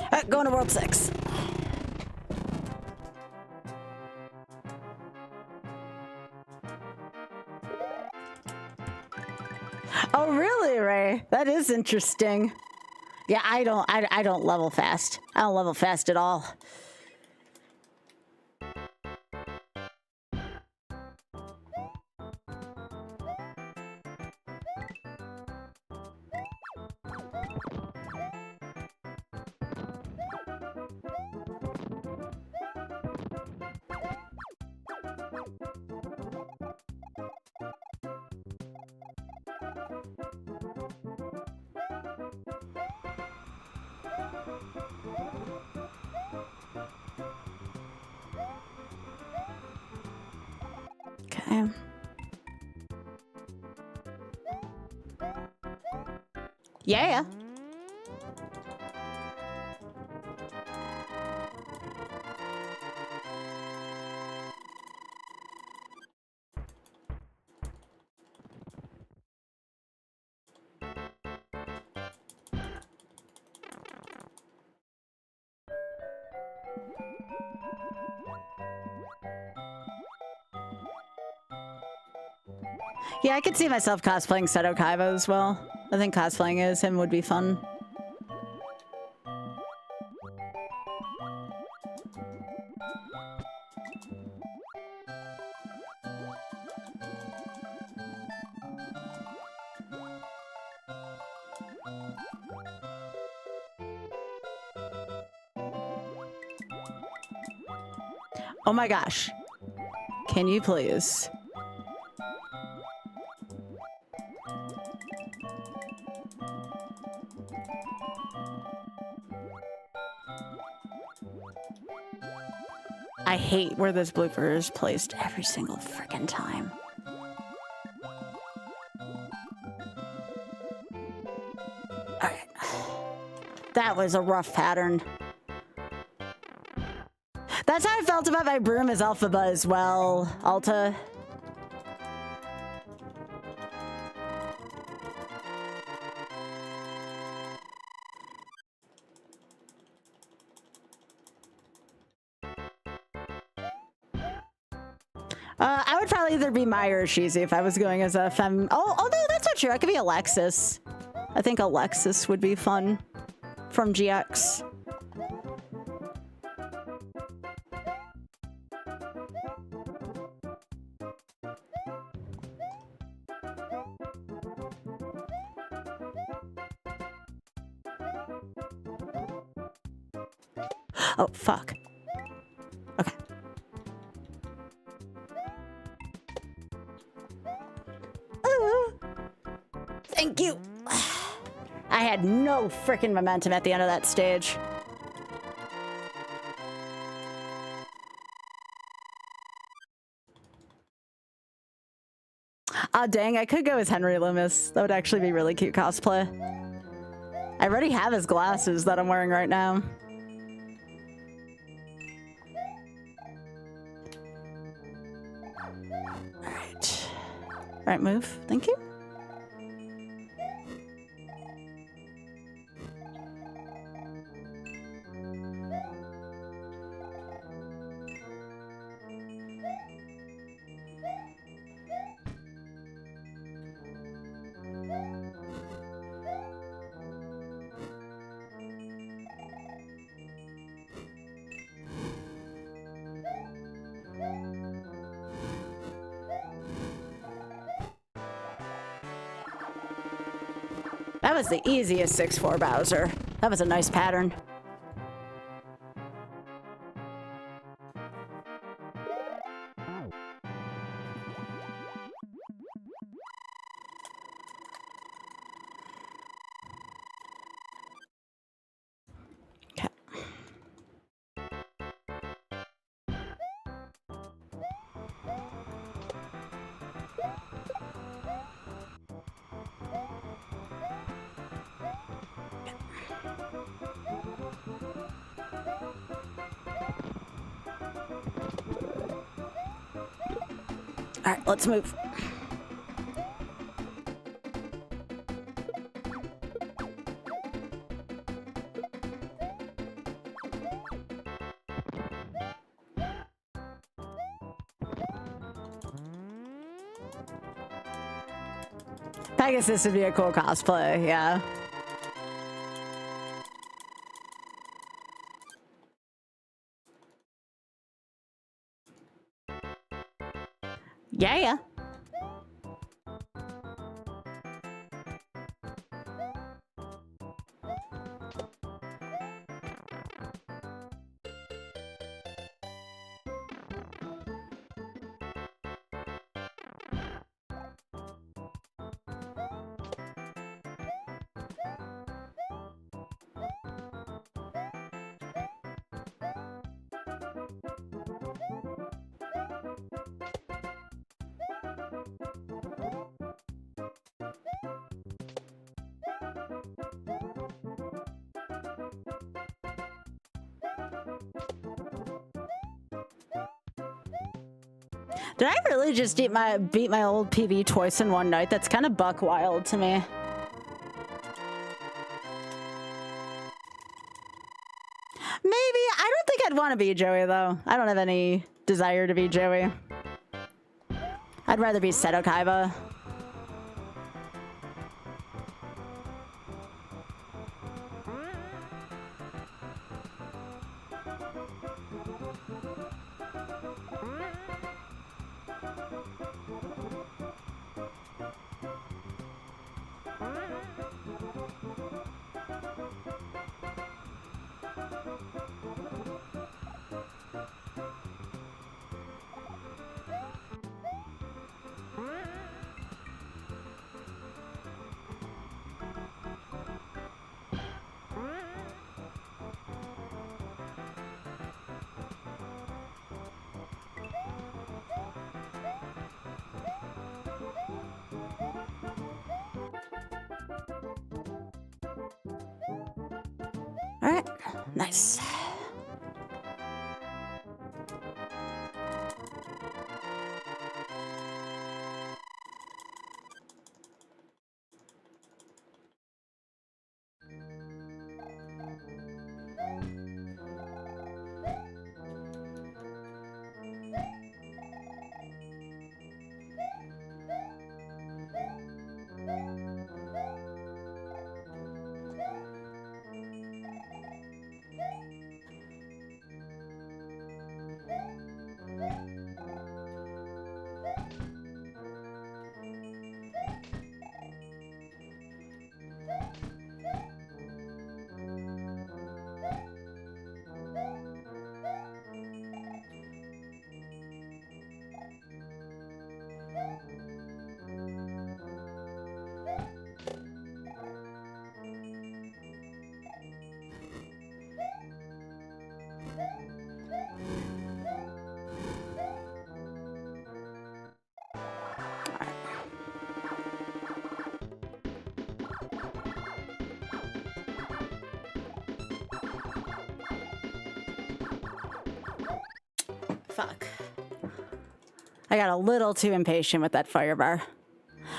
Alright, going to World 6. Oh, really, Ray? That is interesting. Yeah, I don't level fast. I don't level fast at all. Okay. Yeah. Yeah, I could see myself cosplaying Seto Kaiba as well. I think cosplaying as him would be fun. Oh my gosh. Can you please? I hate where this blooper is placed every single frickin' time. Alright. That was a rough pattern. That's how I felt about my broom as Alphaba as well, Alta. I would probably either be Maya or Shizi if I was going as a femme. Oh, although that's not true. I could be Alexis. I think Alexis would be fun from GX. Oh, fuck. Okay. Thank you. I had no freaking momentum at the end of that stage. Ah, dang, I could go as Henry Loomis. That would actually be really cute cosplay. I already have his glasses that I'm wearing right now. Alright. Alright, move. Thank you. That was the easiest 6-4 Bowser. That was a nice pattern. Okay. All right, let's move. I guess this would be a cool cosplay, yeah. Yeah. Did I really just beat my old PB twice in one night? That's kind of buck wild to me. Maybe. I don't think I'd want to be Joey, though. I don't have any desire to be Joey. I'd rather be Seto Kaiba. All right, nice. Fuck. I got a little too impatient with that fire bar.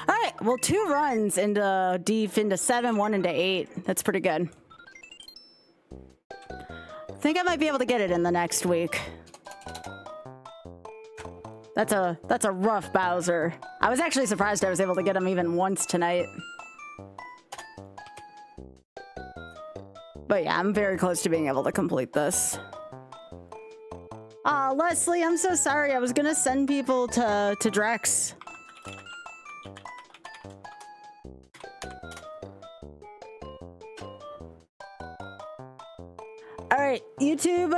All right, well, 2 runs into deep into 7, 1 into 8. That's pretty good. I think I might be able to get it in the next week. That's a rough Bowser. I was actually surprised I was able to get him even once tonight. But yeah, I'm very close to being able to complete this. Aw, Leslie, I'm so sorry. I was gonna send people to Drex. Alright, YouTube,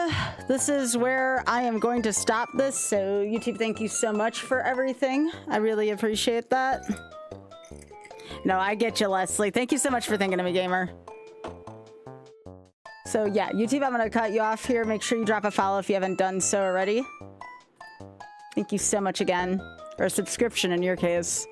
this is where I am going to stop this. So, YouTube, thank you so much for everything. I really appreciate that. No, I get you, Leslie. Thank you so much for thinking of me, gamer. So yeah, YouTube, I'm going to cut you off here. Make sure you drop a follow if you haven't done so already. Thank you so much again. Or a subscription in your case.